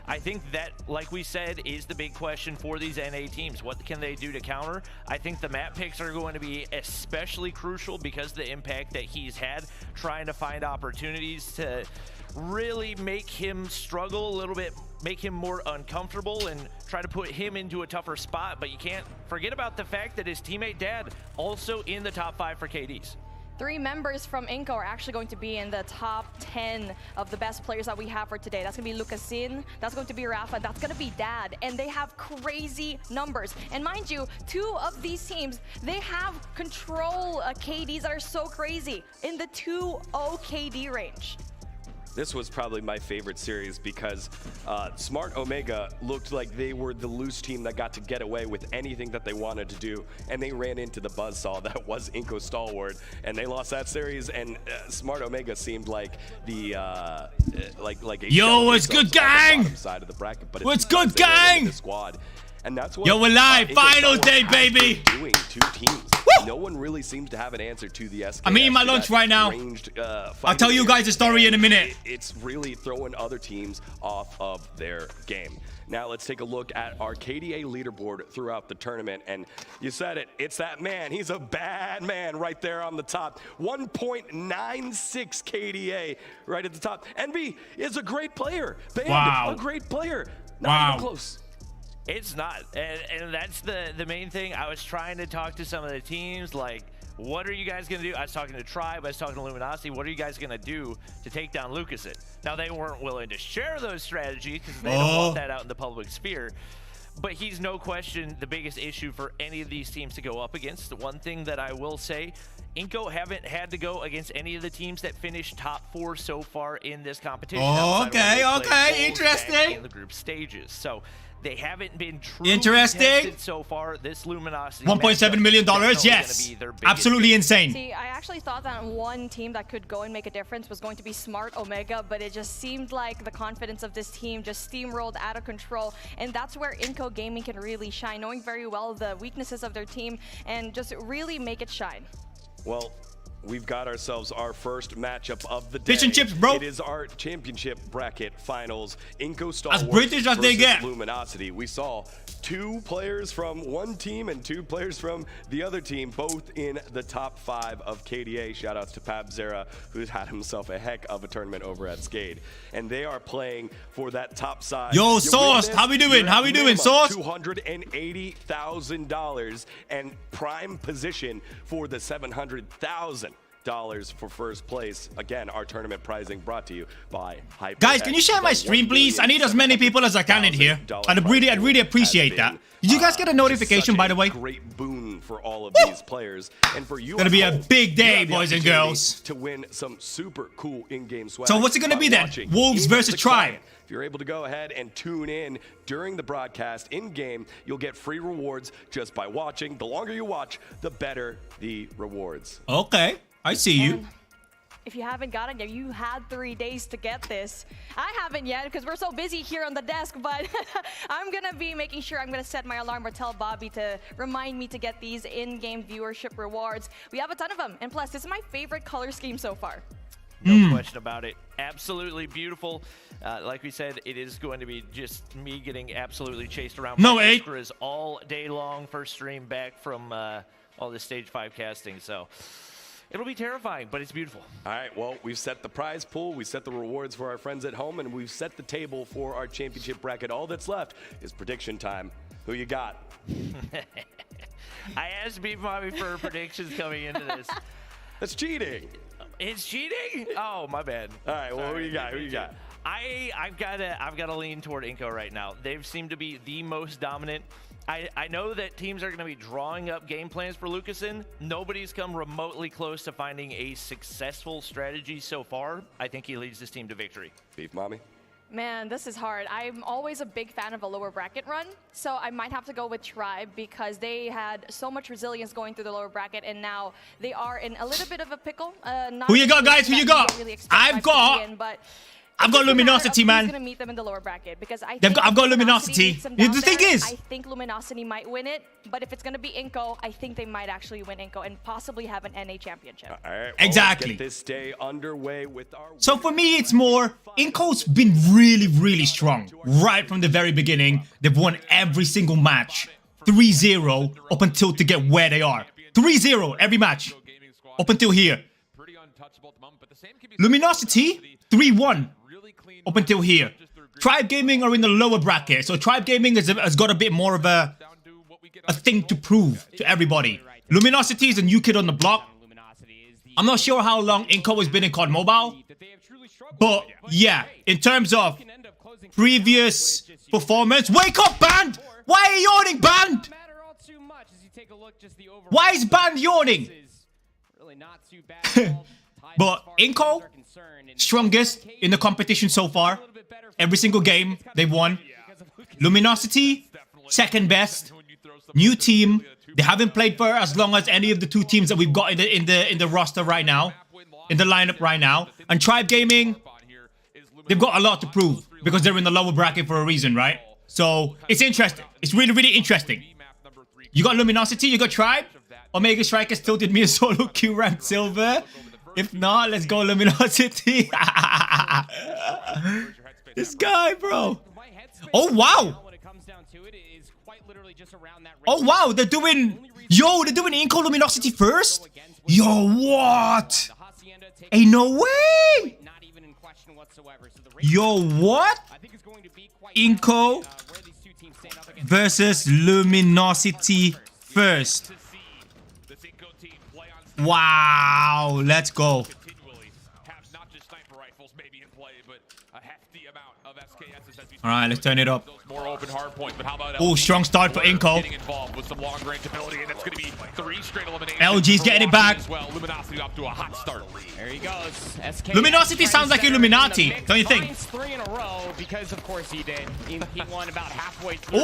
I think that, like we said, is the big question for these NA teams. What can they do to counter? I think the map picks are going to be especially crucial because of the impact that he's had, trying to find opportunities to really make him struggle a little bit, make him more uncomfortable, and try to put him into a tougher spot. But you can't forget about the fact that his teammate Dad also in the top 5 for KDs. 3 members from Inco are actually going to be in the top 10 of the best players that we have for today. That's going to be Lucasin, that's going to be Rafa, that's going to be Dad, and they have crazy numbers. And mind you, 2 of these teams, they have control KDs that are so crazy in the 2-0 KD range. This was probably my favorite series because Smart Omega looked like they were the loose team that got to get away with anything that they wanted to do, and they ran into the buzzsaw that was Inco Stalwart, and they lost that series. And Smart Omega seemed like the like a yo, what's good, gang? Side of the bracket, but what's good, gang? The squad. And that's what, yo, we're live, finals day, baby. Doing 2 teams. Woo! No one really seems to have an answer to the SK. I'm eating my lunch right now. I'll tell you guys the story in a minute. It's really throwing other teams off of their game. Now let's take a look at Arcadia leaderboard throughout the tournament. And you said it, it's that man. He's a bad man right there on the top. 1.96 KDA right at the top. Envy is a great player. Band, wow. A great player. Not even close. It's not, and that's the main thing. I was trying to talk to some of the teams, like, what are you guys going to do? I was talking to Tribe, I was talking to Luminosity. What are you guys going to do to take down Lucasin? Now, they weren't willing to share those strategies because they don't want that out in the public sphere. But he's no question the biggest issue for any of these teams to go up against. The one thing that I will say, Inco haven't had to go against any of the teams that finished top 4 so far in this competition. Oh, okay, interesting. In the group stages. So they haven't been truly interesting tested so far. This Luminosity $1.7 million, yes, absolutely insane. See, I actually thought that one team that could go and make a difference was going to be Smart Omega, but it just seemed like the confidence of this team just steamrolled out of control, and that's where Inco Gaming can really shine, knowing very well the weaknesses of their team and just really make it shine. Well, we've got ourselves our first matchup of the day. Fish and chips, bro. It is our championship bracket finals. Inco Stalwart as British as they get. Luminosity. We saw 2 players from one team and 2 players from the other team, both in the top 5 of KDA. Shoutouts to Pab Zera, who's had himself a heck of a tournament over at Skade. And they are playing for that top side. Yo, Sauce, how we doing? How we doing, Sauce? $280,000 and prime position for the $700,000 for first place. Again, our tournament prizing brought to you by Hyper. Guys, can you share my stream, please? I need as many people as I can in here. I'd really appreciate that. Did you guys get a notification, by the way? Great boon for all of these players, and for you. Gonna be a big day, boys and girls. To win some super cool in-game swag. So what's it gonna be then? Wolves versus Tribe. If you're able to go ahead and tune in during the broadcast in-game, you'll get free rewards just by watching. The longer you watch, the better the rewards. Okay. I see you. And if you haven't gotten it, you had 3 days to get this. I haven't yet because we're so busy here on the desk, but I'm going to be making sure I'm going to set my alarm or tell Bobby to remind me to get these in-game viewership rewards. We have a ton of them. And plus, this is my favorite color scheme so far. No question about it. Absolutely beautiful. Like we said, it is going to be just me getting absolutely chased around by Icarus all day long. First stream back from all this Stage 5 casting, so it'll be terrifying, but it's beautiful. All right, well, we've set the prize pool, we set the rewards for our friends at home, and we've set the table for our championship bracket. All that's left is prediction time. Who you got? I asked Beef Mommy for predictions coming into this. That's cheating. It's cheating? Oh, my bad. All right, well, who you got? Who you got? I've got to lean toward Inco right now. They've seemed to be the most dominant. I know that teams are going to be drawing up game plans for Lucasin. Nobody's come remotely close to finding a successful strategy so far. I think he leads this team to victory. Beef Mommy? Man, this is hard. I'm always a big fan of a lower bracket run, so I might have to go with Tribe because they had so much resilience going through the lower bracket, and now they are in a little bit of a pickle. Who you got, guys? Who you got? Really I've got... but I've got Luminosity, man. Who's gonna meet them in the lower bracket? Because I've got Luminosity. The thing is, I think Luminosity might win it, but if it's gonna be Inco, I think they might actually win Inco and possibly have an NA championship. All right, well, exactly. Let's get this day underway with our So for me, it's more, Inco's been really, really strong. Right from the very beginning, they've won every single match. 3-0 up until to get where they are. 3-0 every match. Up until here. Luminosity, 3-1 up until here. Tribe Gaming are in the lower bracket. So Tribe Gaming has got a bit more of a thing to prove to everybody. Luminosity is a new kid on the block. I'm not sure how long Inco has been in COD Mobile. But yeah, in terms of previous performance. Wake up, Band! Why are you yawning, Band? Why is Band yawning? But Inco, strongest in the competition so far. Every single game they've won. Luminosity, second best. New team. They haven't played for as long as any of the two teams that we've got in the roster right now, in the lineup right now. And Tribe Gaming, they've got a lot to prove because they're in the lower bracket for a reason, right? So it's interesting. It's really, really interesting. You got Luminosity, you got Tribe. Omega Strikers tilted me a solo Q rank silver. If not, let's go Luminosity. This guy, bro. Oh, wow. Oh, wow. They're doing... Yo, they're doing Inco Luminosity first? Yo, what? Ain't no way. Yo, what? Inco versus Luminosity first. Wow, let's go. All right, let's turn it up. More open Hardpoint, but how about Oh, strong start for Inco. getting involved with some long range ability, and it's going to be 3 straight eliminations. LG's getting it back. As well. Luminosity up to a hot start. There he goes. SK Luminosity sounds like Illuminati, don't you think? Finds 3 in a row because of course he did. He won about halfway through.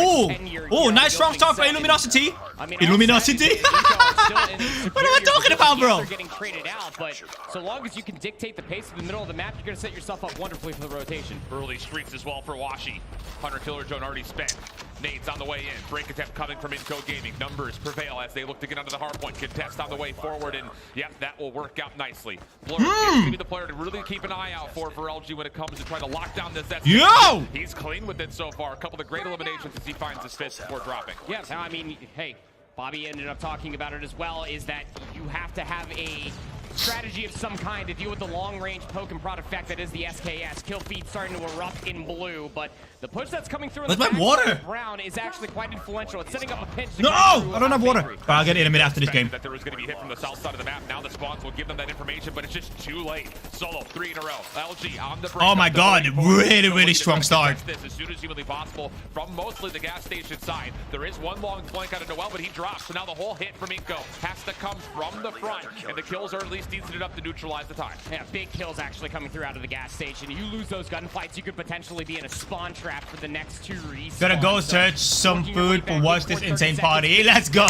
Oh, nice strong start for Illuminosity. I mean, Illuminosity. What am I talking about, bro? They're getting traded out, but so long as you can dictate the pace of the middle of the map, you're going to set yourself up wonderfully for the rotation. Early streaks as well for Washi. Hunter Killer Drone already spent. Nate's on the way in. Break attempt coming from Inco Gaming. Numbers prevail as they look to get onto the hardpoint. Contest on the way forward, and yep, that will work out nicely. Blur is going to be the player to really keep an eye out for LG when it comes to trying to lock down this. Yo! He's clean with it so far. A couple of great eliminations as he finds his fist before dropping. Yeah, I mean, hey, Bobby ended up talking about it as well, is that you have to have a strategy of some kind to deal with the long-range poke and prod effect that is the SKS. Kill feed starting to erupt in blue, but the push that's coming through in the Where's my water? Brown is actually quite influential. It's setting up a pinch. No, I don't have water. But I'll get it in a minute after this game. That there was going to be hit from the south side of the map. Now the spawns will give them that information, but it's just too late. Solo, 3 in a row. LG on the break. Oh my god, really, really strong start. This as soon as humanly possible from mostly the gas station side. There is one long flank out of Noel, but he drops. So now the whole hit from Inco has to come from the front, and the kills are at least easing it up to neutralize the time. Yeah, big kills actually coming through out of the gas station. You lose those gunfights, you could potentially be in a spawn trap for the next 2 respawns. Gotta go search some food for watch this insane party. Let's go.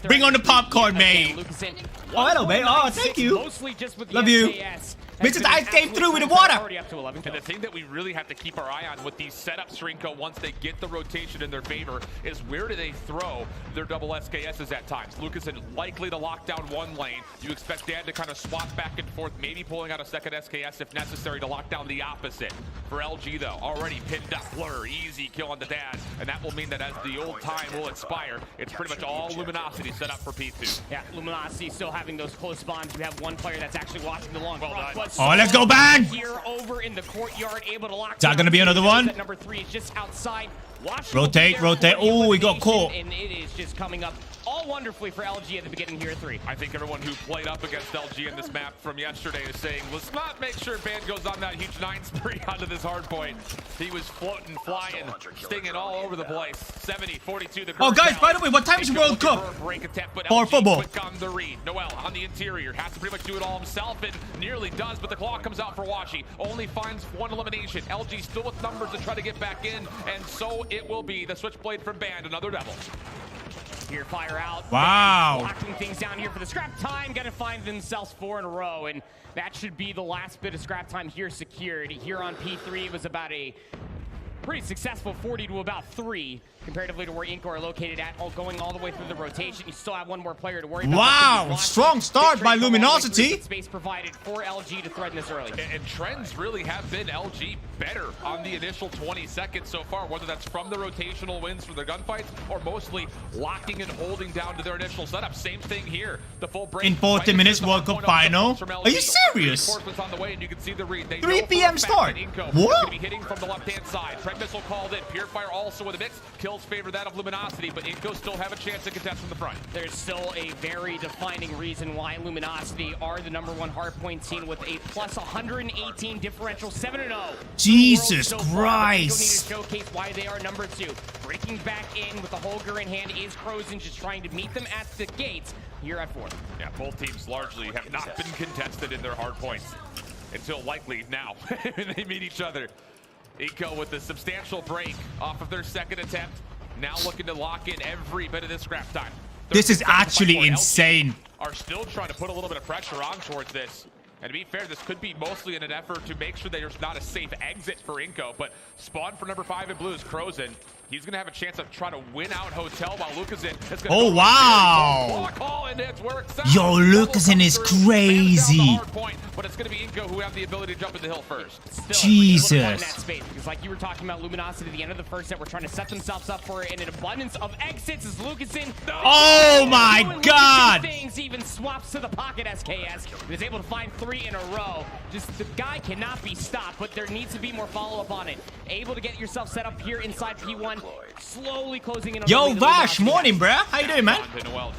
Bring on the popcorn, mate. Oh, hello, mate. Oh, thank you. Love you. Mrs. Ice came through with the water. And the thing that we really have to keep our eye on with these setups for Inco once they get the rotation in their favor is where do they throw their double SKSs at times. Lucasen likely to lock down one lane. You expect Dan to kind of swap back and forth, maybe pulling out a second SKS if necessary to lock down the opposite. For LG though, already pinned up. Blur, easy kill on the dad, and that will mean that as the old time will expire, it's pretty much all Luminosity set up for P2. Yeah, Luminosity still having those close spawns. We have one player that's actually watching the long. Well done. Oh, let's go, Bang! Here over in the courtyard, able to lock. Is that gonna be another one? Number 3 is just outside. Rotate, rotate. Oh, we got caught. And it is just coming up all wonderfully for LG at the beginning here at 3. I think everyone who played up against LG in this map from yesterday is saying, let's not make sure Band goes on that huge 9 spree onto this hard point. He was floating, flying, stinging all over the place. 70, 42. Oh, guys, by the way, what time is World Cup? For football. Quick on the read. Noel on the interior. Has to pretty much do it all himself and nearly does, but the clock comes out for Washi. Only finds 1 elimination. LG still with numbers to try to get back in, and so it will be the switchblade from Band, another double. Purifier out. Wow. Locking things down here for the scrap time. Gonna find themselves 4 in a row, and that should be the last bit of scrap time here secured. Here on P3, it was about a pretty successful 40 to about 3 comparatively to where Inco are located at, going all the way through the rotation. You still have one more player to worry about. Wow, strong start by Luminosity. Space provided for LG to threaten this early. And trends really have been LG better on the initial 20 seconds so far, whether that's from the rotational wins for their gunfights or mostly locking and holding down to their initial setup. Same thing here. The full break In 40 minutes World Cup final. Are you serious? On the way, and you can see the read. 3 p.m. start. Inco What? Going to be hitting from the left-hand side. Tread missile called in. Purifier also in the mix. Kills favor that of Luminosity, but Inco still have a chance to contest from the front. There's still a very defining reason why Luminosity are the #1 hardpoint team with a plus 118 differential, 7-0. Jesus So Christ. Don't need to showcase why they are #2. Breaking back in with the Holger in hand is Crozen, just trying to meet them at the gates here at 4. Yeah, both teams largely have not been contested in their hard points until likely now when they meet each other. Inco with a substantial break off of their second attempt, now looking to lock in every bit of this scrap time. This is actually insane. Are still trying to put a little bit of pressure on towards this. And to be fair, this could be mostly in an effort to make sure that there's not a safe exit for Inco, but spawn for #5 in blue is Crozen. He's going to have a chance of trying to win out Hotel while Lucasen is going to Oh, wow. Yo, Lucasen is crazy. But it's going to be Inco who have the ability to jump in the hill first. Still, Jesus. in that space, because like you were talking about, Luminosity at the end of the first set, we're trying to set themselves up for an abundance of exits as Lucasen. Oh my God. Things even swaps to the pocket. SKS is able to find 3 in a row. Just the guy cannot be stopped, but there needs to be more follow-up on it. Able to get yourself set up here inside P1, slowly closing in on Yo, the Vash, morning, bruh. How you doing, man?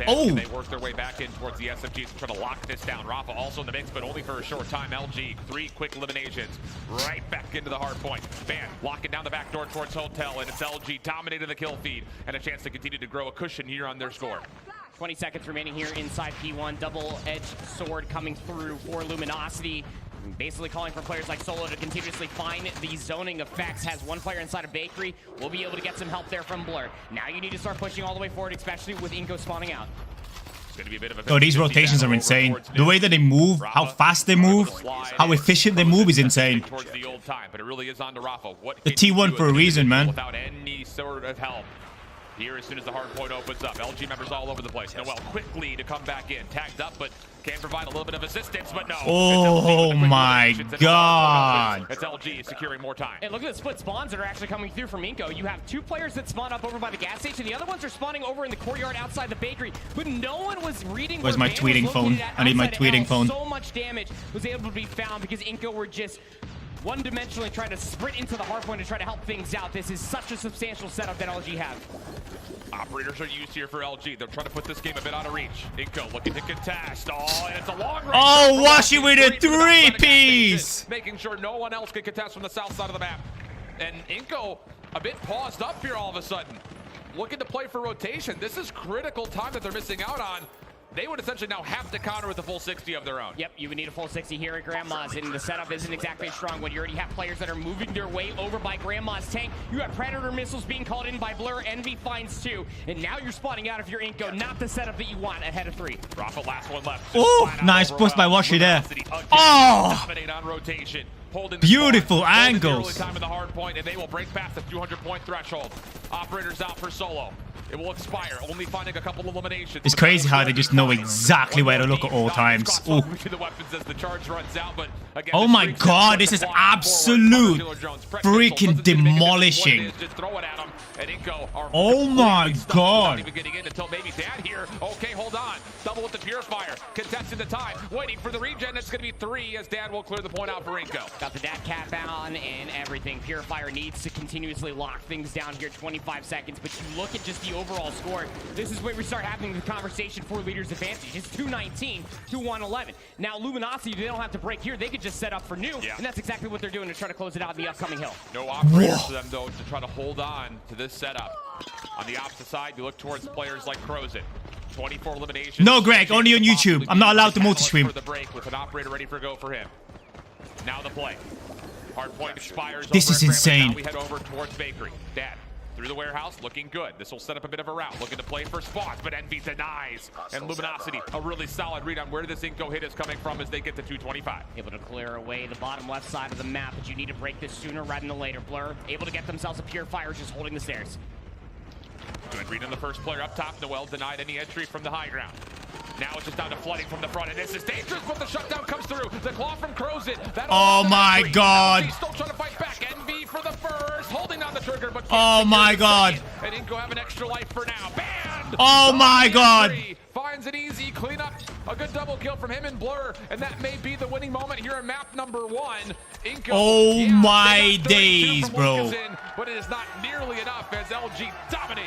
Oh. They work their way back in towards the SFGs to try to lock this down. Rafa also in the mix, but only for a short time. LG, 3 quick eliminations. Right back into the hard point. Van locking down the back door towards Hotel, and it's LG dominating the kill feed and a chance to continue to grow a cushion here on their score. 20 seconds remaining here inside P1. Double-edged sword coming through for Luminosity. Basically calling for players like Solo to continuously find the zoning effects. Has one player inside a bakery. We'll be able to get some help there from Blur. Now you need to start pushing all the way forward, especially with Inco spawning out. It's going to be a bit of a Oh, these rotations are insane. The way that they move, how fast they move, how efficient they move is insane. Towards the old time, but it really is on to Rafa. What The T1 for a reason, man. Without any sort of help. Here, as soon as the hard point opens up, LG members all over the place. Noel quickly to come back in, tagged up, but can provide a little bit of assistance, but no. Oh my God. It's LG securing more time. And look at the split spawns that are actually coming through from Inco. You have 2 players that spawn up over by the gas station. The other ones are spawning over in the courtyard outside the bakery, but no one was reading. Where's my tweeting phone? I need my tweeting phone. So much damage was able to be found because Inco were just one-dimensionally trying to sprint into the hardpoint to try to help things out. This is such a substantial setup that LG have. Operators are used here for LG. They're trying to put this game a bit out of reach. Inco looking to contest. Oh, and it's a long range. Oh, Washi with a 3-piece. Making sure no one else can contest from the south side of the map. And Inco a bit paused up here all of a sudden. Looking to play for rotation. This is critical time that they're missing out on. They would essentially now have to counter with a full 60 of their own. Yep, you would need a full 60 here at Grandma's, and the setup isn't exactly strong when you already have players that are moving their way over by Grandma's tank. You have Predator missiles being called in by Blur, Envy finds 2, and now you're spawning out if you're Inco. Not the setup that you want ahead of 3. Rafa, last one left. Oh, nice push by Washi there. Oh, dominate on rotation. beautiful angles. Time in the hard point, and they will break past the 200-point threshold. Operators out for Solo. It will expire, only finding a couple of eliminations. It's crazy how they just know exactly where to look at all times. Ooh. Oh my God, this is absolute freaking demolishing. Oh my God. Okay, hold on. Double with the Purifier. Contesting the time. Waiting for the regen. It's going to be 3 as Dad will clear the point out for Inco. Got the Dad cap on and everything. Purifier needs to continuously lock things down here. 25 seconds. But you look at just the overall score. This is where we start having the conversation for leaders advantage. It's 219 to 111. Now Luminosity, they don't have to break here. They could just set up for new. Yeah. And that's exactly what they're doing to try to close it out in the upcoming hill. No operators for them, though, to try to hold on to this setup. On the opposite side, you look towards players like Crozen. 24 eliminations. No, Greg, only on YouTube. I'm not allowed to multi-stream. For the break with an operator ready for go for him. Now the play. Hardpoint expires. This is insane. Now we head over towards Bakery. Dad through the warehouse, looking good. This will set up a bit of a route, looking to play for spawns, but Envy denies. And Luminosity, a really solid read on where this Inco hit is coming from as they get to 225. Able to clear away the bottom left side of the map, but you need to break this sooner rather than later. Blur able to get themselves a purifier, just holding the stairs. Good read on the first player up top. Noel denied any entry from the high ground. Now it's just down to flooding from the front, and this is dangerous, but the shutdown comes through. The claw from Crow's it. Oh my god. Still trying to fight back. Envy for the first, holding on the trigger, but oh my god. And Inco have an extra life for now. Banned. Oh my god. Finds an easy cleanup. A good double kill from him and Blur, and that may be the winning moment here in map number 1. Inco. Oh my days, bro. But it is not nearly enough as LG dominate.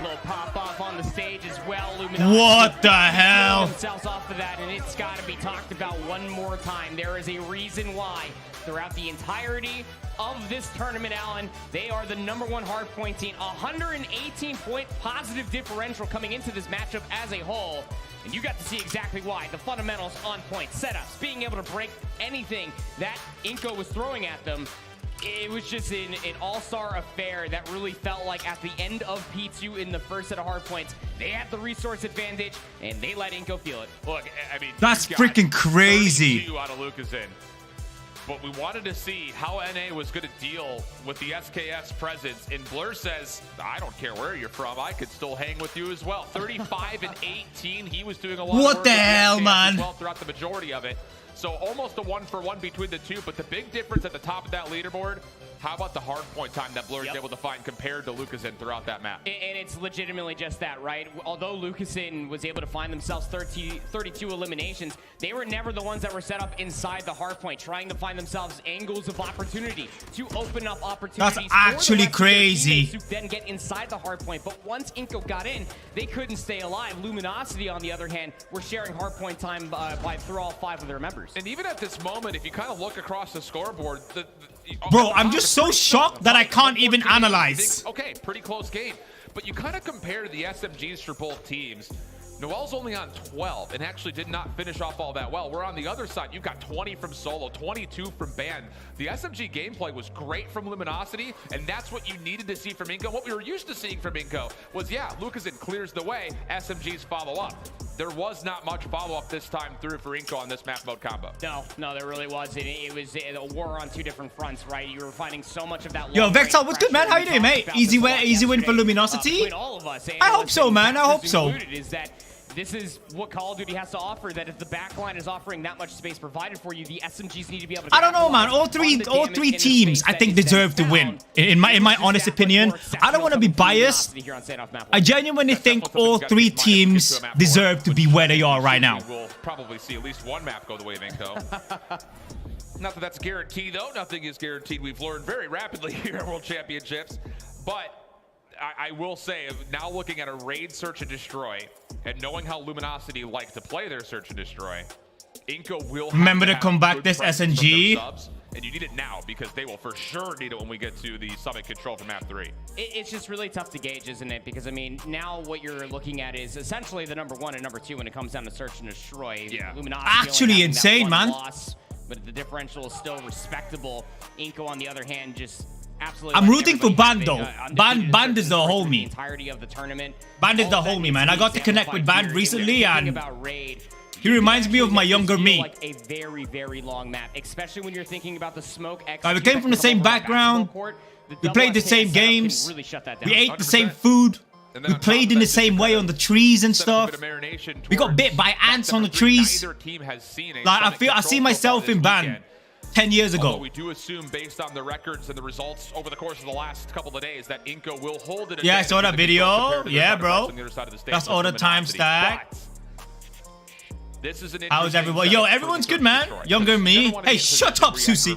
Little pop off on the stage as well. Luminosity what the hell? Themselves off of that, and it's got to be talked about one more time. There is a reason why throughout the entirety of this tournament, Alan, they are the #1 Hardpoint team. 118-point positive differential coming into this matchup as a whole. And you got to see exactly why. The fundamentals on point, setups, being able to break anything that Inco was throwing at them. It was just an all-star affair that really felt like at the end of P2 in the first set of Hardpoints, they had the resource advantage, and they let Inco feel it. Look, I mean, that's freaking crazy. 32 out of Lucasin. But we wanted to see how NA was going to deal with the SKS presence. And Blur says, I don't care where you're from. I could still hang with you as well. 35 and 18. He was doing a lot of work what the hell, man? Well throughout the majority of it. So almost a 1-for-1 between the two. But the big difference at the top of that leaderboard, how about the hardpoint time that Blur is able to find compared to Lucasin throughout that map? And it's legitimately just that, right? Although Lucasin was able to find themselves 32 eliminations, they were never the ones that were set up inside the hardpoint, trying to find themselves angles of opportunity to open up opportunities. That's actually crazy. To then get inside the hardpoint. But once Inco got in, they couldn't stay alive. Luminosity, on the other hand, were sharing hardpoint time through all 5 of their members. And even at this moment, if you kind of look across the scoreboard, bro, I'm just so shocked that I can't even analyze. Okay, pretty close game. But you kind of compare the SMGs for both teams. Noel's only on 12 and actually did not finish off all that well. We're on the other side. You've got 20 from Solo, 22 from Band. The SMG gameplay was great from Luminosity, and that's what you needed to see from Inco. What we were used to seeing from Inco was, yeah, Lucasin clears the way, SMGs follow up. There was not much follow-up this time through for Inco on this map mode combo. No, there really wasn't. It was a war on 2 different fronts, right? You were finding so much of that. Yo, Vexel, what's good, man? How you doing, mate? Easy win for Luminosity? All of us. I hope so, man. I hope so. Is that this is what Call of Duty has to offer, that if the backline is offering that much space provided for you, the SMGs need to be able to... I don't know, man. All three teams, I think, deserve to win. In my honest opinion, I don't want to be biased. I genuinely think all 3 teams deserve to be where they are right now. We'll probably see at least one map go the way of Inco. Not that that's guaranteed, though. Nothing is guaranteed. We've learned very rapidly here at World Championships. But I will say, now looking at a raid search and destroy, and knowing how Luminosity like to play their search and destroy, Inco will remember to combat this SNG. And you need it now, because they will for sure need it when we get to the summit control for map 3. It's just really tough to gauge, isn't it? Because, I mean, now what you're looking at is essentially the #1 and #2 when it comes down to search and destroy. Yeah. Luminosity actually insane, man. Loss, but the differential is still respectable. Inco, on the other hand, just... absolutely. I'm rooting for Band though. Band is the homie. Entirety of the tournament. Band is the homie, man. I got to connect with Band recently, and he reminds me of my younger me. Like a very, very long map, especially when you're thinking about the smoke. We came from the same background. We played the same games. We ate the same food. We played in the same way on the trees and stuff. We got bit by ants on the trees. Like I see myself in Band 10 years ago. We do assume, based on the records and the results over the course of the last couple of days, that Inco will hold it. Yeah, I saw that video. Yeah, bro. That's all the time stack. How's everyone? Yo, everyone's good, man. Younger me. Hey, shut up, Susie.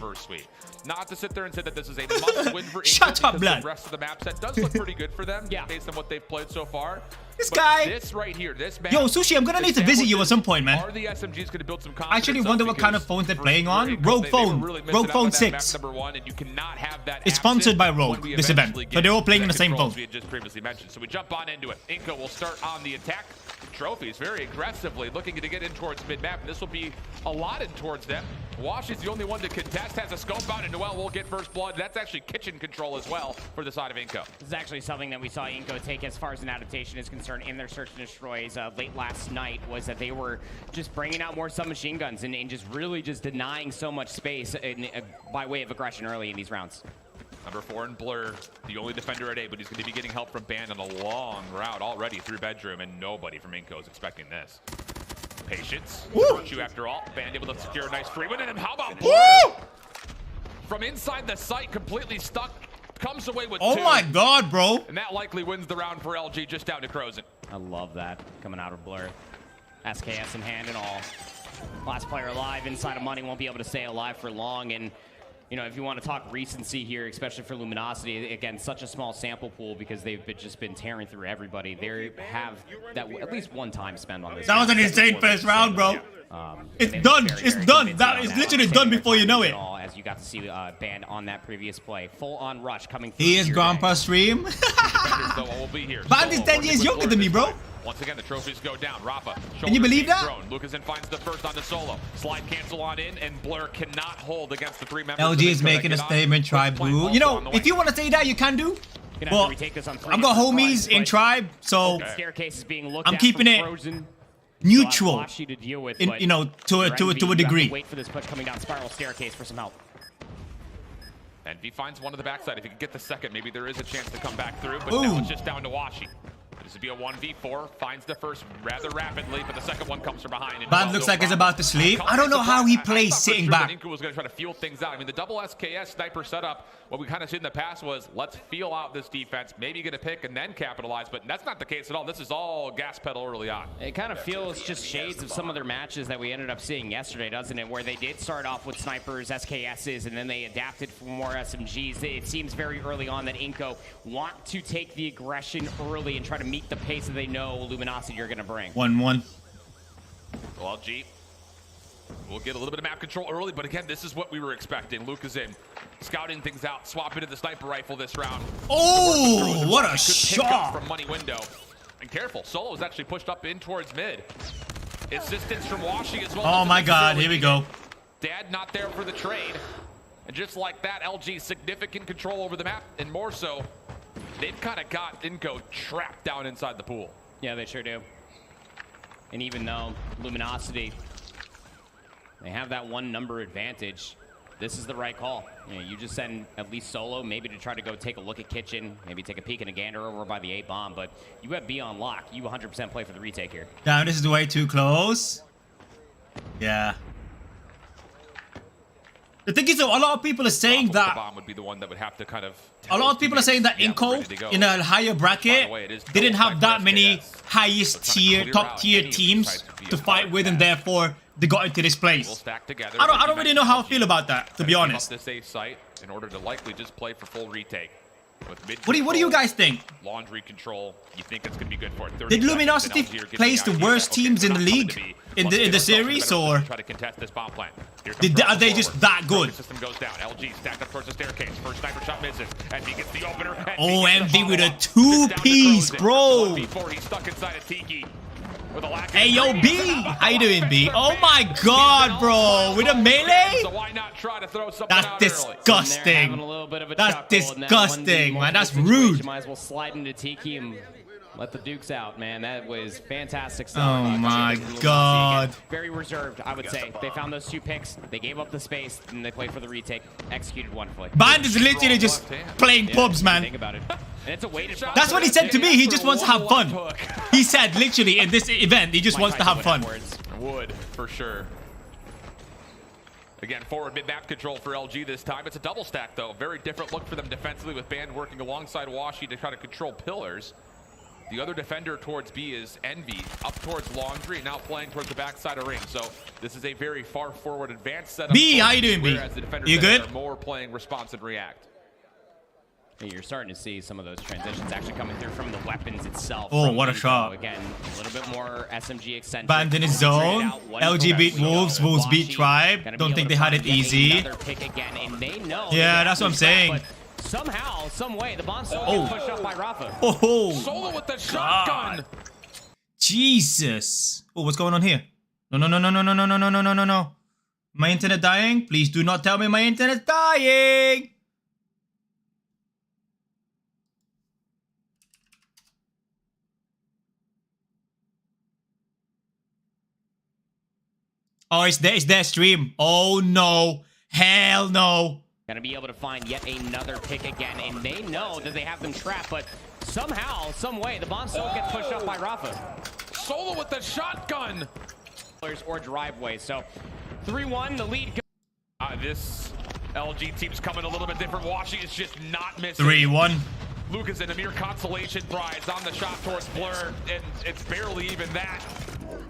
Not to sit there and say that this is a must-win for Inco. Shut up, blood. The rest of the map set does look pretty good for them, based on what they've played so far. This guy. This right here, this map. Yo, Sushi, I'm gonna need to visit you at some point, man. Are the SMGs gonna build some confidence? I actually wonder what kind of phones they're playing on. Rogue Phone. Rogue Phone 6. And you cannot have that. It's sponsored by Rogue, this event. So they're all playing on the same phone. We had just previously mentioned. So we jump on into it. Inco will start on the attack. Trophies very aggressively looking to get in towards mid-map, and this will be allotted towards them. Wash is the only one to contest, has a scope out, and Noel will get first blood. That's actually kitchen control as well for the side of Inco. This is actually something that we saw Inco take as far as an adaptation is concerned in their search and destroys late last night, was that they were just bringing out more submachine guns and just really just denying so much space by way of aggression early in these rounds. Number 4 in Blur, the only defender at A, but he's going to be getting help from Band on a long route already through bedroom, and nobody from Inco is expecting this. Patience, virtue after all. Band able to secure a nice free win, and how about Blur? From inside the site, completely stuck, comes away with 2. Oh my god, bro. And that likely wins the round for LG, just down to Crozen. I love that coming out of Blur. SKS in hand and all. Last player alive inside of money, won't be able to stay alive for long. And you know, if you want to talk recency here, especially for Luminosity, again, such a small sample pool because they've just been tearing through everybody. They have that at least one time spent on this. That was an insane first round, bro. It's done. It's done. That is literally done before you know it. As you got to see Band on that previous play, full on rush coming through. He is Grandpa Stream. Band is 10 years younger than me, bro. Once again, the trophies go down. Rafa. Can you believe that? Lucasen finds the first on the solo. Slide cancel on in, and Blur cannot hold against the 3 members. LG is making a statement, Tribe Blue. You know, if you want to say that, you can do. Well, I've got homies in Tribe, so I'm keeping it neutral. You know, to a degree. Wait for this push coming down spiral staircase for some help. And he finds one to the backside. If he could get the second, maybe there is a chance to come back through. But now it's just down to Washi. This would be a 1v4. Finds the first rather rapidly, but the second one comes from behind. Band looks like he's about to sleep. I don't know how he plays sitting back. Inco was going to try to feel things out. I mean, the double SKS sniper setup, what we kind of said in the past was, let's feel out this defense, maybe get a pick and then capitalize, but that's not the case at all. This is all gas pedal early on. It kind of feels just shades of some of their matches that we ended up seeing yesterday, doesn't it? Where they did start off with snipers, SKSs, and then they adapted for more SMGs. It seems very early on that Inco want to take the aggression early and try to meet the pace that they know Luminosity are going to bring. 1-1. Well, G, we'll get a little bit of map control early, but again, this is what we were expecting. Luke is in, scouting things out, swapping to the sniper rifle this round. Oh, what a shot! From money window. And careful, Solo is actually pushed up in towards mid. Assistance from Washi as well. Oh my god, here we go. Dad not there for the trade. And just like that, LG significant control over the map, and more so, they've kind of got Inco trapped down inside the pool. Yeah, they sure do. And even though Luminosity, they have that 1 number advantage, this is the right call. You know, you just send at least Solo, maybe to try to go take a look at kitchen, maybe take a peek and a gander over by the A bomb, but you have B on lock. You 100% play for the retake here. Damn, this is way too close. Yeah. The thing is, though, a lot of people are saying that bomb would be the one that would have to kind of. A lot of people are saying that Inco in a higher bracket didn't have that many highest tier, top tier teams to fight with, and therefore they got into this place. I don't really know how I feel about that, to be honest. This safe site in order to likely just play for full retake. What do you guys think? Laundry control. You think it's gonna be good for it? Did Luminosity place the worst teams in the league in the series, or try to contest this bomb plant? are they just that good? System goes down. LG stacked up towards the staircase. First sniper shot misses. Envy gets the opener. Oh, Envy with a 2-piece, bro. Before he's stuck inside a tiki. Hey, yo, B! How you doing, B? Oh my god, bro! With a melee? So why not try to throw something That's disgusting. That's disgusting, man. That's rude. You might as well slide into Tiki and let the Dukes out, man. That was fantastic stuff. Oh my god. Very reserved, I would say. They found those 2 picks. They gave up the space, and they played for the retake. Executed wonderfully. Band is literally just playing pubs, man. Think about it. And it's a weighted shot. That's what he said to me. He just wants to have fun. He said literally in this event, he just wants to have fun. Would, for sure. Again, forward mid-map control for LG this time. It's a double stack, though. Very different look for them defensively, with Band working alongside Washi to try to control pillars. The other defender towards B is Envy, up towards Laundry, now playing towards the backside of ring. So this is a very far forward advanced setup. B, how you doing, B? You good? Are more playing response and react. You're starting to see some of those transitions actually coming through from the weapons itself. Oh, what a shot. Again, a little bit more SMG eccentric. Band in his zone. LG beat Wolves. Wolves beat Tribe. Don't think they had it easy. Yeah, that's what I'm saying. Somehow, some way, the bomb still gets pushed up by Rafa. Oh, Solo with the shotgun. Jesus. Oh, what's going on here? No. My internet dying? Please do not tell me my internet's dying! Oh, it's their stream. Oh no. Hell no. Gonna be able to find yet another pick again, and they know that they have them trapped, but somehow, some way, the bomb still gets pushed up by Rafa. Solo with the shotgun. Or driveway, so 3-1, the lead. This LG team's coming a little bit different. Washi is just not missing. 3-1. Lucas in a mere consolation prize on the shot towards Blur, and it's barely even that.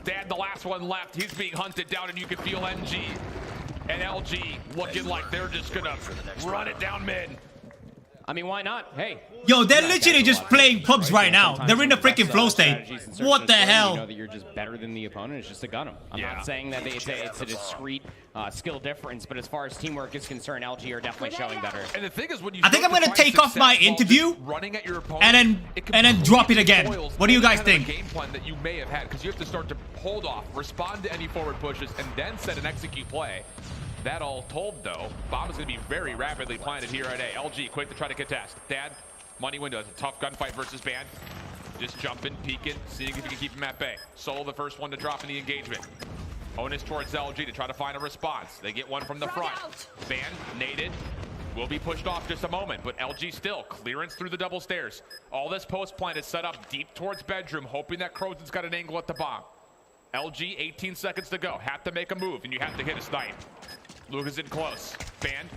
Dad, the last one left, he's being hunted down, and you can feel MG and LG looking like they're just gonna run it down mid. I mean, why not? Hey. Yo, they're literally just playing pubs right now. They're in the freaking flow state. What the hell? You know that you're just better than the opponent. It's just to gun them. I'm not saying that it's a discrete skill difference, but as far as teamwork is concerned, LG are definitely showing better. And the thing is, when you I think I'm gonna take off my interview running at your opponent, and then drop it again. What do you guys think? Game plan that you may have had, because you have to start to hold off, respond to any forward pushes, and then set an execute play. That all told, though, bomb is going to be very rapidly planted here at A. LG quick to try to contest. Dad, money window. It's a tough gunfight versus Band. Just jumping, peeking, seeing if you can keep him at bay. Solo the first one to drop in the engagement. Onus towards LG to try to find a response. They get one from the front. Band, naded, will be pushed off just a moment, but LG still clearance through the double stairs. All this post plant is set up deep towards bedroom, hoping that Crozen's got an angle at the bomb. LG, 18 seconds to go. Have to make a move, and you have to hit a snipe. Lucas in close. Band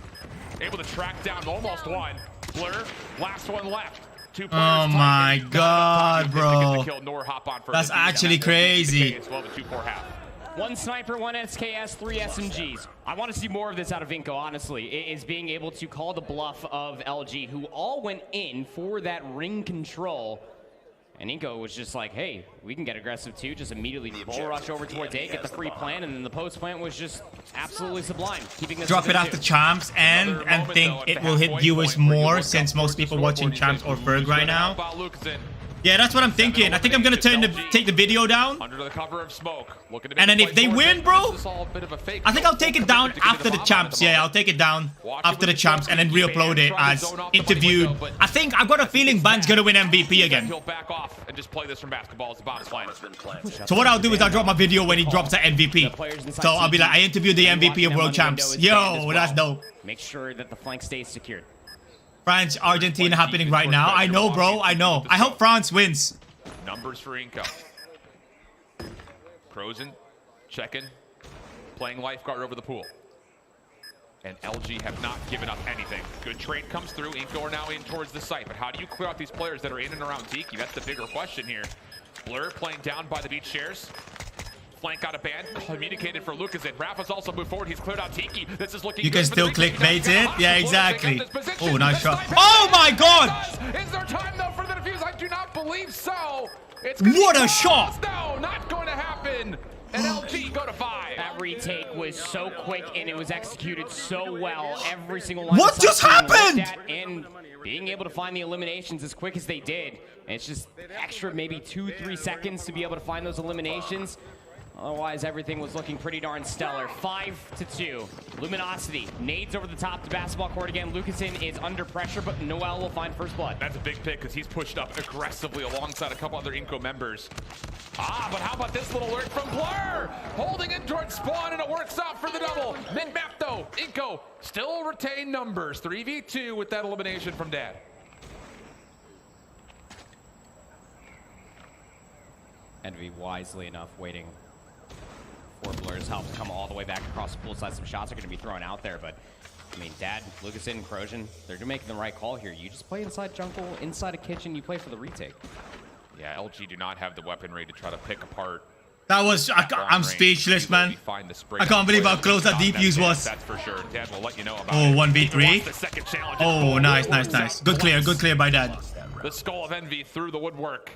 able to track down almost one. Blur, last one left. 2 players. Oh my god, bro. That's actually crazy. One sniper, one SKS, 3 SMGs. I want to see more of this out of Inco, honestly. It is being able to call the bluff of LG, who all went in for that ring control. And Inco was just like, hey, we can get aggressive too. Just immediately bull rush over towards A, get the free plant, and then the post plant was just absolutely sublime. Keeping this drop it after Champs and think it will hit viewers more since most people watching Champs or Ferg right now. Yeah, that's what I'm thinking. I think I'm gonna take the video down. Under the cover of smoke. And then if they win, bro, I think I'll take it down after the Champs. Yeah, I'll take it down after the Champs and then re-upload it as interviewed. I think I've got a feeling Band's gonna win MVP again. Back off and just play this from basketball as the bomb is playing. So what I'll do is I'll drop my video when he drops that MVP. So I'll be like, I interviewed the MVP of World Champs. Yo, that's dope. Make sure that the flank stays secured. France, Argentina happening right now. I know, bro. I know. I hope France wins. Numbers for Inco. Crozen, checking, playing lifeguard over the pool. And LG have not given up anything. Good trade comes through. Inco are now in towards the site. But how do you clear out these players that are in and around Tiki? That's the bigger question here. Blur playing down by the beach chairs. Flank out of Band, communicated for Lucas in. Rafa's also moved forward. He's cleared out Tiki. This is looking. You can still clickbait it. Yeah, exactly. Oh, nice shot. Oh my god! Is there time though for the defuse? I do not believe so. What a shot! No, not going to happen. And LG go to 5. That retake was so quick and it was executed so well. Every single line. What just happened? And being able to find the eliminations as quick as they did. And it's just extra maybe 2-3 seconds to be able to find those eliminations. Otherwise, everything was looking pretty darn stellar. 5-2. Luminosity nades over the top to basketball court again. Lucasen is under pressure, but Noel will find first blood. That's a big pick because he's pushed up aggressively alongside a couple other Inco members. But how about this little alert from Blur? Holding in towards spawn, and it works out for the double. Mid-map, though. Inco still retain numbers. 3v2 with that elimination from Dad. Envy wisely enough waiting for Blur's help to come all the way back across the pool side. Some shots are going to be thrown out there, but I mean, Dad, Lucasen, Crozian, they're making the right call here. You just play inside jungle, inside a kitchen, you play for the retake. Yeah, LG do not have the weaponry to try to pick apart. That was, I'm speechless, man. I can't believe how close that defuse was. That's for sure. Dad will let you know about it. 1v3. Oh, nice, nice, nice. Good clear by Dad. The skull of Envy through the woodwork.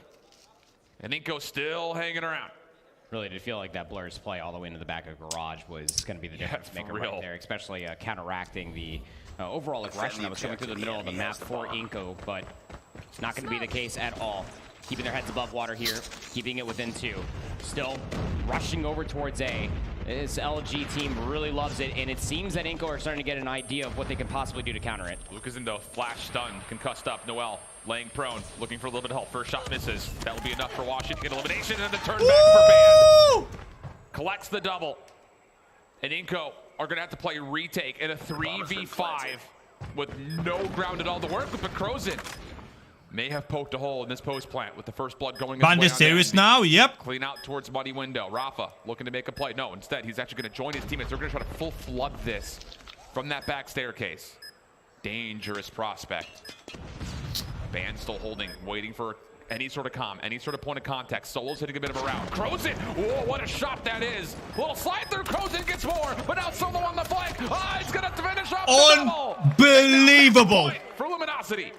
And Inco still hanging around. Really did feel like that Blur's play all the way into the back of garage was going to be the difference maker right there, especially counteracting the overall aggression that was coming through the middle of the map for Inco, but it's not going to be the case at all. Keeping their heads above water here, keeping it within 2. Still rushing over towards A. This LG team really loves it, and it seems that Inco are starting to get an idea of what they can possibly do to counter it. Lucas Indo, flash stun, concussed up. Noel laying prone, looking for a little bit of help. First shot misses. That'll be enough for Washington to get elimination, and the turn back for Band. Collects the double. And Inco are going to have to play retake in a 3v5 with no ground at all to work with, but Crozin may have poked a hole in this post plant with the first blood going. Band is serious now, yep. Clean out towards muddy window. Rafa looking to make a play. No, instead, he's actually going to join his teammates. They're going to try to full flood this from that back staircase. Dangerous prospect. Band still holding, waiting for any sort of comm, any sort of point of contact. Solo's hitting a bit of a round. Crozin, whoa, what a shot that is. A little slide through, Crozin gets more, but now Solo on the flank. Ah, he's gonna finish off the double. Unbelievable. For Luminosity.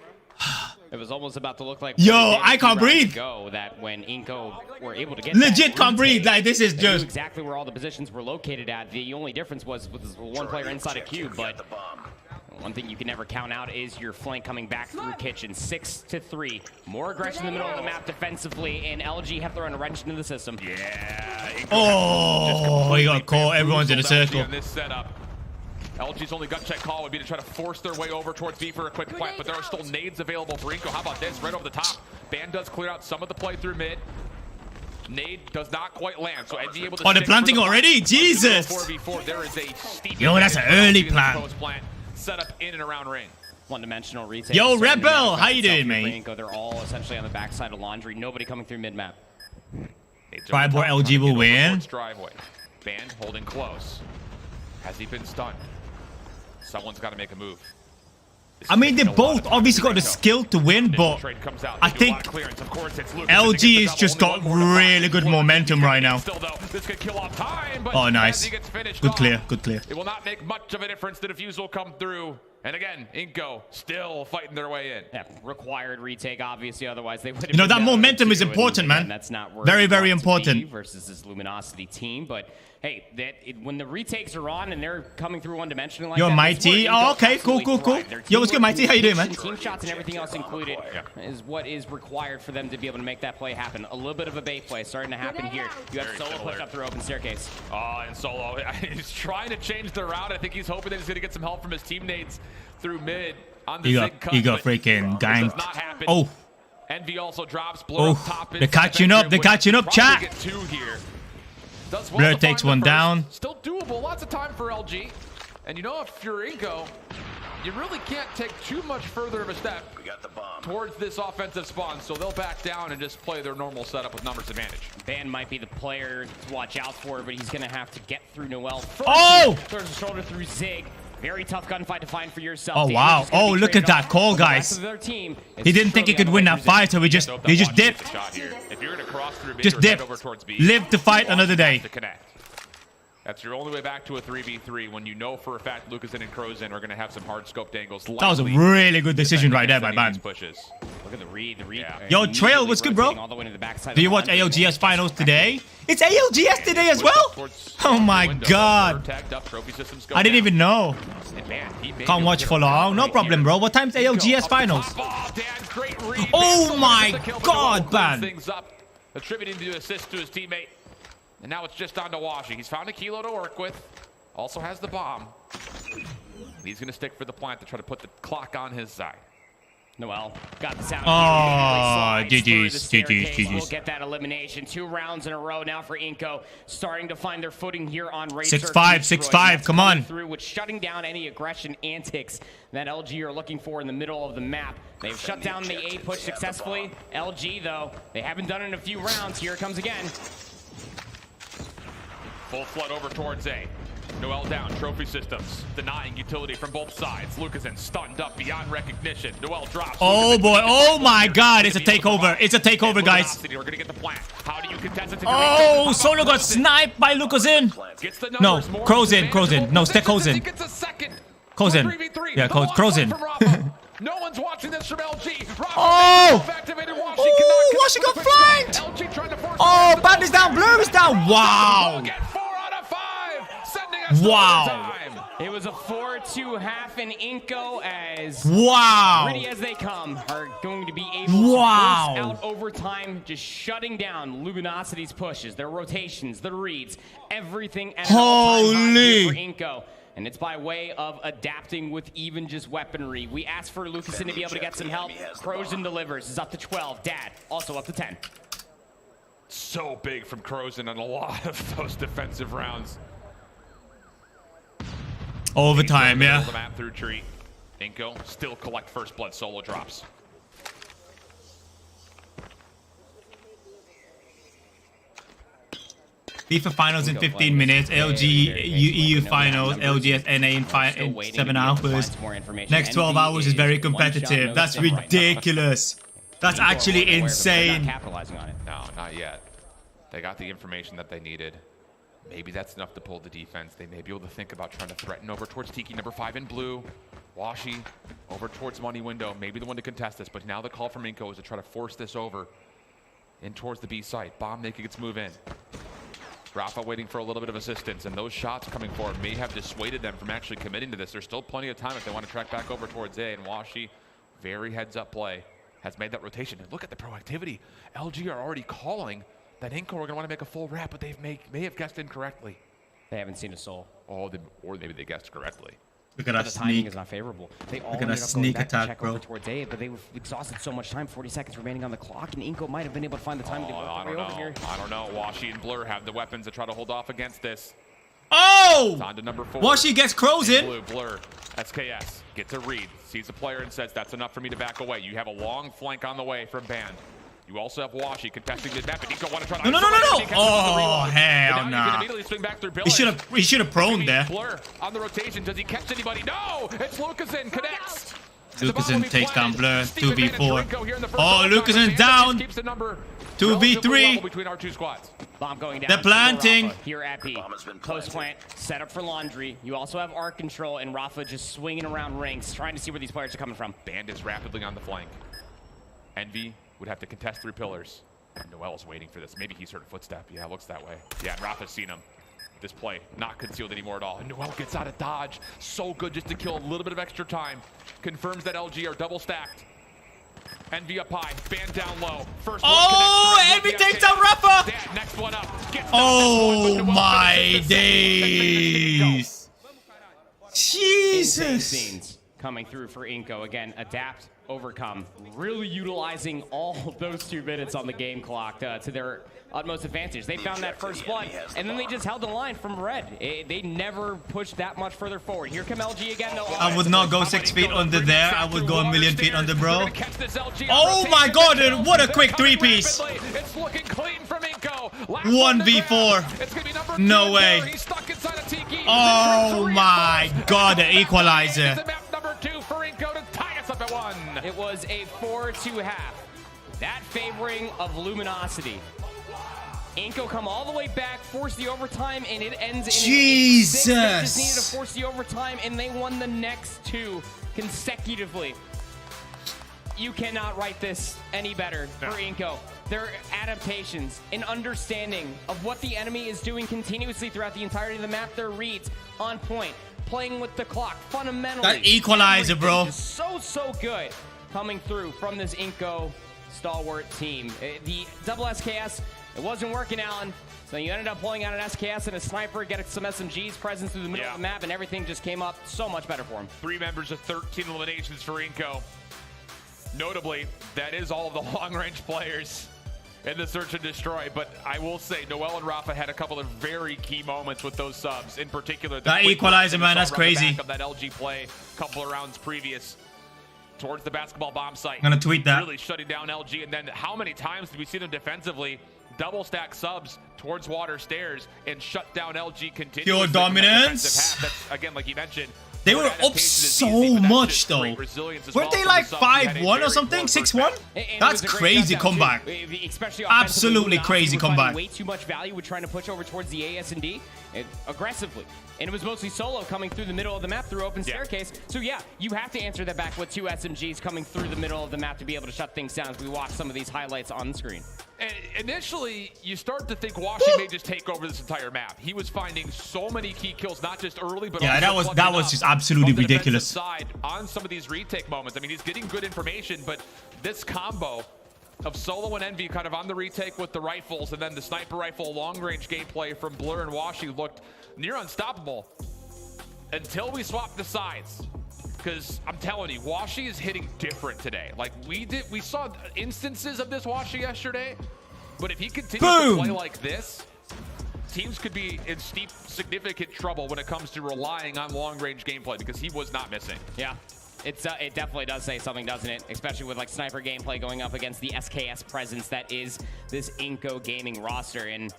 It was almost about to look like yo, I can't breathe. That when Inco were able to get legit can't breathe. Like this is just exactly where all the positions were located at. The only difference was with one player inside a cube, but one thing you can never count out is your flank coming back through kitchen. 6-3. More aggression in the middle of the map defensively, and LG have thrown a wrench into the system. Yeah. oh, he got caught. Everyone's in a circle. In this setup. LG's only gut check call would be to try to force their way over towards B for a quick plant, but there are still nades available for Inco. How about this? Right over the top. Band does clear out some of the play through mid. Nade does not quite land, so NV able to they're planting already? Jesus! 4v4, there is a steep that's an early plant. Set up in and around ring. One-dimensional retake. Yo, Rebel, how you doing, mate? They're all essentially on the backside of Laundry. Nobody coming through mid-map. Tribor LG will win. Driveway. Band holding close. Has he been stunned? Someone's got to make a move. I mean, they both obviously got the skill to win, but I think LG has just got really good momentum right now. Oh, nice. Good clear, good clear. It will not make much of a difference. The defuse will come through. And again, Inco still fighting their way in. Yeah, required retake, obviously. Otherwise, they would have. You know, that momentum is important, man. That's not where very, very important. Versus this Luminosity team, but hey, when the retakes are on and they're coming through one-dimensional like Yo, that, Mighty. Oh, okay, cool. Yo, what's good, Mighty? How you doing, man? Team shots and everything else included is what is required for them to be able to make that play happen. A little bit of a bait play starting to happen here. You have Solo push up through open staircase. Oh, and Solo, he's trying to change the route. I think he's hoping that he's going to get some help from his teammates through mid on the zig cut. He got freaking ganked. Oh. Envy also drops. Blow up top. They're catching up. They're catching up, chat. Get two here. Does well. Blur takes one down. Still doable. Lots of time for LG. And you know, if you're Inco, you really can't take too much further of a step towards this offensive spawn, so they'll back down and just play their normal setup with numbers advantage. Band might be the player to watch out for, but he's going to have to get through Noel first. Oh! Turns the shoulder through Zig. Very tough gunfight to find for yourself. Oh, wow. Oh, look at that call, guys. He didn't think he could win that fight, so he just dipped. If you're going to cross through just dipped. Live to fight another day. That's your only way back to a 3v3 when you know for a fact Lucas and Crozin are going to have some hard scoped angles. That was a really good decision right there by Band. Look at the read. Yo, Trail, what's good, bro? Do you watch ALGS finals today? It's ALGS today as well? Oh my god. I didn't even know. Can't watch for long. No problem, bro. What time's ALGS finals? Oh my god, Band. Attributing the assist to his teammate. And now it's just on to Washi. He's found a kilo to work with. Also has the bomb. He's going to stick for the plant to try to put the clock on his side. Noel got the sound. Oh, GG's. We'll get that elimination. 2 rounds in a row now for Inco. Starting to find their footing here on race. 6-5. Come on. Through with shutting down any aggression antics that LG are looking for in the middle of the map. They've shut down the A push successfully. LG, though, they haven't done it in a few rounds. Here it comes again. Full flood over towards A. Noel down, trophy systems, denying utility from both sides. Lucasen stunned up beyond recognition. Noel drops. Oh boy, oh my god, it's a takeover. It's a takeover, guys. We're gonna get the plant. How do you contest it? Oh, Solo got sniped by Lucasen. No, Crozin. No, stay Crozin. Yeah, Crozin. No one's watching this from LG. Oh! Washi got flanked! Oh, Band is down, Blur is down. Wow! Get 4 out of 5, sending us wow! It was a 4-2 half, and Inco, as pretty as they come, are going to be able to force out overtime, just shutting down Luminosity's pushes, their rotations, their reads, everything at an all-time high here for Inco. And it's by way of adapting with even just weaponry. We asked for Lucasen to be able to get some help. Crozen delivers. Is up to 12. Dad also up to 10. So big from Crozen on a lot of those defensive rounds. Overtime, yeah. The map through tree. Inco still collect first blood solo drops. FIFA finals in 15 minutes. LG EU finals. LGS NA in 7 hours. Next 12 hours is very competitive. That's ridiculous. That's actually insane. Capitalizing on it. No, not yet. They got the information that they needed. Maybe that's enough to pull the defense. They may be able to think about trying to threaten over towards Tiki, number 5 in blue. Washi over towards Money Window, maybe the one to contest this, but now the call from Inco is to try to force this over in towards the B site. Bomb naked gets move in. Rafa waiting for a little bit of assistance, and those shots coming forward may have dissuaded them from actually committing to this. There's still plenty of time if they want to track back over towards A, and Washi, very heads up play, has made that rotation. And look at the proactivity. LG are already calling that Inco are going to want to make a full wrap, but they may have guessed incorrectly. They haven't seen a soul. Oh, or maybe they guessed correctly. Look at that The timing sneak. is not favorable. They all Look at ended that up going sneak back to attack, check bro. over towards A, but they were exhausted so much time, 40 seconds remaining on the clock, and Inco might have been able to find the time to work I their don't way over here. know. I don't know. Washi and Blur have the weapons to try to hold off against this. Oh! It's on to number 4. Washi gets Crozen. Blue, Blur, SKS gets a read, sees the player and says, that's enough for me to back away. You have a long flank on the way from Band. You also have Washi contesting the map, and Inco want to try to No. Oh, hell nah. He should have prone there. Blur on the rotation. Does he catch anybody? No! It's Lucasen connects. Lucasen takes down Blur. 2v4. Oh, Lucasen down. 2v3. Between our two squads. Bomb going down. They're planting. Here at B. Post plant, set up for laundry. You also have arc control, and Rafa just swinging around rings, trying to see where these players are coming from. Band is rapidly on the flank. Envy would have to contest through pillars. Noel's waiting for this. Maybe he's heard a footstep. Yeah, it looks that way. Yeah, and Rafa's seen him. This play not concealed anymore at all. And Noel gets out of dodge. So good just to kill a little bit of extra time. Confirms that LG are double stacked. Envy up high, Band down low. First Oh, Envy takes down Rafa. Next one up. Oh my days. Jesus. Scenes coming through for Inco. Again, adapt, overcome. Really utilizing all those 2 minutes on the game clock to their utmost advantage. They found that first blood, and then they just held the line from red. They never pushed that much further forward. Here come LG again. I would not go 6 feet under there. I would go a million feet under, bro. Oh my god, and what a quick 3-piece. It's looking clean from Inco. 1v4. No way. Oh my god, the equalizer. Number 2 for Inco to tie us up at 1. It was a 4-2 half. That favoring of Luminosity. Inco come all the way back, force the overtime, and it ends in Jesus. They just needed to force the overtime, and they won the next 2 consecutively. You cannot write this any better for Inco. Their adaptations and understanding of what the enemy is doing continuously throughout the entirety of the map, their reads on point, playing with the clock, fundamentally. That equalizer, bro. So good coming through from this Inco stalwart team. The double SKS, it wasn't working, Alan. So you ended up pulling out an SKS and a sniper, getting some SMGs presence through the middle of the map, and everything just came up so much better for him. 3 members of 13 eliminations for Inco. Notably, that is all of the long-range players in the search and destroy, but I will say Noel and Rafa had a couple of very key moments with those subs. In particular, that equalizer, man, that's crazy. Of that LG play a couple of rounds previous towards the basketball bomb site. I'm gonna tweet that. Really shutting down LG, and then how many times did we see them defensively double stack subs towards water stairs and shut down LG continuously? Pure dominance. That's, again, like you mentioned, They were up so much though. Weren't they like 5-1 or something? 6-1? That's crazy comeback. Absolutely crazy comeback. Way too much value with trying to push over towards the AS&D aggressively. And it was mostly solo coming through the middle of the map through open staircase. So yeah, you have to answer that back with 2 SMGs coming through the middle of the map to be able to shut things down as we watch some of these highlights on the screen. And initially, you start to think Washi may just take over this entire map. He was finding so many key kills, not just early, but also that was just absolutely on the ridiculous. Side on some of these retake moments. I mean, he's getting good information, but this combo of Solo and Envy kind of on the retake with the rifles, and then the sniper rifle long-range gameplay from Blur and Washi looked near unstoppable until we swapped the sides. Because I'm telling you, Washi is hitting different today. Like we saw instances of this Washi yesterday, but if he continues to play like this, teams could be in steep, significant trouble when it comes to relying on long-range gameplay, because he was not missing. Yeah, it definitely does say something, doesn't it? Especially with like sniper gameplay going up against the SKS presence that is this Inco Gaming roster. And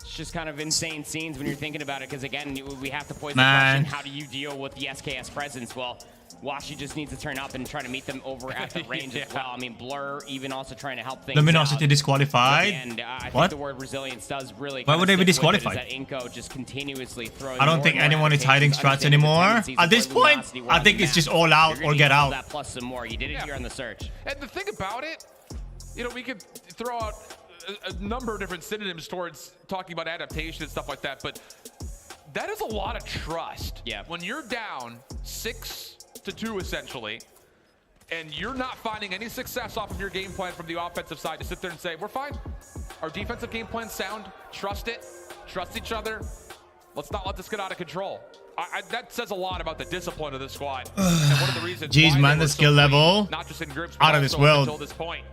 it's just kind of insane scenes when you're thinking about it, because again, we have to pose the question, how do you deal with the SKS presence? Well, Washi just needs to turn up and try to meet them over at the range as well. I mean, Blur even also trying to help things Luminosity out. disqualified. And I think the word resilience does really. Why would they be disqualified? That Inco just continuously throwing. I don't think anyone is hiding strats anymore. At this point, I think it's just all out or get out. That plus some more. You did it here on the search. And the thing about it, you know, we could throw out a number of different synonyms towards talking about adaptation and stuff like that, but that is a lot of trust. Yeah. When you're down 6-2 essentially, and you're not finding any success off of your game plan from the offensive side, to sit there and say, we're fine. Our defensive game plan's sound. Trust it. Trust each other. Let's not let this get out of control. That says a lot about the discipline of this squad. And one of the reasons Jeez, man, the skill level not just in groups, out of this world. Until this point.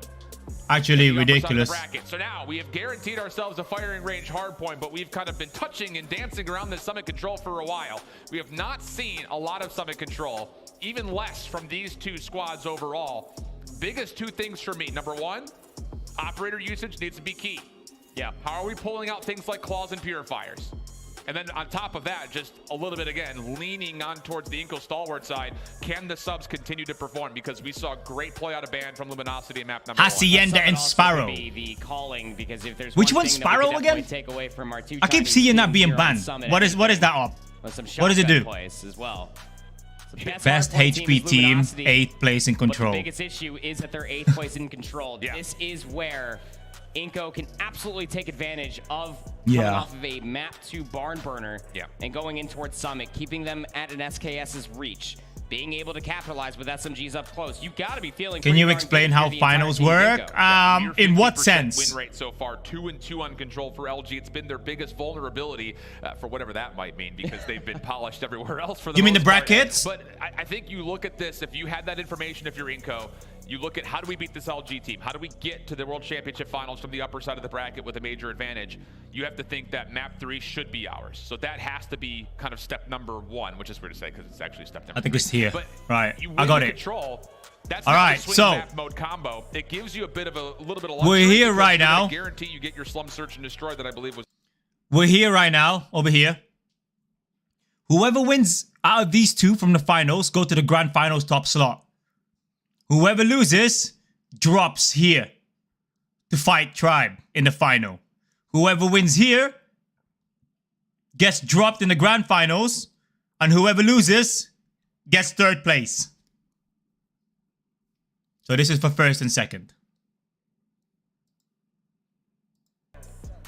Actually ridiculous. So now we have guaranteed ourselves a firing range hardpoint, but we've kind of been touching and dancing around this summit control for a while. We have not seen a lot of summit control, even less from these two squads overall. Biggest two things for me. Number one, operator usage needs to be key. Yeah. How are we pulling out things like claws and purifiers? And then on top of that, just a little bit, again, leaning on towards the Inco stalwart side. Can the subs continue to perform? Because we saw great play out of band from Luminosity in map number 1. Hacienda and Sparrow. The calling, because if there's which one's Sparrow again? Take away from our two I keep seeing that being banned. What is that up? What does it do? As well. Best HP team, 8th place in control. But the biggest issue is that they're 8th place in control. This is where Inco can absolutely take advantage of coming off of a map 2 barn burner and going in towards Summit, keeping them at an SKS's reach, being able to capitalize with SMGs up close. You got to be feeling. Can you explain how finals work? In what sense? Win rate so far, 2-2 on control for LG. It's been their biggest vulnerability for whatever that might mean, because they've been polished everywhere else. For the you mean the most brackets? Part. But I think you look at this. If you had that information, if you're Inco, you look at how do we beat this LG team? How do we get to the World Championship Finals from the upper side of the bracket with a major advantage? You have to think that map 3 should be ours. So that has to be kind of step number 1, which is weird to say because it's actually step number 3. I think it's here. But right. I got it. Control, that's all right. So map mode combo. It gives you a little bit of luxury. We're here right now. I guarantee you get your slum search and destroy that I believe was. We're here right now. Over here. Whoever wins out of these two from the finals go to the grand finals top slot. Whoever loses drops here to fight Tribe in the final. Whoever wins here gets dropped in the grand finals, and whoever loses gets 3rd place. So this is for 1st and 2nd.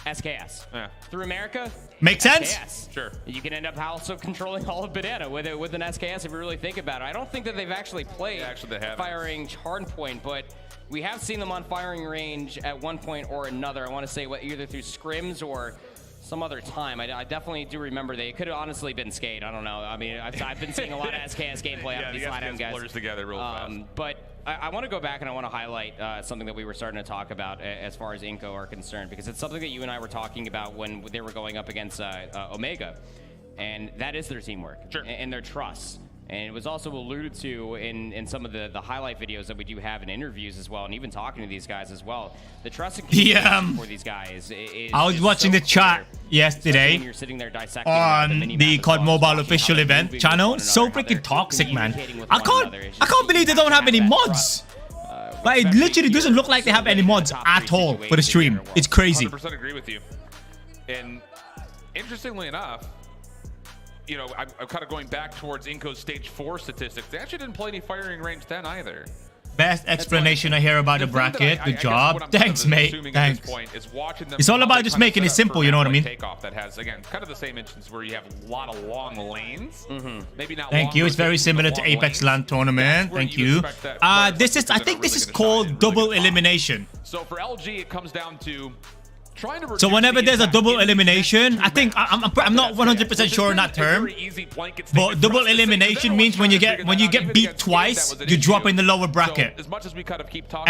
SKS. Through America. Make sense? SKS. Sure. You can end up also controlling all of Banana with an SKS if you really think about it. I don't think that they've actually played firing Hardpoint, but we have seen them on firing range at one point or another. I want to say either through scrims or some other time. I definitely do remember they could have honestly been Skate. I don't know. I mean, I've been seeing a lot of SKS gameplay out of these LATAM guys. Blurs together real fast. But I want to go back and I want to highlight something that we were starting to talk about as far as Inco are concerned, because it's something that you and I were talking about when they were going up against Omega, and that is their teamwork and their trust. And it was also alluded to in some of the highlight videos that we do have in interviews as well, and even talking to these guys as well. The trust and communication for these guys is I was watching the chat yesterday you're sitting there dissecting on the COD Mobile talking official how they're event moving channel. with one So another, how freaking they're toxic, man. communicating with I one another. It's can't believe they don't have any that mods. trust, Like, it literally doesn't look like they have any mods at all for the stream. It's crazy. 100% agree with you. And interestingly enough, you know, I'm kind of going back towards Inco's stage 4 statistics. They actually didn't play any firing range 10 either. Best explanation I hear about the bracket. Good job. Thanks, mate. Thanks. It's all about just making it simple, you know what I mean? Takeoff that has, again, kind of the same instance where you have a lot of long lanes. Maybe not. Thank you. It's very similar to Apex LAN tournament. Thank you. I think this is called double elimination. So for LG, it comes down to so whenever there's a double elimination, I think I'm not 100% sure on that term, but double elimination means when you get beat twice, you drop in the lower bracket, and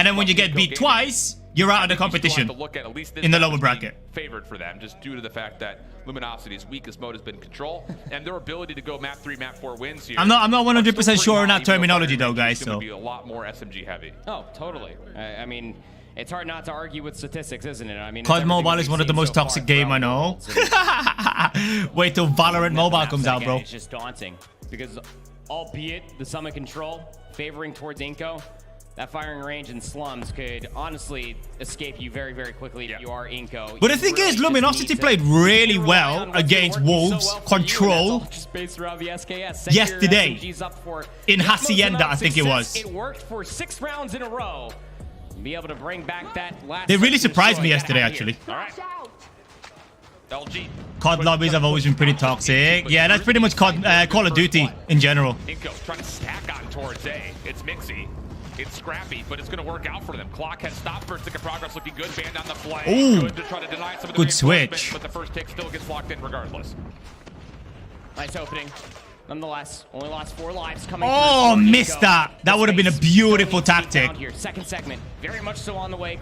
then when you get beat twice, you're out of the competition in the lower bracket. Favored for them, just due to the fact that Luminosity's weakest mode has been control, and their ability to go map 3, map 4 wins here. I'm not 100% sure on that terminology though, guys. So be a lot more SMG heavy. Oh, totally. I mean, it's hard not to argue with statistics, isn't it? I mean, COD Mobile is one of the most toxic game I know. Wait till Valorant Mobile comes out, bro. It's just daunting because, albeit the summit control favoring towards Inco, that firing range in slums could honestly escape you very, very quickly if you are Inco. But the thing is, Luminosity played really well against Wolves Control yesterday in Hacienda, I think it was. It worked for 6 rounds in a row. Be able to bring back that last. They really surprised me yesterday, actually. All right. LG. COD lobbies have always been pretty toxic. Yeah, that's pretty much Call of Duty in general. Inco trying to stack on towards A. It's Mixy. It's scrappy, but it's going to work out for them. Clock has stopped for a second progress, looking good. Band on the flank. Ooh. Good to try to deny some of the Good switch. But the first take still gets locked in regardless. Nice opening. Nonetheless, only lost 4 lives coming. Oh, missed that. That would have been a beautiful tactic. Second segment, very much so on the way.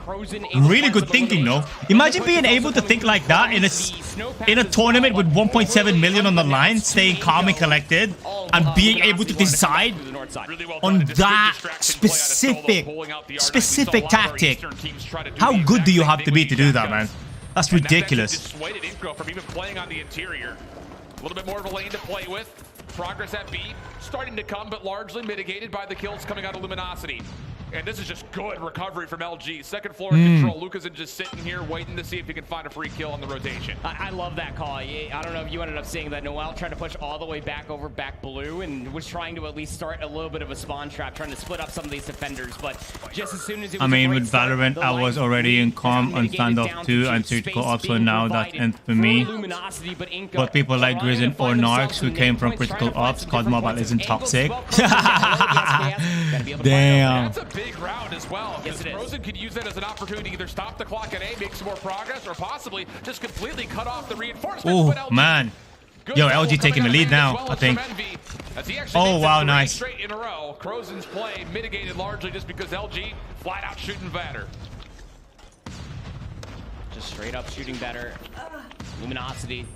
Really good thinking, though. Imagine being able to think like that in a tournament with 1.7 million on the line, staying calm and collected, and being able to decide on that specific tactic. How good do you have to be to do that, man? That's ridiculous. Dissuaded Inco from even playing on the interior. A little bit more of a lane to play with. Progress at B starting to come, but largely mitigated by the kills coming out of Luminosity. And this is just good recovery from LG. Second floor control. Lucas is just sitting here waiting to see if he can find a free kill on the rotation. I love that call. I don't know if you ended up seeing that. Noel tried to push all the way back over back blue and was trying to at least start a little bit of a spawn trap, trying to split up some of these defenders. But just as soon as it was with Valorant, I was already in calm on standoff 2 and surgical ops, so now that's end for me. But people like Grizzin or Narcs who came from critical ops, COD Mobile isn't toxic. Damn. That's a big round as well. Yes, it is. Frozen could use that as an opportunity to either stop the clock at A, make some more progress, or possibly just completely cut off the reinforcements. Oh, man. Yo, LG taking the lead now, I think. Oh, wow, nice. Straight in a row. Crozen's play mitigated largely just because LG flat out shooting better. Just straight up shooting better. Luminosity.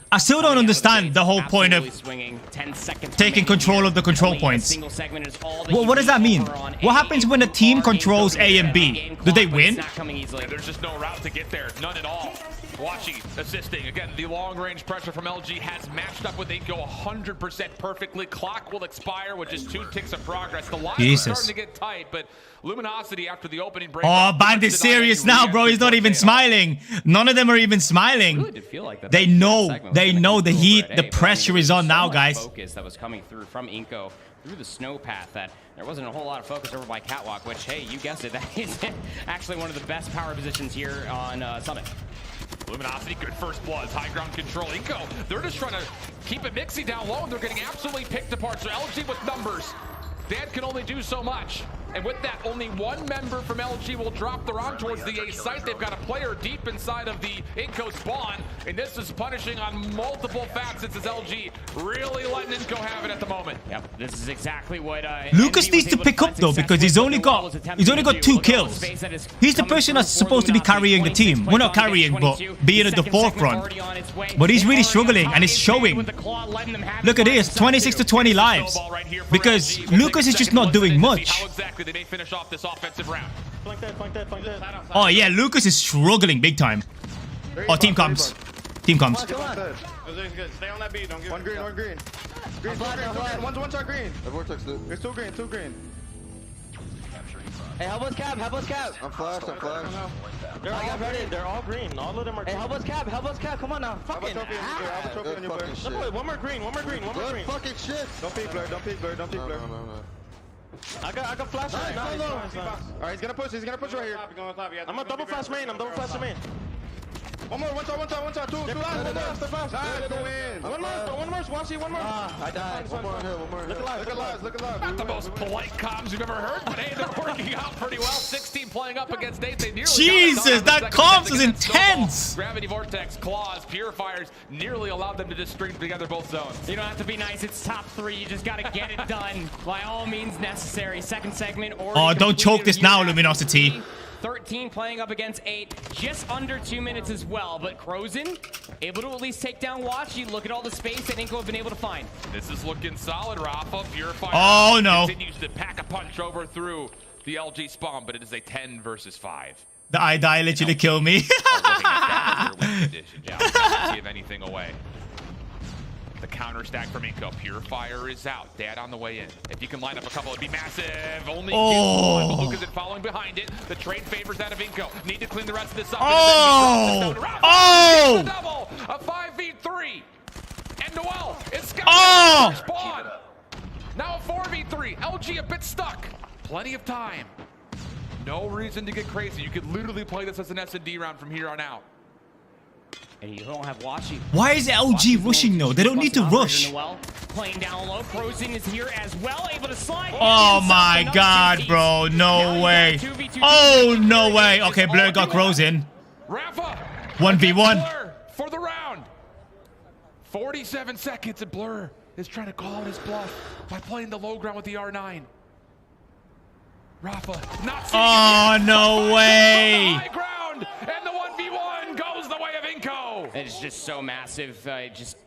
I still don't understand the whole point of taking control of the control points. Well, what does that mean? What happens when a team controls A and B? Do they win? There's just no route to get there. None at all. Washi assisting. Again, the long-range pressure from LG has matched up with Inco 100% perfectly. Clock will expire with just 2 ticks of progress. The lines are starting to get tight, but Luminosity after the opening break. Oh, Bandit's serious now, bro. He's not even smiling. None of them are even smiling. They know the heat, the pressure is on now, guys. Focus that was coming through from Inco through the snow path, that there wasn't a whole lot of focus over by Catwalk, which, hey, you guessed it, that is actually one of the best power positions here on Summit. Luminosity, good first bloods, high ground control. Inco, they're just trying to keep it Mixy down low, and they're getting absolutely picked apart. So LG with numbers. Dan can only do so much. And with that, only one member from LG will drop the round towards the A site. They've got a player deep inside of the Inco spawn, and this is punishing on multiple facets as LG really letting Inco have it at the moment. Yep, this is exactly what Lucas needs to pick up though, because he's only got 2 kills. He's the person that's supposed to be carrying the team. Well, not carrying, but being at the forefront. But he's really struggling, and it's showing. Look at this, 26 to 20 lives, because Lucas is just not doing much. How exactly they may finish off this offensive round. Oh yeah, Lucas is struggling big time. Oh, team comes. Team comes. Stay on that beat. Don't get one green. Green. One's our green. It's 2 green. Hey, help us cap. I'm flashed. They're all green. All of them are green. Hey, help us cap. Come on now. Fucking One more green. fucking shit. Don't peek blur. I got flash right now. Alright, he's gonna push right here. I'm a double flash main. One more, one shot, two. Nice, go in. One more, Swansea, one more. I died. One more. Look alive. Not the most polite comms you've ever heard, but hey, they're working out pretty well. 16 playing up against 8. They nearly Jesus, that comms is intense. Gravity Vortex, Claws, Purifiers nearly allowed them to just string together both zones. You don't have to be nice. It's top 3. You just got to get it done by all means necessary. Second segment. Oh, don't choke this now, Luminosity. 13 playing up against 8, just under 2 minutes as well. But Crozen able to at least take down Watch. You look at all the space that Inco have been able to find. This is looking solid, Rafa. Purifier continues to pack a punch over through the LG spawn, but it is a 10 versus 5. The eye die literally killed me. Don't give anything away. The counter stack from Inco. Purifier is out. Dad on the way in. If you can line up a couple, it'd be massive. Only one, but Lucas is following behind it. The trade favors out of Inco. Need to clean the rest of this up. Double. A 5v3. And Noel is scouting spawn. Now a 4v3. LG a bit stuck. Plenty of time. No reason to get crazy. You could literally play this as an S&D round from here on out. And you don't have Washi. Why is LG rushing though? They don't need to rush. Playing down low. Crozen is here as well, able to slide. Oh my god, bro. No way. Oh, no way. Okay, Blur got Crozen. Rafa. 1v1. Blur for the round. 47 seconds and Blur is trying to call his bluff by playing the low ground with the R9. Rafa not seeing no way. high ground, and the 1v1 goes the way of Inco. It's just so massive. Just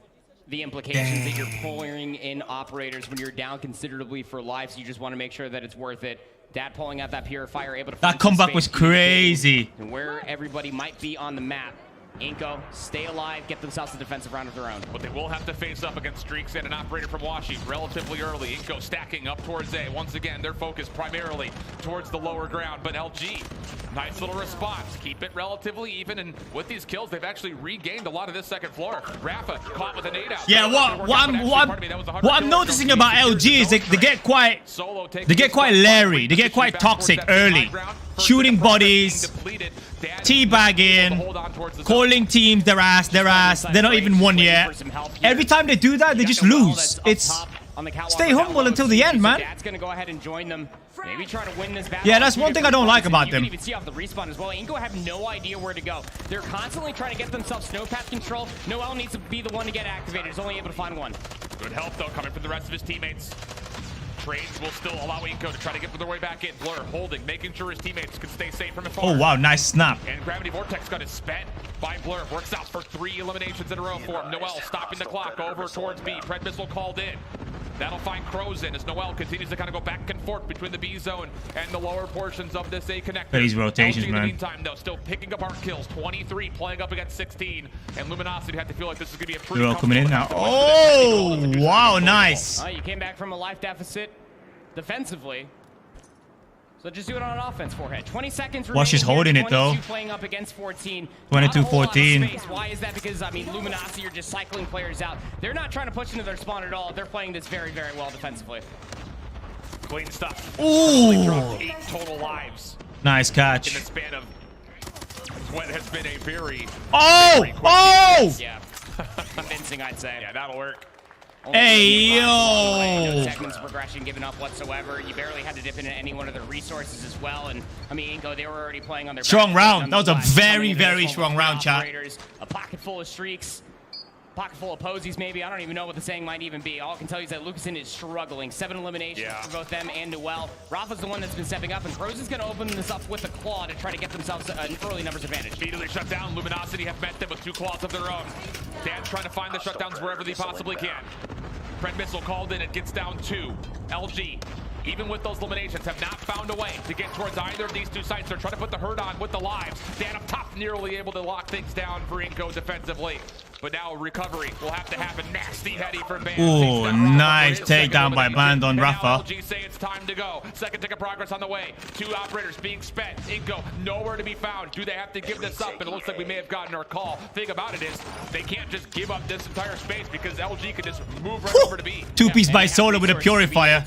the implications that you're pulling in operators when you're down considerably for lives. You just want to make sure that it's worth it. Dad pulling out that Purifier, able to that comeback was crazy. And where everybody might be on the map. Inco, stay alive, get themselves a defensive round of their own. But they will have to face up against Streaks and an operator from Washi relatively early. Inco stacking up towards A. Once again, they're focused primarily towards the lower ground. But LG, nice little response. Keep it relatively even. And with these kills, they've actually regained a lot of this second floor. Rafa caught with a nade out. Yeah, what I'm noticing about LG is they get quite leery. They get quite toxic early. Shooting bodies, teabagging, calling teams their ass. They're not even won yet. Every time they do that, they just lose. It's stay humble until the end, man. Dad's gonna go ahead and join them. Maybe try to win this battle. Yeah, that's one thing I don't like about them. You can even see off the respawn as well. Inco have no idea where to go. They're constantly trying to get themselves snowpath control. Noel needs to be the one to get activated. He's only able to find one. Good help though, coming from the rest of his teammates. Trades will still allow Inco to try to get their way back in. Blur holding, making sure his teammates can stay safe from afar. Oh wow, nice snap. And Gravity Vortex got his spent by Blur. Works out for 3 eliminations in a row for him. Noel stopping the clock over towards B. Pred missile called in. That'll find Crozen as Noel continues to kind of go back and forth between the B zone and the lower portions of this A connector. These rotations, LG in man. the meantime, though, still picking up arc kills. 23 playing up against 16. And Luminosity had to feel like this is going to be a pretty. They're all coming in now. Oh, wow, nice. You came back from a life deficit defensively. So just do it on an offense forehead. 20 seconds remaining. Wash is holding it though. Playing up against 14. 22-14. Why is that? Because I mean, Luminosity are just cycling players out. They're not trying to push into their spawn at all. They're playing this very, very well defensively. Clean stuff. Ooh. Dropped 8 total lives. Nice catch. In the span of what has been a very Yeah. Convincing, I'd say. Yeah, that'll work. Hey, yo! No segments of progression given up whatsoever. You barely had to dip into any one of their resources as well. And I mean, Inco, they were already playing on their strong round. That was a very, very strong round, chat. A pocket full of streaks. pocket full of posies, maybe. I don't even know what the saying might even be. All I can tell you is that Lucasin is struggling. 7 eliminations for both them and Noel. Rafa's the one that's been stepping up, and Frozen's going to open this up with the Claw to try to get themselves an early numbers advantage. Immediately shut down. Luminosity have met them with 2 claws of their own. Dan trying to find the shutdowns wherever they possibly can. Pred missile called in. It gets down 2. LG, even with those eliminations, have not found a way to get towards either of these 2 sites. They're trying to put the hurt on with the lives. Dan up top nearly able to lock things down for Inco defensively. But now recovery will have to happen. Nasty heady from Band. Oh, nice takedown by Band on Rafa. LG say it's time to go. Second tick of progress on the way. 2 operators being spent. Inco nowhere to be found. Do they have to give this up? And it looks like we may have gotten our call. Thing about it is they can't just give up this entire space because LG could just move right over to B. 2-piece by Solo with a Purifier.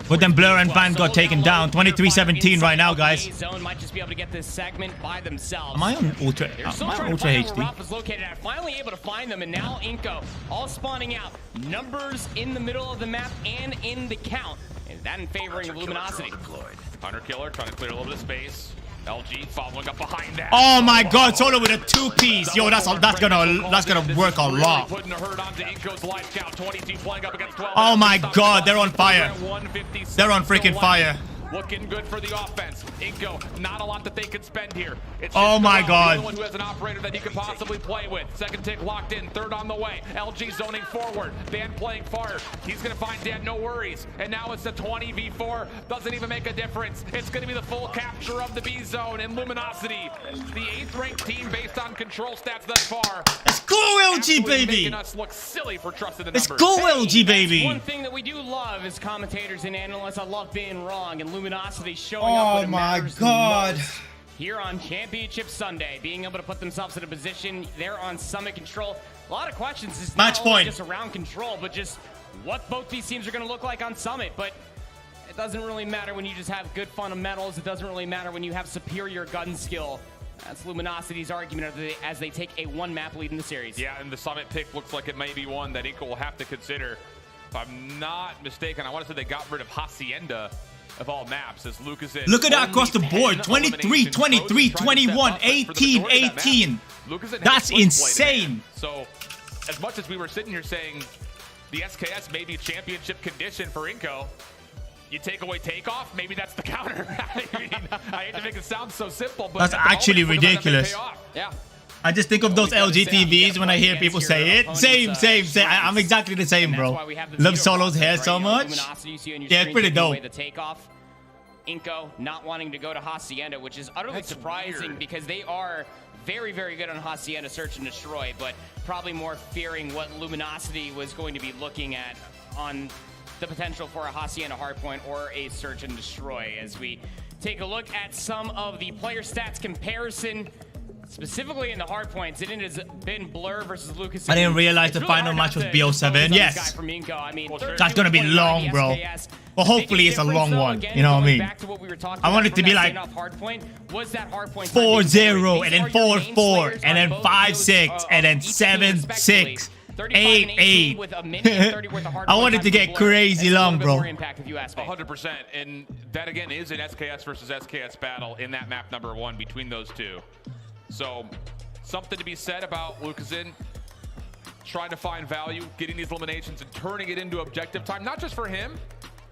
But then Blur and Band got taken down. 23-17 right now, guys. Zone might just be able to get this segment by themselves. Am I on Ultra? Am I on Ultra HD? Rafa's located at. Finally able to find them, and now Inco all spawning out. Numbers in the middle of the map and in the count. And that in favoring of Luminosity. Hunter Killer trying to clear a little bit of space. LG following up behind that. Oh my God! Solo with a 2-piece. Yo, that's gonna work a lot. Putting a hurt onto Inco's life count. 22 playing up against 12. Oh my God! They're on fire. They're on freaking fire. Looking good for the offense. Inco, not a lot that they can spend here. It's oh my God. The one who has an operator that he could possibly play with. Second tick locked in, third on the way. LG zoning forward. Dan playing far. He's going to find Dan, no worries. And now it's a 20v4. Doesn't even make a difference. It's going to be the full capture of the B zone and Luminosity, the 8th ranked team based on control stats thus far. Let's go, LG, baby. Making us look silly for trusting the Let's numbers. go, LG, baby. One thing that we do love as commentators and analysts, I love being wrong, and Luminosity showing up when it matters most here on Championship Sunday, being able to put themselves in a position there on Summit control. A lot of questions is not only just around control, but just what both these teams are going to look like on Summit. But it doesn't really matter when you just have good fundamentals. It doesn't really matter when you have superior gun skill. That's Luminosity's argument as they take a 1-map lead in the series. Yeah, and the Summit pick looks like it may be one that Inco will have to consider. If I'm not mistaken, I want to say they got rid of Hacienda of all maps as Lucasin. Look at that across the board. 23, 23, 21, 18, 18. That's insane. So as much as we were sitting here saying the SKS may be championship condition for Inco, you take away takeoff, maybe that's the counter. I mean, I hate to make it sound so simple, but that's actually ridiculous. Yeah. I just think of those LG TVs when I hear people say it. Same. I'm exactly the same, bro. Love Solo's hair so much. Yeah, it's pretty dope. Inco not wanting to go to Hacienda, which is utterly surprising because they are very, very good on Hacienda Search and Destroy, but probably more fearing what Luminosity was going to be looking at on the potential for a Hacienda Hardpoint or a Search and Destroy. As we take a look at some of the player stats comparison, specifically in the Hardpoints, it has been Blur versus Lucas. I didn't realize the final match was BO7. Yes. I mean, that's going to be long, bro. Well, hopefully it's a long one. You know what I mean? I want it to be like 4-0 and then 4-4 and then 5-6 and then 7-6. 8-8. I want it to get crazy long, bro. 100%. And that, again, is an SKS versus SKS battle in that map number 1 between those two. So, something to be said about Lucasin trying to find value, getting these eliminations, and turning it into objective time, not just for him,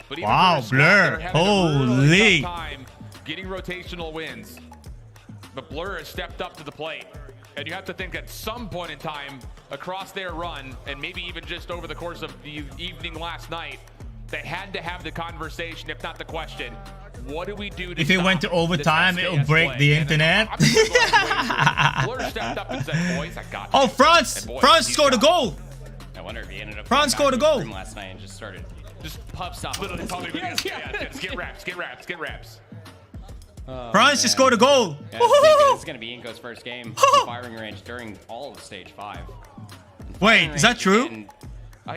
but even for Blur. Holy. Time getting rotational wins. But Blur has stepped up to the plate. And you have to think at some point in time across their run, and maybe even just over the course of the evening last night, they had to have the conversation, if not the question, what do we do to if it went to overtime, it'll break the internet. Blur stepped up and said, boys, I got you. Oh, France scored a goal. I wonder if he ended up France scored a goal last night and just started pub stop. Literally pumping. Yes. Get raps. France just scored a goal. Yeah, this is going to be Inco's first game firing range during all of stage 5. Wait, is that true?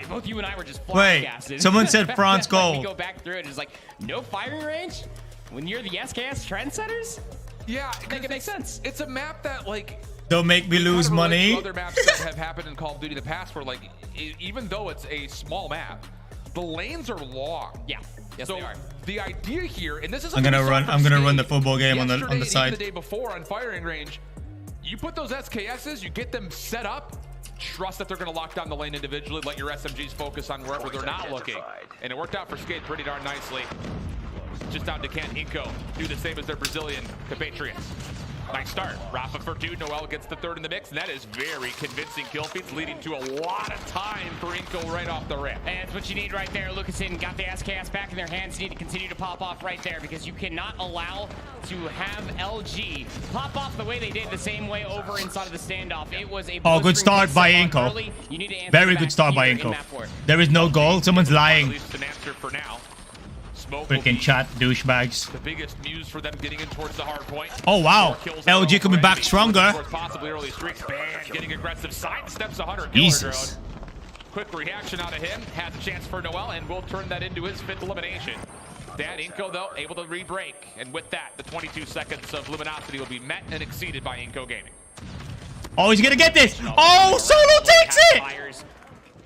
Both you and I were just flabbergasted. Wait, someone said France goal. We go back through it, it's like, no firing range when you're the SKS trendsetters? Yeah, I think it makes sense. It's a map that, like, don't make me lose money. Other maps that have happened in Call of Duty in the past where, like, even though it's a small map, the lanes are long. Yeah. Yes, so they are. The idea here, and this is I'm gonna run the football game on the side. The day before on firing range, you put those SKSs, you get them set up. trust that they're going to lock down the lane individually, let your SMGs focus on wherever they're not looking. And it worked out for Skate pretty darn nicely. Just down to can Inco do the same as their Brazilian compatriots. Nice start. Rafa for 2. Noel gets the 3rd in the mix, and that is very convincing kill feeds, leading to a lot of time for Inco right off the rip. And that's what you need right there. Lucasin got the SKS back in their hands. You need to continue to pop off right there because you cannot allow to have LG pop off the way they did the same way over inside of the standoff. It was a good start by Inco. Very good start by Inco. There is no goal. Someone's lying. At least an answer for now. Freaking chat douchebags. The biggest news for them getting in towards the hard point. Oh wow, LG coming back stronger. Possibly early streaks. Ban getting aggressive. Sidesteps 100. Jesus. Quick reaction out of him. Has a chance for Noel, and will turn that into his 5th elimination. That Inco though able to re-break, and with that, the 22 seconds of Luminosity will be met and exceeded by Inco Gaming. Oh, he's gonna get this. Oh, Solo takes it.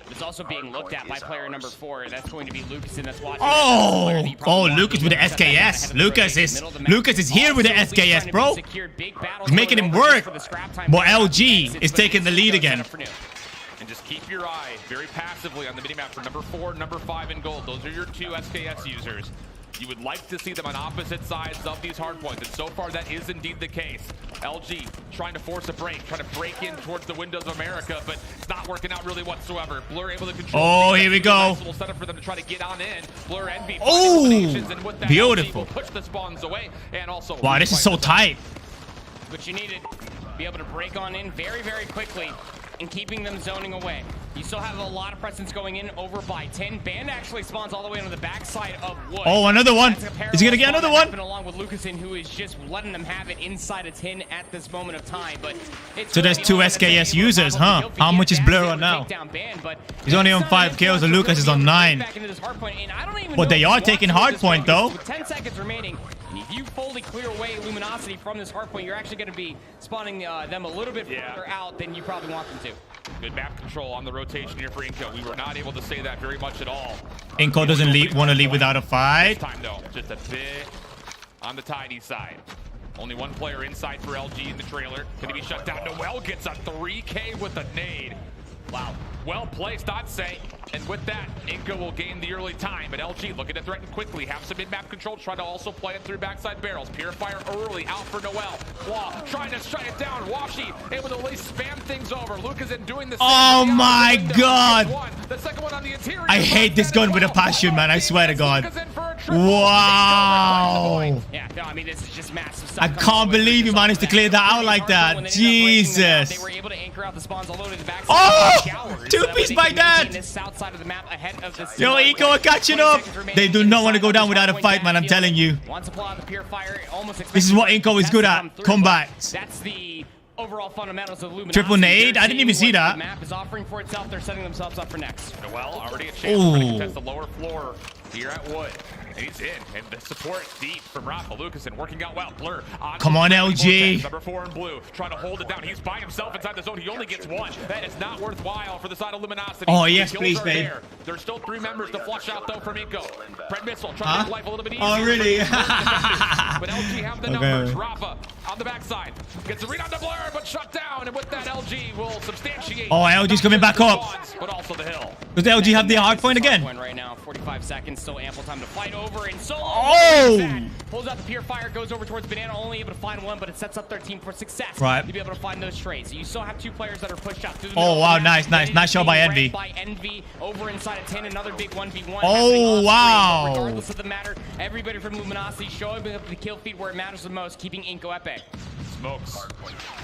It's also being looked at by player number 4. That's going to be Lucas, and that's watching. Oh, Lucas with the SKS. Lucas is here with the SKS, bro. He's making him work. But LG is taking the lead again. And just keep your eye very passively on the minimap for number 4, number 5 in gold. Those are your 2 SKS users. You would like to see them on opposite sides of these hard points, and so far that is indeed the case. LG trying to force a break, trying to break in towards the windows of America, but it's not working out really whatsoever. Blur able to control. Oh, here we go. Nice little setup for them to try to get on in. Blur Envy. Oh, and with that, beautiful. LG will push the spawns away, and also. Wow, this is so tight. But you needed to be able to break on in very, very quickly and keeping them zoning away. You still have a lot of presence going in over by 10. Band actually spawns all the way on the backside of Wood. Oh, another one. Is he gonna get another one? Along with Lucasin, who is just letting them have it inside of 10 at this moment of time. But it's so there's 2 SKS users, huh? How much is Blur on now? He's only on 5 kills, and Lucas is on 9. But they are taking Hardpoint though. With 10 seconds remaining, if you fully clear away Luminosity from this hardpoint, you're actually going to be spawning them a little bit further out than you probably want them to. Good map control on the rotation here for Inco. We were not able to say that very much at all. Inco doesn't want to leave without a fight. This time though, just a bit on the tidy side. Only 1 player inside for LG in the trailer. Going to be shut down. Noel gets a 3K with a nade. Wow. Well placed, I'd say. And with that, Inco will gain the early time. But LG looking to threaten quickly. Have some mid-map control. Try to also play it through backside barrels. Purifier early. Out for Noel. Claw trying to shut it down. Washi able to at least spam things over. Lucas in doing the same. Oh my god. The second one on the interior. I hate this gun with a passion, man. I swear to God. Wow. Yeah, no, I mean, this is just massive stuff. I can't believe you managed to clear that out like that. Jesus. They were able to anchor out the spawns all over the back. Oh! 2-piece by that. Yo, Inco are catching up. They do not want to go down without a fight, man. I'm telling you. This is what Inco is good at. Comebacks. That's the overall fundamentals of Luminosity. Triple nade? I didn't even see that. The map is offering for itself. They're setting themselves up for next. Noel already a chance to contest the lower floor here at Wood. And he's in, and the support deep from Rafa Lucasin working out well. Blur on. Come on, LG. Number 4 in blue, trying to hold it down. He's by himself inside the zone. He only gets 1. That is not worthwhile for the side of Luminosity. Oh, yes, please, babe. There's still 3 members to flush out, though, from Inco. Pred Missile trying to make life a little bit easier. Oh, really? But LG have the numbers. Rafa on the backside. Gets a read on the Blur, but shut down. And with that, LG will substantiate. Oh, LG's coming back up. But also the hill. Does the LG have the hard point again? Right now, 45 seconds, still ample time to fight over. And so pulls out the Purifier, goes over towards Banana, only able to find 1, but it sets up their team for success. Right. To be able to find those trades. You still have 2 players that are pushed out through the Oh, wow, nice shot by Envy. By Envy over inside of 10, another big 1v1. Oh, wow. Regardless of the matter, everybody from Luminosity showing up the kill feed where it matters the most, keeping Inco epic. Smokes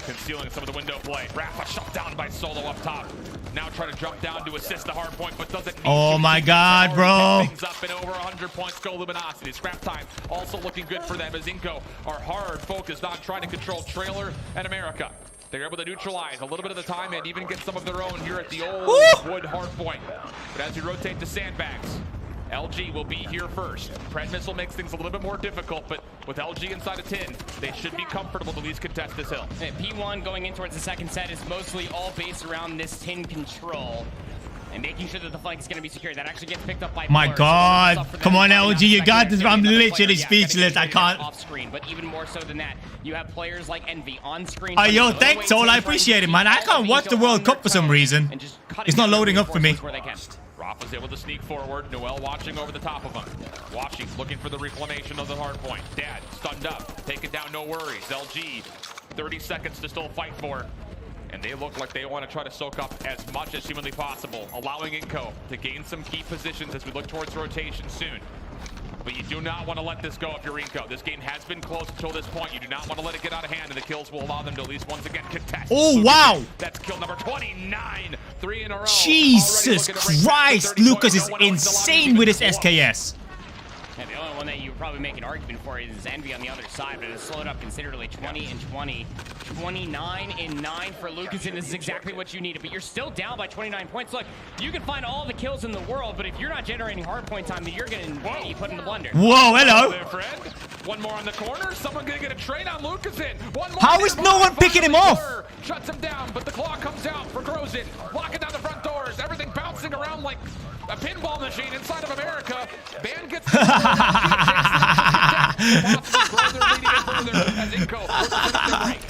concealing some of the window play. Rafa shut down by Solo up top. Now trying to jump down to assist the hard point, but doesn't need Oh my god, bro. Things up and over 100 points go Luminosity. Scrap time also looking good for them as Inco are hard focused on trying to control trailer and America. They're able to neutralize a little bit of the time and even get some of their own here at the old Wood hard point. But as we rotate to sandbags, LG will be here first. Pred Missile makes things a little bit more difficult, but with LG inside of 10, they should be comfortable to at least contest this hill. P1 going in towards the second set is mostly all based around this 10 control. and making sure that the flank is going to be secure. That actually gets picked up by My Blur. God. So Come on, LG. You got this. I'm Another literally player, speechless. I gotta get can't. off screen, but even more so than that, you have players like Envy on screen. Yo, thanks, Soul. I appreciate it, man. I can't watch the World Cup for some reason. It's not loading up for me. Rafa's able to sneak forward. Noel watching over the top of him. Watching, looking for the reclamation of the hard point. Dad, stunned up. Take it down, no worries. LG, 30 seconds to still fight for. And they look like they want to try to soak up as much as humanly possible, allowing Inco to gain some key positions as we look towards rotation soon. But you do not want to let this go if you're Inco. This game has been close until this point. You do not want to let it get out of hand, and the kills will allow them to at least once again contest. Oh, wow. That's kill number 29. 3 in a row. Jesus Christ. Lucas is insane with his SKS. And the only one that you would probably make an argument for is Envy on the other side, but it's slowed up considerably. 20 and 20. 29 and 9 for Lucas, and this is exactly what you needed. But you're still down by 29 points. Look, you can find all the kills in the world, but if you're not generating hard point time, then you're getting put in the blender. Whoa, hello. There, Fred. One more on the corner. Someone gonna get a trade on Lucasin. One more. How is no one picking him off? Shuts him down, but the claw comes out for Grozin. Locking down the front doors. Everything bouncing around like a pinball machine inside of America. Ban gets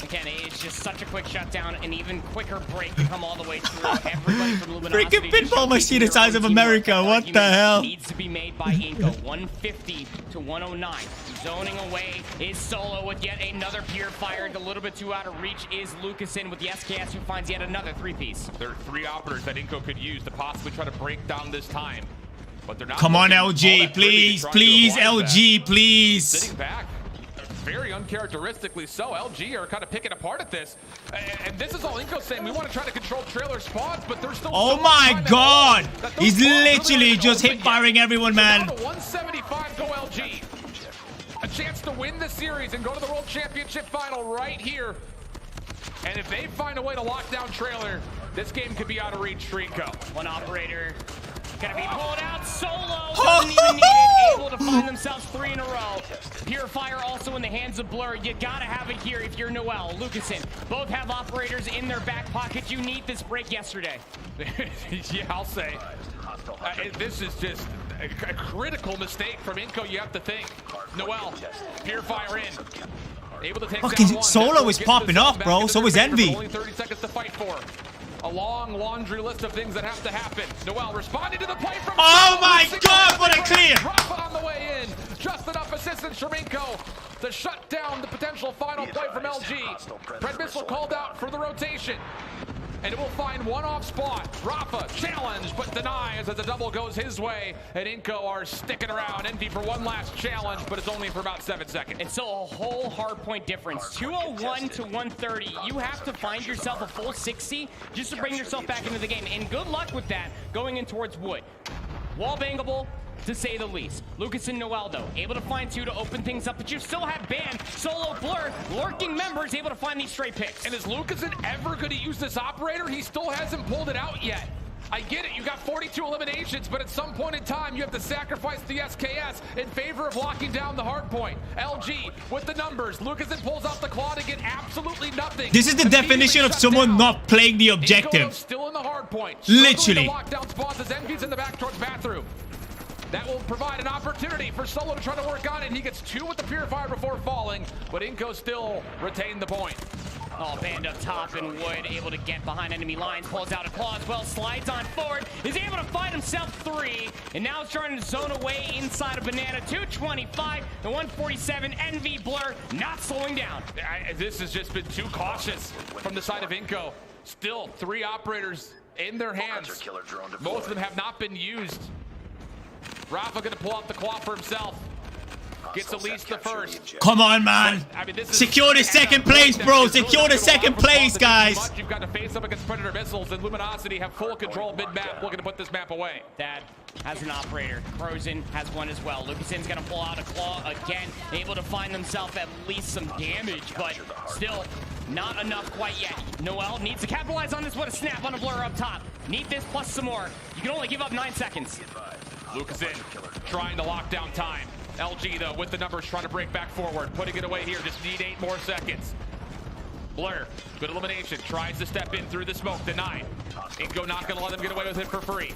Again, it's just such a quick shutdown, an even quicker break to come all the way through. Everybody from Luminosity. Freaking pinball machine the size of America. What the hell? Needs to be made by Inco. 150 to 109. Zoning away is Solo with yet another purifier. A little bit too out of reach is Lucasin with the SKS, who finds yet another 3-piece. There are 3 operators that Inco could use to possibly try to break down this time. But they're not. Come on, LG, please, please, LG, please. Sitting back, very uncharacteristically so. LG are kind of picking apart at this. And this is all Inco saying. We want to try to control trailer spawns, but there's still. Oh my God. He's literally just hip firing everyone, man. Down to 175 go LG. A chance to win the series and go to the World Championship final right here. And if they find a way to lock down trailer, this game could be out of reach for Inco. One operator gonna be pulled out. Solo doesn't even need it. Able to find themselves 3 in a row. Purifier also in the hands of Blur. You gotta have it here if you're Noel. Lucasin, both have operators in their back pocket. You need this break yesterday. Yeah, I'll say. This is just a critical mistake from Inco, you have to think. Noel, Purifier in. Able to take fucking down one. Solo is popping off, bro. So is Envy. Only 30 seconds to fight for. A long laundry list of things that have to happen. Noel responding to the play from. Oh my God, what a clear! Rafa on the way in. Just enough assistance from Inco to shut down the potential final play from LG. Red Missile called out for the rotation. And it will find one off spot. Rafa challenged, but denies as a double goes his way. And Inco are sticking around. Envy for one last challenge, but it's only for about 7 seconds. It's still a whole hard point difference. 201 to 130. You have to find yourself a full 60 just to bring yourself back into the game. And good luck with that going in towards Wood. Wall bangable, to say the least. Lucas and Noel, though, able to find 2 to open things up, but you still have Ban, Solo, Blur, lurking members able to find these straight picks. And is Lucasin ever going to use this operator? He still hasn't pulled it out yet. I get it, you got 42 eliminations, but at some point in time, you have to sacrifice the SKS in favor of locking down the hard point. LG with the numbers. Lucasin pulls out the claw to get absolutely nothing. This is the definition of someone not playing the objective. Still in the hard point. Literally. Lockdown spawns as Envy's in the back towards bathroom. That will provide an opportunity for Solo to try to work on it. He gets 2 with the Purifier before falling, but Inco still retained the point. Oh, Band up top and Wood able to get behind enemy lines, pulls out a claw as well, slides on forward, is able to find himself 3, and now is trying to zone away inside of Banana. 225 and 147, Envy, Blur, not slowing down. This has just been too cautious from the side of Inco. Still 3 operators in their hands. Most of them have not been used. Rafa gonna pull out the claw for himself. Gets at least the first. Come on, man. I mean, Secure the second place, bro. Secure the second place, guys. You've got to face up against Predator missiles, and Luminosity have full control mid-map, looking to put this map away. That has an operator. Frozen has one as well. Lucasin's gonna pull out a claw again, able to find themselves at least some damage, but still not enough quite yet. Noel needs to capitalize on this. What a snap on a Blur up top. Need this plus some more. You can only give up 9 seconds. Lucasin trying to lock down time. LG, though, with the numbers, trying to break back forward. Putting it away here. Just need 8 more seconds. Blur, good elimination, tries to step in through the smoke, denied. Inco not gonna let them get away with it for free.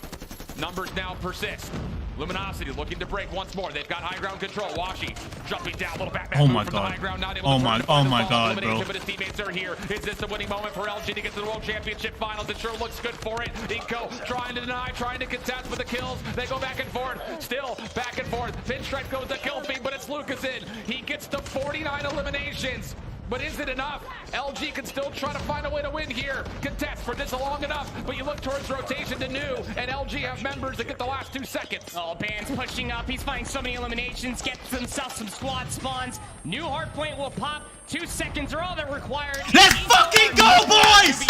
Numbers now persist. Luminosity looking to break once more. They've got high ground control. Washi jumping down, little Batman Oh move my from God. the high ground, not able Oh to my- turn to oh find my the God, elimination, bro. but his teammates are here. Is this the winning moment for LG to get to the World Championship Finals? It sure looks good for it. Inco trying to deny, trying to contest with the kills. They go back and forth, still back and forth. Pinstripe goes to kill feed, but it's Lucas in. He gets to 49 eliminations. But is it enough? LG can still try to find a way to win here. Contest for this long enough, but you look towards rotation to New, and LG have members that get the last 2 seconds. Oh, Band's pushing up. He's finding so many eliminations. Gets himself some squad spawns. New Hardpoint will pop. 2 seconds are all that required. Let's fucking go, boys!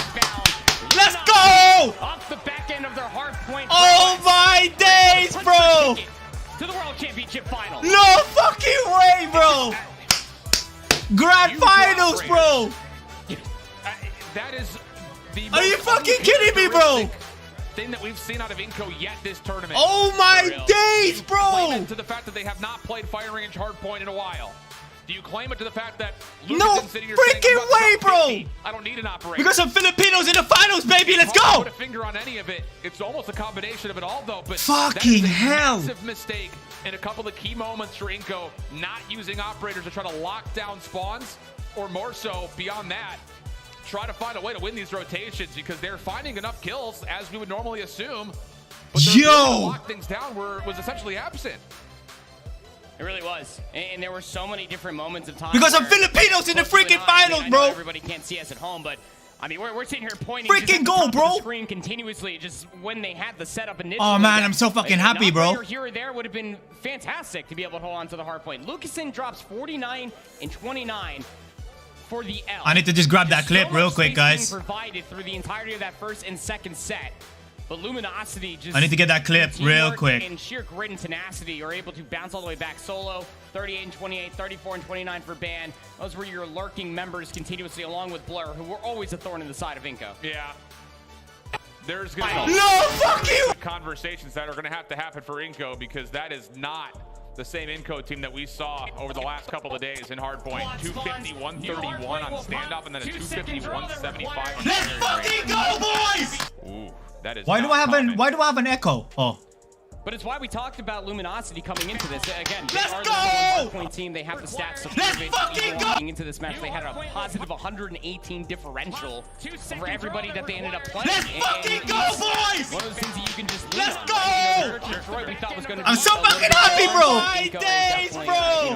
Let's go! Off the back end of their Hardpoint. Oh my days, bro! To the World Championship Finals. No fucking way, bro! Grand Finals, bro! That is the Are you most fucking kidding me, bro? uncharacteristic thing that we've seen out of Inco yet this tournament. Oh my days, Claim bro! it to the fact that they have not played Fire Range Hardpoint in a while. Do you claim it to the fact that Lucas No is sitting here saying, freaking "I'm about way, to bro!" 50. I don't need an operator. Because some Filipinos in the finals, baby. Let's Hard to go! put a finger on any of it. It's almost a combination of it all, though. But Fucking that is a hell. massive mistake in a couple of key moments for Inco, not using operators to try to lock down spawns, or more so beyond that, try to find a way to win these rotations because they're finding enough kills as we would normally assume. But their ability to lock things down was essentially absent. It really was. And there were so many different moments of time. Because some where Filipinos in the close to freaking an eye, finals, I know bro. Everybody can't see us at home, but I mean, we're sitting here pointing Freaking just at the goal, top of bro. the screen continuously, just when they had the setup initially. Oh, man, that I'm so fucking an happy, bro. operator here or there would have been fantastic to be able to hold on to the hard point. Lucasen drops 49 and 29 for the L. I need to just grab that So clip much real quick, space being guys. provided through the entirety of that first and second set. But Luminosity just... I need to get that clip teamwork real quick. and sheer grit and tenacity are able to bounce all the way back solo. 38 and 28, 34 and 29 for Ban. Those were your lurking members continuously, along with Blur, who were always a thorn in the side of Inco. Yeah. There's going to be No, fuck you! conversations that are going to have to happen for Inco because that is not the same Inco team that we saw over the last couple of days in Hardpoint. 250, 131 on standoff, and then a 250, 175 on Let's carry fucking go, boys! range. Ooh, that is Why do not I have common. why do I have an echo? Oh. But it's why we talked about Luminosity coming into this. Again, they Let's are go! the number 1 point team. They have the stats to Let's prove it. fucking Even go! walking into this match, they had a positive 118 differential for everybody that they ended up playing. Let's fucking go, boys! One of those things that you can just lean Let's on. go! Detroit, we thought was going to I'm be so a little fucking bit happy, more bro! Inco, and My definitely,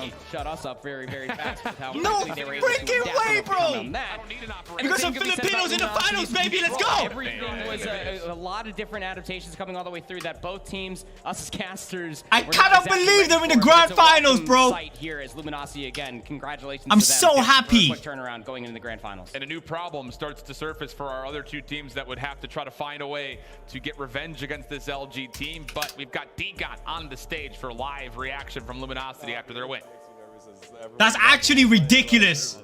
days, bro! Shut us up very, very fast with how No quickly they were able to freaking adapt way, and bro! overcome on that. I don't need an operator. Because some Everything could be said Filipinos in the about finals, Luminosity's baby. Let's control. go! Everything was a lot of different adaptations coming all the way through that both teams, us as casters. I were not cannot exactly believe ready they're in the for, but grand it's a welcome finals, bro. sight here as Luminosity again. Congratulations I'm to them. so Thanks for a happy. quick turnaround going into the grand finals. And a new problem starts to surface for our other two teams that would have to try to find a way to get revenge against this LG team. But we've got D-Got on the stage for live reaction from Luminosity after their win. That's actually ridiculous.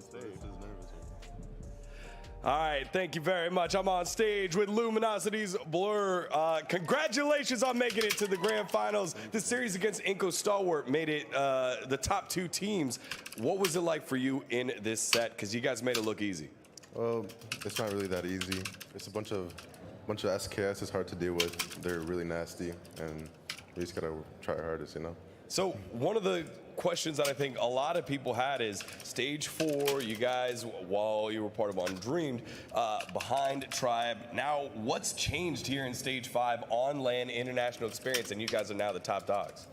All right, thank you very much. I'm on stage with Luminosity's Blur. Congratulations on making it to the grand finals. The series against Inco Stalwart made it the top 2 teams. What was it like for you in this set? Because you guys made it look easy. Well, it's not really that easy. It's a bunch of SKS. It's hard to deal with. They're really nasty, and we just gotta try our hardest, you know. So one of the questions that I think a lot of people had is stage 4, you guys, while you were part of Undreamed, behind Tribe. Now, what's changed here in stage 5 on LAN international experience, and you guys are now the top dogs?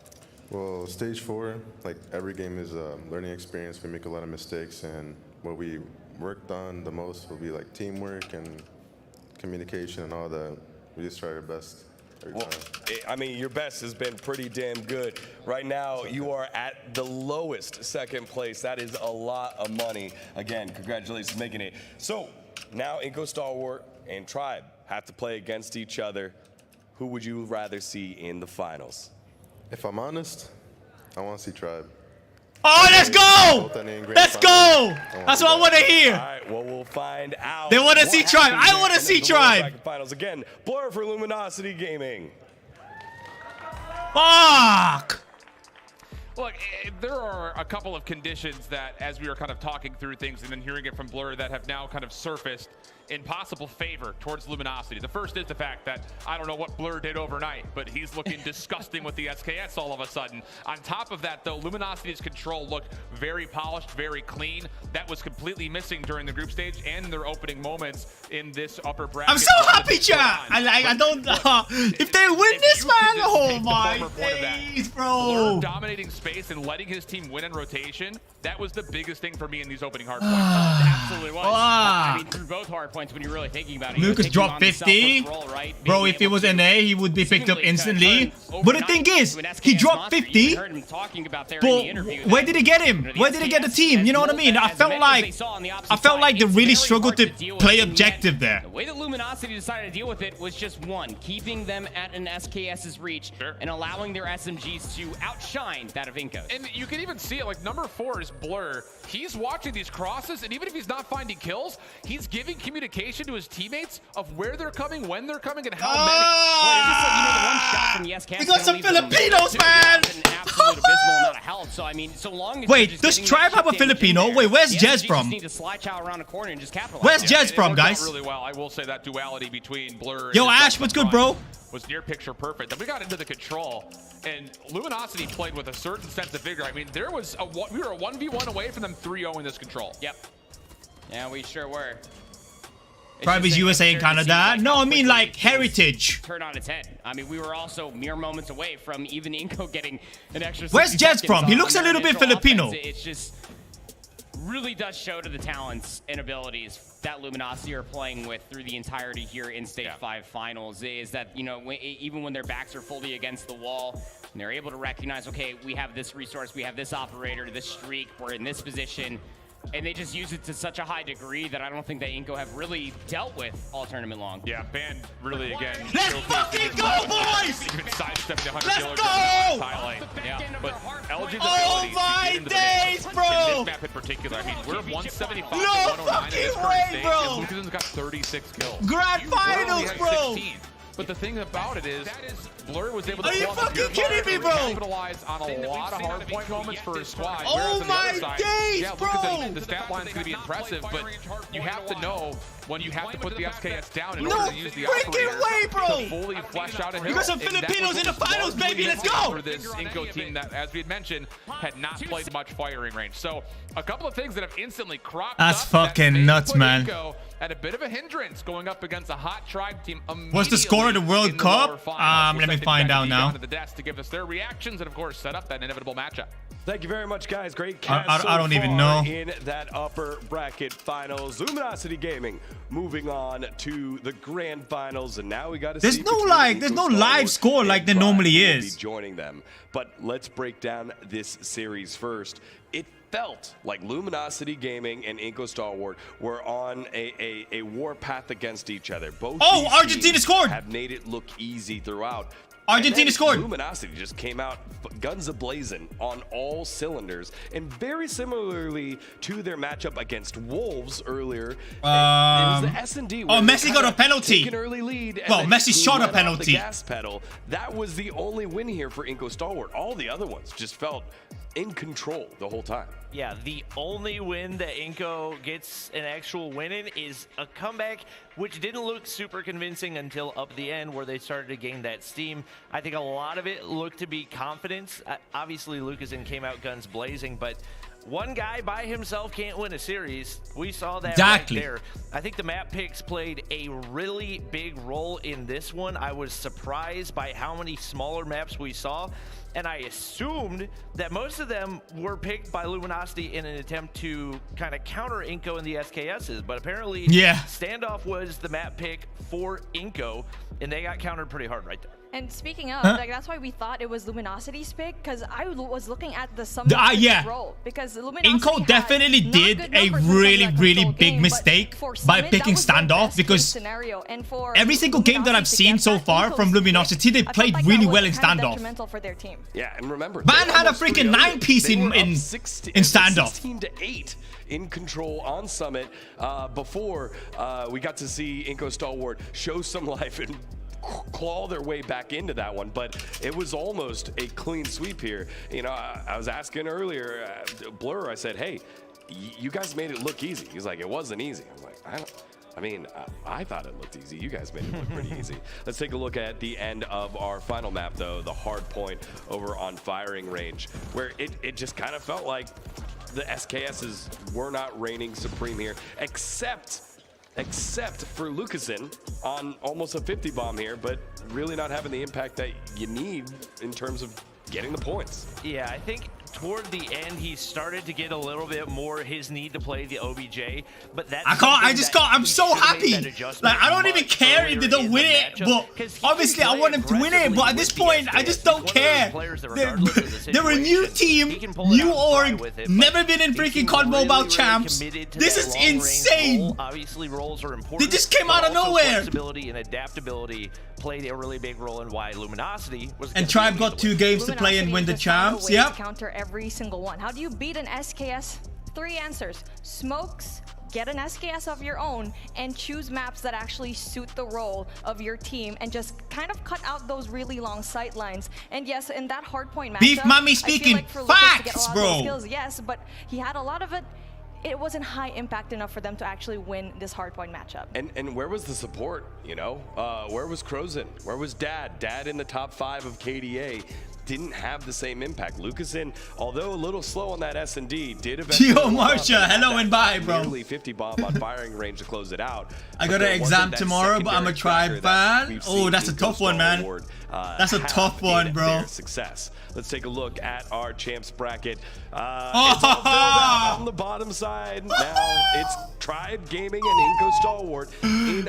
Well, stage 4, like every game is a learning experience. We make a lot of mistakes, and what we worked on the most will be like teamwork and communication and all that. We just try our best. Well, I mean, your best has been pretty damn good. Right now, you are at the lowest 2nd place. That is a lot of money. Again, congratulations on making it. So now Inco Stalwart and Tribe have to play against each other. Who would you rather see in the finals? If I'm honest, I want to see Tribe. Oh, let's go! Let's go! That's what I want to All hear. right, well, we'll find out. They wanna what see Tribe. happens I wanna in see the Tribe. bracket finals. Again, Blur for Luminosity Gaming. Fuck! Look, there are a couple of conditions that, as we were kind of talking through things and then hearing it from Blur, that have now kind of surfaced in possible favor towards Luminosity. The first is the fact that I don't know what Blur did overnight, but he's looking disgusting with the SKS all of a sudden. On top of that, though, Luminosity's control looked very polished, very clean. That was completely missing during the group stage and in their opening moments in this upper bracket. I'm so happy, chat. I don't if they win this, man. Oh my days, bro. Blur dominating space and letting his team win in rotation. That was the biggest thing for me in these opening hard points. It absolutely was. I mean, through both hard points, when you're really thinking about it. Lucas dropped 50. Role, right? Bro, if it was NA, he would be picked up instantly. But the thing is, he dropped 50. But where did he get him? Where did he get the team? You know what I mean? I felt like they really struggled to play objective there. The way that Luminosity decided to deal with it was just one, keeping them at an SKS's reach and allowing their SMGs to outshine that of Inco. And you can even see it, like number 4 is Blur. He's watching these crosses, and even if he's not finding kills, he's giving communication to his teammates of where they're coming, when they're coming, and how many. We got some Filipinos, man! Absolute abysmal amount of health. So I mean, so long as wait, does Tribe have a Filipino? Wait, where's Jez from? Where's Jez from, guys? Really well. I will say that duality between Blur and Yo, Ash, what's good, bro? Was near picture perfect. Then we got into the control, and Luminosity played with a certain sense of vigor. I mean, we were a 1v1 away from them 3-0 in this control. Yep. Yeah, we sure were. Tribe is USA and Canada. No, I mean like heritage. Turn on its head. I mean, we were also mere moments away from even Inco getting an extra. Where's Jez from? He looks a little bit Filipino. It's just really does show to the talents and abilities that Luminosity are playing with through the entirety here in Stage 5 Finals, is that, you know, even when their backs are fully against the wall, and they're able to recognize, okay, we have this resource, we have this operator, this streak, we're in this position, and they just use it to such a high degree that I don't think that Inco have really dealt with all tournament long. Yeah, Band really, again. Let's fucking go, boys! Even sidestepped the 100 Let's kilograms go! highlight. Yeah, but LG's oh my days, bro! In this map in particular, I mean, we're 175 to no 109 in this current way, stage, bro! and Lucason's got 36 kills. Grand finals, bro! 16. But the thing about it is, Blur was able to capitalize on a lot of hardpoint moments for his squad. Oh my days, yeah, bro! The stat line's going to be impressive, but you have to know when you have to put the SKS down in order to use the operator to fully flesh out a hill. You got some Filipinos in the finals, baby. Let's go! For this Inco team that, as we had mentioned, had not played much firing range. So a couple of things that have instantly cropped That's up fucking nuts, man. Inco at a bit of a hindrance going up against a hot Tribe team. What's the score of the World Cup? Let me find out now. To the desk to give us their reactions and, of course, set up that inevitable matchup. Thank you very much, guys. Great cast so I don't even know. In that upper bracket finals. Luminosity Gaming moving on to the grand finals, and now we got to see. There's no live score like there normally is. Joining them, but let's break down this series first. It felt like Luminosity Gaming and Inco Stalwart were on a war path against each other. Both Argentina scored. Have made it look easy throughout. Argentina scored. Luminosity just came out guns a-blazing on all cylinders, and very similarly to their matchup against Wolves earlier. It was the S&D. Oh, Messi got a penalty. An early lead. Well, Messi shot a penalty. The gas pedal. That was the only win here for Inco Stalwart. All the other ones just felt in control the whole time. Yeah, the only win that Inco gets an actual win in is a comeback, which didn't look super convincing until up the end where they started to gain that steam. I think a lot of it looked to be confidence. Obviously, Lucasen came out guns blazing, but one guy by himself can't win a series. We saw that right there. I think the map picks played a really big role in this one. I was surprised by how many smaller maps we saw, and I assumed that most of them were picked by Luminosity in an attempt to kind of counter Inco and the SKSs, but apparently Standoff was the map pick for Inco, and they got countered pretty hard right there. And speaking of, like, that's why we thought it was Luminosity's pick, because I was looking at the sum role, because Luminosity Inco definitely did a really big mistake by picking Standoff, because every single game that I've seen so far from Luminosity, they played really well in Standoff. For their team. Yeah, and remember, Man had a freaking 9-piece in Standoff. 16-8 in control on Summit before we got to see Inco Stalwart show some life and claw their way back into that one, but it was almost a clean sweep here. You know, I was asking earlier, Blur, I said, hey, you guys made it look easy. He's like, it wasn't easy. I'm like, I thought it looked easy. You guys made it look pretty easy. Let's take a look at the end of our final map, though, the Hardpoint over on firing range, where it just kind of felt like the SKSs were not reigning supreme here, except for Lucasen on almost a 50 bomb here, but really not having the impact that you need in terms of getting the points. Yeah, I think toward the end he started to get a little bit more his need to play the OBJ, but that's I'm so happy. Like, I don't even care if they don't win it, but obviously I want them to win it, but at this point I just don't care. They're a new team, new org, never been in freaking COD Mobile champs. This is insane. Obviously roles are important. They just came out of nowhere. Flexibility and adaptability played a really big role in why Luminosity was. And Tribe got 2 games to play and win the champs. Yep. Counter every single one. How do you beat an SKS? 3 answers: smokes, get an SKS of your own, and choose maps that actually suit the role of your team, and just kind of cut out those really long sight lines. And yes, in that Hardpoint matchup, Beef Mommy speaking facts, bro. Skills, yes, but he had a lot of it. It wasn't high impact enough for them to actually win this Hardpoint matchup. And where was the support, you know? Where was Crozen? Where was Dad? Dad in the top 5 of KDA didn't have the same impact. Lucasen, although a little slow on that S&D, did eventually... Yo, Marsha, hello and bye, bro. Nearly 50 bomb on firing range to close it out. I got an exam tomorrow, but I'm a Tribe fan. Oh, that's a tough one, man. That's a tough one, bro. Success. Let's take a look at our champs bracket. It's all filled out on the bottom side. Now it's Tribe Gaming and Inco Stalwart.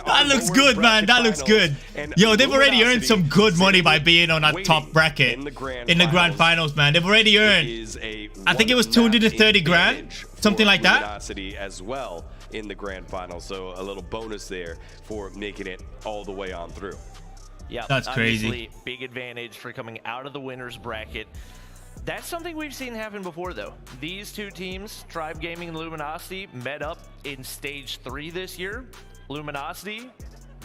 That looks good, man. That looks good. Yo, they've already earned some good money by being on that top bracket in the grand finals, man. They've already earned, I think it was 230 grand, something like that. Luminosity as well in the grand final, so a little bonus there for making it all the way on through. Yeah, that's crazy. Big advantage for coming out of the winners bracket. That's something we've seen happen before, though. These 2 teams, Tribe Gaming and Luminosity, met up in stage 3 this year. Luminosity,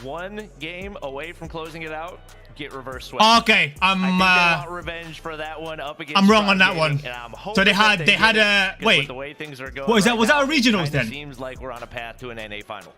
1 game away from closing it out. Get reverse swept. Okay, I think they want revenge for that one up against. I'm wrong on that Gaming, one. So they had a wait. The way things are going, what is that? Was that a regionals then? Seems like we're on a path to an NA final.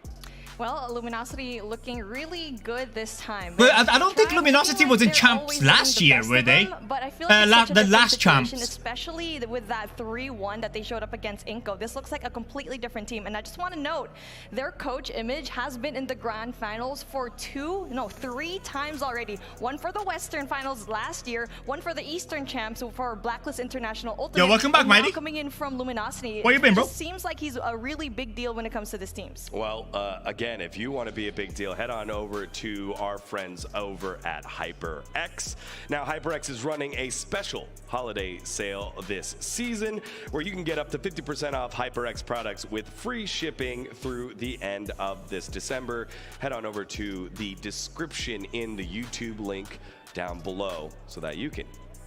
Well, Luminosity looking really good this time. But I don't think Luminosity was in champs last year, were they? But I feel like the last champs. Especially with that 3-1 that they showed up against Inco. This looks like a completely different team. And I just want to note, their coach Image has been in the grand finals for 3 times already. 1 for the Western finals last year, 1 for the Eastern champs for Blacklist International Ultimate. Yo, welcome back, Mighty. Coming in from Luminosity. Where you been, bro? It seems like he's a really big deal when it comes to this teams. Well, again, if you want to be a big deal, head on over to our friends over at HyperX. Now, HyperX is running a special holiday sale this season where you can get up to 50% off HyperX products with free shipping through the end of this December. Head on over to the description in the YouTube link down below so that you can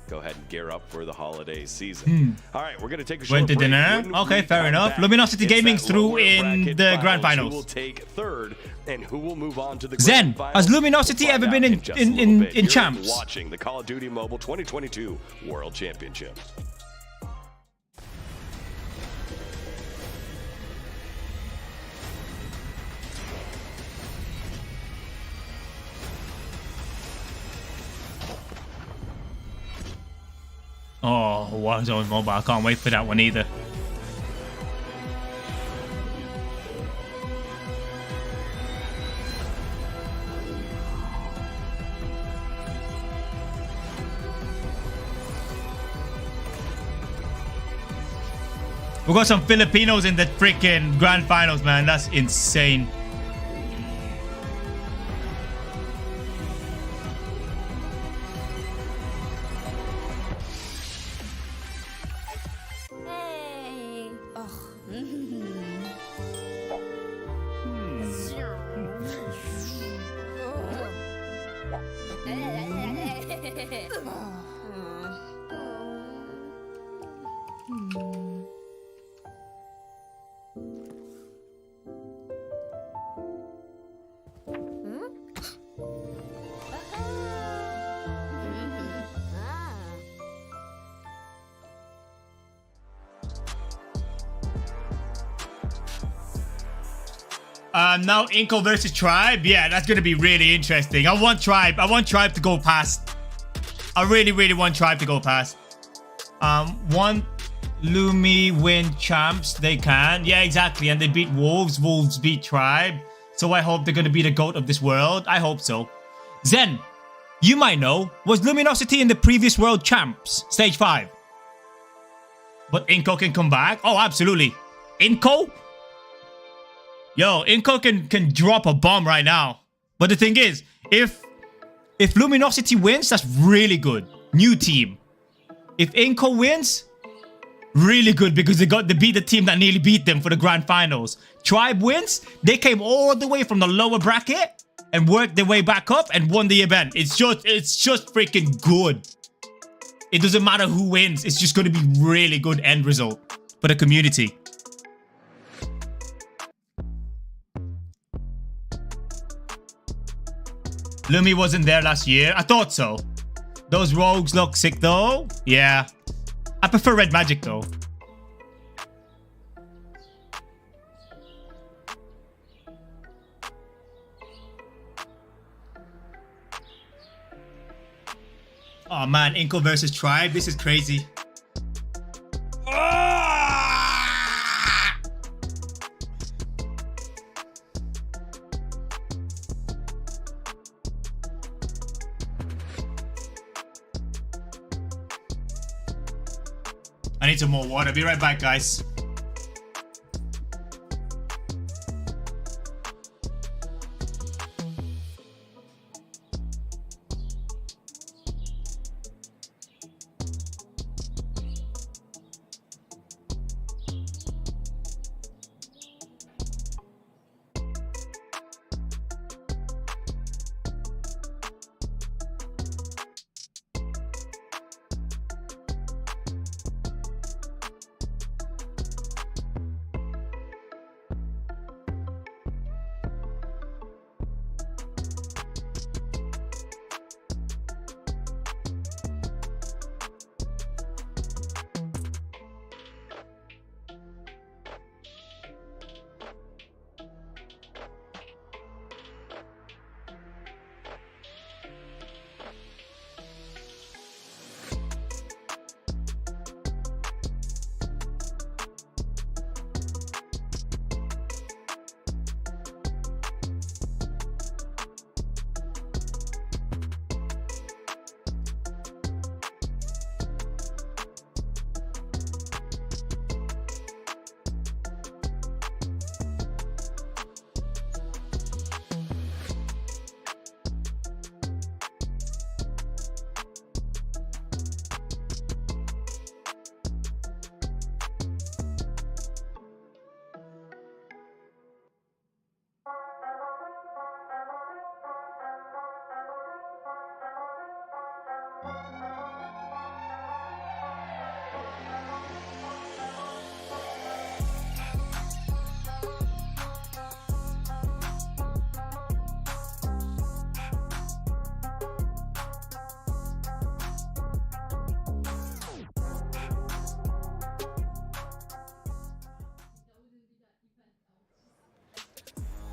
go ahead and gear up for the holiday season. All right, we're going to take a short Went to break. dinner. Okay, fair enough. Luminosity Gaming's through in the grand finals. Who will take 3rd and who will move on to the Zen, grand has finals? Luminosity ever been in champs? Watching the Call of Duty Mobile 2022 World Championship. Oh, Warzone Mobile. I can't wait for that one either. We got some Filipinos in the freaking grand finals, man. That's insane. Now Inco versus Tribe. Yeah, that's gonna be really interesting. I want Tribe to go past. I really want Tribe to go past. Want Lumi win champs? They can. Yeah, exactly. And they beat Wolves. Wolves beat Tribe. So I hope they're gonna be the GOAT of this world. I hope so. Zen, you might know, was Luminosity in the previous World Champs, Stage 5? But Inco can come back? Oh, absolutely. Inco? Yo, Inco can drop a bomb right now. But the thing is, if Luminosity wins, that's really good. New team. If Inco wins, really good because they beat the team that nearly beat them for the grand finals. Tribe wins, they came all the way from the lower bracket and worked their way back up and won the event. It's just freaking good. It doesn't matter who wins. It's just going to be really good end result for the community. Lumi wasn't there last year. I thought so. Those rogues look sick though. Yeah. I prefer Red Magic though. Oh man, Inco versus Tribe. This is crazy. I need some more water. Be right back, guys.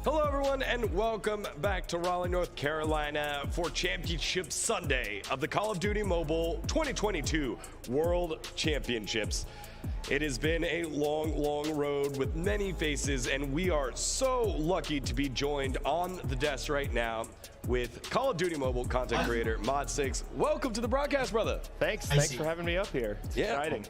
Hello everyone and welcome back to Raleigh, North Carolina for Championship Sunday of the Call of Duty Mobile 2022 World Championships. It has been a long road with many faces, and we are so lucky to be joined on the desk right now with Call of Duty Mobile content creator Mod6. Welcome to the broadcast, brother. Thanks for having me up here. It's exciting.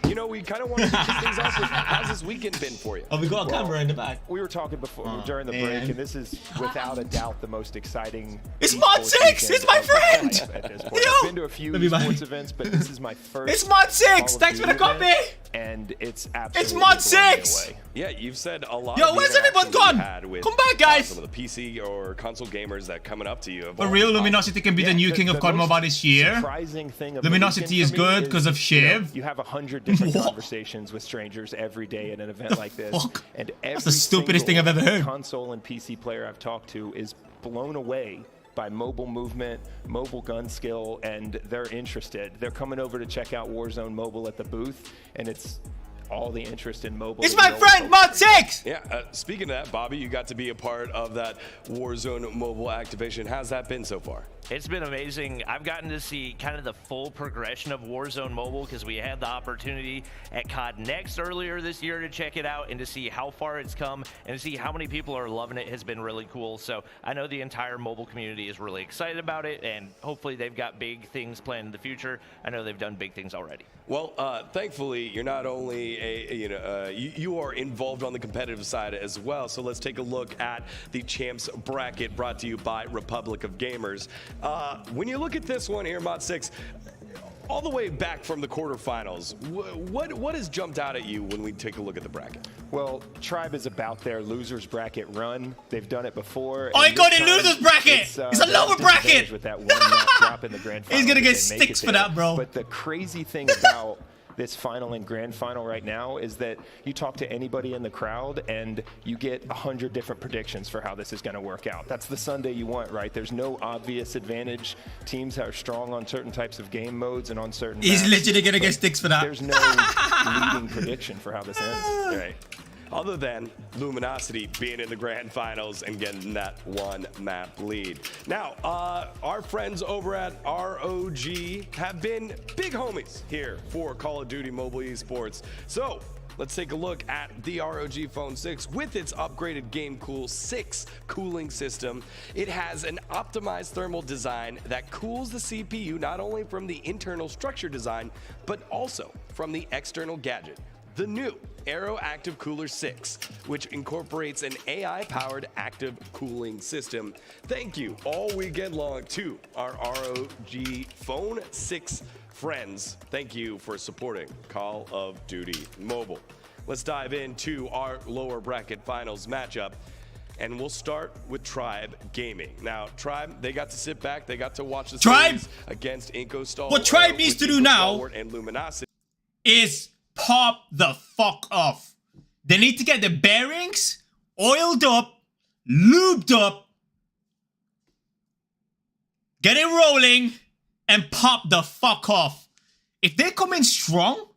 You know, we kind of wanted to kick things off with how's this weekend been for you? Oh, we got a camera in the back. We were talking before during the break, and this is without a doubt the most exciting. It's Mod6! It's my friend! At this point. I've been to a few sports events, but this is my first. It's Mod6! Thanks for the copy! And it's absolutely. It's Mod6! Yeah, you've said a lot. Yo, where's everyone gone? Come back, guys! Some of the PC or console gamers that coming up to you. For real, Luminosity can be the new king of codmobile this year. Surprising thing of Luminosity is good because of Shiv. You have 100 different conversations with strangers every day at an event like this, and that's the stupidest thing I've ever heard. Console and PC player I've talked to is blown away by mobile movement, mobile gun skill, and they're interested. They're coming over to check out Warzone Mobile at the booth, and it's all the interest in mobile. It's my friend, Mod 6! Yeah, speaking of that, Bobby, you got to be a part of that Warzone mobile activation. How's that been so far? It's been amazing. I've gotten to see kind of the full progression of Warzone Mobile because we had the opportunity at COD Next earlier this year to check it out and to see how far it's come and to see how many people are loving it has been really cool. So I know the entire mobile community is really excited about it, and hopefully they've got big things planned in the future. I know they've done big things already. Well, thankfully, you're not only you are involved on the competitive side as well. So let's take a look at the champs bracket brought to you by Republic of Gamers. When you look at this one here, Mod 6, all the way back from the quarterfinals, what has jumped out at you when we take a look at the bracket? Well, Tribe is about their losers bracket run. They've done it before. Oh, he got in losers bracket! It's a lower bracket! With that one map drop in the grand final. He's gonna get sticks for that, bro. But the crazy thing about this final and grand final right now is that you talk to anybody in the crowd and you get 100 different predictions for how this is going to work out. That's the Sunday you want, right? There's no obvious advantage. Teams are strong on certain types of game modes and on certain He's maps, literally gonna get sticks for that. There's no leading prediction for how this ends. Right. Other than Luminosity being in the grand finals and getting that one map lead. Now, our friends over at ROG have been big homies here for Call of Duty Mobile Esports. So let's take a look at the ROG Phone 6 with its upgraded GameCool 6 cooling system. It has an optimized thermal design that cools the CPU not only from the internal structure design, but also from the external gadget. The new Aero Active Cooler 6, which incorporates an AI-powered active cooling system. Thank you all weekend long to our ROG Phone 6 friends. Thank you for supporting Call of Duty Mobile. Let's dive into our lower bracket finals matchup. And we'll start with Tribe Gaming. Now, Tribe, they got to sit back. They got to watch the series against Inco Stalwart. What Tribe needs to do now and Luminosity is pop the fuck off. They need to get the bearings oiled up, lubed up, get it rolling, and pop the fuck off. If they come in strong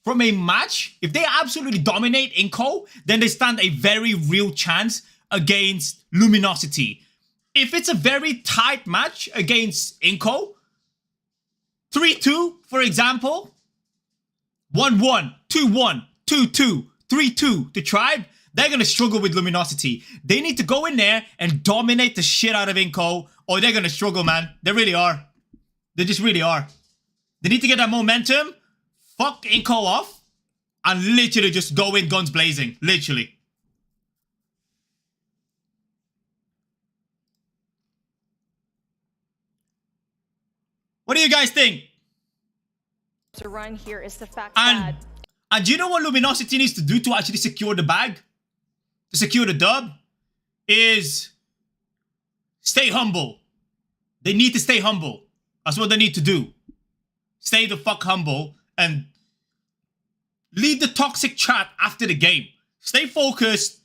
from a match, if they absolutely dominate Inco, then they stand a very real chance against Luminosity. If it's a very tight match against Inco, 3-2, for example, 1-1, 2-1, 2-2, 3-2 to Tribe, they're going to struggle with Luminosity. They need to go in there and dominate the shit out of Inco, or they're going to struggle, man. They really are. They just really are. They need to get that momentum, fuck Inco off, and literally just go in guns blazing. Literally. What do you guys think? To run here is the fact And do you know what Luminosity needs to do to actually secure the bag? To secure the dub? Is stay humble. They need to stay humble. That's what they need to do. Stay the fuck humble and leave the toxic chat after the game. Stay focused,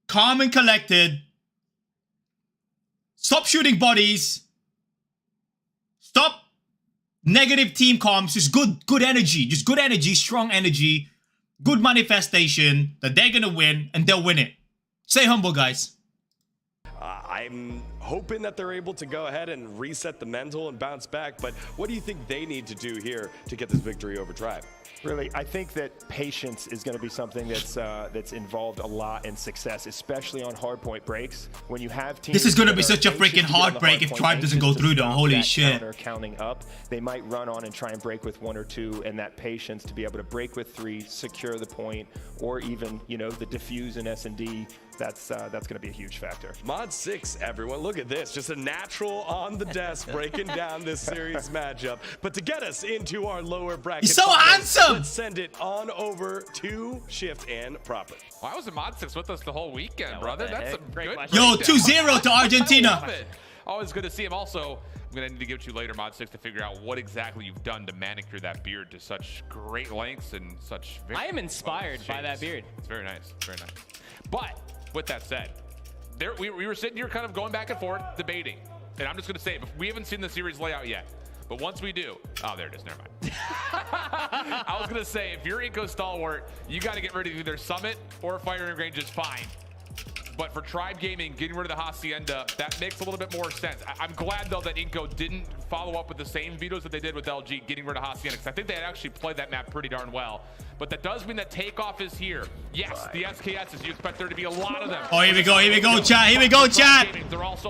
calm and collected. Stop shooting bodies. Stop negative team comms. Just good energy. Just good energy, strong energy, good manifestation that they're gonna win and they'll win it. Stay humble, guys. I'm hoping that they're able to go ahead and reset the mental and bounce back, but what do you think they need to do here to get this victory over Tribe? Really, I think that patience is going to be something that's involved a lot in success, especially on hardpoint breaks. When you have teams, this is going to be such a freaking hard break if Tribe doesn't go through though. Holy shit! Counting up, they might run on and try and break with 1 or 2, and that patience to be able to break with 3, secure the point, or even the defuse in S&D. That's going to be a huge factor. Mod 6, everyone, look at this. Just a natural on the desk breaking down this series matchup. But to get us into our lower bracket, he's so handsome. Let's send it on over to Shift and Proper. Why was the Mod 6 with us the whole weekend, brother? That's some great. Yo, 2-0 to Argentina. I love it. Always good to see him. Also, I'm going to need to give it to you later, Mod 6, to figure out what exactly you've done to manicure that beard to such great lengths and such... I am inspired by that beard. It's very nice. Very nice. But with that said, we were sitting here kind of going back and forth, debating. And I'm just going to say, we haven't seen the series layout yet. But once we do, oh, there it is, never mind. I was gonna say, if you're Inco Stalwart, you gotta get rid of either Summit or Firing Range is fine. But for Tribe Gaming, getting rid of the Hacienda, that makes a little bit more sense. I'm glad, though, that Inco didn't follow up with the same vetoes that they did with LG, getting rid of Hacienda, because I think they had actually played that map pretty darn well. But that does mean that Takeoff is here. Yes, the SKSs, you expect there to be a lot of them. Oh, here we go, chat. Here we go, chat.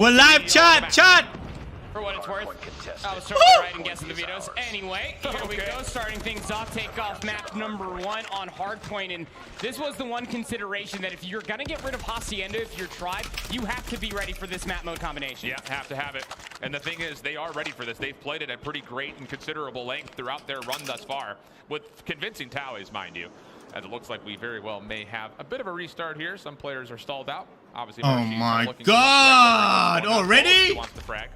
We're live, chat. For what it's worth, I was totally right in guessing the vetoes. Anyway, here we go, starting things off. Takeoff map number 1 on Hardpoint, and this was the one consideration that if you're gonna get rid of Hacienda, if you're Tribe, you have to be ready for this map mode combination. Yeah, have to have it. And the thing is, they are ready for this. They've played it at pretty great and considerable length throughout their run thus far, with convincing tallies, mind you. As it looks like we very well may have a bit of a restart here. Some players are stalled out. Obviously, oh my God! Already? Wants to frag.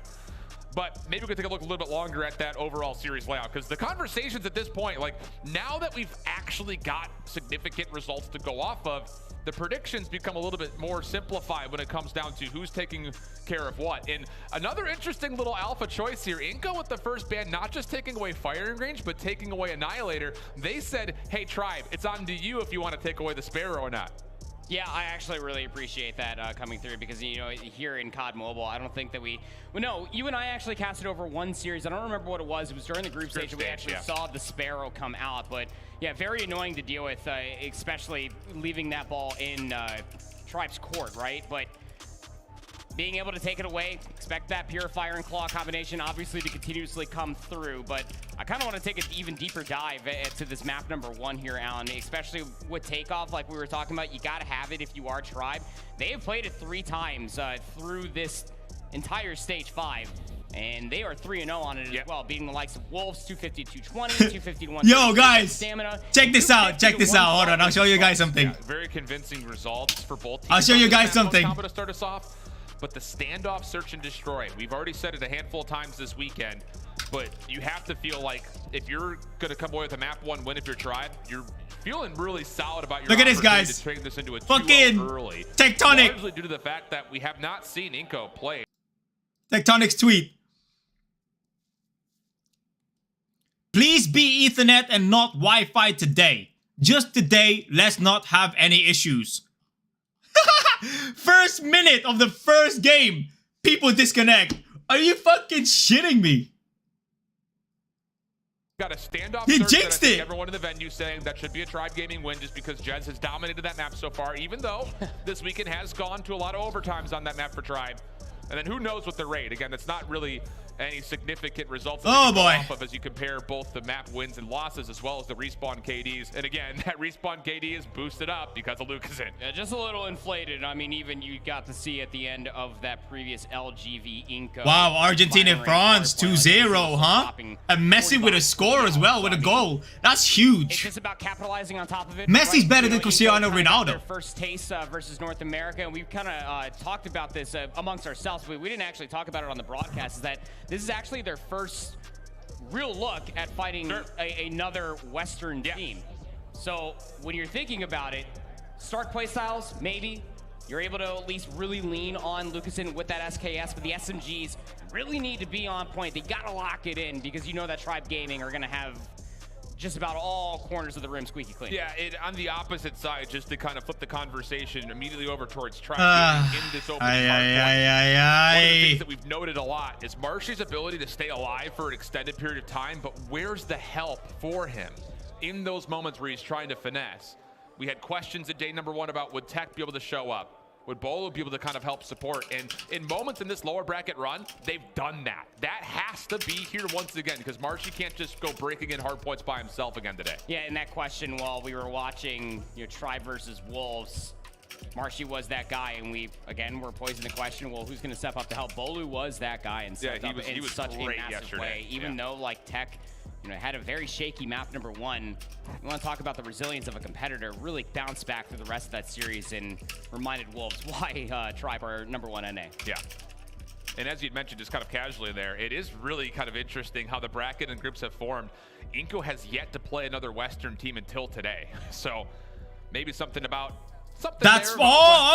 But maybe we could take a look a little bit longer at that overall series layout, because the conversations at this point, like now that we've actually got significant results to go off of, the predictions become a little bit more simplified when it comes down to who's taking care of what. And another interesting little alpha choice here, Inco with the first ban, not just taking away Firing Range, but taking away Annihilator. They said, hey, Tribe, it's on to you if you want to take away the Sparrow or not. Yeah, I actually really appreciate that coming through, because, you know, here in COD Mobile, I don't think that well, no, you and I actually casted over one series. I don't remember what it was. It was during the group stage we actually saw the Sparrow come out. But, yeah, very annoying to deal with, especially leaving that ball in Tribe's court, right? But being able to take it away, expect that Purifier and Claw combination obviously to continuously come through, but I kind of want to take an even deeper dive to this map number 1 here, Alan, especially with Takeoff, like we were talking about. You got to have it if you are Tribe. They have played it 3 times through this entire stage 5, and they are 3-0 on it as well, beating the likes of Wolves, 250 to 220, 250 to 1. Yo, guys, stamina. Check this out. Hold on, I'll show you guys something. Yeah, very convincing results for both teams. I'll show you guys something. To start us off. But the standoff, search and destroy, we've already said it a handful of times this weekend, but you have to feel like if you're going to come away with a map 1 win if you're Tribe, you're feeling really solid about your Look at this, guys. to turn this into a fucking early. Tectonic. Largely due to the fact that we have not seen Inco play. Tectonic's tweet. Please be Ethernet and not Wi-Fi today. Just today, let's not have any issues. First minute of the first game, people disconnect. Are you fucking shitting me? Got a standoff. He jinxed it. Everyone in the venue saying that should be a Tribe Gaming win, just because Jez has dominated that map so far, even though this weekend has gone to a lot of overtimes on that map for Tribe. And then who knows what the rate. Again, that's not really any significant results off of as you compare both the map wins and losses as well as the respawn KDs. And again, that respawn KD is boosted up because of Lucasin. Yeah, just a little inflated. I mean, even you got to see at the end of that previous LGV Inco. Wow, Argentina and France 2-0, huh? And Messi with a score as well, with a goal. That's huge. It's just about capitalizing on top of it. Messi's better than Cristiano Ronaldo. Their first taste versus North America, and we've kind of talked about this amongst ourselves, but we didn't actually talk about it on the broadcast, is that this is actually their first real look at fighting another Western team. So when you're thinking about it, Stark playstyles, maybe. You're able to at least really lean on Lucasin with that SKS, but the SMGs really need to be on point. They gotta lock it in, because you know that Tribe Gaming are gonna have just about all corners of the rim squeaky clean. Yeah, on the opposite side, just to kind of flip the conversation immediately over towards Tribe in this open one of the things that we've noted a lot is Marshy's ability to stay alive for an extended period of time, but where's the help for him in those moments where he's trying to finesse? We had questions at day number 1 about would Tech be able to show up? Would Bolo be able to kind of help support? And in moments in this lower bracket run, they've done that. That has to be here once again, because Marshy can't just go breaking in hard points by himself again today. Yeah, and that question while we were watching Tribe versus Wolves, Marshy was that guy, and we, again, were posing the question, well, who's going to step up to help? Bolu was that guy, and stepped up in such a massive way. Even though, like, Tech had a very shaky map number 1. We want to talk about the resilience of a competitor, really bounced back through the rest of that series and reminded Wolves why Tribe are number 1 NA. Yeah. And as you'd mentioned just kind of casually there, it is really kind of interesting how the bracket and groups have formed. Inco has yet to play another Western team until today. So maybe something about that's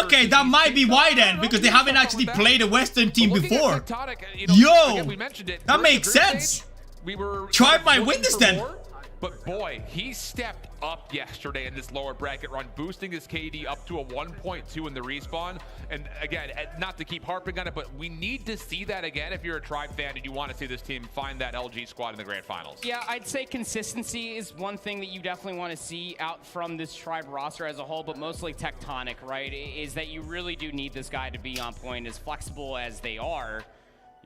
okay. That might be why then, because they haven't actually played a Western team before. Tectonic, Yo, again, we mentioned it. that makes sense. we were Tribe might win looking this for then. more, but boy, he stepped up yesterday in this lower bracket run, boosting his KD up to a 1.2 in the respawn. And again, not to keep harping on it, but we need to see that again if you're a Tribe fan and you want to see this team find that LG squad in the grand finals. Yeah, I'd say consistency is one thing that you definitely want to see out from this Tribe roster as a whole, but mostly tectonic, right? Is that you really do need this guy to be on point. As flexible as they are,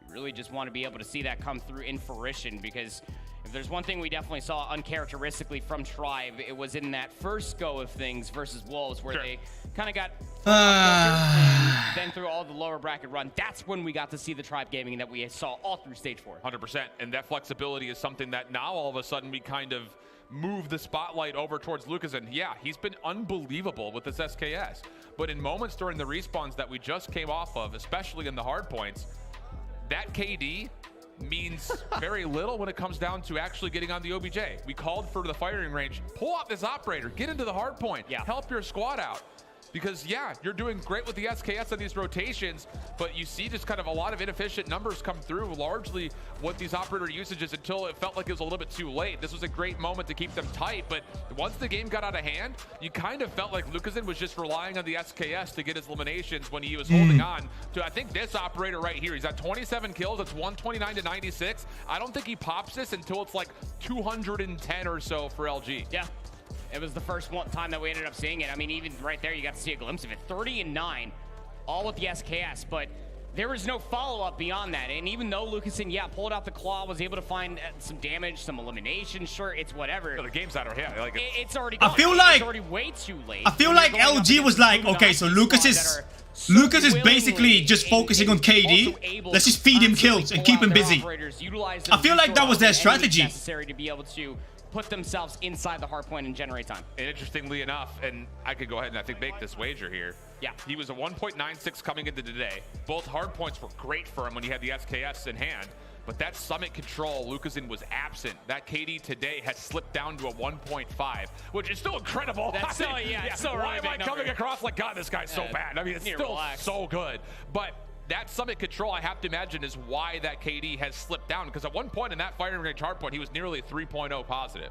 you really just want to be able to see that come through in fruition, because if there's one thing we definitely saw uncharacteristically from Tribe, it was in that first go of things versus Wolves, where they kind of got and then through all the lower bracket run. That's when we got to see the Tribe gaming that we saw all through stage 4. 100%. And that flexibility is something that now all of a sudden we kind of move the spotlight over towards Lucas. And yeah, he's been unbelievable with this SKS. But in moments during the respawns that we just came off of, especially in the hard points, that KD means very little when it comes down to actually getting on the OBJ. We called for the firing range. Pull out this operator. Get into the hard point. Yeah. Help your squad out. Because, yeah, you're doing great with the SKS on these rotations, but you see just kind of a lot of inefficient numbers come through, largely what these operator usages, until it felt like it was a little bit too late. This was a great moment to keep them tight, but once the game got out of hand, you kind of felt like Lucasen was just relying on the SKS to get his eliminations when he was holding on to, I think, this operator right here. He's at 27 kills. It's 129 to 96. I don't think he pops this until it's like 210 or so for LG. Yeah. It was the first time that we ended up seeing it. I mean, even right there, you got to see a glimpse of it. 30 and 9, all with the SKS, but there was no follow-up beyond that. And even though Lucasen, yeah, pulled out the claw, was able to find some damage, some elimination, sure, it's whatever. No, the game's out of hand. Like it's already gone. I feel like it's already way too late. I feel like LG was like, okay, so Lucas is basically just focusing on KD. Let's just feed him kills and keep him busy. I feel like that was their strategy. Necessary to be able to put themselves inside the hard point and generate time. And interestingly enough, and I could go ahead and I think make this wager here. Yeah. He was a 1.96 coming into today. Both hard points were great for him when he had the SKS in hand, but that summit control, Lucasen was absent. That KD today has slipped down to a 1.5, which is still incredible. That's so, so why am I coming across like, God, this guy's so bad? I mean, it's still so good. But that summit control, I have to imagine, is why that KD has slipped down, because at one point in that firing range hard point, he was nearly 3.0 positive.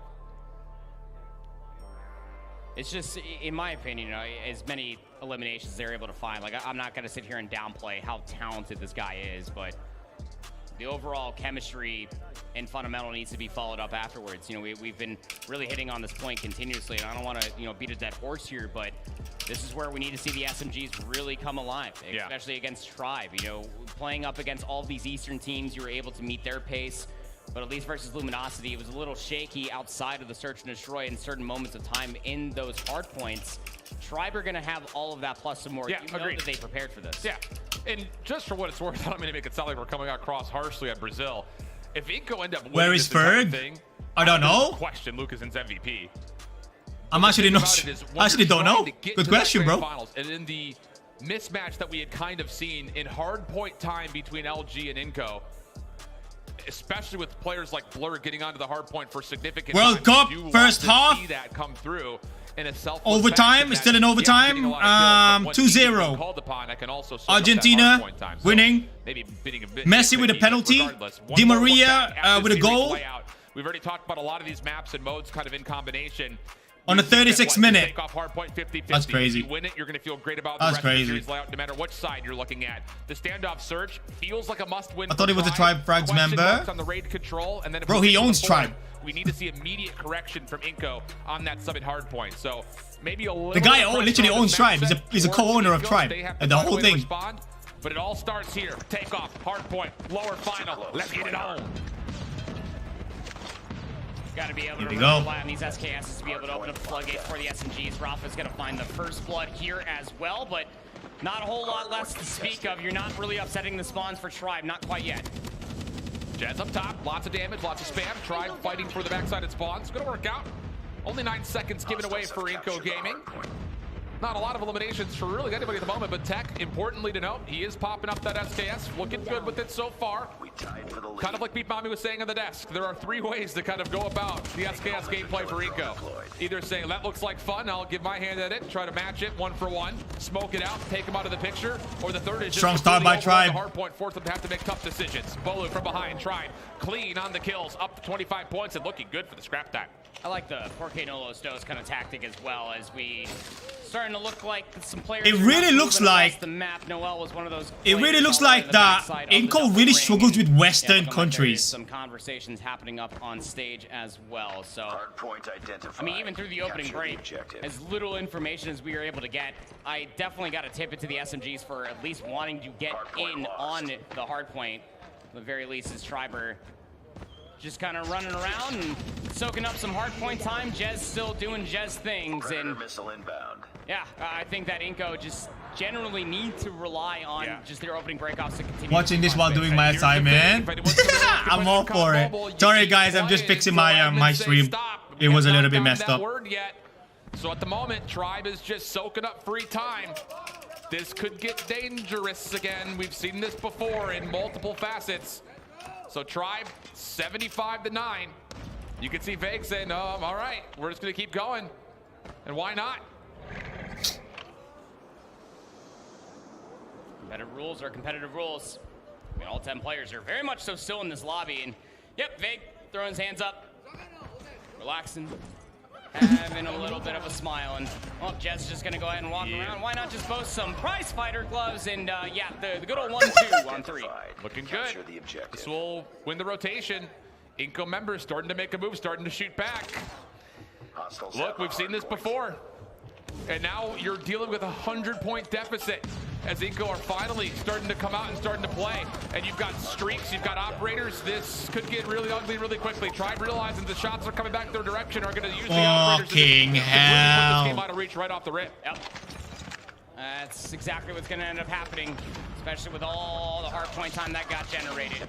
It's just, in my opinion, you know, as many eliminations as they're able to find. Like, I'm not going to sit here and downplay how talented this guy is, but the overall chemistry and fundamental needs to be followed up afterwards. You know, we've been really hitting on this point continuously, and I don't want to, you know, beat a dead horse here, but this is where we need to see the SMGs really come alive, especially against Tribe. You know, playing up against all of these Eastern teams, you were able to meet their pace. But at least versus Luminosity, it was a little shaky outside of the search and destroy in certain moments of time in those hard points. Tribe are going to have all of that plus some more. Yeah, you know that they prepared for this. Yeah, and just for what it's worth, I don't mean to make it sound like we're coming across harshly at Brazil. If Inco end up winning where is this entire Ferg? Thing, I don't know. Question Lucasen's MVP. I'm actually not. I actually don't know. Good question, bro. Finals, and in the mismatch that we had kind of seen in hard point time between LG and Inco, especially with players like Blur getting onto the hard point for significant World Cup first half. See that come through in a overtime. It's still in overtime. 2-0. Argentina winning. Maybe bidding a bit. Messi with a penalty. Di Maria with a goal. We've already talked about a lot of these maps and modes kind of in combination. On the 36th minute. Take off hard point 50-50. That's crazy. If you win it, you're going to feel great about the rest of the series layout, no matter which side you're looking at. The standoff search feels like a must-win. I thought he was a Tribe Frags member. On the raid control, and then bro, he owns Tribe. We need to see immediate correction from Inco on that summit hard point. So maybe a little. The guy literally owns Tribe. He's a co-owner of Tribe, and the whole thing. But it all starts here. Take off, hard point, lower final. Let's get it on. Got to be able to rely on these SKSs to be able to open up the floodgates for the SMGs. Rafa's going to find the first blood here as well, but not a whole lot less to speak of. You're not really upsetting the spawns for Tribe, not quite yet. Jazz up top, lots of damage, lots of spam. Tribe fighting for the backside of spawns. Going to work out. Only 9 seconds given away for Inco Gaming. Not a lot of eliminations for really anybody at the moment, but Tech, importantly to note, he is popping up that SKS, looking good with it so far. Kind of like Beat Mommy was saying on the desk, there are 3 ways to kind of go about the SKS gameplay for Inco. Either saying, that looks like fun, I'll give my hand at it, try to match it 1 for 1, smoke it out, take them out of the picture, or the third is just strong start by Tribe. Hardpoint, force them to have to make tough decisions. Bolu from behind, Tribe, clean on the kills, up to 25 points and looking good for the scrap time. I like the 4K no low stows kind of tactic as well, as we starting to look like some players. It really looks like the map. Noel was one of those. It really looks like that Inco really struggles with Western countries. Some conversations happening up on stage as well. So I mean, even through the opening break, as little information as we were able to get, I definitely got to tip it to the SMGs for at least wanting to get in on the Hardpoint. At the very least, is Triber just kind of running around and soaking up some Hardpoint time. Jez still doing Jez things, and yeah, I think that Inco just generally need to rely on just their opening breakoffs to continue. Watching this while doing my assignment. I'm all for it. Sorry guys, I'm just fixing my my stream. It was a little bit messed up. So at the moment, Tribe is just soaking up free time. This could get dangerous again. We've seen this before in multiple facets. So Tribe, 75-9. You can see Vague saying, no, I'm all right. We're just going to keep going. And why not? Competitive rules are competitive rules. I mean, all 10 players are very much so still in this lobby. And yep, Vague throwing his hands up, relaxing, having a little bit of a smile. And well, Jess just going to go ahead and walk around. Why not just boast some prize fighter gloves and yeah, the good old 1-2 on 3. Looking good. This will win the rotation. Inco members starting to make a move, starting to shoot back. Look, we've seen this before. And now you're dealing with a 100-point deficit as Inco are finally starting to come out and starting to play. And you've got streaks, you've got operators. This could get really ugly really quickly. Tribe realizing the shots are coming back their direction, are going to use the operators to really put this game out of reach right off the rip. Yep. That's exactly what's going to end up happening, especially with all the Hardpoint time that got generated.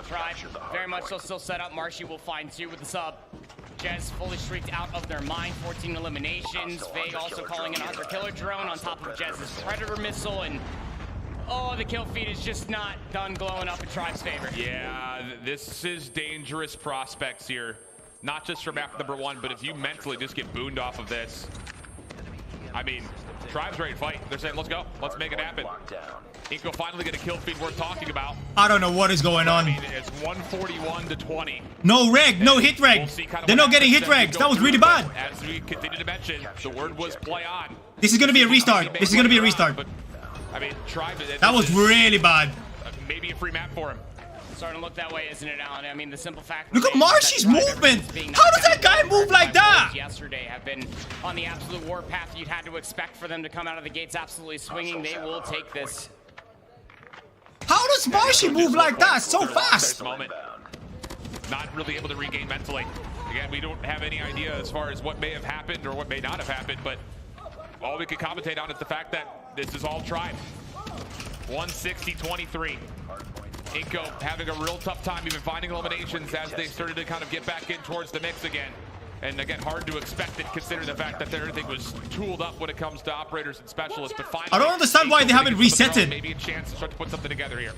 Tribe very much so still set up. Marshy will find 2 with the sub. Jez fully streaked out of their mine, 14 eliminations. Vague also calling in Hunter Killer Drone on top of Jez's Predator Missile, and oh, the kill feed is just not done glowing up in Tribe's favor. Yeah, this is dangerous prospects here. Not just for map number 1, but if you mentally just get booned off of this. I mean, Tribe's ready to fight. They're saying, let's go. Let's make it happen. Inco finally get a kill feed worth talking about. I don't know what is going on. I mean, it's 141-20. No reg, no hit reg. They're not getting hit regs. That was really bad. As we continue to mention, the word was play on. This is going to be a restart. This is going to be a restart. But, I mean, Tribe. That was really bad. Maybe a free map for him. Starting to look that way, isn't it, Alan? I mean, the simple fact. Look at Marshy's movement. How does that guy move like that? Yesterday have been on the absolute warpath you'd had to expect for them to come out of the gates absolutely swinging. They will take this. How does Marshy move like that so fast? Moment. Not really able to regain mentally. Again, we don't have any idea as far as what may have happened or what may not have happened, but all we can commentate on is the fact that this is all Tribe. 160-23. Inco having a real tough time even finding eliminations as they started to kind of get back in towards the mix again. And again, hard to expect it considering the fact that everything was tooled up when it comes to operators and specialists. But finally, I don't understand why they haven't reset it. Maybe a chance to start to put something together here.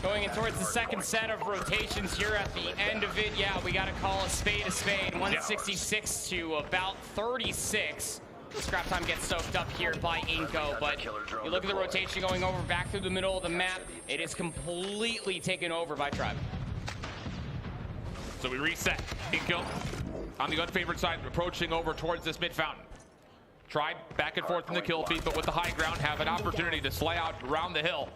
Going in towards the second set of rotations here at the end of it. Yeah, we got to call a spade a spade. 166 to about 36. Scrap time gets soaked up here by Inco, but you look at the rotation going over back through the middle of the map. It is completely taken over by Tribe. So we reset. Inco on the unfavored side, approaching over towards this mid fountain. Tribe back and forth in the kill feed, but with the high ground, have an opportunity to slay out around the hill.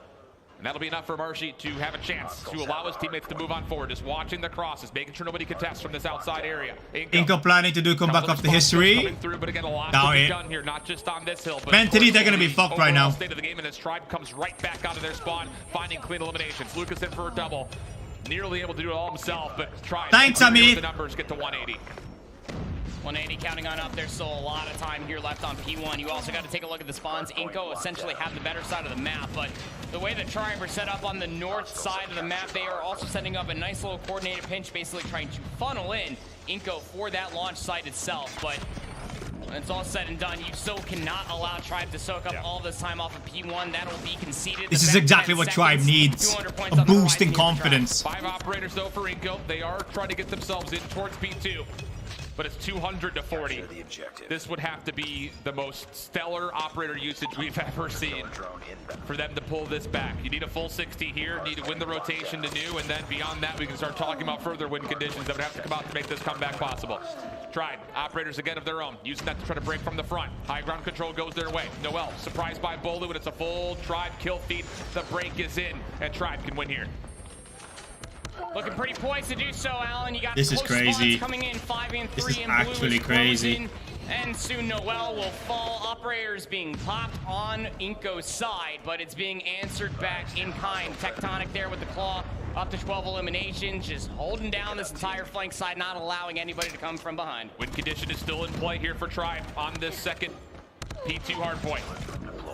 And that'll be enough for Marshy to have a chance to allow his teammates to move on forward. Just watching the crosses, making sure nobody contests from this outside area. Inco planning to do comeback of the history. Through, but again, a lot to be done here, not just on this hill. But mentally, they're going to be fucked right now. State of the game, and as Tribe comes right back out of their spawn, finding clean eliminations. Lucas in for a double. Nearly able to do it all himself, but Tribe. Thanks, Amit. The numbers get to 180. 180 counting on up. There's still a lot of time here left on P1. You also got to take a look at the spawns. Inco essentially have the better side of the map, but the way the Tribe are set up on the north side of the map, they are also setting up a nice little coordinated pinch, basically trying to funnel in Inco for that launch site itself. But when it's all said and done, you still cannot allow Tribe to soak up all this time off of P1. That'll be conceded. This is exactly what Tribe needs. A boost in confidence. 5 operators though for Inco. They are trying to get themselves in towards P2. But it's 200 to 40. This would have to be the most stellar operator usage we've ever seen for them to pull this back. You need a full 60 here, need to win the rotation to new, and then beyond that, we can start talking about further win conditions that would have to come out to make this comeback possible. Tribe, operators again of their own, using that to try to break from the front. High ground control goes their way. Noel, surprised by Bolu, and it's a full Tribe kill feed. The break is in, and Tribe can win here. Looking pretty poised to do so, Alan. You got this is crazy. Coming in 5 and 3. This is and actually crazy. And soon Noel will fall. Operators being popped on Inco's side, but it's being answered back in kind. Tectonic there with the claw. Up to 12 eliminations, just holding down this entire flank side, not allowing anybody to come from behind. Win condition is still in play here for Tribe on this second P2 hardpoint.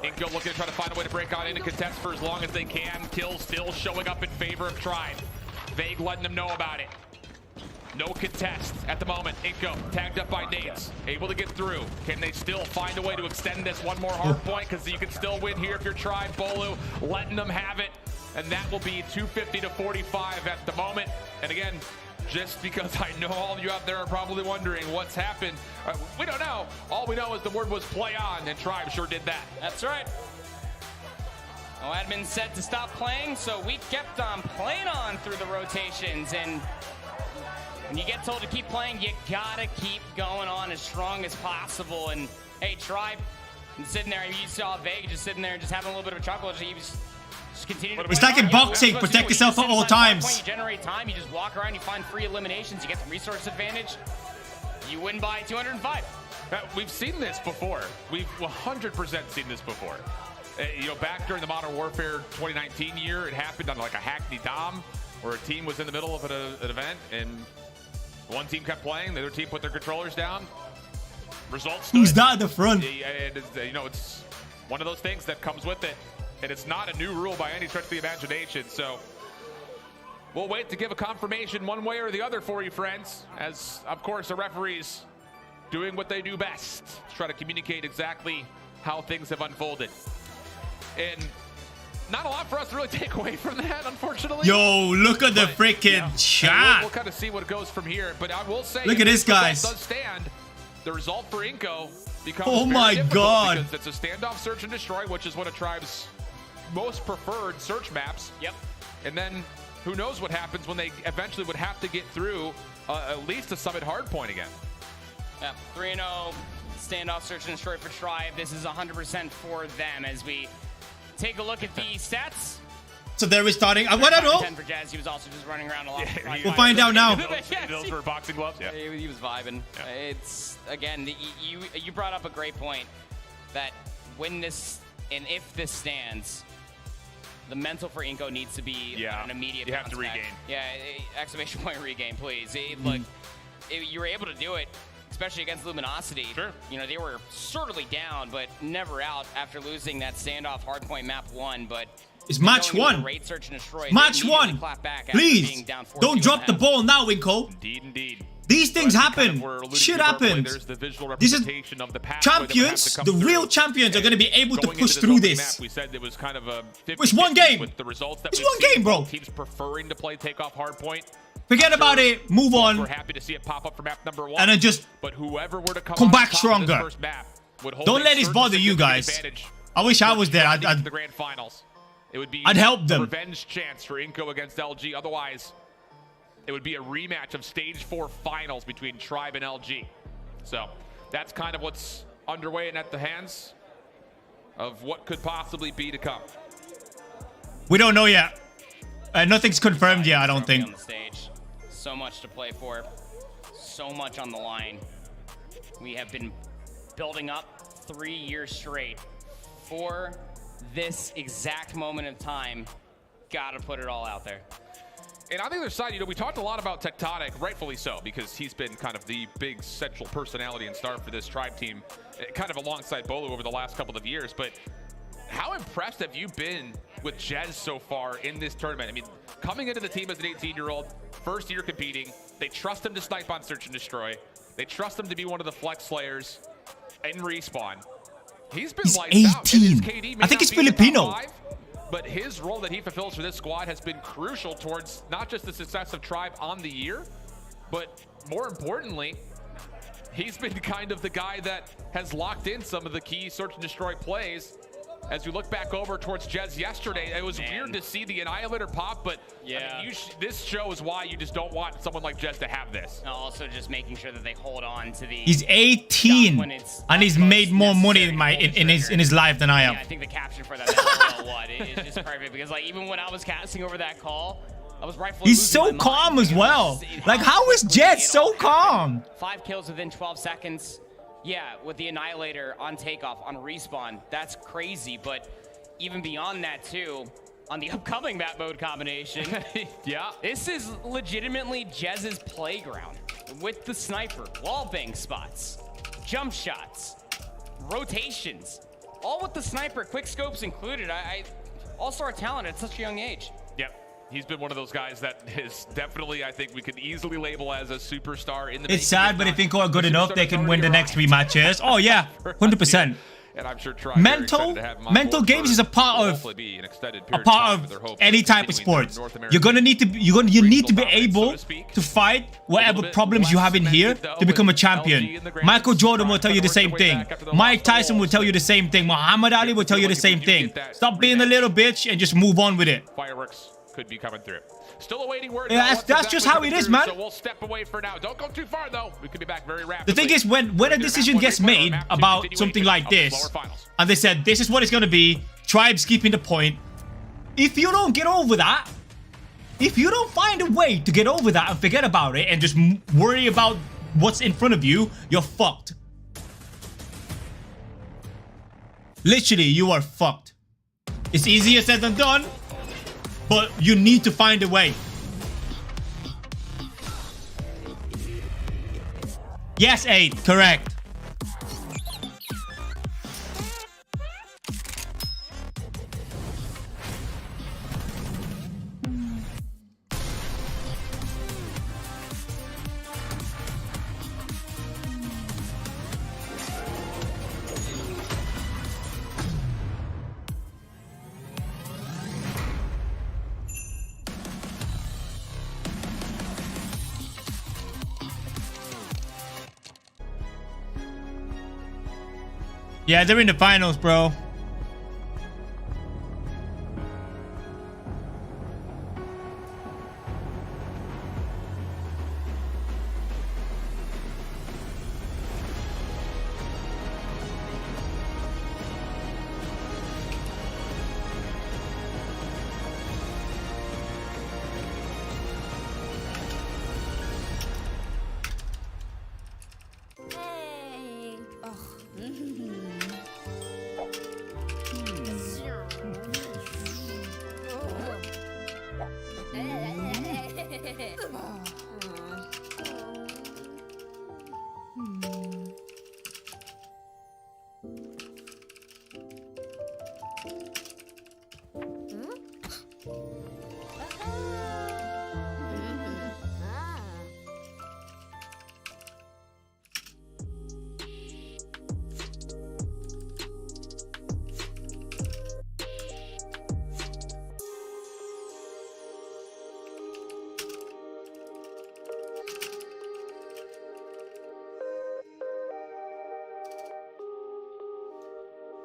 Inco looking to try to find a way to break on in and contest for as long as they can. Kills still showing up in favor of Tribe. Vague letting them know about it. No contest at the moment. Inco tagged up by nades, able to get through. Can they still find a way to extend this one more hard point? Because you can still win here if you're Tribe. Bolu letting them have it. And that will be 250 to 45 at the moment. And again, just because I know all of you out there are probably wondering what's happened, we don't know. All we know is the word was play on, and Tribe sure did that. That's right. No admin said to stop playing, so we kept on playing on through the rotations. And when you get told to keep playing, you gotta keep going on as strong as possible. And hey, Tribe, sitting there, you saw Vega just sitting there and just having a little bit of a chuckle. He was just continuing to it's like in boxing, protect yourself at all times. You generate time, you just walk around, you find free eliminations, you get the resource advantage, you win by 205. We've seen this before. We've 100% seen this before. You know, back during the Modern Warfare 2019 year, it happened on like a Hackney Dom, where a team was in the middle of an event, and one team kept playing, the other team put their controllers down. Results stood. Who's that at the front? You know, it's one of those things that comes with it, and it's not a new rule by any stretch of the imagination. So we'll wait to give a confirmation one way or the other for you, friends, as of course the referees doing what they do best to try to communicate exactly how things have unfolded. And not a lot for us to really take away from that, unfortunately. Yo, look at the freaking shot. We'll kind of see what goes from here. But I will say, look at this, guys. Does stand. The result for Inco becomes oh my god, because it's a standoff search and destroy, which is one of Tribe's most preferred search maps. Yep. And then who knows what happens when they eventually would have to get through at least a Summit hardpoint again. Yeah, 3-0 standoff search and destroy for Tribe. This is 100% for them as we take a look at the stats. So they're restarting. What I know? 10 for Jazz. He was also just running around a lot. Yeah, we'll find out now. Those were boxing gloves. Yeah. He was vibing. Yeah. It's again, you brought up a great point that when this and if this stands, the mental for Inco needs to be an immediate. You have to regain. Yeah, exclamation point regain, please. Look, you were able to do it. Especially against Luminosity. Sure. You know, they were certainly down, but never out after losing that standoff hardpoint map 1. But it's match 1. Search and destroy, match 1. Please don't drop the ball now, Inco. Indeed. These things happen. Shit happens. This is champions. The real champions are going to be able to push through this. We said it was kind of a 50-50 it's one game. With the results that it's one game, bro. Teams preferring to play takeoff hardpoint. Forget about it. Move on. We're happy to see it pop up for map number 1. And then just but whoever were to come back stronger. First map would hold don't let this bother you guys. I wish I was there. The grand finals. It would be I'd help them. A revenge chance for Inco against LG. Otherwise, it would be a rematch of stage 4 finals between Tribe and LG. So that's kind of what's underway and at the hands of what could possibly be to come. We don't know yet. Nothing's confirmed yet, I don't think. On the stage. So much to play for. So much on the line. We have been building up 3 years straight for this exact moment of time. Gotta put it all out there. And on the other side, you know, we talked a lot about Tectonic, rightfully so, because he's been kind of the big central personality and star for this Tribe team, kind of alongside Bolu over the last couple of years. But how impressed have you been with Jez so far in this tournament? I mean, coming into the team as an 18-year-old, first year competing, they trust him to snipe on search and destroy. They trust him to be one of the flex slayers. in respawn. He's been He's lights out. And his 18. KD may I think not he's be in the top Filipino. 5, but his role that he fulfills for this squad has been crucial towards not just the success of Tribe on the year, but more importantly, he's been kind of the guy that has locked in some of the key search and destroy plays. As you look back over towards Jez yesterday, it was weird to see the Annihilator pop, but yeah, I mean, this shows why you just don't want someone like Jez to have this. Also, just making sure that they hold on to the. He's 18, and he's made more money in his life than I am. Yeah, I think the caption for that LOL is just perfect because like even when I was casting over that call, I was rightfully. He's so calm as well. Like, how is Jet so calm? 5 kills within 12 seconds. Yeah, with the Annihilator on takeoff, on respawn, that's crazy. But even beyond that too, on the upcoming map mode combination, yeah, this is legitimately Jez's playground with the sniper, wallbang spots, jump shots, rotations, all with the sniper, quick scopes included. All-star talent at such a young age. Yep. He's been one of those guys that is definitely, I think we could easily label as a superstar in the It's sad, but if Inco are good enough, they can win the next 3 matches. Oh yeah, 100%. And I'm sure mental games is a part of any type of sport. You need to be able to fight whatever problems you have in here to become a champion. Michael Jordan will tell you the same thing. Mike Tyson will tell you the same thing. Muhammad Ali will tell you the same thing. Stop being a little bitch and just move on with it. Fireworks could be coming through. Still awaiting word. Yeah, that's just how it is, man. So we'll step away for now. Don't go too far though. We could be back very rapidly. The thing is, when a decision gets made about something like this, and they said this is what it's gonna be, Tribe's keeping the point. If you don't get over that, if you don't find a way to get over that and forget about it and just worry about what's in front of you, you're fucked. Literally, you are fucked. It's easier said than done, but you need to find a way. Yes, 8, correct. Yeah, they're in the finals, bro.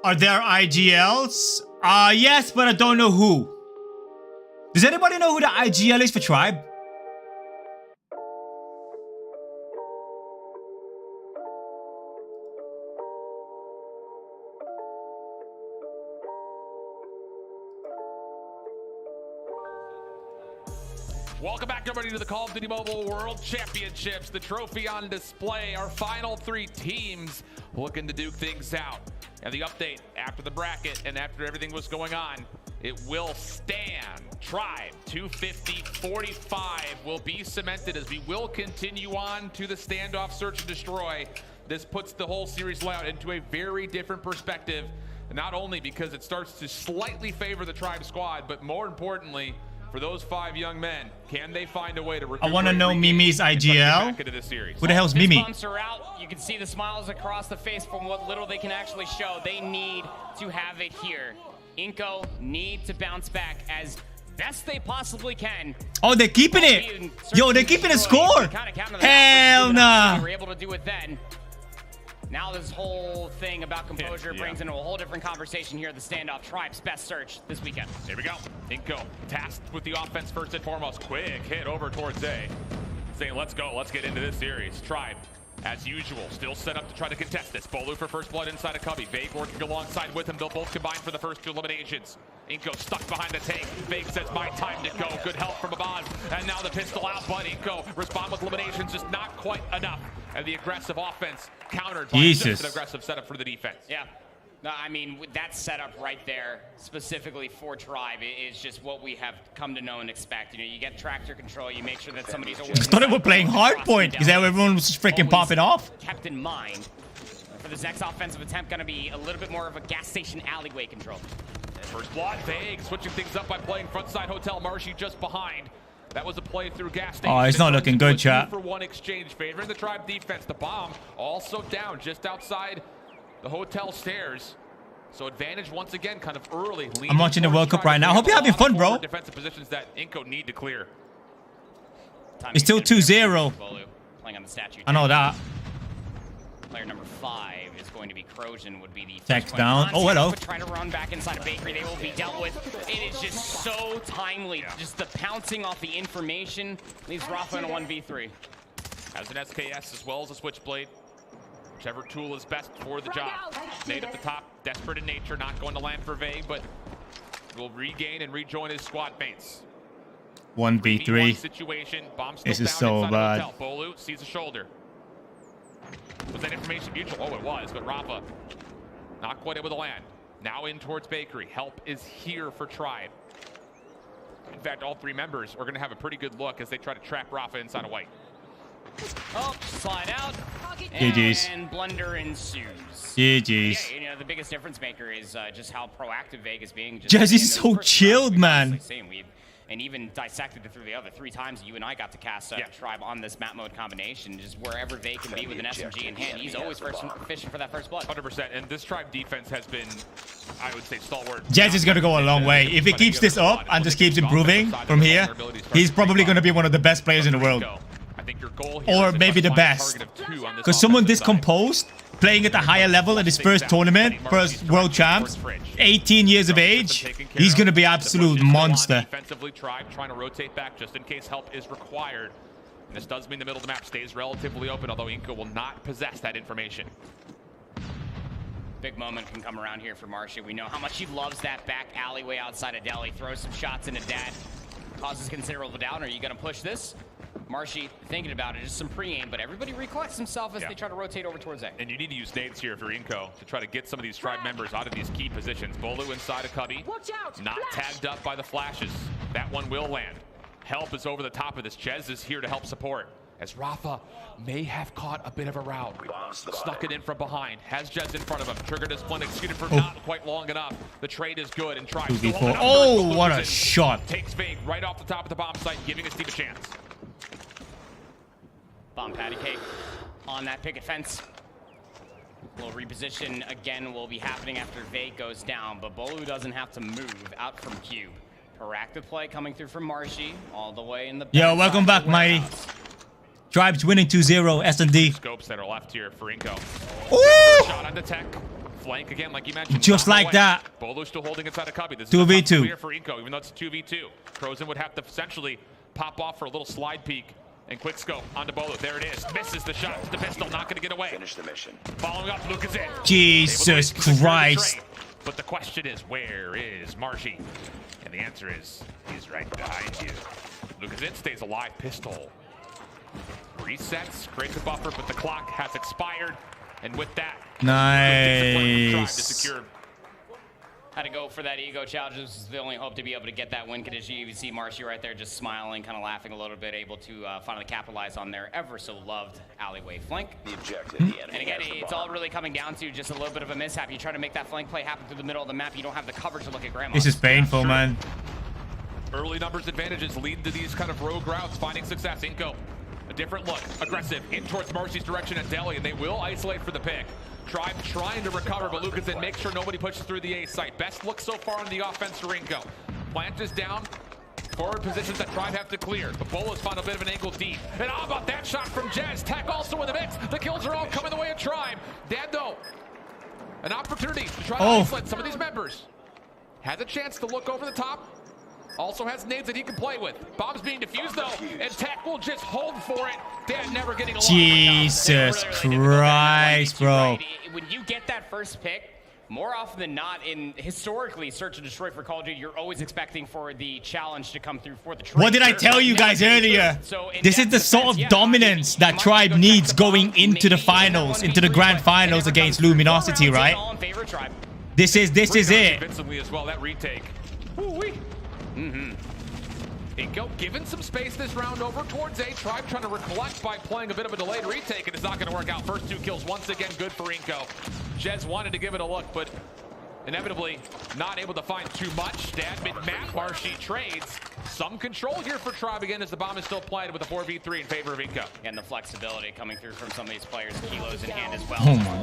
Are there IGLs? Yes, but I don't know who. Does anybody know who the IGL is for Tribe? Welcome back, everybody, to the Call of Duty Mobile World Championships. The trophy on display. Our final 3 teams looking to duke things out. And the update after the bracket and after everything was going on, it will stand. Tribe 250-45 will be cemented as we will continue on to the standoff search and destroy. This puts the whole series layout into a very different perspective, not only because it starts to slightly favor the Tribe squad, but more importantly, for those 5 young men, can they find a way to I want to know Mimi's IGL. Who the hell's Fist Mimi? bumps are out. You can see the smiles across the face from what little they can actually show. They need to have it here. Inco need to bounce back as best they possibly can. Oh, they're keeping it. Yo, they're keeping a score. Hell nah. They were able to do it then. Now this whole thing about composure brings into a whole different conversation here at the standoff. Tribe's best search this weekend. Here we go. Inco tasked with the offense first and foremost. Quick hit over towards A. Saying, let's go. Let's get into this series. Tribe, as usual, still set up to try to contest this. Bolu for first blood inside of Cubby. Vague working alongside with him. They'll both combine for the first 2 eliminations. Inco stuck behind the tank. Vague says, my time to go. Good help from Abaz. And now the pistol out, but Inco respond with eliminations, just not quite enough. And the aggressive offense countered by just an aggressive setup for the defense. Yeah. No, I mean, that setup right there, specifically for Tribe, is just what we have come to know and expect. You know, you get tractor control, you make sure that somebody's always... I thought they were playing Hardpoint because everyone was just freaking popping off. Kept in mind. For this next offensive attempt, going to be a little bit more of a gas station alleyway control. And first blood, Vague switching things up by playing frontside hotel. Marshy just behind. That was a play through gas station. Oh, it's not looking good, chat. For one exchange, favoring the Tribe defense. The bomb also down just outside the hotel stairs. So advantage once again, kind of early. I'm watching the World Cup right now. I hope you're having fun, bro. Defensive positions that Inco need to clear. It's still 2-0. Playing on the statue. I know that. Player number 5 is going to be Crojan, would be the Text down. Oh, hello. Try to run back inside of Bakery. They will be dealt with. It is just so timely. Just the pouncing off the information leaves Rafa in a 1v3. As an SKS as well as a Switchblade. Whichever tool is best for the job. Nate at the top, desperate in nature, not going to land for Vague, but will regain and rejoin his squad mates. 1v3. Situation. Bomb still This is down so inside bad. the hotel. Bolu sees a shoulder. Was that information mutual? Oh, it was, but Rafa not quite able to land. Now in towards Bakery. Help is here for Tribe. In fact, all 3 members are going to have a pretty good look as they try to trap Rafa inside of white. Oh, slide out. GG's. And blunder ensues. GG's. Yeah, you know, the biggest difference maker is just how proactive Vague is being. Jesse's so chilled, man. And even dissected it through the other 3 times you and I got to cast Tribe on this map mode combination. Just wherever they can be with an SMG in hand, he's always fishing for that first blood. 100%. And this Tribe defense has been, I would say, stalwart. Jazz is going to go a long way. If he keeps this up and just keeps improving from here, he's probably going to be one of the best players in the world. I think your goal here or maybe the best. Because someone this composed, playing at a higher level at his first tournament, first world champs, 18 years of age, he's going to be absolute monster. Defensively, Tribe trying to rotate back just in case help is required. And this does mean the middle of the map stays relatively open, although Inco will not possess that information. Big moment can come around here for Marshy. We know how much he loves that back alleyway outside of Delhi. Throws some shots into Dad. Causes considerable doubt. Are you going to push this? Marshy thinking about it, just some pre-aim, but everybody recollects himself as they try to rotate over towards A. And you need to use nades here for Inco to try to get some of these Tribe members out of these key positions. Bolu inside of Cubby, not tagged up by the flashes. That one will land. Help is over the top of this. Ches is here to help support. As Rafa may have caught a bit of a route. Snuck it in from behind. Has Jez in front of him. Triggered his one, executed for not quite long enough. The trade is good and Tribe still holding up. Oh, what a shot. Takes Vague right off the top of the bomb site, giving his team a chance. Bomb patty cake on that picket fence. Little reposition again will be happening after Vague goes down, but Bolu doesn't have to move out from Cube. Proactive play coming through from Marshy all the way in the back. Yo, welcome back, Mighty. Tribe's winning 2-0, S&D. Scopes that are left here for Inco. Ooh! Shot on the tech. Flank again, like you mentioned. Just like that. Bolu still holding inside a Cubby. This is 2v2 for Inco, even though it's 2v2. Crozen would have to essentially pop off for a little slide peek. And quick scope onto Bolu. There it is. Misses the shot to the pistol. Not going to get away. Finish the mission. Following up, Luke is in. Jesus Christ. But the question is, where is Marshy? And the answer is, he's right behind you. Luke is in, stays alive. Pistol. Resets, creates a buffer, but the clock has expired. And with that, nice. Had to go for that ego challenge. This is the only hope to be able to get that win condition. You see Marshy right there just smiling, kind of laughing a little bit, able to finally capitalize on their ever so loved alleyway flank. The objective, and again, it's all really coming down to just a little bit of a mishap. You try to make that flank play happen through the middle of the map. You don't have the coverage to look at Grandma. This is painful, man. Early numbers advantages lead to these kind of rogue routes, finding success. Inco, a different look, aggressive, in towards Marcy's direction at Deli, and they will isolate for the pick. Tribe trying to recover, but Lucas then makes sure nobody pushes through the A site. Best look so far on the offense for Inco. Plant is down. Forward positions that Tribe have to clear. The Bola's found a bit of an angle deep. And how about that shot from Jez? Tech also in the mix. The kills are all coming the way of Tribe. Dando, an opportunity to try to isolate some of these members. Has a chance to look over the top. Also has nades that he can play with. Bomb's being defused though, and Tech will just hold for it. Dan never getting along. Jesus Christ, bro. When you get that first pick, more often than not, in historically Search and Destroy for Call of Duty, you're always expecting for the challenge to come through for the trade. What did I tell you guys earlier? This is the sort of dominance that Tribe needs going into the finals, into the grand finals against Luminosity, right? This is it. Convincingly as well, that retake. Inco given some space this round over towards A. Tribe trying to recollect by playing a bit of a delayed retake, and it's not going to work out. First 2 kills once again good for Inco. Jez wanted to give it a look, but inevitably not able to find too much. Dad mid-map, Marshy trades. Some control here for Tribe again as the bomb is still planted with a 4v3 in favor of Inco. And the flexibility coming through from some of these players. Kilos in hand as well.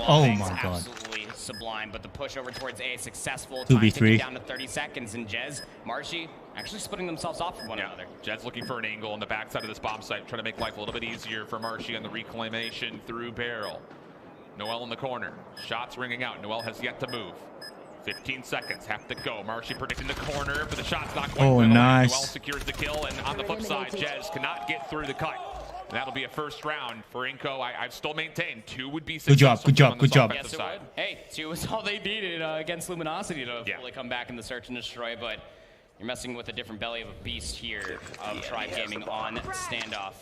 Oh my God. Absolutely sublime, but the push over towards A is successful. 2v3. Down to 30 seconds, and Jez, Marshy actually splitting themselves off from one another. Jez looking for an angle on the backside of this bomb site, trying to make life a little bit easier for Marshy on the reclamation through barrel. Noel in the corner. Shots ringing out. Noel has yet to move. 15 seconds have to go. Marshy predicting the corner, but the shot's not going well. Nice. Noel secures the kill, and on the flip side, Jez cannot get through the cut. And that'll be a first round for Inco. I've still maintained 2 would be successful. Good job. Yes, it would. Hey, 2 was all they needed against Luminosity to fully come back in the Search and Destroy, but you're messing with a different belly of a beast here of Tribe Gaming on standoff.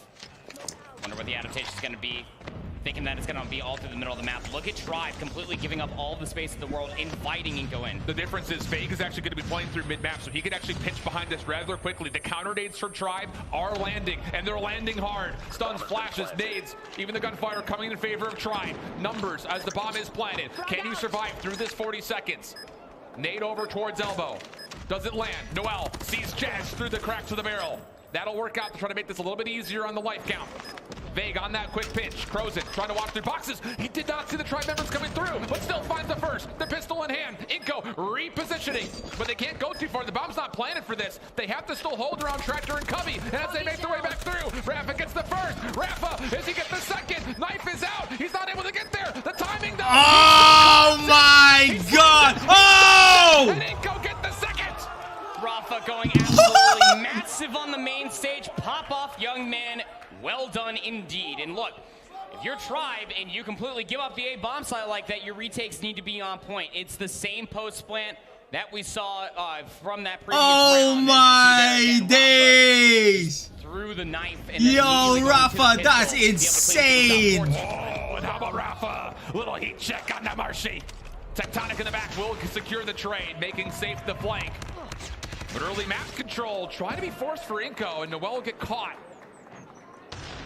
Wonder what the adaptation is going to be. Thinking that it's going to be all through the middle of the map. Look at Tribe completely giving up all the space in the world, inviting Inco in. The difference is Fake is actually going to be playing through mid-map, so he can actually pitch behind us rather quickly. The counter nades for Tribe are landing, and they're landing hard. Stuns, flashes, nades, even the gunfire coming in favor of Tribe. Numbers as the bomb is planted. Can you survive through this 40 seconds? Nade over towards elbow. Doesn't land. Noel sees Jez through the cracks of the barrel. That'll work out to try to make this a little bit easier on the life count. Vague on that quick pinch. Crozen trying to walk through boxes. He did not see the Tribe members coming through, but still finds the first. The pistol in hand. Inco repositioning, but they can't go too far. The bomb's not planted for this. They have to still hold around Tractor and Cubby, and as they make their way back through, Rafa gets the first. Rafa, as he gets the second. Knife is out. He's not able to get there. The timing though. Oh my God. Oh! And Inco get the second. Rafa going absolutely massive on the main stage. Pop off, young man. Well done indeed. And look, if you're Tribe and you completely give up the A bomb site like that, your retakes need to be on point. It's the same post plant that we saw from that previous round. Oh my days! Through the knife. And yo, Rafa, that's insane! Oh, and how about Rafa? Little heat check on that Marshy. Tectonic in the back will secure the trade, making safe the flank. But early map control, trying to be forced for Inco, and Noel will get caught.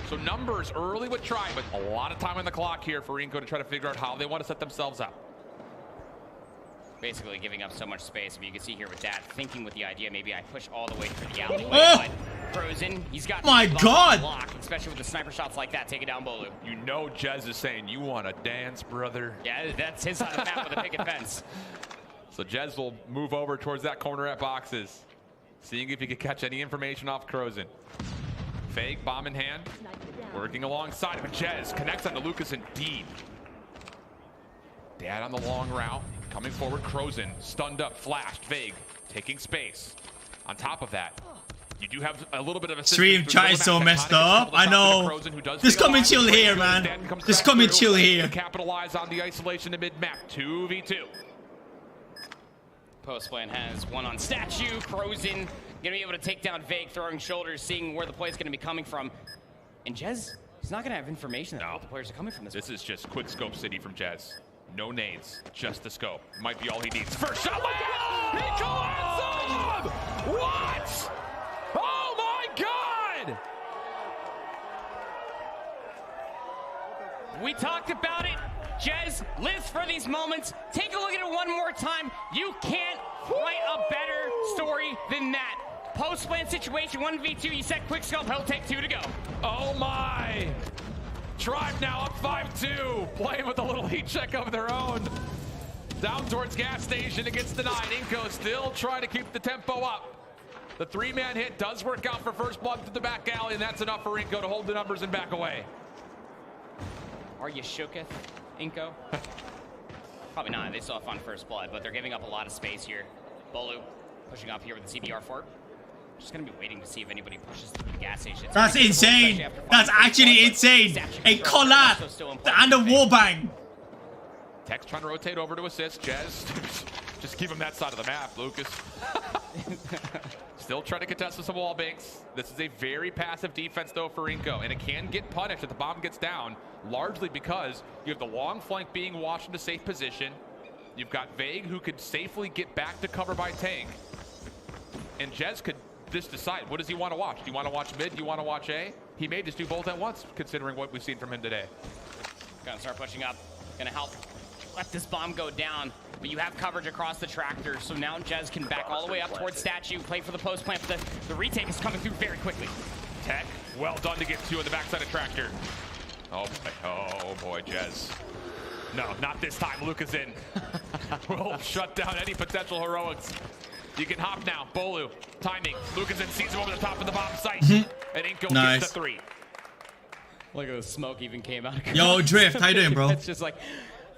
So numbers early with Tribe, but a lot of time on the clock here for Inco to try to figure out how they want to set themselves up. Basically giving up so much space. I mean, you can see here with Dad thinking with the idea, maybe I push all the way through the alleyway. But Frozen, he's got my God, block, especially with the sniper shots like that, taking down Bolu. You know Jez is saying, you want to dance, brother? Yeah, that's his side of the map with a picket fence. So Jez will move over towards that corner at boxes, seeing if he can catch any information off Crozen. Fake, bomb in hand, working alongside him. Jez connects onto Lucas indeed. Dad on the long route, coming forward. Crozen stunned up, flashed. Vague, taking space. On top of that, you do have a little bit of a stream chat is so messed up. I know. Just come and chill here, man. Just come and chill here. Capitalize on the isolation in mid-map. 2v2. Postplan has one on statue. Crozen gonna be able to take down Vague, throwing shoulders, seeing where the play is gonna be coming from. And Jez, he's not gonna have information that all the players are coming from this. This is just quick scope city from Jez. No nades, just the scope. Might be all he needs. First shot, he collides him! What? Oh my God! We talked about it. Jez lives for these moments. Take a look at it one more time. You can't write a better story than that. post plant situation, 1v2, you set quick scope, he'll take 2 to go. Oh my! Tribe now up 5-2, playing with a little heat check of their own. Down towards gas station, it gets denied. Inco still trying to keep the tempo up. The 3-man hit does work out for first blood to the back alley, and that's enough for Inco to hold the numbers and back away. Are you shooketh, Inco? Probably not. They still have fun first blood, but they're giving up a lot of space here. Bolu pushing up here with the CBR fort. Just gonna be waiting to see if anybody pushes through the gas station. That's insane. That's actually insane. A collat and a warbang. Tex trying to rotate over to assist. Jez, just keep him that side of the map, Lucas. Still trying to contest with some wall banks. This is a very passive defense, though, for Inco, and it can get punished if the bomb gets down, largely because you have the long flank being washed into safe position. You've got Vague, who could safely get back to cover by tank. And Jez could just decide, what does he want to watch? Do you want to watch mid? Do you want to watch A? He may just do both at once, considering what we've seen from him today. Gonna start pushing up. Gonna help let this bomb go down. But you have coverage across the tractor, so now Jez can back all the way up towards statue, play for the post plant. But the retake is coming through very quickly. Tech, well done to get 2 on the backside of tractor. Oh boy, Jez. No, not this time. Lucas in. Will shut down any potential heroics. You can hop now. Bolu, timing. Lucas in sees him over the top of the bomb site. And Inco gets the 3. Look at the smoke even came out. Yo, Drift, how you doing, bro? It's just like,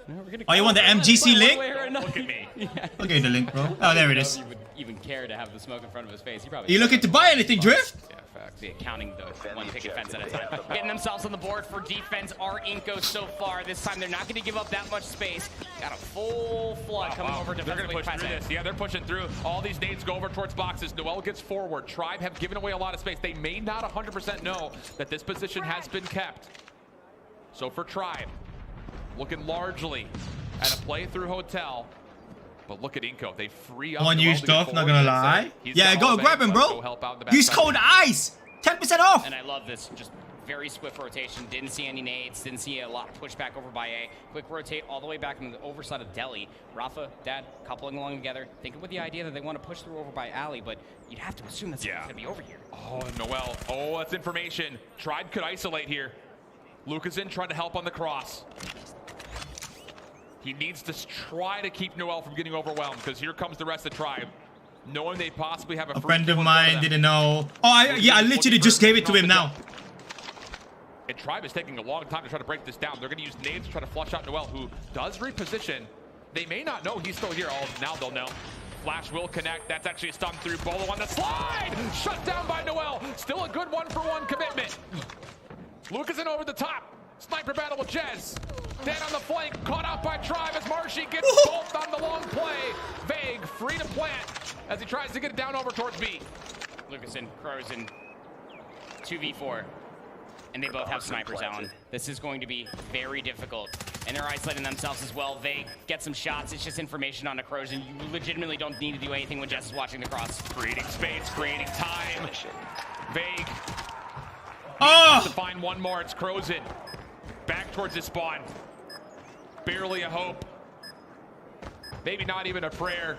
no, we're gonna Oh, you want the MGC link? Look at me. Yeah. Okay, the link, bro. Oh, there it is. He would even care to have the smoke in front of his face. He probably. Are you looking to buy anything, Drift? Yeah, facts. Yeah, counting the one picket fence at a time. Getting themselves on the board for defense are Inco so far. This time they're not going to give up that much space. Got a full flood coming over They're going to push through this. Yeah, they're pushing through. All these nades go over towards boxes. Noel gets forward. Tribe have given away a lot of space. They may not 100% know that this position has been kept. So for Tribe, looking largely at a play through Hotel. But look at Inco. They free up. On you stuff, not gonna lie. Yeah, go grab him, bro. Use code ICE. 10% off. And I love this. Just very swift rotation. Didn't see any nades. Didn't see a lot of pushback over by A. Quick rotate all the way back in the overside of Delhi. Rafa, Dad, coupling along together. Thinking with the idea that they want to push through over by Alley, but you'd have to assume that's going to be over here. Oh, Noel. Oh, that's information. Tribe could isolate here. Lucasen trying to help on the cross. He needs to try to keep Noel from getting overwhelmed, because here comes the rest of the Tribe. Knowing they possibly have a friend of mine didn't know. Oh, I literally just gave it to him now. And Tribe is taking a long time to try to break this down. They're going to use nades to try to flush out Noel, who does reposition. They may not know he's still here. Oh, now they'll know. Flash will connect. That's actually a stun through. Bolo on the slide. Shut down by Noel. Still a good 1-for-1 commitment. Lucasen over the top. Sniper battle with Jez. Dan on the flank, caught out by Tribe as Marshy gets both on the long play. Vague, free to plant as he tries to get it down over towards B. Lucasen, Crozen, 2v4. And they both have snipers, Alan. This is going to be very difficult. And they're isolating themselves as well. Vague, get some shots. It's just information on a Crozen. You legitimately don't need to do anything when Jez is watching the cross. Creating space, creating time. Vague. Oh! To find one more, it's Crozen. Back towards his spawn. Barely a hope. Maybe not even a prayer.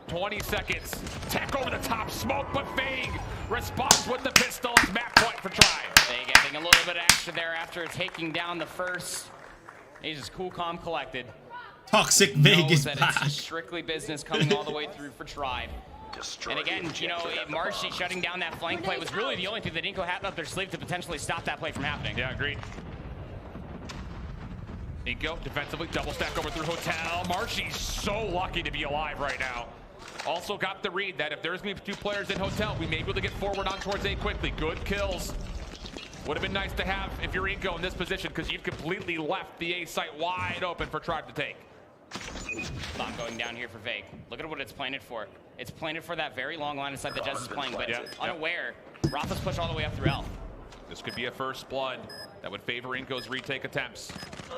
20 seconds. Tech over the top, smoke, but Vague responds with the pistol. It's map point for Tribe. Vague getting a little bit extra there after taking down the first. He's just cool, calm, collected. Toxic Vague is that back. It's just strictly business coming all the way through for Tribe. And again, you know, Marshy shutting down that flank play was really the only thing that Inco had up their sleeve to potentially stop that play from happening. Yeah, agreed. Inco defensively double stack over through Hotel. Marshy's so lucky to be alive right now. Also got the read that if there's going to be 2 players in Hotel, we may be able to get forward on towards A quickly. Good kills. Would have been nice to have if you're Inco in this position, because you've completely left the A site wide open for Tribe to take. Bomb going down here for Vague. Look at what it's planted for. It's planted for that very long line of sight that Jez is playing, but unaware, Rafa's pushed all the way up through L. This could be a first blood that would favor Inco's retake attempts.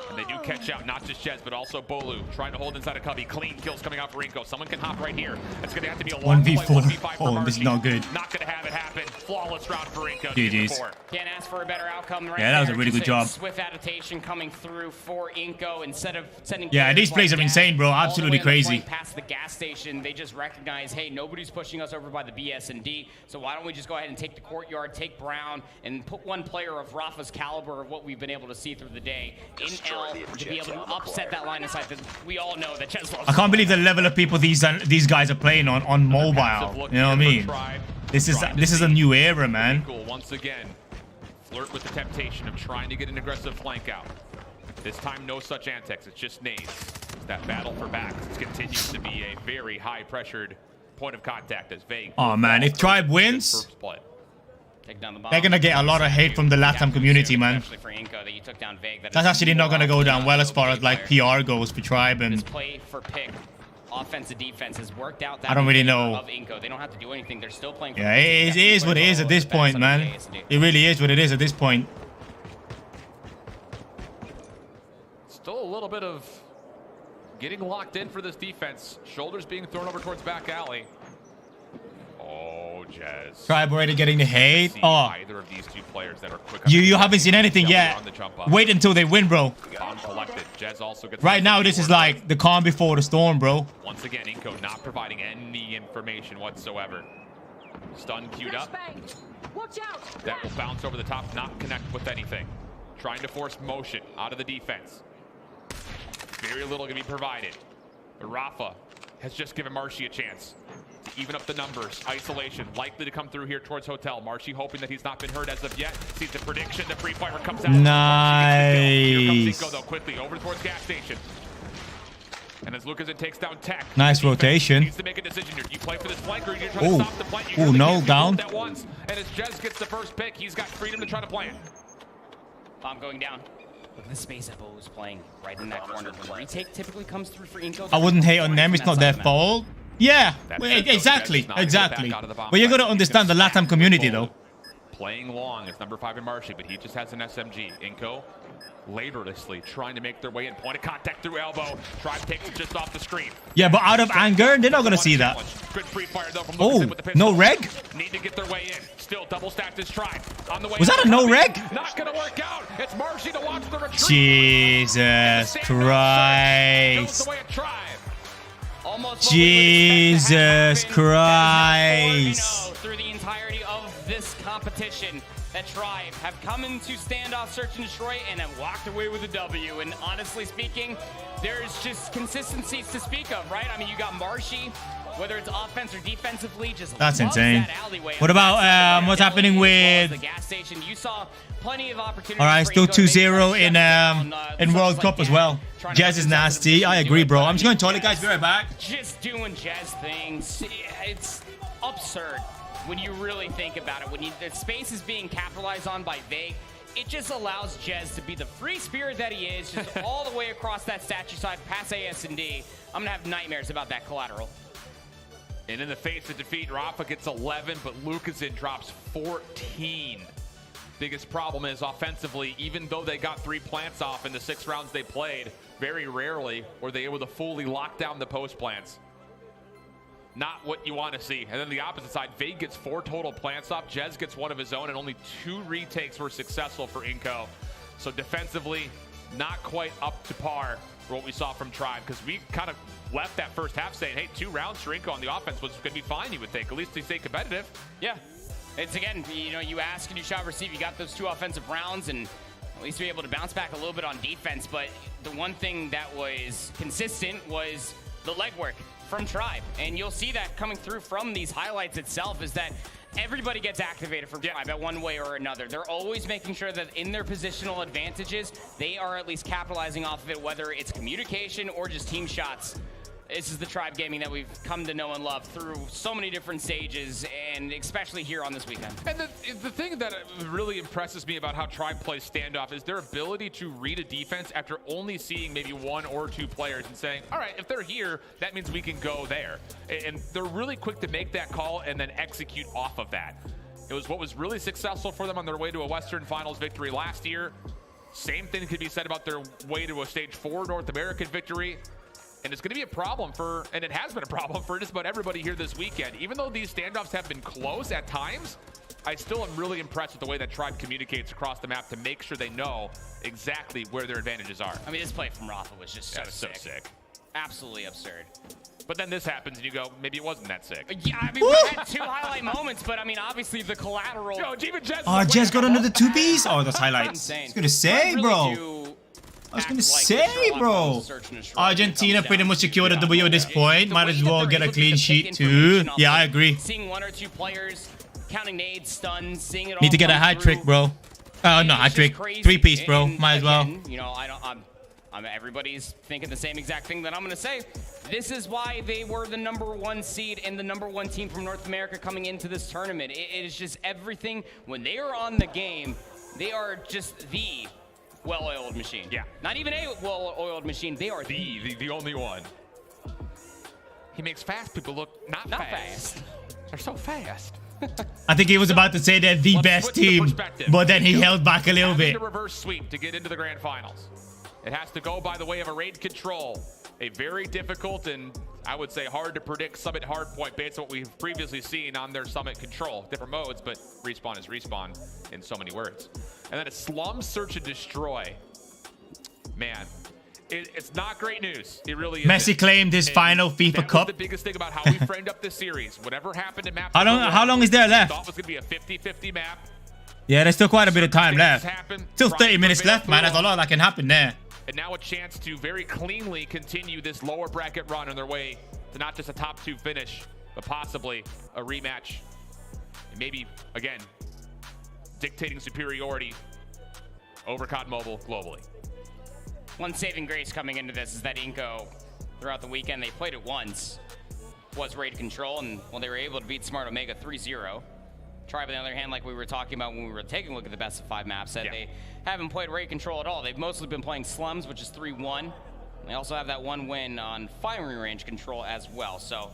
And they do catch out not just Jez, but also Bolu trying to hold inside a cubby. Clean kills coming out for Inco. Someone can hop right here. It's going to have to be a long 1v4. play, 1v5 for Oh, this is not good. Not going to have it happen. Flawless round for Inco. GG's. Can't ask for a better outcome right Yeah, that was a there. really good Just job. Swift adaptation coming through for Inco instead of sending. Yeah, these plays players are like insane, bro. that all the Absolutely way on the crazy. flank Past the gas station, they just recognize, hey, nobody's pushing us over by the BS&D, so why don't we just go ahead and take the courtyard, take Brown, and put one player of Rafa's caliber of what we've been able to see through the day in L to be able to upset that line of sight that we all know that Jez loves. I can't believe the level of people these guys are playing on mobile. You know what I mean? This is a new era, man. Once again, flirt with the temptation of trying to get an aggressive flank out. This time, no such antics. It's just nades. That battle for backs continues to be a very high-pressured point of contact as Vague. Oh man, if Tribe wins, Take down the bomb. they're gonna get a lot of hate from the LATAM community, man. Especially for Inco, that you took down Vague. That's actually not gonna go down well as far as like PR goes for Tribe, This and play for pick, offense to defense, has worked out. That I don't really in favor know. Of Inco. They don't have to do anything. They're still playing. yeah, it is what it is at this point, man. It really is what it is at this point. Still a little bit of getting locked in for this defense. Shoulders being thrown over towards back alley. Oh, Jez. Tribe already getting the hate. Oh, Either of these two players that are quick. you haven't seen anything yet. Wait until they win, bro. Bomb collected. Jez also gets Right now, this is like the calm before the storm, bro. Once again, Inco not providing any information whatsoever. Stun queued up. That will bounce over the top, not connect with anything. Trying to force motion out of the defense. Very little can be provided. But Rafa has just given Marshy a chance to even up the numbers. Isolation likely to come through here towards Hotel. Marshy hoping that he's not been hurt as of yet. Sees the prediction. The free fire comes out. Here comes Inco though quickly over towards gas station. And as Lucas takes down Tech. Nice rotation. Needs to make a decision here. Do you play for this flank or do you try to stop the plant? Oh no, down. At once. And as Jez gets the first pick, he's got freedom to try to plant. Bomb going down. Look at the space that Bo was playing right in that corner. The retake typically comes through for Inco. I wouldn't hate on them. It's not their fault. Yeah, exactly. But you got to understand the LATAM community, though. Playing long is number 5 in Marshy, but he just has an SMG. Inco laboriously trying to make their way in. Point of contact through elbow. Tribe takes it just off the screen. Yeah, but out of anger, they're not going to see that. Good free fire, though, from oh, with the pistol. no reg? Need to get their way in. Still double stacked his Tribe. On the way. Was that a no reg? Not going to work out. It's Marshy to watch the retreat. Jesus Christ. Jesus Christ. Through the entirety of this competition, that Tribe have come into standoff, search and destroy, and have walked away with a W. And honestly speaking, there's just consistencies to speak of, right? I mean, you got Marshy, whether it's offense or defensively, just that's insane. What about what's happening with the gas station? You saw plenty of opportunities. All right, still 2-0 in World Cup as well. Jez is nasty. I agree, bro. I'm just going to toilet, guys. Be right back. Just doing Jez things. It's absurd when you really think about it. When the space is being capitalized on by Vague, it just allows Jez to be the free spirit that he is, just all the way across that statue side, past AS&D. I'm going to have nightmares about that collateral. And in the face of defeat, Rafa gets 11, but Lucasin drops 14. Biggest problem is offensively, even though they got 3 plants off in the 6 rounds they played, very rarely were they able to fully lock down the post plants. Not what you want to see. And then the opposite side, Vague gets 4 total plants off. Jez gets 1 of his own, and only 2 retakes were successful for Inco. So defensively, not quite up to par for what we saw from Tribe, because we kind of left that first half saying, hey, 2 rounds for Inco on the offense was going to be fine, you would think. At least they stay competitive. Yeah. It's, again, you know, you ask and you shall receive. You got those 2 offensive rounds, and at least be able to bounce back a little bit on defense. But the one thing that was consistent was the legwork from Tribe. And you'll see that coming through from these highlights itself, is that everybody gets activated from Tribe at one way or another. They're always making sure that in their positional advantages, they are at least capitalizing off of it, whether it's communication or just team shots. This is the Tribe Gaming that we've come to know and love through so many different stages, and especially here on this weekend. And the thing that really impresses me about how Tribe plays standoff is their ability to read a defense after only seeing maybe 1 or 2 players and saying, all right, if they're here, that means we can go there. And they're really quick to make that call and then execute off of that. It was what was really successful for them on their way to a Western Finals victory last year. Same thing could be said about their way to a Stage 4 North American victory. And it's going to be a problem for, and it has been a problem for just about everybody here this weekend. Even though these standoffs have been close at times, I still am really impressed with the way that Tribe communicates across the map to make sure they know exactly where their advantages are. I mean, this play from Rafa was just so so sick. Absolutely absurd. But then this happens and you go, maybe it wasn't that sick. Yeah, I mean, we had 2 highlight moments, but I mean, obviously the collateral. Yo, even Jez Oh, Jez got another 2Bs? Oh, those highlights. I was gonna say, bro. I was gonna say, bro. Argentina pretty much secured a W at this point. Might as well get a clean sheet too. Yeah, I agree. Seeing 1 or 2 players counting nades, stuns, seeing it all. Need to get a hat trick, bro. Oh, no, hat trick. 3-piece, bro. Might as well. You know, everybody's thinking the same exact thing that I'm going to say. This is why they were the #1 seed and the #1 team from North America coming into this tournament. It is just everything. When they are on the game, they are just the well-oiled machine. Yeah. Not even a well-oiled machine. They are the only one. He makes fast people look not fast. They're so fast. I think he was about to say they're the best team, but then he held back a little bit. A reverse sweep to get into the grand finals. It has to go by the way of a raid control. A very difficult and I would say hard to predict Summit Hardpoint based on what we've previously seen on their Summit control. Different modes, but respawn is respawn in so many words. And then a slum search and destroy. Man, it's not great news. It really is. Messi claimed his final FIFA Cup. The biggest thing about how we framed up this series. Whatever happened in map. How long is there left? Thought was gonna be a 50-50 map. Yeah, there's still quite a bit of time left. Still 30 minutes left, man. There's a lot that can happen there. And now a chance to very cleanly continue this lower bracket run on their way to not just a top 2 finish, but possibly a rematch. And maybe, again, dictating superiority over codmobile globally. One saving grace coming into this is that Inco, throughout the weekend, they played it once, was raid control, and well, they were able to beat Smart Omega 3-0. Tribe, on the other hand, like we were talking about when we were taking a look at the best of 5 maps, said they haven't played raid control at all. They've mostly been playing slums, which is 3-1. They also have that 1 win on firing range control as well. So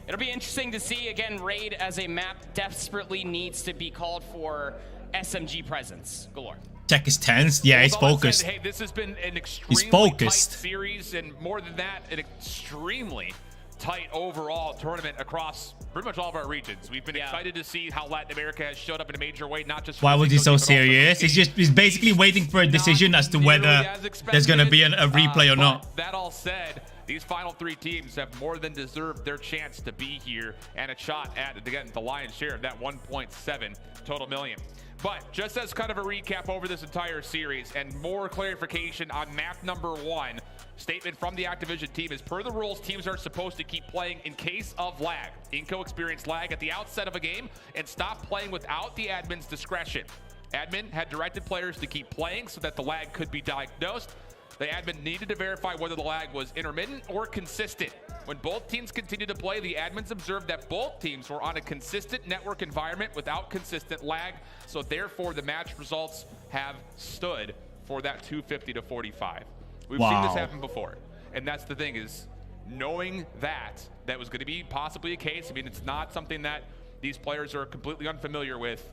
it'll be interesting to see. Again, raid as a map desperately needs to be called for SMG presence galore. Check his tense. Yeah, he's focused. Hey, this has been an extremely tight series, and more than that, an extremely tight overall tournament across pretty much all of our regions. We've been excited to see how Latin America has showed up in a major way, not just. Why was he so serious? He's basically waiting for a decision as to whether there's going to be a replay or not. That all said, these final 3 teams have more than deserved their chance to be here and a shot at, again, the lion's share of that 1.7 total million. But just as kind of a recap over this entire series and more clarification on map #1, statement from the Activision team is, per the rules, teams are supposed to keep playing in case of lag. Inco experienced lag at the outset of a game and stopped playing without the admin's discretion. Admin had directed players to keep playing so that the lag could be diagnosed. The admin needed to verify whether the lag was intermittent or consistent. When both teams continued to play, the admins observed that both teams were on a consistent network environment without consistent lag, so therefore the match results have stood for that 250 to 45. We've seen this happen before, and that's the thing, is knowing that was going to be possibly a case. I mean, it's not something that these players are completely unfamiliar with.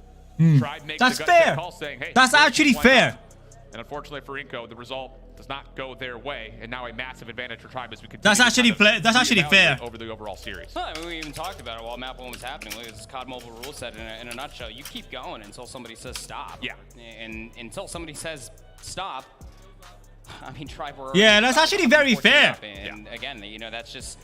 Tried make that's the fair. Call saying, hey, that's actually fair. And unfortunately for Inco, the result does not go their way, and now a massive advantage for Tribe as we continue. That's actually fair over the overall series. Well, I mean, we even talked about it while map 1 was happening. Look, this is COD Mobile rule set in a nutshell. You keep going until somebody says stop. Yeah. And until somebody says stop, I mean, Tribe were. Yeah, that's actually very fair. And again, you know, that's just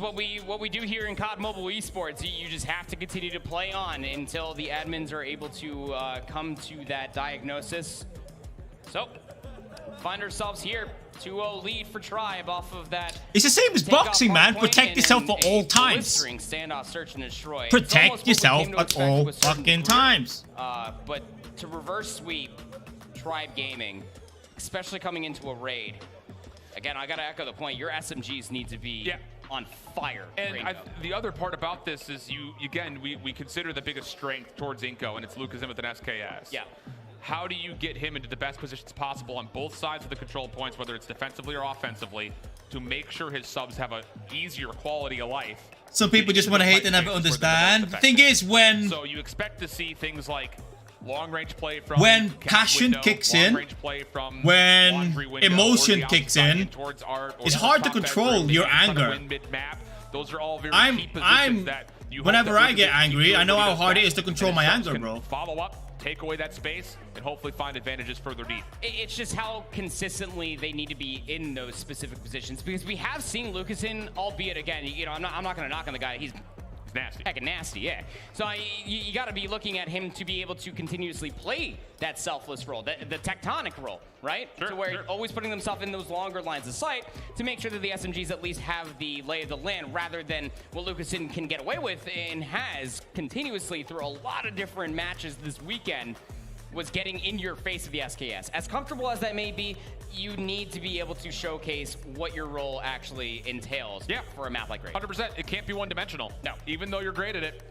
what we do here in COD Mobile Esports. You just have to continue to play on until the admins are able to come to that diagnosis. So, find ourselves here, 2-0 lead for Tribe off of that. It's the same as boxing, man. Protect yourself at all times. Standoff, search and destroy. Protect yourself at all fucking times. But to reverse sweep Tribe Gaming, especially coming into a raid. Again, I gotta echo the point. Your SMGs need to be on fire. And the other part about this is we consider the biggest strength towards Inco, and it's Lucas in with an SKS. Yeah. How do you get him into the best positions possible on both sides of the control points, whether it's defensively or offensively, to make sure his subs have an easier quality of life Some people just want to hate and never understand. The thing is, when So you expect to see things like long-range play from when catch passion window, kicks in, long-range play from when laundry window, emotion or the kicks outside in, towards art, or it's the hard to top control bedroom, your maybe trying to anger. win mid-map. Those are all very I'm- key positions I'm- that you hope whenever that I Lucas get keeps angry, doing I know what he how does hard it best, is to control and my his subs anger, can bro. Follow up, take away that space, and hopefully find advantages further deep. It's just how consistently they need to be in those specific positions, because we have seen Lucas in, albeit again, you know, I'm not going to knock on the guy. He's nasty. Heckin' nasty, yeah. So you got to be looking at him to be able to continuously play that selfless role, the tectonic role, right? Sure, to where sure. always putting themselves in those longer lines of sight to make sure that the SMGs at least have the lay of the land, rather than what Lucasin can get away with and has continuously through a lot of different matches this weekend, was getting in your face of the SKS. As comfortable as that may be, you need to be able to showcase what your role actually entails for a map like Raid. 100%. It can't be one-dimensional. No. Even though you're great at it,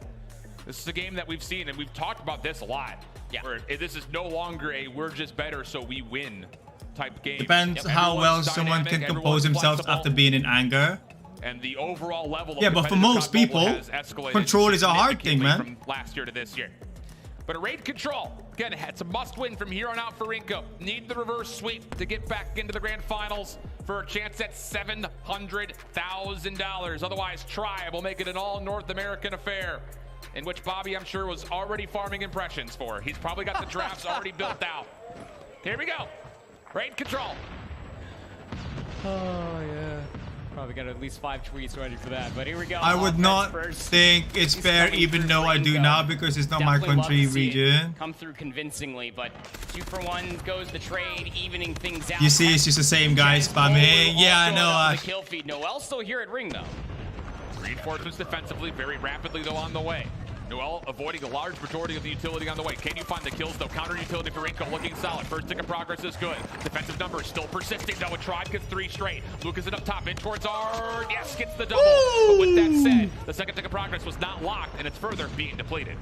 this is a game that we've seen, and we've talked about this a lot. Yeah. Where this is no longer a we're just better so we win type game. Depends how well Everyone's someone can dynamic, compose everyone's themselves flexible, after being in anger. and the overall level of Yeah, but for competitive most COD Mobile people, has escalated control is a hard thing, significantly man. From last year to this year. But a Raid control, again, it's a must-win from here on out for Inco. Need the reverse sweep to get back into the grand finals for a chance at $700,000. Otherwise, Tribe will make it an all-North American affair, in which Bobby, I'm sure, was already farming impressions for. He's probably got the drafts already built out. Here we go. Raid control. Oh, yeah. Probably got at least 5 tweets ready for that, but here we go. I would not think it's fair, even though I do now, because it's not my country region. Come through convincingly, but 2-for-1 goes the trade, evening things out. You see, it's just the same guy spamming. Yeah, I know. The kill feed. Noel still here at ring, though. Reinforcements defensively, very rapidly, though, on the way. Noel avoiding a large majority of the utility on the way. Can you find the kills, though? Counter utility for Inco looking solid. First tick of progress is good. Defensive numbers still persisting, though. A Tribe gets 3 straight. Lucas is up top, in towards Ard. Yes, gets the double. But with that said, the second tick of progress was not locked, and it's further being depleted.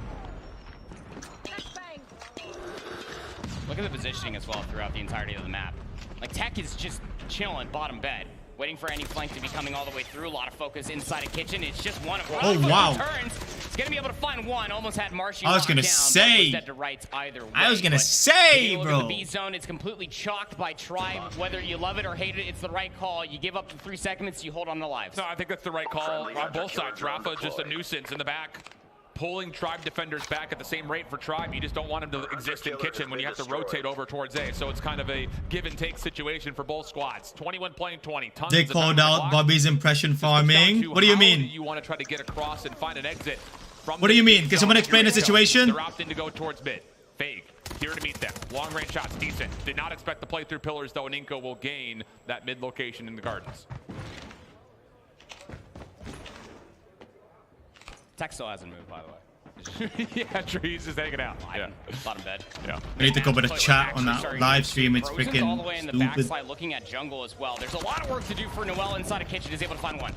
Look at the positioning as well throughout the entirety of the map. Like, Tech is just chilling bottom bed, waiting for any flank to be coming all the way through. A lot of focus inside a kitchen. It's just one of wow. turns. He's gonna be able to find one. Almost had Marshy. I was gonna say. Dead to rights either way. I was gonna say, look bro. at the B zone. It's completely chalked by Tribe. Whether you love it or hate it, it's the right call. You give up the 3 seconds, you hold on the lives. No, I think that's the right call on both sides. Rafa just a nuisance in the back, pulling Tribe defenders back at the same rate for Tribe. You just don't want him to exist in kitchen when you have to rotate over towards A. So it's kind of a give and take situation for both squads. 21 playing 20. Tons They of called time on the out clock. Bobby's impression farming. What do you How mean? you want to try to get across and find an exit from What do you this mean? Can zone? someone explain the Here we go. situation? They're opting to go towards mid. Vague. Here to meet them. Long range shots, decent. Did not expect to play through pillars, though, and Inco will gain that mid location in the gardens. Tech still hasn't moved, by the way. Yeah, true. He's just hanging out. Yeah. Bottom bed. Yeah. I need to go with a chat on that live stream. It's Frozen's all the way in freaking the stupid. backside, looking at jungle as well. There's a lot of work to do for Noel inside a kitchen. He's able to find one.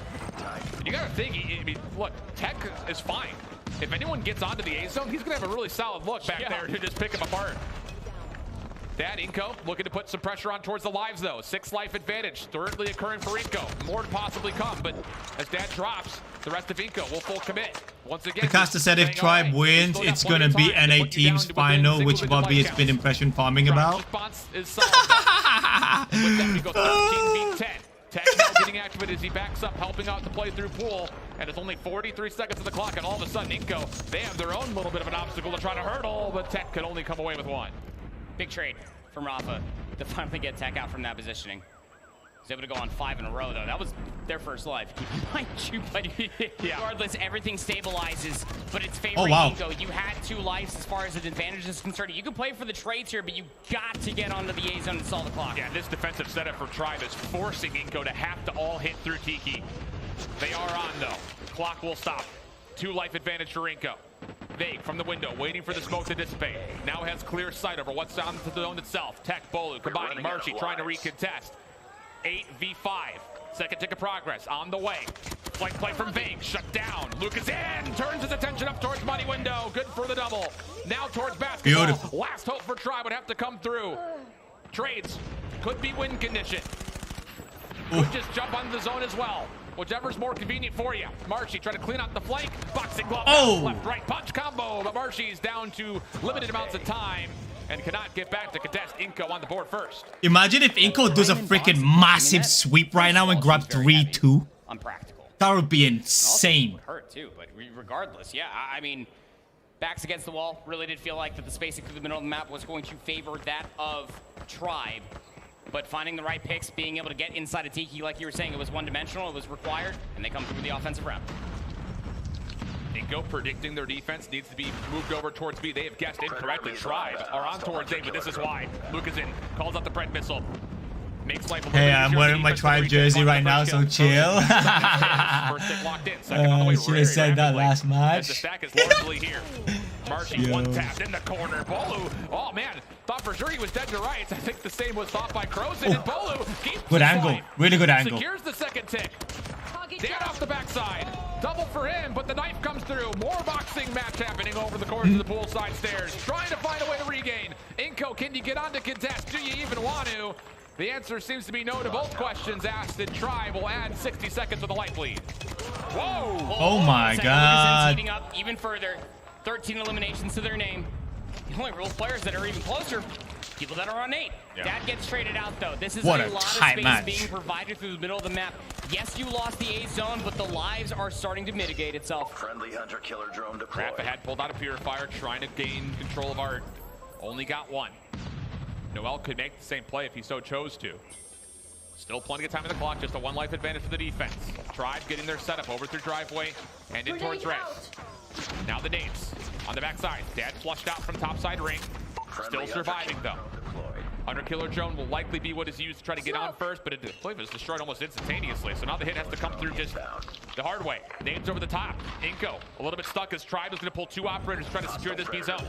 You gotta think, I mean, look, Tech is fine. If anyone gets onto the A zone, he's gonna have a really solid look back there to just pick him apart. That Inco looking to put some pressure on towards the lives, though. 6 life advantage, thirdly occurring for Inco. More to possibly come, but as Dad drops, the rest of Inco will full commit. Once again, The caster said if Tribe wins, it's gonna be NA Team's final, which Bobby has been impression farming about. Response is solid. With that, we go 13 beat 10. Tech now getting activated as he backs up, helping out the play through pool. And it's only 43 seconds on the clock, and all of a sudden, Inco, they have their own little bit of an obstacle to try to hurdle, but Tech could only come away with 1. Big trade from Rafa to finally get Tech out from that positioning. He's able to go on 5 in a row, though. That was their first life. Mind you, but regardless, everything stabilizes, but it's favoring Inco. You had 2 lives as far as an advantage is concerned. You can play for the trades here, but you got to get onto the A zone and stall the clock. Yeah, this defensive setup for Tribe is forcing Inco to have to all hit through Tiki. They are on, though. The clock will stop. 2 life advantage for Inco. Vague from the window, waiting for the smoke to dissipate. Now has clear sight over what's on the zone itself. Tech, Bolu, combining. Marshy trying to recontest. 8v5. Second tick of progress on the way. Flank play from Vague, shut down. Lucas in, turns his attention up towards money window. Good for the double. Now towards basketball. Beautiful. Last hope for Tribe would have to come through. Trades could be win condition. Could just jump onto the zone as well. whichever's more convenient for you. Marshy trying to clean up the flank. Boxing glove. Oh! Left, right punch combo. But Marshy's down to limited amounts of time and cannot get back to contest. Inco on the board first. Imagine if Inco does a freaking massive sweep right now and grab 3-2. Unpractical. That would be insane. Would hurt too, but regardless, yeah, I mean, backs against the wall. Really did feel like that the spacing through the middle of the map was going to favor that of Tribe. But finding the right picks, being able to get inside of Tiki, like you were saying, it was one-dimensional, it was required, and they come through the offensive round. Inco predicting their defense needs to be moved over towards B. They have guessed incorrectly. Tribe are on towards A, but this is why. Lucas in, calls out the Bread missile. Makes life a little Hey, bit I'm easier. wearing my Tribe jersey right now, so chill. First stick locked in. Second on the way Should have said that last as the match. stack is largely here. Marshy Yo. one tapped in the corner. Bolu, oh man, thought for sure he was dead to rights. I think the same was thought by Crozin. And Bolu keeps Good the angle. fight. Really good angle. Secures the second tick. Dan off the backside. Double for him, but the knife comes through. More boxing match happening over the course of the poolside stairs. Trying to find a way to regain. Inco, can you get on to contest? Do you even want to? The answer seems to be no to both questions asked, and Tribe will add 60 seconds with a light bleed. Whoa! Oh my god. Heating up even further. 13 eliminations to their name. The only real players that are even closer, people that are on 8. Yeah. Dad gets traded out though. This is What a a lot of tight space match. being provided through the middle of the map. Yes, you lost the A zone, but the lives are starting to mitigate itself. Friendly hunter-killer drone deployed. Rafa had pulled out a purifier, trying to gain control of Art. Only got one. Noel could make the same play if he so chose to. Still plenty of time on the clock, just a one life advantage for the defense. Tribe getting their setup over through driveway and in towards red. Now the nades on the backside. Dad flushed out from topside ring. Still surviving though. Hunter Killer Drone will likely be what is used to try to get on first, but it was destroyed almost instantaneously. So now the hit has to come through just the hard way. Nades over the top. Inco a little bit stuck as Tribe is going to pull 2 operators trying to secure this B zone.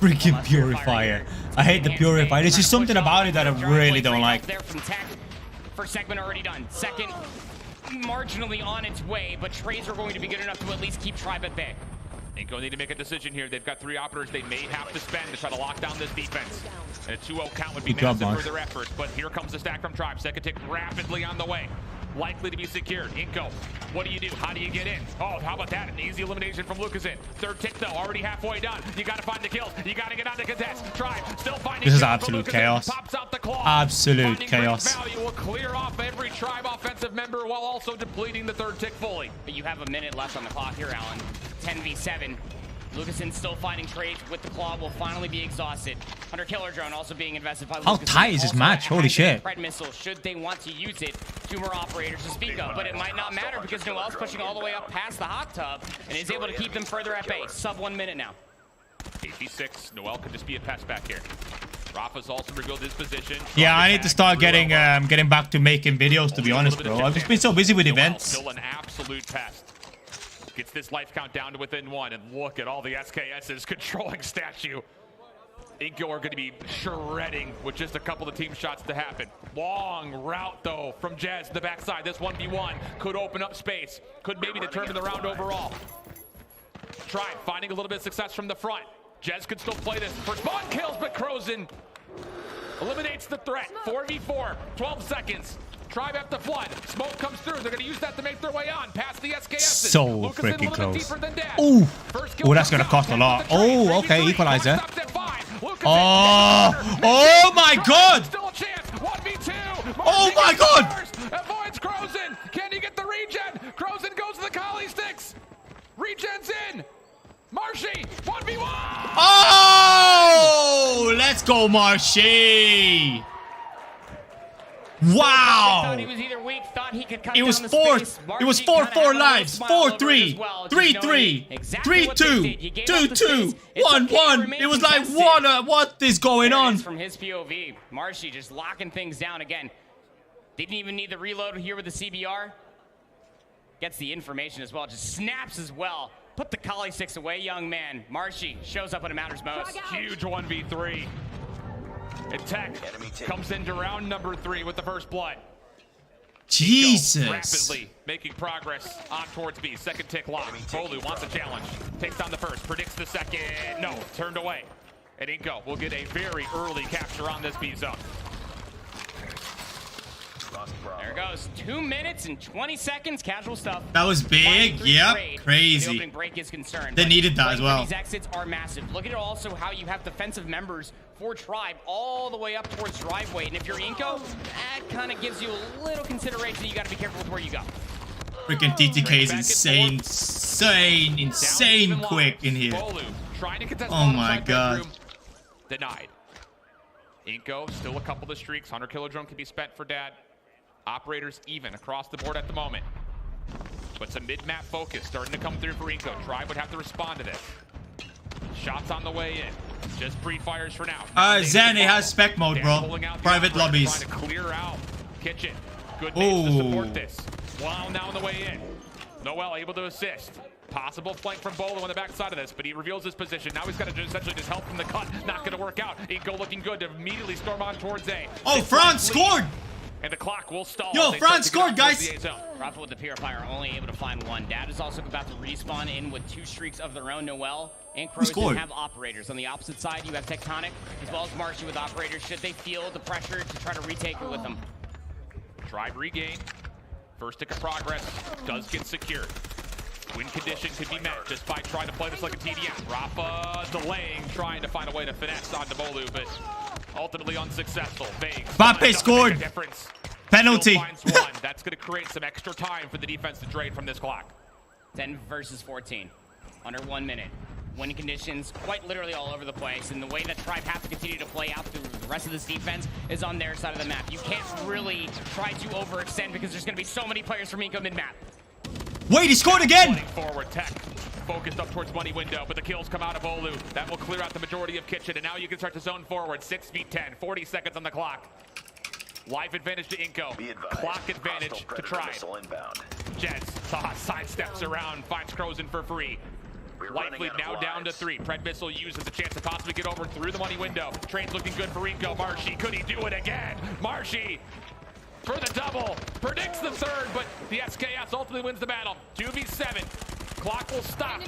Freaking purifier. I hate the purifier. There's just something about it that I really don't like. There from Tech. First segment already done. Second, marginally on its way, but trades are going to be good enough to at least keep Tribe at bay. Inco need to make a decision here. They've got 3 operators they may have to spend to try to lock down this defense. And a 2-0 count would be massive for their efforts, but here comes the stack from Tribe. Second tick rapidly on the way. Likely to be secured. Inco, what do you do? How do you get in? Oh, how about that? An easy elimination from Lucas in. Third tick though, already halfway done. You gotta find the kills. You gotta get on the contest. Tribe still finding. This is absolute chaos. Pops out the claw. Absolute chaos. Value will clear off every Tribe offensive member while also depleting the third tick fully. But you have a minute left on the clock here, Alan. 10v7. Lucasen still finding trades with the claw, will finally be exhausted. Hunter Killer Drone also being invested by How Lucasen. tight is this match? Holy shit. Bread missile, should they want to use it. 2 more operators to speak of, but it might not matter because Noel's pushing all the way up past the hot tub and is able to keep them further at bay. Sub 1 minute now. 8v6, Noel could just be a pest back here. Rafa's also revealed his position. Yeah, I need to start getting back to making videos, to be honest, bro. I've just been so busy with events. Still an absolute pest. Gets this life count down to within 1, and look at all the SKSs controlling statue. Inco are going to be shredding with just a couple of team shots to happen. Long route though from Jez to the backside. This 1v1 could open up space, could maybe determine the round overall. Tribe finding a little bit of success from the front. Jez could still play this for spawn kills, but Crozin eliminates the threat. 4v4, 12 seconds. Tribe after flood. Smoke comes through. They're going to use that to make their way on past the SKS. So freaking close. Ooh. Oh, that's going to cost a lot. Oh, okay. Equalizer. Oh my god. Still a chance. 1v2. Oh my god. Avoids Crozin. Can he get the regen? Crozin goes to the collie sticks. Regen's in. Marshy. 1v1. Oh, let's go, Marshy. Wow! Thought he was either weak, thought he could cut It was down the 4. space. It was Marshy 4-4 kinda had a lives. smile over it 4-3. as well, just 3-3. knowing exactly what they did. You 3-2. gave up the space. 2-2. It's okay to 1-1. remain It was like, contested. what is going There it on? is from his POV. Marshy just locking things down again. Didn't even need the reload here with the CBR. Gets the information as well. Just snaps as well. Put the collie sticks away, young man. Marshy shows up when it matters most. Huge 1v3. And Tech comes into round number 3 with the first blood. Jesus. Rapidly making progress on towards B. Second tick lock. Bolu wants a challenge. Takes down the first. Predicts the second. No. Turned away. And Inco will get a very early capture on this B zone. There goes. 2 minutes and 20 seconds. Casual stuff. That was big. Yep. Crazy. The opening break is concerned. They needed that as well. These exits are massive. Look at also how you have defensive members for Tribe all the way up towards driveway. And if you're Inco, that kind of gives you a little consideration. You got to be careful with where you go. Freaking TTK is insane quick in here. Oh my god. Denied. Inco, still a couple of streaks. 100 kilo drone can be spent for Dad. Operators even across the board at the moment. But some mid-map focus starting to come through for Inco. Tribe would have to respond to this. Shots on the way in. Just pre-fires for now. Zen, it has spec mode, bro. Private lobbies. Trying to clear out Kitchen. Good nades to support this. Wow, now on the way in. Noel able to assist. Possible flank from Bolo on the backside of this, but he reveals his position. Now he's got to essentially just help from the cut. Not going to work out. Inco looking good to immediately storm on towards A. Oh, Franz scored! And the clock will stall. Yo, Franz scored, guys! Rafa with the purifier only able to find one. Dad is also about to respawn in with 2 streaks of their own. Noel and Crozen have operators. On the opposite side, you have Tectonic as well as Marshy with operators. Should they feel the pressure to try to retake it with them? Tribe regain. First tick of progress does get secured. Win condition could be met just by trying to play this like a TDM. Rafa delaying, trying to find a way to finesse onto Bolu, but ultimately unsuccessful. Mbappe scored. Penalty. That's going to create some extra time for the defense to drain from this clock. 10 versus 14. Under 1 minute. Winning conditions quite literally all over the place, and the way that Tribe have to continue to play out through the rest of this defense is on their side of the map. You can't really try to overextend because there's going to be so many players from Inco mid-map. Wait, he scored again! Forward, Tech focused up towards money window, but the kills come out of Olu. That will clear out the majority of Kitchen, and now you can start to zone forward. 6v10, 40 seconds on the clock. Life advantage to Inco. Clock advantage to Tribe. Jets sidesteps around, finds Crozen for free. Lightly now down to 3. Pred Missile uses the chance to possibly get over through the money window. Train's looking good for Inco. Marshy, could he do it again? Marshy for the double. Predicts the third, but the SKS ultimately wins the battle. 2v7. Clock will stop.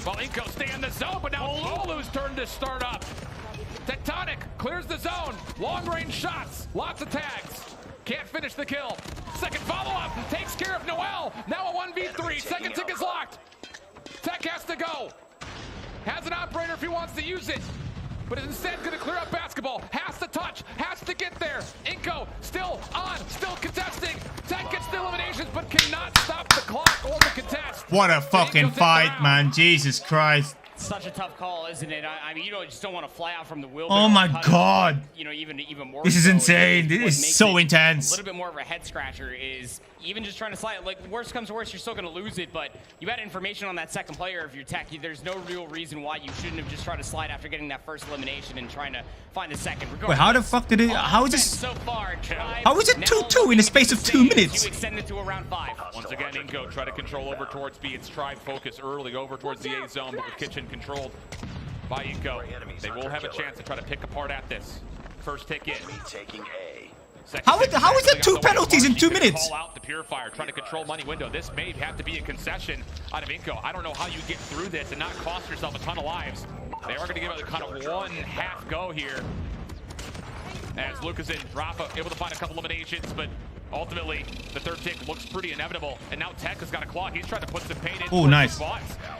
While Inco stay in the zone, but now Bolu's turn to start up. Tectonic clears the zone. Long range shots. Lots of tags. Can't finish the kill. Second follow-up. Takes care of Noel. Now a 1v3. Second tick is locked. Tech has to go. Has an operator if he wants to use it. But is instead going to clear up basketball. Has to touch. Has to get there. Inco still on. Still contesting. Tech gets the eliminations but cannot stop the clock or the contest. What a fucking fight, man. Jesus Christ. Such a tough call, isn't it? I mean, you just don't want to fly out from the wheel. Oh my god. You know, even more. This is insane. This is so intense. A little bit more of a head scratcher is even just trying to slide. Like, worst comes to worst, you're still going to lose it, but you had information on that second player of your Tech. There's no real reason why you shouldn't have just tried to slide after getting that first elimination and trying to find the second. Wait, how the fuck did it? How is this? So far, how is it 2-2 in the space of 2 minutes? You extend it to around 5. Once again, Inco try to control over towards B. It's Tribe focus early over towards the A zone, but with Kitchen controlled by Inco. They will have a chance to try to pick apart at this. First tick in. How is it 2 penalties in 2 minutes? Call out the purifier, trying to control money window. This may have to be a concession out of Inco. I don't know how you get through this and not cost yourself a ton of lives. They are going to give it a kind of one half go here. As Lucas and Rafa able to find a couple eliminations, but ultimately the third tick looks pretty inevitable. And now Tech has got a clock. He's trying to put some pain in. Oh, nice.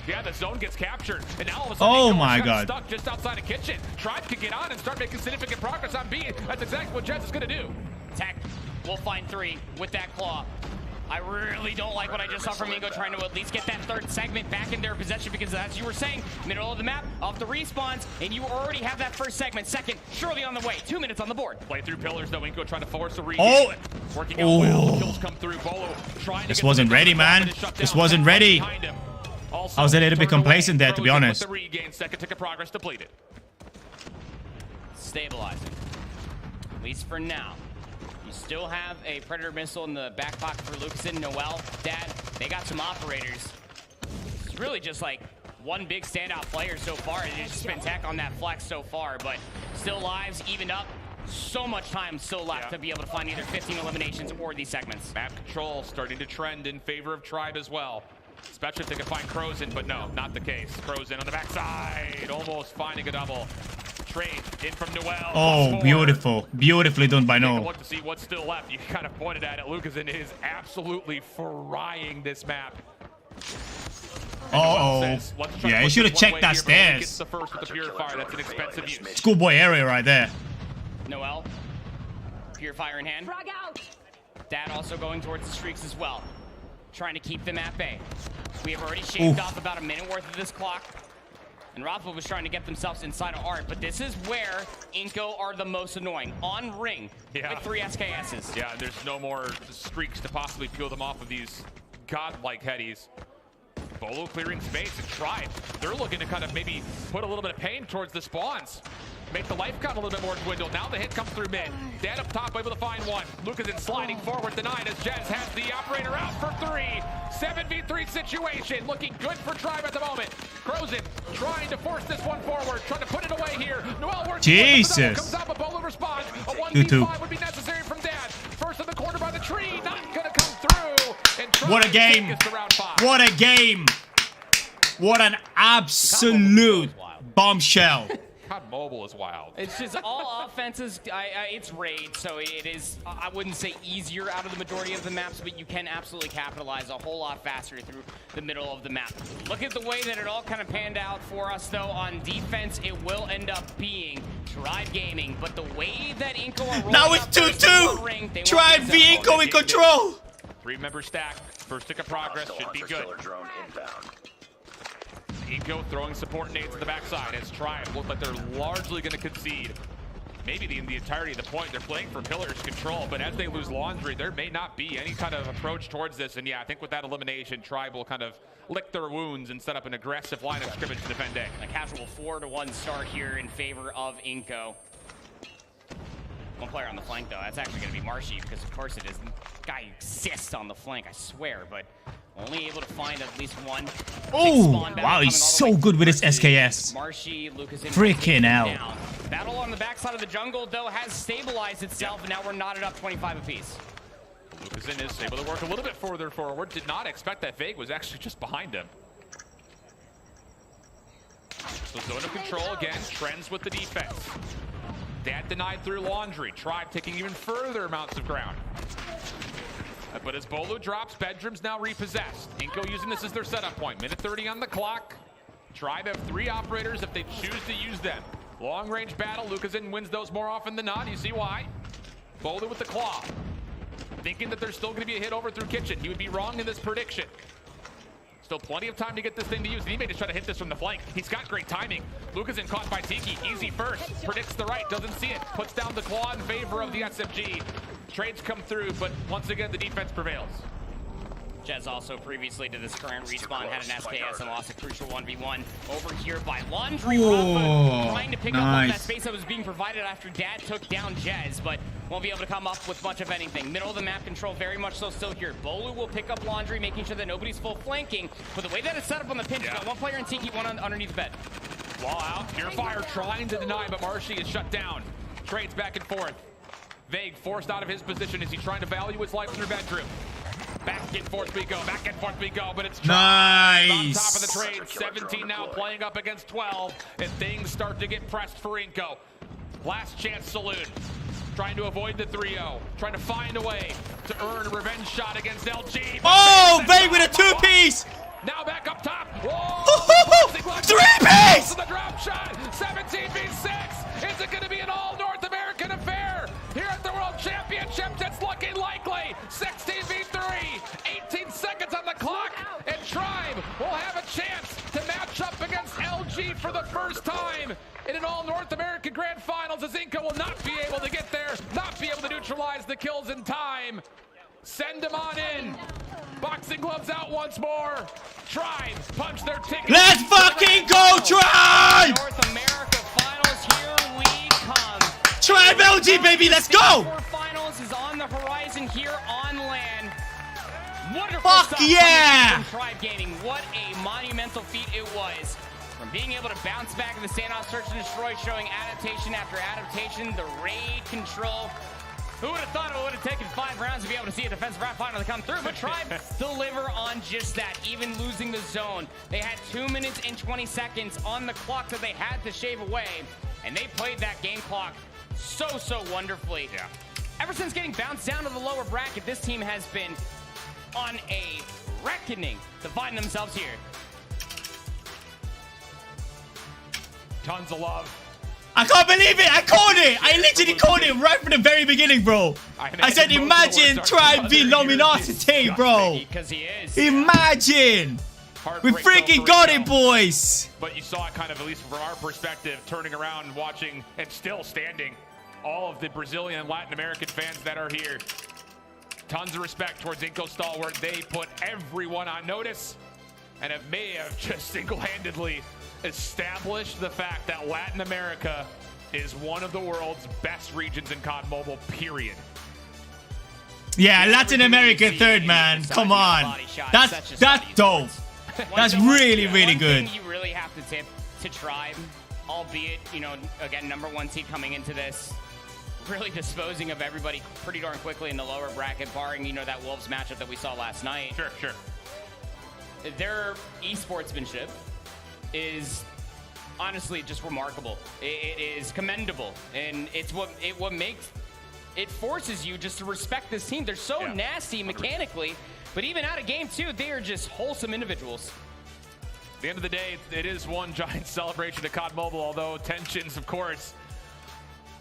Yeah, the zone gets captured. And now all of a sudden, oh my god, stuck just outside of Kitchen. Tribe can get on and start making significant progress on B. That's exactly what Jets is going to do. Tech will find 3 with that claw. I really don't like what I just saw from Inco trying to at least get that third segment back in their possession because, as you were saying, middle of the map, off the respawns, and you already have that first segment. Second, surely on the way. 2 minutes on the board. Play through pillars, though. Inco trying to force a regain. Working out well. Kills come through. Bolo trying to this wasn't ready, man. This wasn't ready. I was a little bit complacent there, to be honest. The regain, second tick of progress depleted. Stabilizing. At least for now. Still have a Predator missile in the back pocket for Lucas and Noel. Dad, they got some operators. It's really just like one big standout player so far. It's just been Tech on that flex so far, but still lives evened up. So much time still left to be able to find either 15 eliminations or these segments. Map control starting to trend in favor of Tribe as well. Especially if they can find Crozen, but no, not the case. Crozen on the backside, almost finding a double. trade in from Noel. Oh, beautiful. Beautifully done by Take a Noel. look to see what's still left. You kind of pointed at it. Lucasen is absolutely frying this map. Uh-oh. Yeah, he should have checked that stairs. The first with the purifier. That's an expensive use. Schoolboy area right there. Noel, purifier in hand. Dad also going towards the streaks as well, trying to keep them at bay. We have already shaved off about a minute worth of this clock. And Rothwell was trying to get themselves inside of Art, but this is where Inco are the most annoying. On ring with 3 SKSs. Yeah, there's no more streaks to possibly peel them off of these godlike headies. Bolo clearing space and Tribe. They're looking to kind of maybe put a little bit of pain towards the spawns. Make the life count a little bit more dwindled. Now the hit comes through mid. Dad up top, able to find one. Lucasen sliding forward, denied as Jez has the operator out for 3. 7v3 situation. Looking good for Tribe at the moment. Crozen trying to force this one forward. Trying to put it away here. Noel works. Jesus. Comes out, but Bolo responds. A 1v5 would be necessary from Dad. First in the corner by the tree. Not going to come through. And What a game. What a game. What an absolute bombshell. CoDmobile is wild. It's just all offenses. It's raid, so it is, I wouldn't say easier out of the majority of the maps, but you can absolutely capitalize a whole lot faster through the middle of the map. Look at the way that it all kind of panned out for us, though. On defense, it will end up being Tribe Gaming, but the way that Inco are rolling now it's 2-2. Tribe v Inco in control. 3-member stack. First tick of progress should be good. Inco throwing support nades to the backside as Tribe look like they're largely going to concede. Maybe the entirety of the point. They're playing for Pillar's control, but as they lose Laundry, there may not be any kind of approach towards this. And yeah, I think with that elimination, Tribe will kind of lick their wounds and set up an aggressive line of scrimmage to defend A. A casual 4-1 start here in favor of Inco. One player on the flank, though. That's actually going to be Marshy, because of course it is. The guy exists on the flank, I swear, but only able to find at least one. Oh, wow, he's so good with his SKS. Marshy, Lucas freaking out. Battle on the backside of the jungle, though, has stabilized itself, and now we're knotted up 25 apiece. Lucasen is able to work a little bit further forward. Did not expect that Vague was actually just behind him. So zone of control again, trends with the defense. Dad denied through Laundry. Tribe taking even further amounts of ground. But as Bolo drops, Bedroom's now repossessed. Inco using this as their setup point. Minute 30 on the clock. Tribe have 3 operators if they choose to use them. Long range battle. Lucasen wins those more often than not. You see why? Bolo with the claw. Thinking that there's still going to be a hit over through Kitchen. He would be wrong in this prediction. Still plenty of time to get this thing to use. He may just try to hit this from the flank. He's got great timing. Lucasen caught by Tiki. Easy first. Predicts the right. Doesn't see it. Puts down the claw in favor of the SMG. Trades come through, but once again, the defense prevails. Jez also previously to this current respawn had an SKS and lost a crucial 1v1 over here by Laundry. Rafa trying to pick up on that space that was being provided after Dad took down Jez, but won't be able to come up with much of anything. Middle of the map control very much so still here. Bolu will pick up Laundry, making sure that nobody's full flanking. But the way that it's set up on the pinch, got one player in Tiki, one underneath the bed. Wall out. Purifier trying to deny, but Marshy is shut down. Trades back and forth. Vague forced out of his position as he's trying to value his life through Bedroom. Back and forth we go, but it's nice. On top of the trade, 17 now playing up against 12, and things start to get pressed for Inco. Last chance Saloon, trying to avoid the 3-0, trying to find a way to earn a revenge shot against LG. Oh, Vague with a 2-piece. Now back up top. Whoa! 3-piece. The drop shot, 17v6. Is it going to be an all North American affair here at the World Championships? It's looking likely. 16v3, 18 seconds on the clock, and Tribe will have a chance to match up against LG for the first time in an all North American Grand Finals, as Inco will not be able to get there, not be able to neutralize the kills in time. Send them on in. Boxing gloves out once more. Tribe punch their ticket. Let's fucking go, Tribe! North America Finals, here we come. Tribe LG, baby, let's go! Finals is on the horizon here on land. Wonderful Fuck stuff yeah! from Tribe Gaming. What a monumental feat it was. From being able to bounce back in the standoff, search and destroy, showing adaptation after adaptation, the raid control. Who would have thought it would have taken 5 rounds to be able to see a defensive rap finally come through? But Tribe deliver on just that, even losing the zone. They had 2 minutes and 20 seconds on the clock that they had to shave away. And they played that game clock so wonderfully. Yeah. Ever since getting bounced down to the lower bracket, this team has been on a reckoning to find themselves here. Tons of love. I can't believe it! I called it! I literally called it right from the very beginning, bro. I said, imagine Tribe v Luminosity, bro. Because he is. Imagine! We freaking got it, boys! But you saw it kind of, at least from our perspective, turning around and watching and still standing. All of the Brazilian and Latin American fans that are here. Tons of respect towards Inco Stalwart. They put everyone on notice and may have just single-handedly established the fact that Latin America is one of the world's best regions in COD Mobile, period. Yeah, Latin America third, man. Come on. That's dope. That's really good. One thing you really have to tip to Tribe, albeit, you know, again, #1 seed coming into this, really disposing of everybody pretty darn quickly in the lower bracket, barring, you know, that Wolves matchup that we saw last night. Sure. Their esportsmanship is honestly just remarkable. It is commendable, and it's what makes it forces you just to respect this team. They're so nasty mechanically, but even out of game 2, they are just wholesome individuals. At the end of the day, it is one giant celebration of COD Mobile, although tensions, of course,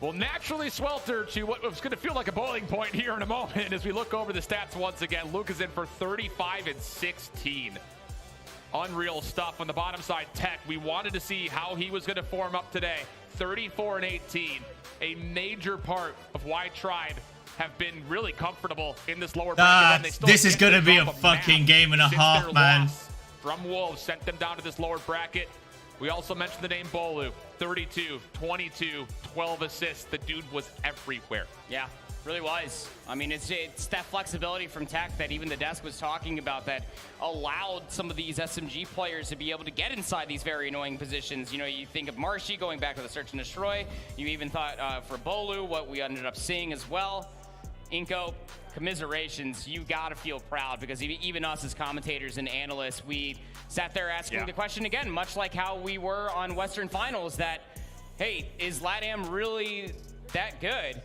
will naturally swelter to what was going to feel like a boiling point here in a moment as we look over the stats once again. Luke is in for 35 and 16. Unreal stuff on the bottom side. Tech, we wanted to see how he was going to form up today. 34 and 18. A major part of why Tribe have been really comfortable in this lower bracket. This is going to be a fucking game and a half, man. From Wolves sent them down to this lower bracket. We also mentioned the name Bolu. 32, 22, 12 assists. The dude was everywhere. Yeah, really was. I mean, it's that flexibility from Tech that even the desk was talking about that allowed some of these SMG players to be able to get inside these very annoying positions. You know, you think of Marshy going back to the search and destroy. You even thought for Bolu, what we ended up seeing as well. Inco, commiserations. You got to feel proud because even us as commentators and analysts, we sat there asking the question again, much like how we were on Western Finals, that, hey, is LATAM really that good?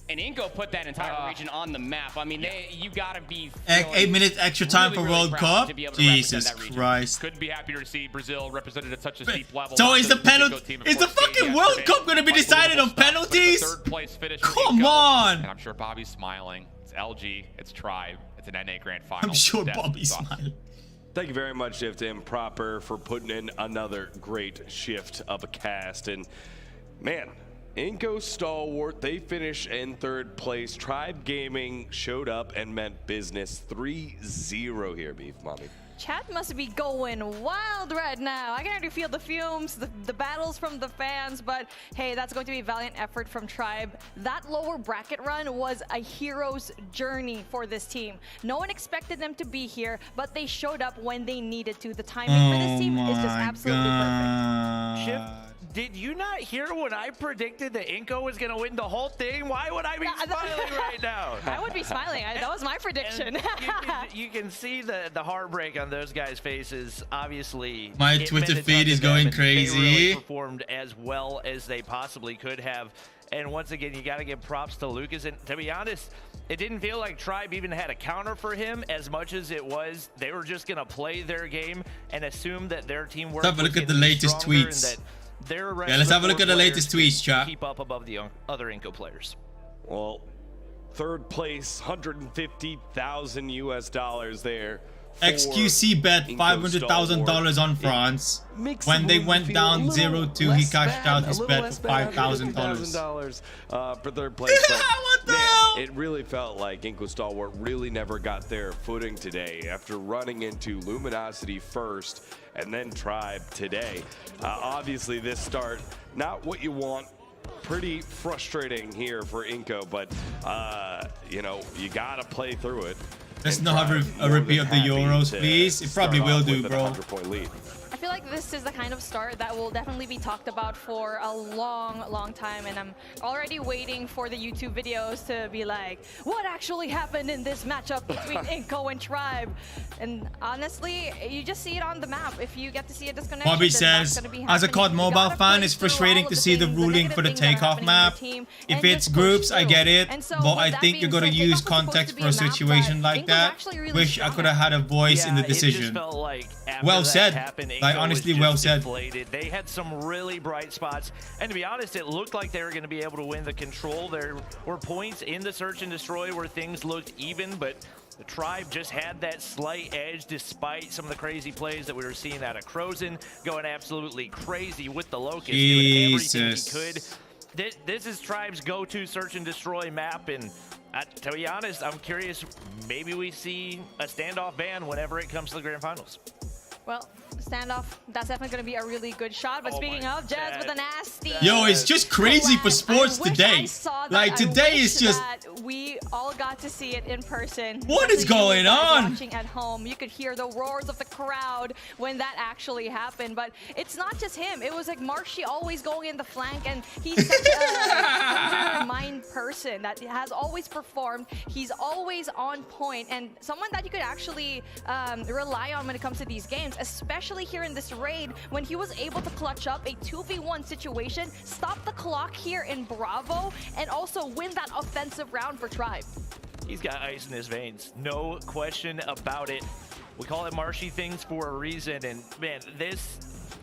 And Inco put that entire region on the map. I mean, you got to be 8 minutes extra time for World Cup? Jesus Christ. Couldn't be happier to see Brazil represented at such a deep level. So is the penalty? Is the fucking World Cup going to be decided on penalties? Third place finish. Come on. And I'm sure Bobby's smiling. It's LG. It's Tribe. It's an NA Grand Final. I'm sure Bobby's smiling. Thank you very much, Shift Improper, for putting in another great shift of a cast. And man, Inco Stalwart, they finish in third place. Tribe Gaming showed up and meant business. 3-0 here, Beef Mommy. Chat must be going wild right now. I can already feel the fumes, the battles from the fans, but hey, that's going to be a valiant effort from Tribe. That lower bracket run was a hero's journey for this team. No one expected them to be here, but they showed up when they needed to. The timing for this team is just absolutely perfect. Chip, did you not hear when I predicted that Inco was going to win the whole thing? Why would I be smiling right now? I would be smiling. That was my prediction. You can see the heartbreak on those guys' faces. Obviously, my Twitter feed is going crazy. They really performed as well as they possibly could have. And once again, you got to give props to Lucas. And to be honest, it didn't feel like Tribe even had a counter for him as much as it was they were just going to play their game and assume that their teamwork was going to be stronger. Let's have a look at the latest tweets. Yeah, let's have a look at the latest tweets, chat. Keep up above the other Inco players. Well, third place, $150,000 US there. XQC bet $500,000 on France. When they went down 0-2, he cashed out his bet for $5,000. For third place. What the hell? It really felt like Inco Stalwart really never got their footing today after running into Luminosity first and then Tribe today. Obviously, this start, not what you want. Pretty frustrating here for Inco, but you know, you gotta play through it. Let's not have a repeat of the Euros, please. It probably will do, bro. I feel like this is the kind of start that will definitely be talked about for a long time, and I'm already waiting for the YouTube videos to be like, what actually happened in this matchup between Inco and Tribe? And honestly, you just see it on the map. If you get to see a disconnection, Bobby then that's says, gonna be as a happening. COD You Mobile gotta fan, play it's through frustrating all to of see the things, ruling for the negative things that are takeoff happening in your map. team, If and it's just push groups, I through. get it, And so but with I that think you're being gonna said, use Takeoff was supposed context to be for a map situation that like Inco's that. actually really Wish I strong could have had a voice in the It just decision. felt like after Well that said. happened, Like, Inco honestly, was well just said. deflated. They had some really bright spots, and to be honest, it looked like they were going to be able to win the control. There were points in the search and destroy where things looked even, but the Tribe just had that slight edge despite some of the crazy plays that we were seeing out of Crozen, going absolutely crazy with the Locust, doing everything he could. This is Tribe's go-to search and destroy map, and to be honest, I'm curious, maybe we see a standoff ban whenever it comes to the grand finals. Well, standoff, that's definitely going to be a really good shot. But speaking of, Jazz with a nasty. Yo, it's just crazy for sports today. Like, today is just. We all got to see it in person. What is going on? Watching at home, you could hear the roars of the crowd when that actually happened. But it's not just him. It was like Marshy always going in the flank, and he's such a mind person that has always performed. He's always on point, and someone that you could actually rely on when it comes to these games, especially here in this raid, when he was able to clutch up a 2v1 situation, stop the clock here in Bravo, and also win that offensive round for Tribe. He's got ice in his veins, no question about it. We call it Marshy things for a reason, and man, this,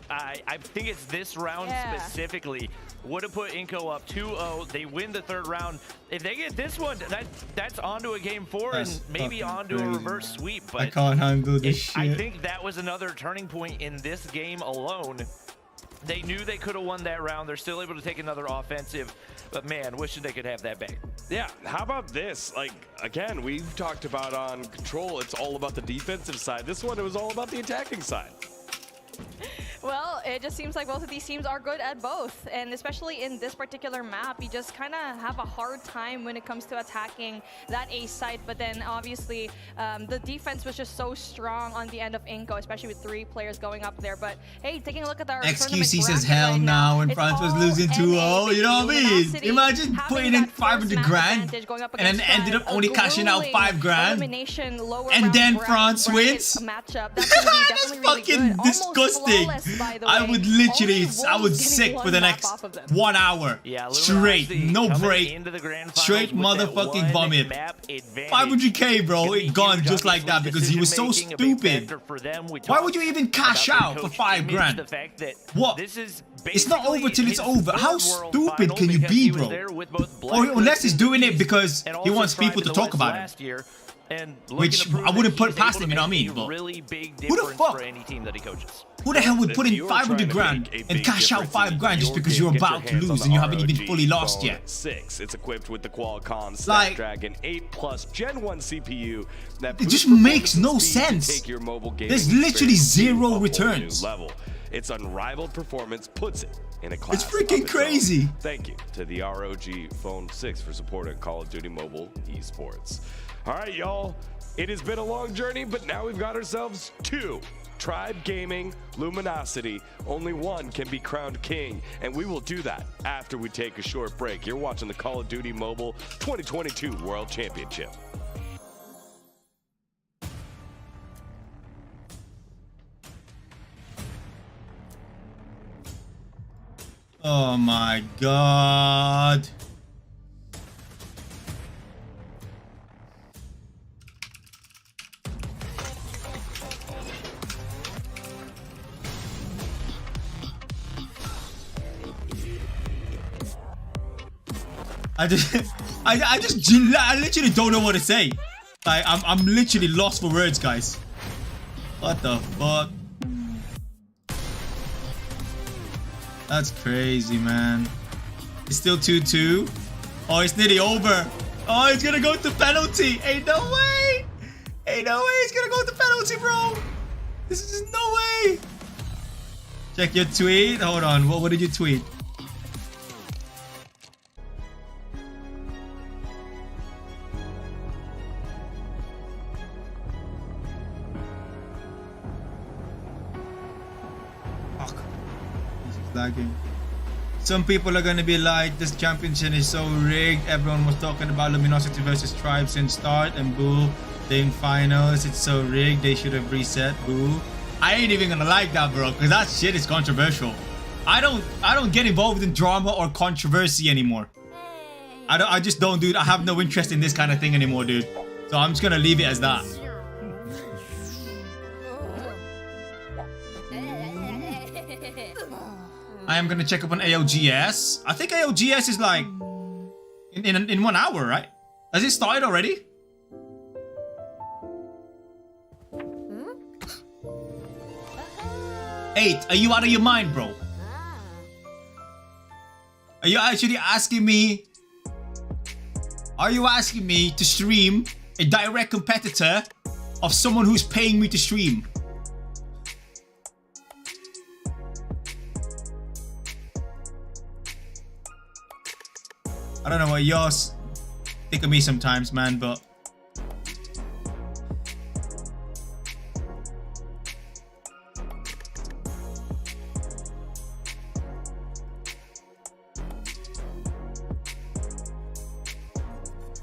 I think it's this round specifically would have put Inco up 2-0. They win the third round. If they get this one, that's onto a game 4 and maybe onto a reverse sweep. But I can't handle this shit. I think that was another turning point in this game alone. They knew they could have won that round. They're still able to take another offensive, but man, wishing they could have that back. Yeah, how about this? Like, again, we've talked about on Control, it's all about the defensive side. This one, it was all about the attacking side. Well, it just seems like both of these teams are good at both, and especially in this particular map, you just kind of have a hard time when it comes to attacking that A site, but then obviously the defense was just so strong on the end of Inco, especially with 3 players going up there. But hey, taking a look at our XQC says hell now when France was losing 2-0, you know what I mean? Imagine putting in 500 grand and then ended up only cashing out 5 grand, and then France wins? That's fucking disgusting. I would literally, I would sick for the next 1 hour. Straight, no break. Straight motherfucking vomit. 500k, bro, it gone just like that because he was so stupid. Why would you even cash out for 5 grand? What? It's not over till it's over. How stupid can you be, bro? Or unless he's doing it because he wants people to talk about him. Which I wouldn't put past him, you know what I mean? But who the fuck? Who the hell would put in 500 grand and cash out 5 grand just because you're about to lose and you haven't even fully lost yet? 6. It's equipped with the Qualcomm Snapdragon 8+ Gen 1 CPU. It just makes no sense. There's literally 0 returns. Its unrivaled performance puts it in a class. It's freaking crazy. Thank you to the ROG Phone 6 for supporting Call of Duty Mobile esports. All right, y'all. It has been a long journey, but now we've got ourselves 2. Tribe Gaming, Luminosity. Only one can be crowned king, and we will do that after we take a short break. You're watching the Call of Duty Mobile 2022 World Championship. Oh my god. I literally don't know what to say. Like, I'm literally lost for words, guys. What the fuck? That's crazy, man. It's still 2-2. Oh, it's nearly over. Oh, it's gonna go to penalty. Ain't no way. Ain't no way it's gonna go to penalty, bro. This is just no way. Check your tweet. Hold on. What did you tweet? Lagging. Some people are gonna be like, this championship is so rigged. Everyone was talking about Luminosity versus Tribe since start, and boo, they in finals. It's so rigged. They should have reset. Boo. I ain't even gonna like that, bro, because that shit is controversial. I don't get involved in drama or controversy anymore. I just don't, dude. I have no interest in this kind of thing anymore, dude. So I'm just gonna leave it as that. I am gonna check up on AOGS. I think AOGS is like in 1 hour, right? Has it started already? Eight, are you out of your mind, bro? Are you actually asking me? Are you asking me to stream a direct competitor of someone who's paying me to stream? I don't know what yours think of me sometimes, man, but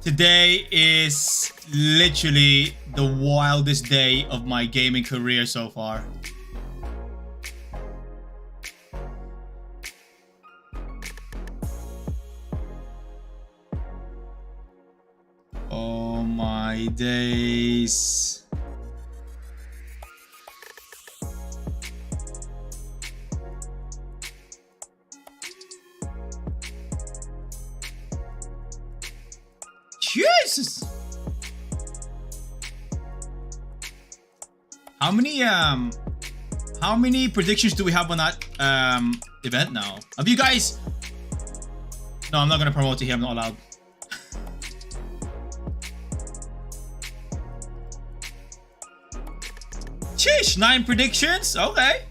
today is literally the wildest day of my gaming career so far. Oh my days. Jesus. How many predictions do we have on that event now? Have you guys? No, I'm not gonna promote it here. I'm not allowed. Sheesh, 9 predictions? Okay.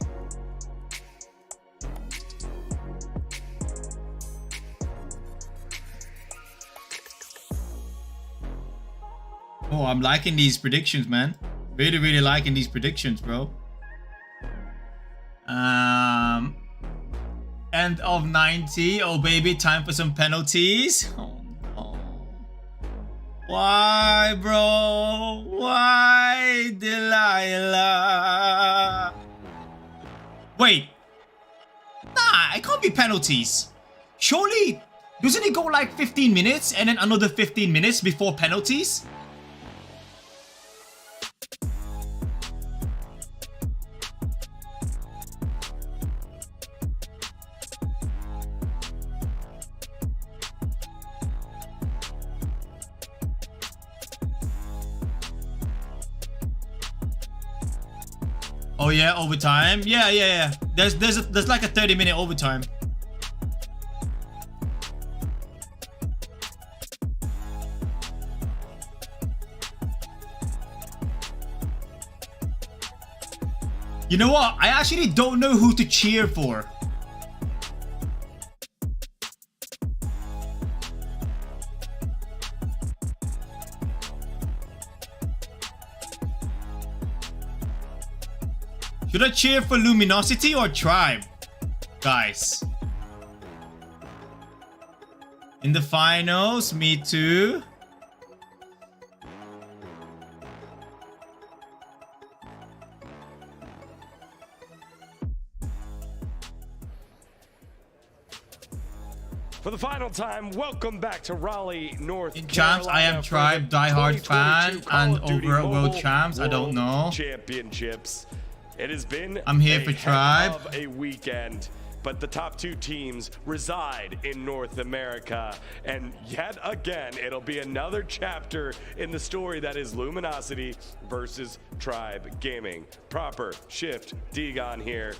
Oh, I'm liking these predictions, man. Really, really liking these predictions, bro. End of 90. Oh, baby, time for some penalties. Oh, no. Why, bro? Why, Delilah? Wait. Nah, it can't be penalties. Surely, doesn't it go like 15 minutes and then another 15 minutes before penalties? Oh yeah, overtime. Yeah. There's like a 30-minute overtime. You know what? I actually don't know who to cheer for. Should I cheer for Luminosity or Tribe? Guys. In the finals, me too. For the final time, welcome back to Raleigh, North Carolina. Champs, I am Tribe, diehard fan, and over World Champs, I don't know. Championships. It has been I'm here for Tribe. Of a weekend, but the top 2 teams reside in North America, and yet again, it'll be another chapter in the story that is Luminosity versus Tribe Gaming. Proper shift Degon here,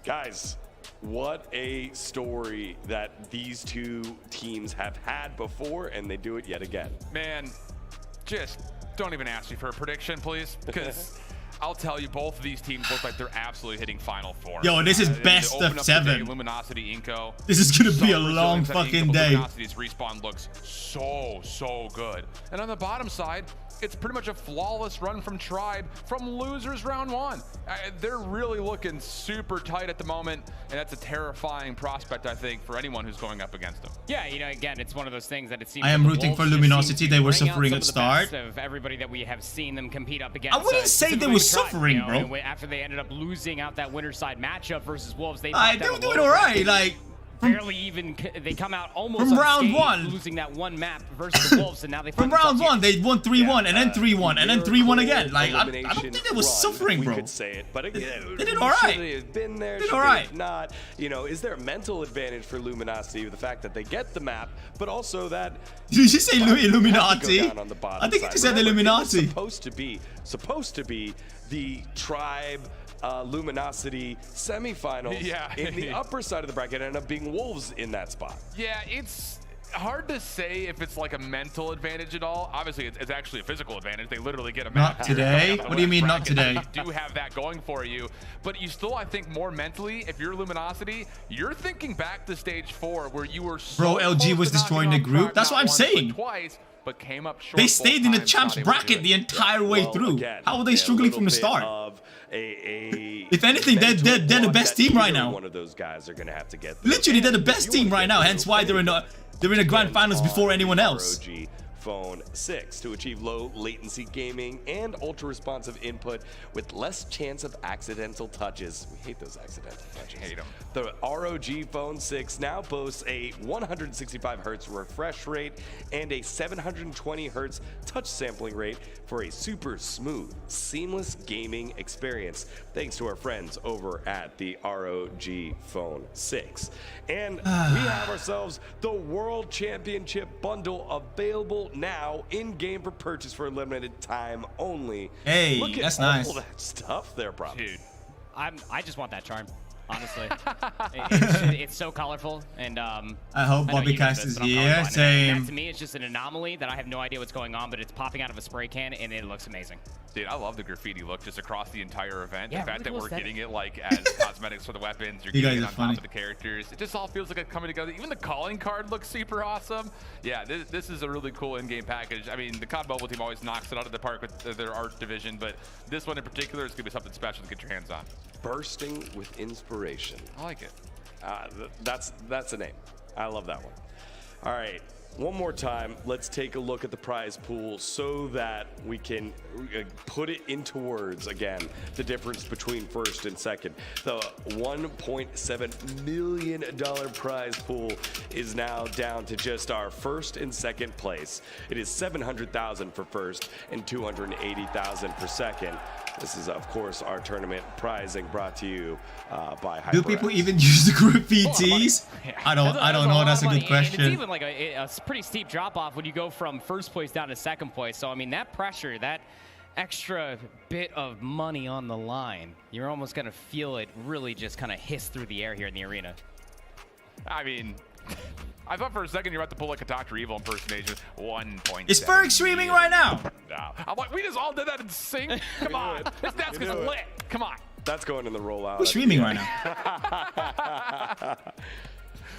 guys. What a story that these 2 teams have had before, and they do it yet again. Man, just don't even ask me for a prediction, please, because I'll tell you, both of these teams look like they're absolutely hitting Final Four. Yo, this is best of 7. Luminosity, Inco. This is gonna be a long fucking day. Luminosity's respawn looks so good. And on the bottom side, it's pretty much a flawless run from Tribe from losers round 1. They're really looking super tight at the moment, and that's a terrifying prospect, I think, for anyone who's going up against them. Yeah, you know, again, it's one of those things that it seems. I am rooting for Luminosity. They were suffering at start. Of everybody that we have seen them compete up against. I wouldn't say they were suffering, bro. After they ended up losing out that winter side matchup versus Wolves, they were doing all right. Like. Barely even, they come out almost from round 1, losing that one map versus the Wolves, and now they from round 1 they won 3-1 and then 3-1 and then 3-1 again. Like I don't think they was suffering, bro. We could say it, but again, they did all right. Should they have been there? Did all right. Not, you know, is there a mental advantage for Luminosity with the fact that they get the map, but also that? Did you just say Illuminati? I think you just said Illuminati. Supposed to be the Tribe. Luminosity semifinals in the upper side of the bracket ended up being Wolves in that spot. Yeah, it's hard to say if it's like a mental advantage at all. Obviously, it's actually a physical advantage. They literally get a map. Not today? What do you mean not today? You do have that going for you, but you still, I think, more mentally, if you're Luminosity, you're thinking back to stage 4 where you were so LG was destroying the group. That's what I'm saying. Twice, but came up short. They stayed in the champs bracket the entire way through. Again, how were they struggling from the start? If anything, they're the best team right now. One of those guys are going to have to get. Literally, they're the best team right now. Hence why they're in the grand finals before anyone else. ROG Phone 6 to achieve low latency gaming and ultra responsive input with less chance of accidental touches. We hate those accidental touches. Hate them. The ROG Phone 6 now boasts a 165 Hz refresh rate and a 720 Hz touch sampling rate for a super smooth, seamless gaming experience, thanks to our friends over at the ROG Phone 6. And we have ourselves the World Championship Bundle available now in-game for purchase for a limited time only. Hey, look at that's all nice. That stuff there, bro. Dude, I just want that charm. Honestly, it's so colorful, and I hope Bobby Cast is here. Same. That to me, it's just an anomaly that I have no idea what's going on, but it's popping out of a spray can, and it looks amazing. Dude, I love the graffiti look just across the entire event. Yeah, the fact really that we're cool getting it like as cosmetics for the weapons, you're You getting guys it are on funny. top of the characters. It just all feels like it's coming together. Even the calling card looks super awesome. Yeah, this is a really cool in-game package. I mean, the COD Mobile team always knocks it out of the park with their art division, but this one in particular is going to be something special to get your hands on. Bursting with inspiration. I like it. That's a name. I love that one. All right, one more time, let's take a look at the prize pool so that we can put it into words again, the difference between first and second. The $1.7 million prize pool is now down to just our first and second place. It is $700,000 for first and $280,000 for second. This is, of course, our tournament prizing brought to you by Hyper. Do people even use the graffitis? I don't know. That's a good question. And it's even like a pretty steep drop off when you go from first place down to second place. So I mean, that pressure, that extra bit of money on the line, you're almost gonna feel it really just kind of hiss through the air here in the arena. I mean, I thought for a second you were about to pull like a Dr. Evil impersonation. 1.7. Is Ferg streaming right now? No. I'm like, we just all did that in sync. Come on. This desk is lit. Come on. That's going in the rollout. Who's streaming right now?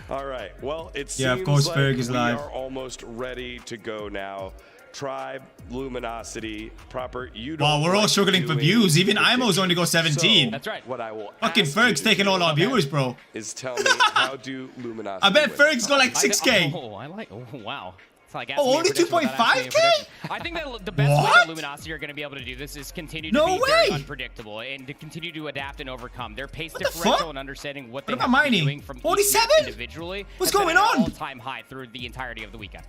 All right. Well, it seems of course, like Ferg is live. We are almost ready to go now. Tribe, Luminosity, proper. Wow, we're all struggling for views. Even IMO's only got 17. So, that's right. What I will fucking Ferg's taking all our viewers, bro. Is tell me, how do Luminosity I bet win? Ferg's got like 6K. Oh, wow. It's like only 2.5K? I think that the best way that Luminosity are going to be able to do this is continue to be very unpredictable and to continue to adapt and overcome. Their pace differential and understanding what they have to be doing from 47? individually. What's going on? All-time high through the entirety of the weekend.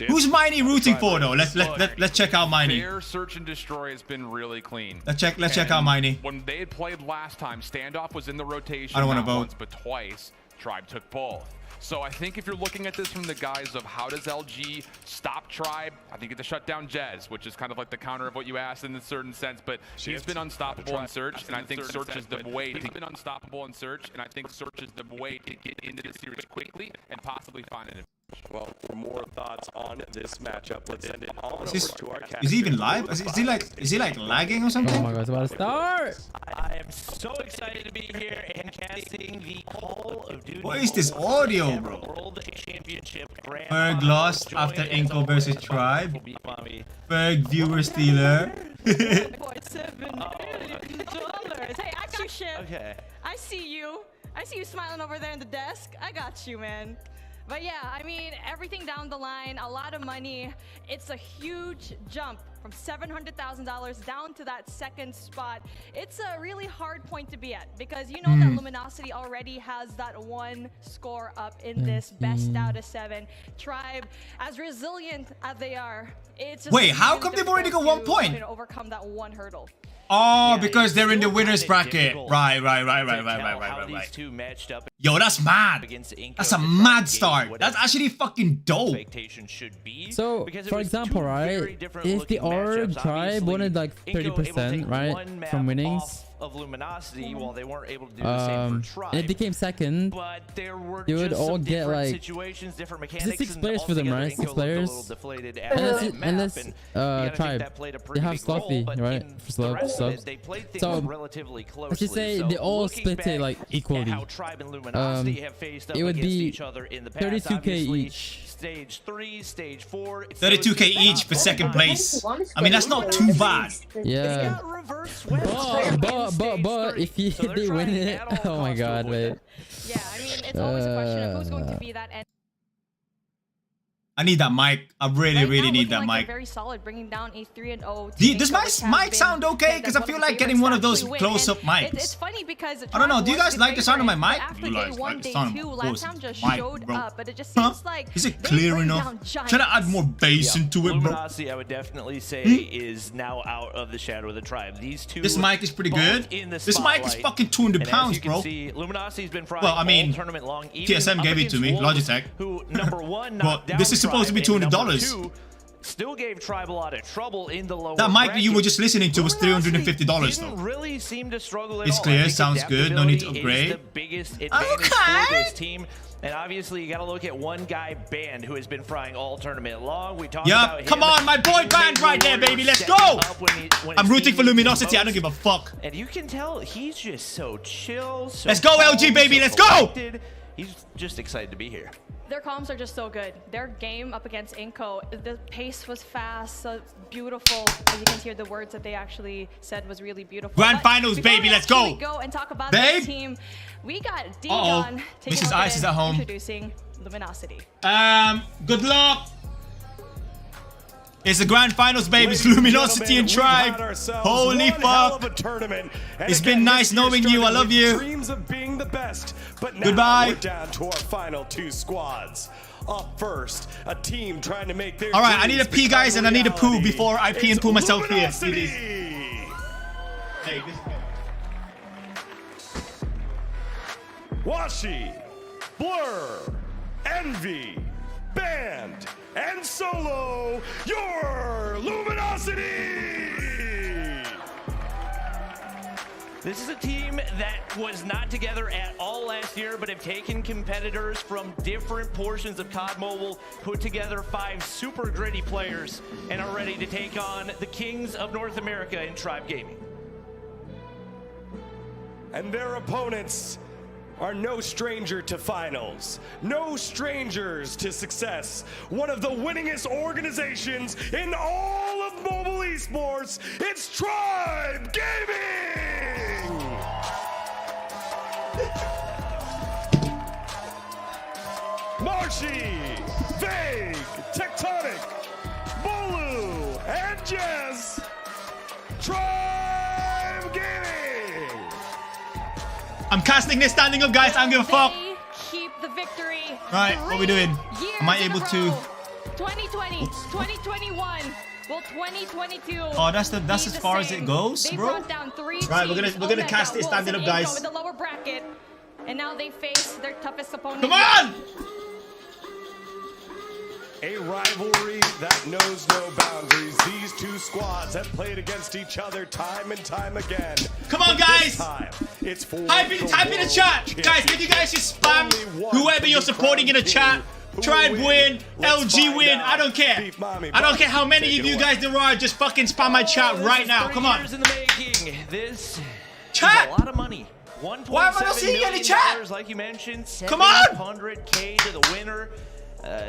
Who's Miney rooting for though? Let's check out Miney. Their search and destroy has been really clean. Let's check out Miney. When they had played last time, standoff was in the rotation. I don't want to not vote. Once, but twice. Tribe took both. So I think if you're looking at this from the guise of how does LG stop Tribe, I think it's to shut down Jez, which is kind of like the counter of what you asked in a certain sense. But he's been unstoppable in search, and I think search is the way to get unstoppable in search, and I think search is the way to get into the series quickly and possibly find an Well, for more thoughts on this matchup, let's send it on over to our cast. Is he even live? Is he like lagging or something? Oh my god, it's about to start! I am so excited to be here and casting the Call of Duty. What is this audio, bro? World Championship Grand Berg lost after Inco versus Tribe. Berg viewer stealer. Hey, I got shit. Okay. I see you. I see you smiling over there in the desk. I got you, man. But yeah, I mean, everything down the line, a lot of money. It's a huge jump from $700,000 down to that second spot. It's a really hard point to be at because you know that Luminosity already has that one score up in this best out of 7. Tribe, as resilient as they are, it's just wait, how come they've already got 1 point? To overcome that one hurdle. Oh, because they're in the winners bracket. Right. Yo, that's mad. That's a mad start. That's actually fucking dope. So, for example, right, if the Org Tribe wanted like 30%, right, from winnings, of Luminosity, while they weren't able to do the same for Tribe, and it became second, but there were they would all get like situations, different mechanics, 6 players for them, right? 6 players. Unless Tribe, they have Sloppy, right? For subs. So let's just say they all split it like equally. It would be 32k each. Stage 3, stage 4. 32k each for second place. I mean, that's not too bad. Yeah. But if they win it, oh my god, wait. Yeah, I mean, it's always a question of who's going to be that end. I need that mic. I really need that mic. Very solid, bringing down a 3-0. Does my mic sound okay? Because I feel like getting one of those close-up mics. It's funny because I don't know. Do you guys like the sound of my mic? After You day guys 1, like the day sound 2, of Latam just mic, showed bro. up, but it just seems like is it clear enough? Try to add more bass into it, bro. Luminosity, I would definitely say, is now out of the shadow of the Tribe. These two. This mic is pretty good. This mic is fucking 200 pounds, bro. Luminosity's been frying well, I mean, tournament long. TSM gave it to me, Logitech. Who number 1? Well, this is supposed to be $200. Still gave Tribe a lot of trouble in the lower that mic bracket. that you were just listening to was $350 though. Really seem to struggle at it's all. clear, sounds good, no need to upgrade. The biggest advantage for this team. And obviously, you got to look at one guy, Band, who has been frying all tournament long. We talked about him. Come on, my boy Band right there, baby. Let's go. I'm rooting for Luminosity. I don't give a fuck. And you can tell he's just so chill. So let's go, LG, baby. Let's go. He's just excited to be here. Their comms are just so good. Their game up against Inco, the pace was fast, so beautiful. As you can hear, the words that they actually said was really beautiful. Grand finals, baby. Let's go. Go and talk about this team. We got Dion. Mrs. Ice is at home. Introducing Luminosity. Good luck. It's the grand finals, baby. It's Luminosity and Tribe. Holy fuck. It's been nice knowing you. I love you. Dreams of being the best, but now goodbye. We're down to our final 2 squads. Up first, a team trying to make their. All right, I need a pee, guys, and I need a poo before I pee and poo myself here. Hey, Washi, Blur, Envy, Band, and Solo, your Luminosity! This is a team that was not together at all last year, but have taken competitors from different portions of COD Mobile, put together 5 super gritty players, and are ready to take on the kings of North America in Tribe Gaming. And their opponents are no stranger to finals, no strangers to success. One of the winningest organizations in all of mobile esports, it's Tribe Gaming! Marshy, Vague, Tectonic, Bolu, and Jez, Tribe Gaming! I'm casting this standing up, guys. I don't give a fuck. Keep the victory. Right, what are we doing? Am I able to? 2020, 2021. Well, 2022. Oh, that's as far as it goes, bro. Right, we're gonna cast it standing up, guys. In the lower bracket, and now they face their toughest opponent. Come on! A rivalry that knows no boundaries. These 2 squads have played against each other time and time again. Come on, guys! It's for type in the chat. Guys, can you guys just spam whoever you're supporting in the chat? Tribe win, LG win. I don't care. I don't care how many of you guys there are. Just fucking spam my chat right now. Come on. This chat. A lot of money. Why am I not seeing any chat? Like you mentioned, come on. 100K to the winner.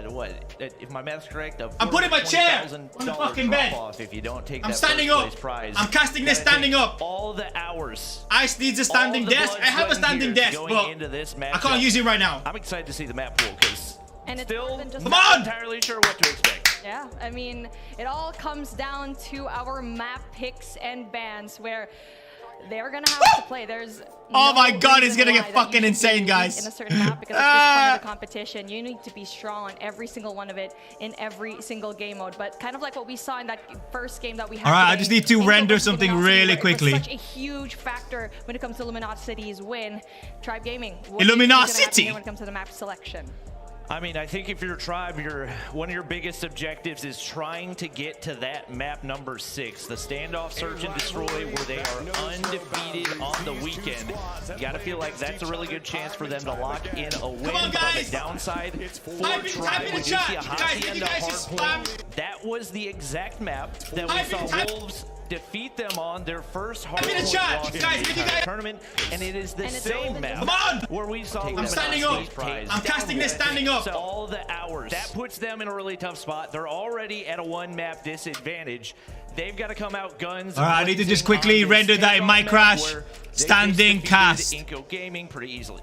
What? If my math's correct, I'm putting my chair on the fucking bed. If you don't take I'm standing up. Prize, I'm casting this standing up. All the hours. Ice needs a standing desk. I have a standing desk, but I can't use it right now. I'm excited to see the map pool because still come on. Entirely sure what to expect. Yeah, I mean, it all comes down to our map picks and bans where they're gonna have to play. There's oh my god, it's gonna get fucking insane, guys. In a certain map because it's this part of the competition. You need to be strong on every single one of it in every single game mode. But kind of like what we saw in that first game that we had. All right, today, I just need to render something really quickly. It was such a huge factor when it comes to Luminosity's win. Tribe Gaming. Luminosity. When it comes to the map selection. I mean, I think if you're Tribe, one of your biggest objectives is trying to get to that map number 6, the standoff, search, and destroy, where they are undefeated on the weekend. You got to feel like that's a really good chance for them to lock in a win. On the downside, for Tribe, we did see a Hacienda Hardpoint. That was the exact map that we saw Wolves defeat them on their first Hardpoint tournament, and it is the same map where we saw I'm standing up. I'm casting this standing up. So all the hours. That puts them in a really tough spot. They're already at a one-map disadvantage. They've got to come out guns. All right, I need to just quickly render that in my crash. Standing cast. Inco Gaming pretty easily.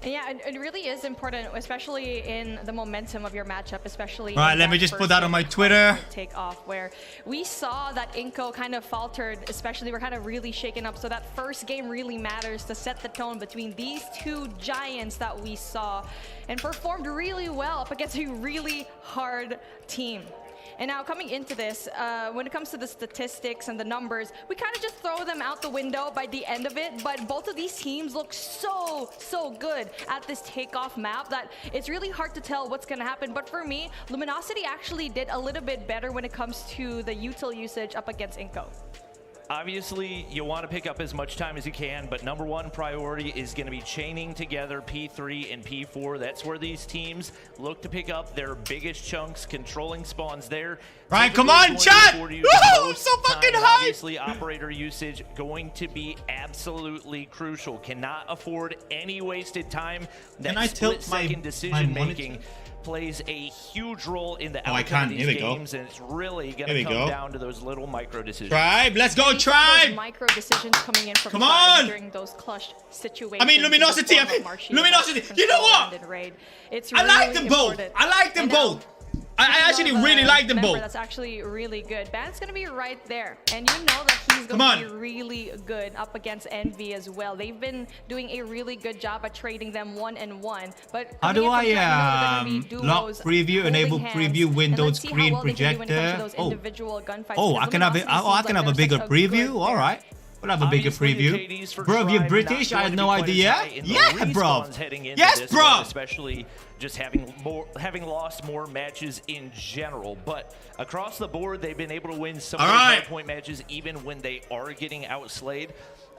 And yeah, it really is important, especially in the momentum of your matchup, especially. All right, let me just put that on my Twitter. Take off where we saw that Inco kind of faltered, especially we're kind of really shaken up. So that first game really matters to set the tone between these two giants that we saw and performed really well up against a really hard team. And now coming into this, when it comes to the statistics and the numbers, we kind of just throw them out the window by the end of it. But both of these teams look so good at this takeoff map that it's really hard to tell what's going to happen. But for me, Luminosity actually did a little bit better when it comes to the util usage up against Inco. Obviously, you want to pick up as much time as you can, but number one priority is going to be chaining together P3 and P4. That's where these teams look to pick up their biggest chunks, controlling spawns there. Right, come on, chat! Woohoo! So fucking high! Obviously, operator usage going to be absolutely crucial. Cannot afford any wasted time. That split-second decision-making plays a huge role in the outcome of these games, and it's really going to come down to those little micro decisions. Tribe, let's go, Tribe! Micro decisions coming in from come on during those clutch situations. I mean, Luminosity. Luminosity. You know what? I like them both. I like them both. I actually really like them both. That's actually really good. Ban's going to be right there. And you know that he's going to be really good up against Envy as well. They've been doing a really good job at trading them 1-1. But how do I lock preview, enable preview, window, screen, projector? Oh, I can have it. Oh, I can have a bigger preview. All right. We'll have a bigger preview. Bro, if you're British, I had no idea. Yeah, bro. Yes, bro. Especially just having lost more matches in general, but across the board, they've been able to win some of the point matches even when they are getting outslayed.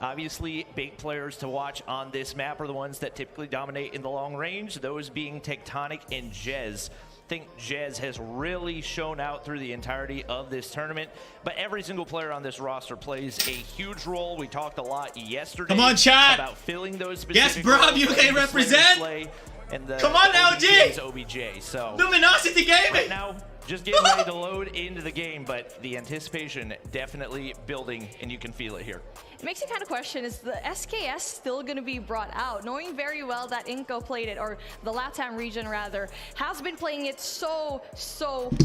Obviously, big players to watch on this map are the ones that typically dominate in the long range, those being Tectonic and Jez. I think Jez has really shown out through the entirety of this tournament, but every single player on this roster plays a huge role. We talked a lot yesterday about filling those specific roles. Yes, bro, you can represent. And the come on, LG! OBJ. So Luminosity Gaming! Right now, just getting ready to load into the game, but the anticipation definitely building, and you can feel it here. It makes you kind of question, is the SKS still going to be brought out? Knowing very well that Inco played it, or the LATAM region rather, has been playing it so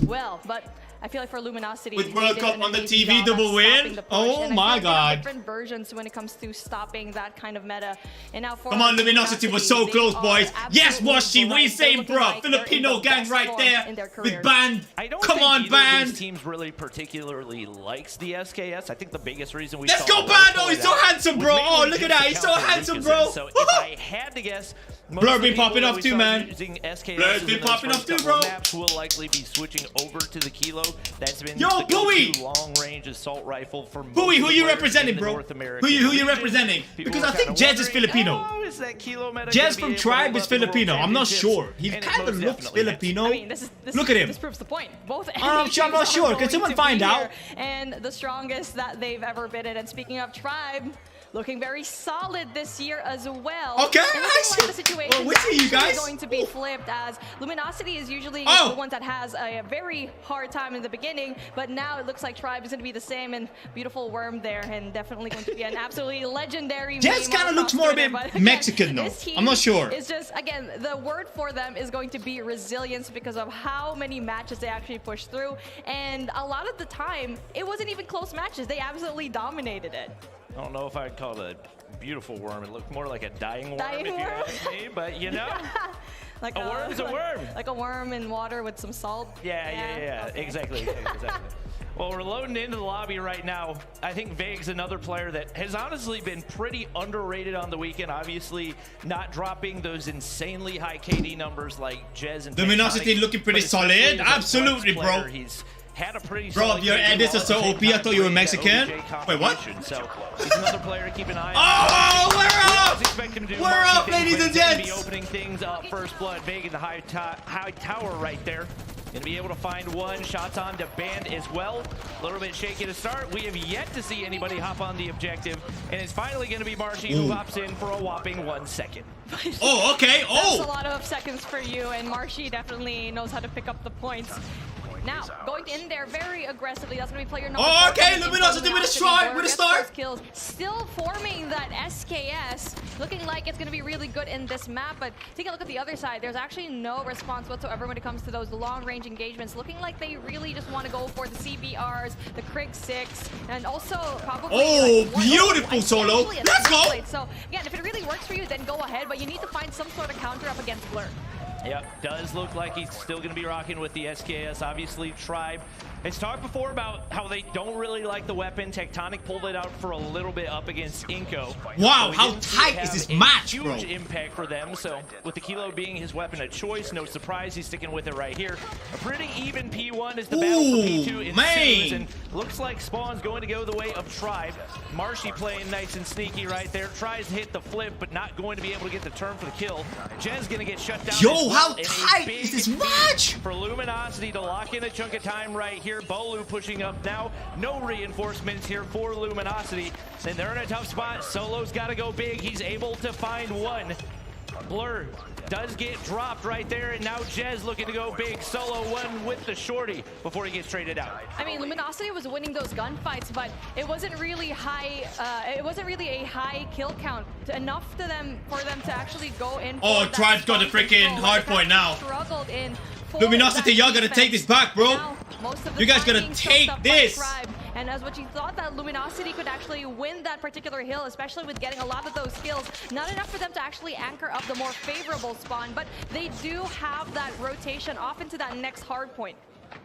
well. But I feel like for Luminosity, with World Cup on the TV double win, oh my god! Different versions when it comes to stopping that kind of meta. And now for come on, Luminosity was so close, boys. Yes, Washi, what are you saying, bro? Filipino gang right there with Band. Come on, Band. These teams really particularly likes the SKS. I think the biggest reason we let's go, Band. Oh, he's so handsome, bro. Oh, look at that. He's so handsome, bro. So if I had to guess, Blur been popping off too, man. Blur's been popping off too, bro. Maps will likely be switching over to the Kilo. That's been Yo, the Bowie! long-range assault rifle for Bowie, who you representing, bro? Who you region. representing? People Because were I think kinda Jez is wondering, Filipino. oh, is that Kilo meta Jez gonna from be able to Tribe hold is up to the world Filipino. I'm not championships? sure. He And it kind of most looks definitely is. Filipino. I mean, this Look at him. This proves the point. Both I'm teams not sure. are Can someone going to find be out? here, and the strongest that they've ever been in. And speaking of Tribe, looking very solid this year as well. Okay, and I see. the situation Well, we see you guys. going to be flipped, as Luminosity is usually Oh. the one that has a very hard time in the beginning, but now it looks like Tribe is going to be the same, and beautiful Worm there, and definitely going to be an absolutely legendary Jez kind of looks more a bit Mexican though. I'm not sure. It's just, again, the word for them is going to be resilience because of how many matches they actually pushed through, and a lot of the time it wasn't even close matches. They absolutely dominated it. I don't know if I'd call it a beautiful worm. It looked more like a dying worm, Dying if you worm? ask me. But, you know, Like a worm's a worm. Like a worm in water with some salt. Yeah, Okay. exactly. Well, we're loading into the lobby right now. I think Vague's another player that has honestly been pretty underrated on the weekend. Obviously, not dropping those insanely high KD numbers like Jez and Luminosity Tectonic, looking pretty but especially solid. as a Absolutely, flex bro. player, he's had a pretty Bro, solid your KD edits are so while at the OP, I same thought you were time Mexican. playing that OBJ Wait, what? contribution. So he's another player to keep an eye on. Oh, we're up! Expect him to do We're marquee up, things, ladies but and he's gonna gents. Be opening things up. First blood, Vague in the high tower right there. Gonna be able to find one. Shots on to Band as well. A little bit shaky to start. We have yet to see anybody hop on the objective, and it's finally gonna be Marshy who hops in for a whopping 1 second. Oh, okay. That's a lot of seconds for you, and Marshy definitely knows how to pick up the points. Now, going in there very aggressively. That's going to be player number 4. Okay, Luminosity with a strike, with a start. Kills. Still forming that SKS. Looking like it's going to be really good in this map, but take a look at the other side. There's actually no response whatsoever when it comes to those long-range engagements. Looking like they really just want to go for the CBRs, the Krig 6, and also probably... Oh, like beautiful solo. Let's go. So, again, if it really works for you, then go ahead, but you need to find some sort of counter up against Blur. Yep, does look like he's still going to be rocking with the SKS. Obviously, Tribe has talked before about how they don't really like the weapon. Tectonic pulled it out for a little bit up against Inco. Wow, So how didn't tight have is this a match, bro? Huge impact for them. So with the Kilo being his weapon of choice, no surprise he's sticking with it right here. A pretty even P1 as the battle for P2 ensues, and looks like Spawn's going to go the way of Tribe. Marshy playing nice and sneaky right there. Tries to hit the flip, but not going to be able to get the turn for the kill. Jen's going to get shut down. Yo, how tight is this match? For Luminosity to lock in a chunk of time right here. Bolu pushing up now. No reinforcements here for Luminosity. And they're in a tough spot. Solo's got to go big. He's able to find one. Blur does get dropped right there, and now Jez looking to go big. Solo one with the shorty before he gets traded out. I mean, Luminosity was winning those gunfights, but it wasn't really high. It wasn't really a high kill count enough for them to actually go in. Oh, Tribe's got the freaking hardpoint now. Struggled in. Luminosity, y'all gotta take this back, bro. You guys gotta take this. And as what you thought that Luminosity could actually win that particular hill, especially with getting a lot of those kills, not enough for them to actually anchor up the more favorable spawn, but they do have that rotation off into that next hard point.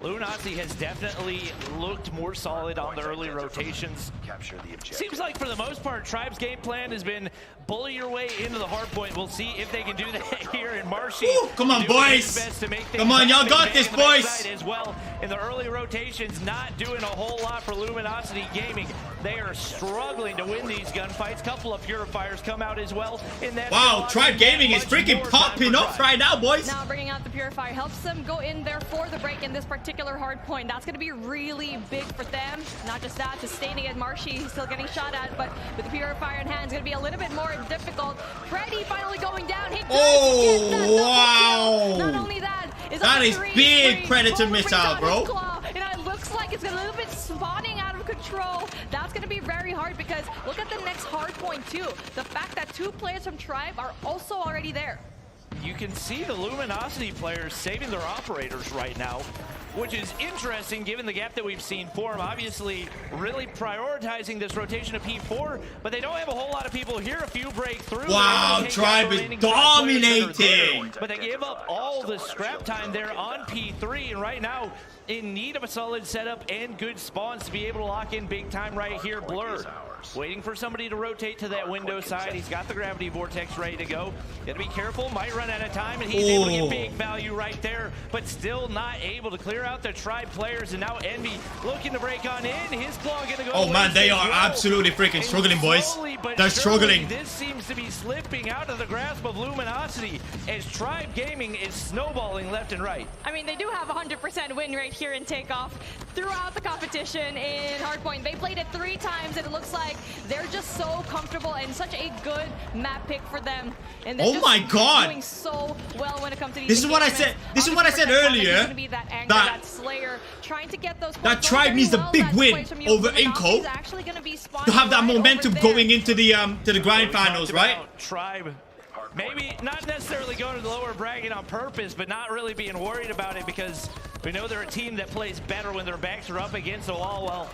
Luminosity has definitely looked more solid on the early rotations. Seems like for the most part, Tribe's game plan has been bully your way into the hard point. We'll see if they can do that here in Marshy. Come on, boys. Come on, y'all got this, boys. As well, in the early rotations, not doing a whole lot for Luminosity Gaming. They are struggling to win these gunfights. Couple of purifiers come out as well. In that wow, Tribe Gaming is freaking popping up right now, boys. Now bringing out the purifier helps them go in there for the break in this particular hard point. That's going to be really big for them. Not just that, sustaining it. Marshy still getting shot at, but with the purifier in hand, it's going to be a little bit more difficult. Freddy finally going down. Oh, wow. Not only that, that is big Predator missile, bro. And it looks like it's a little bit spawning out of control. That's going to be very hard because look at the next hard point too. The fact that 2 players from Tribe are also already there. You can see the Luminosity players saving their operators right now, which is interesting given the gap that we've seen form. Obviously, really prioritizing this rotation of P4, but they don't have a whole lot of people here. A few break through. Wow, Tribe is dominating. But they gave up all the scrap time there on P3, and right now, in need of a solid setup and good spawns to be able to lock in big time right here. Blur waiting for somebody to rotate to that window side. He's got the gravity vortex ready to go. Gotta be careful, might run out of time, and he's able to get big value right there, but still not able to clear out the Tribe players. And now Envy looking to break on in. His claw gonna go. Oh man, they are absolutely freaking struggling, boys. They're struggling. This seems to be slipping out of the grasp of Luminosity as Tribe Gaming is snowballing left and right. I mean, they do have 100% win rate here in Takeoff throughout the competition in Hardpoint. They played it 3 times, and it looks like they're just so comfortable and such a good map pick for them. And oh my god, doing so well when it comes to these this is what I said. This is what I said earlier. That Slayer trying to get those that Tribe needs a big win over Inco to have that momentum going into the grind finals, right? Tribe. Maybe not necessarily going to the lower bracket on purpose, but not really being worried about it because we know they're a team that plays better when their backs are up against the wall. Well,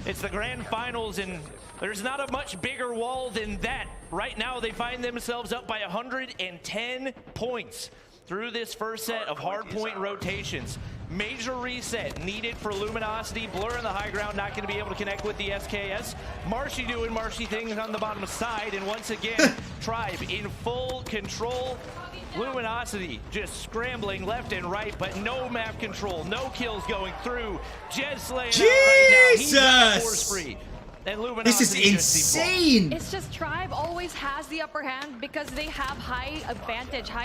it's the grand finals, and there's not a much bigger wall than that. Right now, they find themselves up by 110 points through this first set of Hardpoint rotations. Major reset needed for Luminosity. Blur in the high ground, not going to be able to connect with the SKS. Marshy doing Marshy things on the bottom side, and once again, Tribe in full control. Luminosity just scrambling left and right, but no map control, no kills going through. Jez slaying out right now. He's not force free. And this is insane. It's just Tribe always has the upper hand because they have high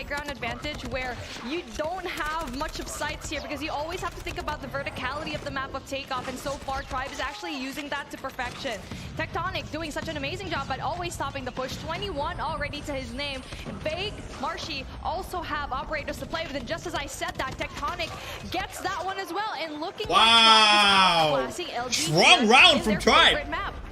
ground advantage, where you don't have much of sights here because you always have to think about the verticality of the map of Takeoff, and so far Tribe is actually using that to perfection. Tectonic doing such an amazing job at always stopping the push. 21 already to his name. Vague, Marshy also have operators to play with, and just as I said that, Tectonic gets that one as well. And looking like strong round from Tribe.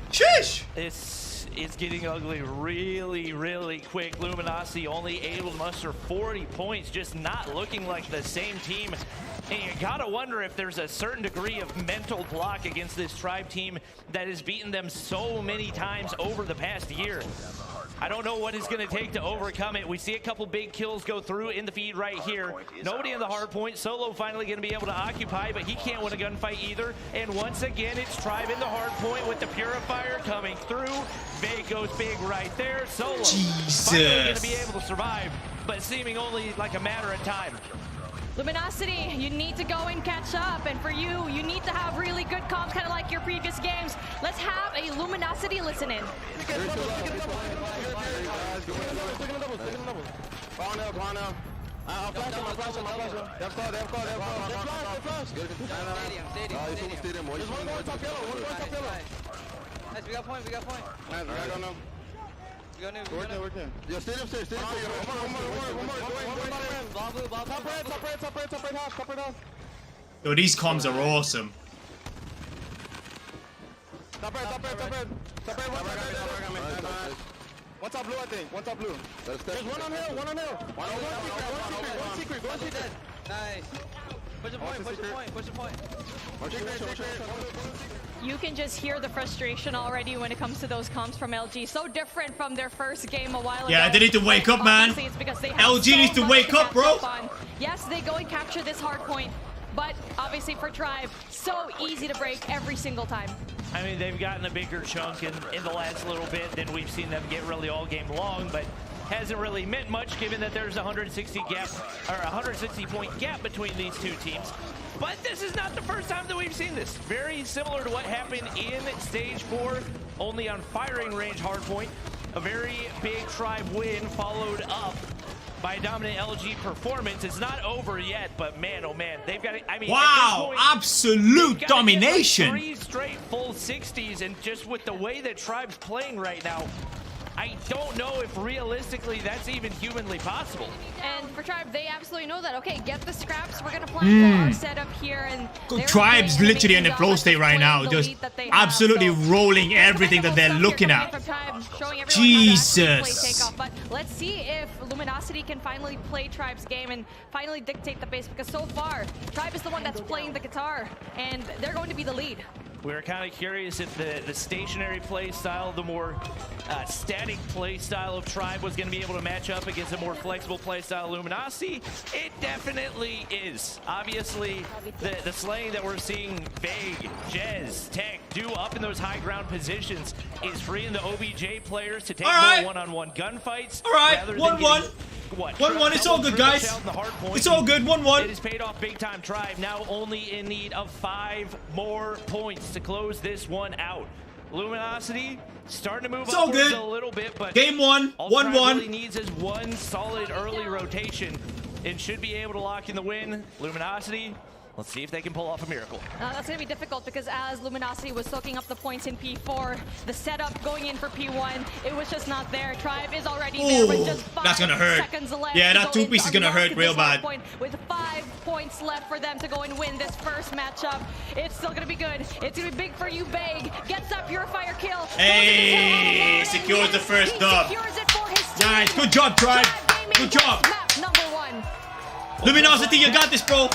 Sheesh! It's getting ugly really, really quick. Luminosity only able to muster 40 points, just not looking like the same team. And you gotta wonder if there's a certain degree of mental block against this Tribe team that has beaten them so many times over the past year. I don't know what it's going to take to overcome it. We see a couple big kills go through in the feed right here. Nobody in the hard point. Solo finally going to be able to occupy, but he can't win a gunfight either. And once again, it's Tribe in the hard point with the Purifier coming through. Vague goes big right there. Solo finally going to be able to survive, but seeming only like a matter of time. Luminosity, you need to go and catch up, and for you, you need to have really good comms, kind of like your previous games. Let's have a Luminosity listen in. We got point. Go new. Yo, stay upstairs. One more. Top right house. Yo, these comms are awesome. Top right. One top blue, I think. One top blue. There's one on hill. One secret. Nice. Push the point. You can just hear the frustration already when it comes to those comms from LG. So different from their first game a while ago. Yeah, they need to wake up, man. LG needs to wake up, bro. Yes, they go and capture this hard point, but obviously for Tribe, so easy to break every single time. I mean, they've gotten a bigger chunk in the last little bit than we've seen them get really all game long, but hasn't really meant much given that there's a 160 point gap between these two teams. But this is not the first time that we've seen this. Very similar to what happened in Stage 4, only on firing range hardpoint. A very big Tribe win followed up by a dominant LG performance. It's not over yet, but man, oh man, they've got to, I mean, wow, absolute domination. Like 3 straight full 60s, and just with the way that Tribe's playing right now, I don't know if realistically that's even humanly possible. And for Tribe, they absolutely know that. Okay, get the scraps. We're gonna plan our setup here, and Tribe's literally in the flow state right now, just absolutely rolling everything that they're looking at. Jesus. But let's see if Luminosity can finally play Tribe's game and finally dictate the pace, because so far Tribe is the one that's playing the guitar, and they're going to be the lead. We were kind of curious if the stationary play style, the more static play style of Tribe was going to be able to match up against a more flexible play style of Luminosity. It definitely is. Obviously, the slaying that we're seeing Vague, Jez, Tech do up in those high ground positions is freeing the OBJ players to take more one-on-one gunfights. All right, 1-1. 1-1, it's all good, guys. It's all good, 1-1. It has paid off big time. Tribe now only in need of 5 more points to close this one out. Luminosity starting to move upwards a little bit, but game 1, 1-1. Really needs is one solid early rotation and should be able to lock in the win. Luminosity, let's see if they can pull off a miracle. That's going to be difficult because as Luminosity was soaking up the points in P4, the setup going in for P1, it was just not there. Tribe is already there with just 5 that's gonna hurt. seconds left. Yeah, that 2-piece is gonna hurt real bad. With 5 points left for them to go and win this first matchup. It's still going to be good. It's going to be big for you, Vague. Gets that Purifier kill. Hey, secures the first dub. Nice, good job, Tribe. Good job. Map number 1. Luminosity, you got this, bro.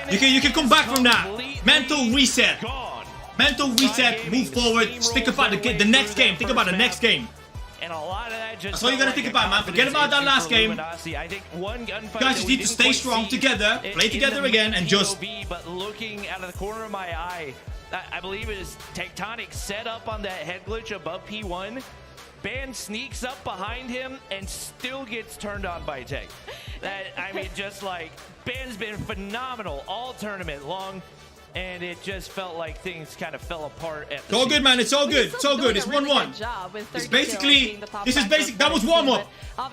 You can come back from that. Mental reset. Mental reset. Move forward. Think about the next game. Think about the next game. And a lot of that just that's all you gotta think about, man. Forget about that last game. I think one gunfight guys just need to stay strong together, play together again, and just. But looking out of the corner of my eye, I believe it is Tectonic set up on that head glitch above P1. Ban sneaks up behind him and still gets turned on by Tech. I mean, just like, Ban's been phenomenal all tournament long, and it just felt like things kind of fell apart at the It's all good, man. It's all good. It's all good. It's 1-1. It's basically, that was warm-up.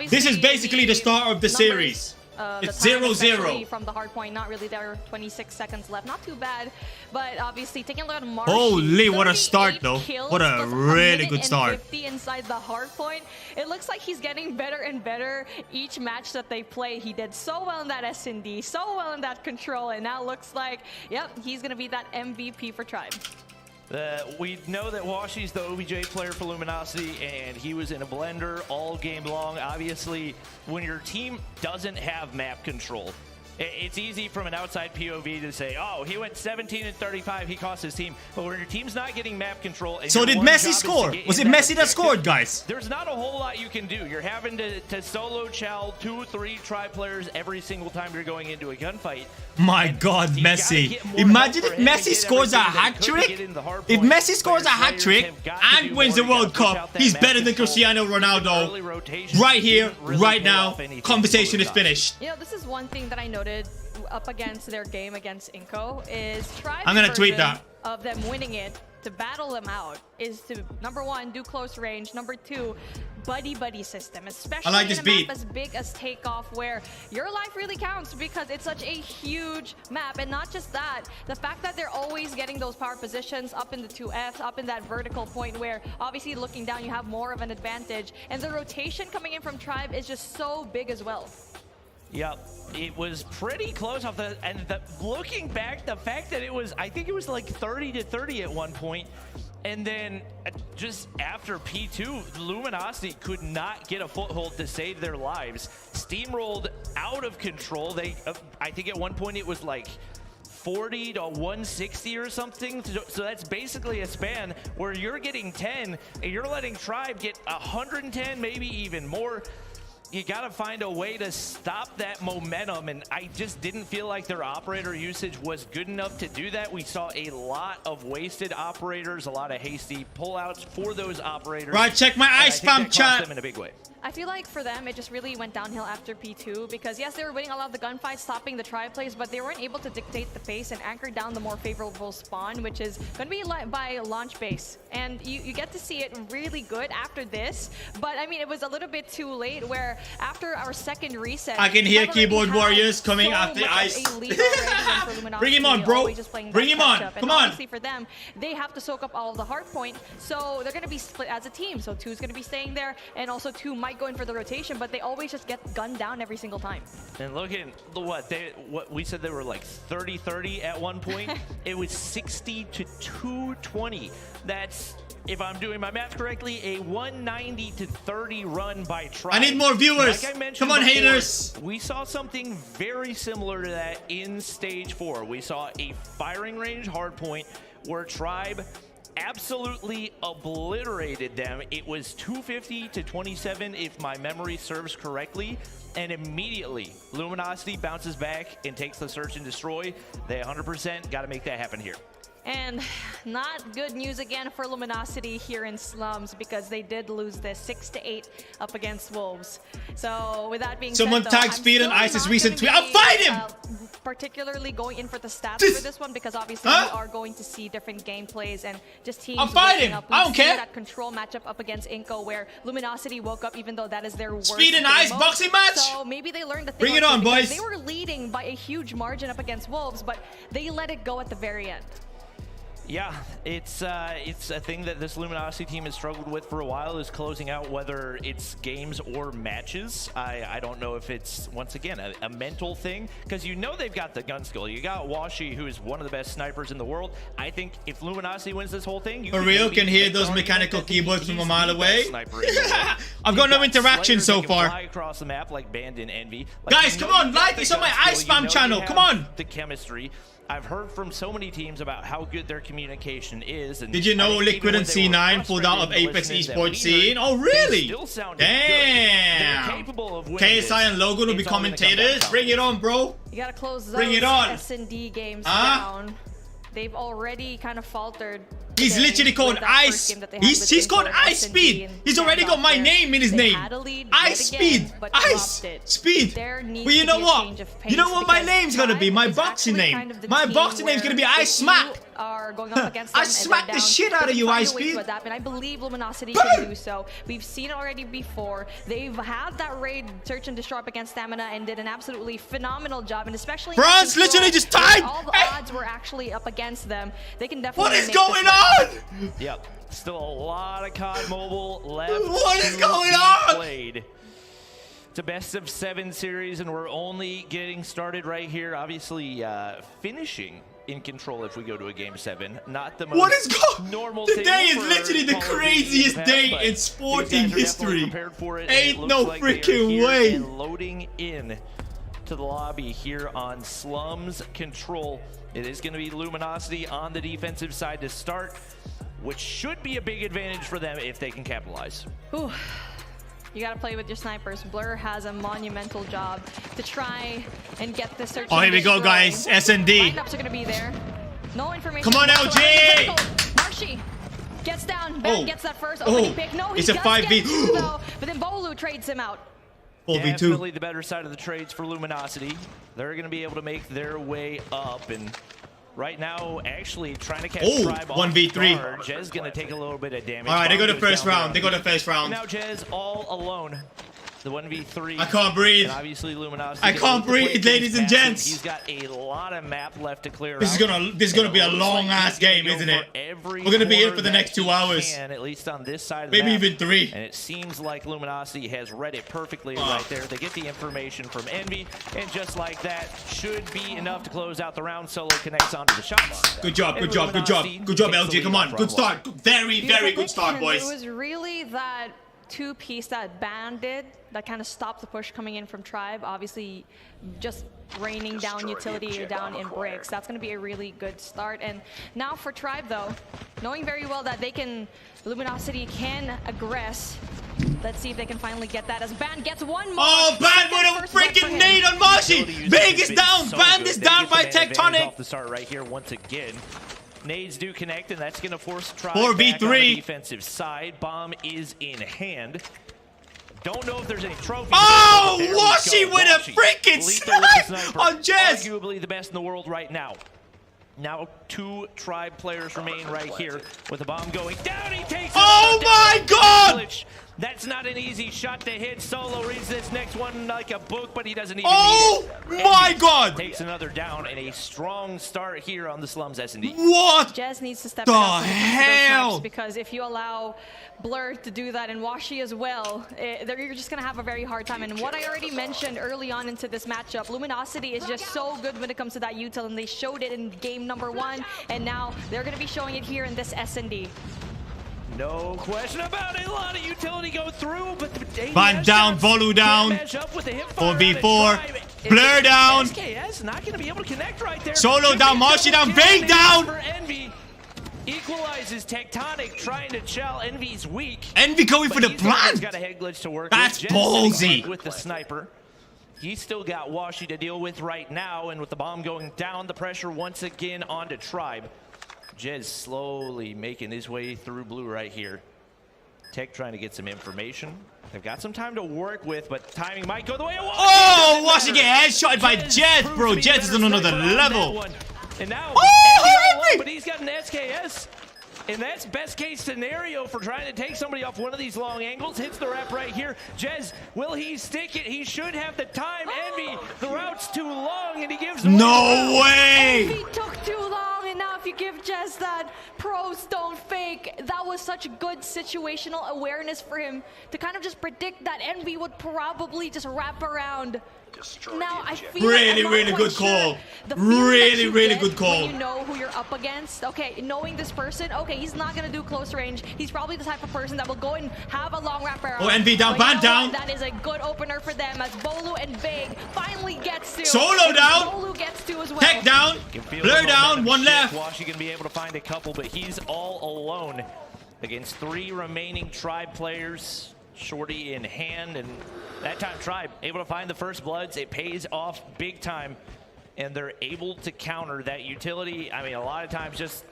This is basically the start of the series. It's 0-0. From the Hardpoint, not really there. 26 seconds left. Not too bad, but obviously taking a look at Marsh. Holy, what a start, though. What a really good start. 50 inside the Hardpoint. It looks like he's getting better and better each match that they play. He did so well in that S&D, so well in that control, and now looks like, yep, he's going to be that MVP for Tribe. We know that Washi's the OBJ player for Luminosity, and he was in a blender all game long. Obviously, when your team doesn't have map control, it's easy from an outside POV to say, oh, he went 17 and 35, he cost his team. But when your team's not getting map control... And so did Messi score? Was it Messi that scored, guys? There's not a whole lot you can do. You're having to solo chow 2-3 Tribe players every single time you're going into a gunfight. My God, Messi. Imagine if Messi scores a hat-trick. If Messi scores a hat-trick and wins the World Cup, he's better than Cristiano Ronaldo. Right here, right now, conversation is finished. You know, this is one thing that I noticed up against their game against Inco is Tribe's I'm gonna tweet that. Of them winning it to battle them out is to, number 1, do close range, number 2, buddy system, especially in a map as big as Takeoff, where your life really counts because it's such a huge map. And not just that, the fact that they're always getting those power positions up in the 2F, up in that vertical point where obviously looking down you have more of an advantage, and the rotation coming in from Tribe is just so big as well. Yep, it was pretty close off looking back, the fact that it was, I think it was like 30-30 at one point, and then just after P2, Luminosity could not get a foothold to save their lives. Steamrolled out of control. They, I think at one point it was like 40 to 160 or something. So that's basically a span where you're getting 10 and you're letting Tribe get 110, maybe even more. You got to find a way to stop that momentum, and I just didn't feel like their operator usage was good enough to do that. We saw a lot of wasted operators, a lot of hasty pullouts for those operators. Right, check my ice spam chat. Them in a big way. I feel like for them, it just really went downhill after P2 because, yes, they were winning a lot of the gunfights, stopping the Tribe plays, but they weren't able to dictate the pace and anchor down the more favorable spawn, which is going to be by launch base. And you get to see it really good after this, but I mean, it was a little bit too late where after our second reset... I can hear keyboard warriors coming after the ice. Bring him on, bro. Bring him on. Come on. Obviously for them, they have to soak up all of the Hardpoint, so they're going to be split as a team. So 2's going to be staying there, and also 2 might go in for the rotation, but they always just get gunned down every single time. And look at what we said, they were like 30-30 at one point. It was 60 to 220. That's, if I'm doing my math correctly, a 190 to 30 run by Tribe. I need more viewers. Like I mentioned Come on, before, haters. We saw something very similar to that in Stage 4. We saw a firing range Hardpoint where Tribe absolutely obliterated them. It was 250 to 27 if my memory serves correctly, and immediately Luminosity bounces back and takes the search and destroy. They 100% got to make that happen here. And not good news again for Luminosity here in Slums, because they did lose this 6-8 up against Wolves. So with that being someone said, tag Speed and Ice's recent tweet. I'll fight him! Particularly going in for the stats for this one, because obviously we are going to see different gameplays and just teams. I'll fight him! I don't care! That control matchup up against Inco, where Luminosity woke up, even though that is their worst Speed and Ice boxing match! So maybe they learned the thing. Bring it on, boys! They were leading by a huge margin up against Wolves, but they let it go at the very end. Yeah, it's a thing that this Luminosity team has struggled with for a while, is closing out, whether it's games or matches. I don't know if it's, once again, a mental thing, because you know they've got the gun skill. You got Washi, who is one of the best snipers in the world. I think if Luminosity wins this whole thing, you for real can hear those mechanical keyboards from a mile away. I've got no interaction so far. Fly across the map like Band and Envy. Guys, come on, like this on my Ice Spam channel. Come on. The chemistry. I've heard from so many teams about how good their communication is. And did you know Liquid and C9 pulled out of Apex esports scene? Oh, really? Damn. KSI and Logan will be commentators. Bring it on, bro. You gotta close those Bring it on. S&D games down. They've already kind of faltered. He's literally called Ice. He's called Ice Speed. He's already got my name in his name. Ice Speed. Ice Speed. Well, you know what? You know what my name's gonna be? My boxing name. My boxing name's gonna be Ice Smack. I smack the shit out of you, Ice Speed. And I believe Luminosity can do so. We've seen it already before. They've had that raid search and destroy up against Stamina and did an absolutely phenomenal job. And especially France literally just tied. All the odds were actually up against them. They can definitely. What is going on? Yep. Still a lot of COD Mobile left. What is going on? Played. It's a best of 7 series, and we're only getting started right here. Obviously, finishing in control if we go to a game 7. Not the most normal thing. Today is literally the craziest day in sporting history. Ain't no freaking way. And loading in to the lobby here on Slums Control. It is going to be Luminosity on the defensive side to start, which should be a big advantage for them if they can capitalize. Ooh. You gotta play with your snipers. Blur has a monumental job to try and get the search. Oh, here we go, guys. S&D. Lineups are gonna be there. No information. Come on, LG. Marshy gets down. Ben gets that first opening pick. No, he it's a 5v. But then Bolu trades him out. 4v2. Definitely the better side of the trades for Luminosity. They're gonna be able to make their way up, and right now, actually trying to catch Tribe 1v3. Jez gonna take a little bit of damage. All right, they go to first round. They go to first round. Now Jez all alone. The 1v3. I can't breathe. And obviously Luminosity. I can't breathe, ladies and gents. He's got a lot of map left to clear. This is gonna be a long ass game, isn't it? We're gonna be here for the next 2 hours. At least on this side of maybe the map. even 3. And it seems like Luminosity has read it perfectly right there. They get the information from Envy, and just like that, should be enough to close out the round. Solo connects onto the shots. Good job, good job, good job. Good job, LG. Come on. Good start. Very, very good start, boys. It was really that 2-piece that Band did that kind of stopped the push coming in from Tribe. Obviously, just raining down utility down in bricks. That's going to be a really good start. And now for Tribe, though, knowing very well that they can, Luminosity can aggress. Let's see if they can finally get that as Band gets one more. Oh, Band with a freaking nade on Marshy. Big is down. Band is down by Tectonic. Off the start right here once again. Nades do connect, and that's going to force Tribe 4v3 back on the defensive side. Bomb is in hand. Don't know if there's any trophies. Oh, Washi with a freaking snipe on Jez. Arguably the best in the world right now. Now 2 Tribe players remain right here with the bomb going down. He takes it. Oh my God! That's not an easy shot to hit. Solo reads this next one like a book, but he doesn't even need it. My God! Takes another down, and a strong start here on the Slums S&D. What Jez needs to step the up hell? Because if you allow Blur to do that and Washi as well, you're just going to have a very hard time. And what I already mentioned early on into this matchup, Luminosity is just so good when it comes to that util, and they showed it in game number 1, and now they're going to be showing it here in this S&D. No question about it. A lot of utility go through, but the Band down, Volu down. 4v4. Blur down. SKS not going to be able to connect right there. Solo down, Marshy down, Vague down. equalizes Tectonic, trying to chow. Envy's weak. Envy going for the plant. He's got a head glitch to work That's with. ballsy. With the sniper. He's still got Washi to deal with right now, and with the bomb going down, the pressure once again onto Tribe. Jez slowly making his way through blue right here. Tech trying to get some information. They've got some time to work with, but timing might go the way it was. Oh, Washi get headshot by Jez, bro. Jez is on another level. And now, Envy! but he's got an SKS. And that's best case scenario for trying to take somebody off one of these long angles. Hits the rep right here. Jez, will he stick it? He should have the time. Envy, the route's too long, and he gives No way! Envy took too long, and now if you give Jez that pros don't fake, that was such good situational awareness for him to kind of just predict that Envy would probably just wrap around. Now I feel really good call. Really good call. When you know who you're up against. Okay, knowing this person, okay, he's not gonna do close range. He's probably the type of person that will go and have a long wrap arrow. Oh, Envy down, ban down. That is a good opener for them as Bolu and Vague finally gets to. Solo down. Bolu gets to as well. Tech down. Blur down. One left. Washi gonna be able to find a couple, but he's all alone against 3 remaining Tribe players. Shorty in hand, and that time Tribe able to find the first bloods. It pays off big time, and they're able to counter that utility. I mean, a lot of times just,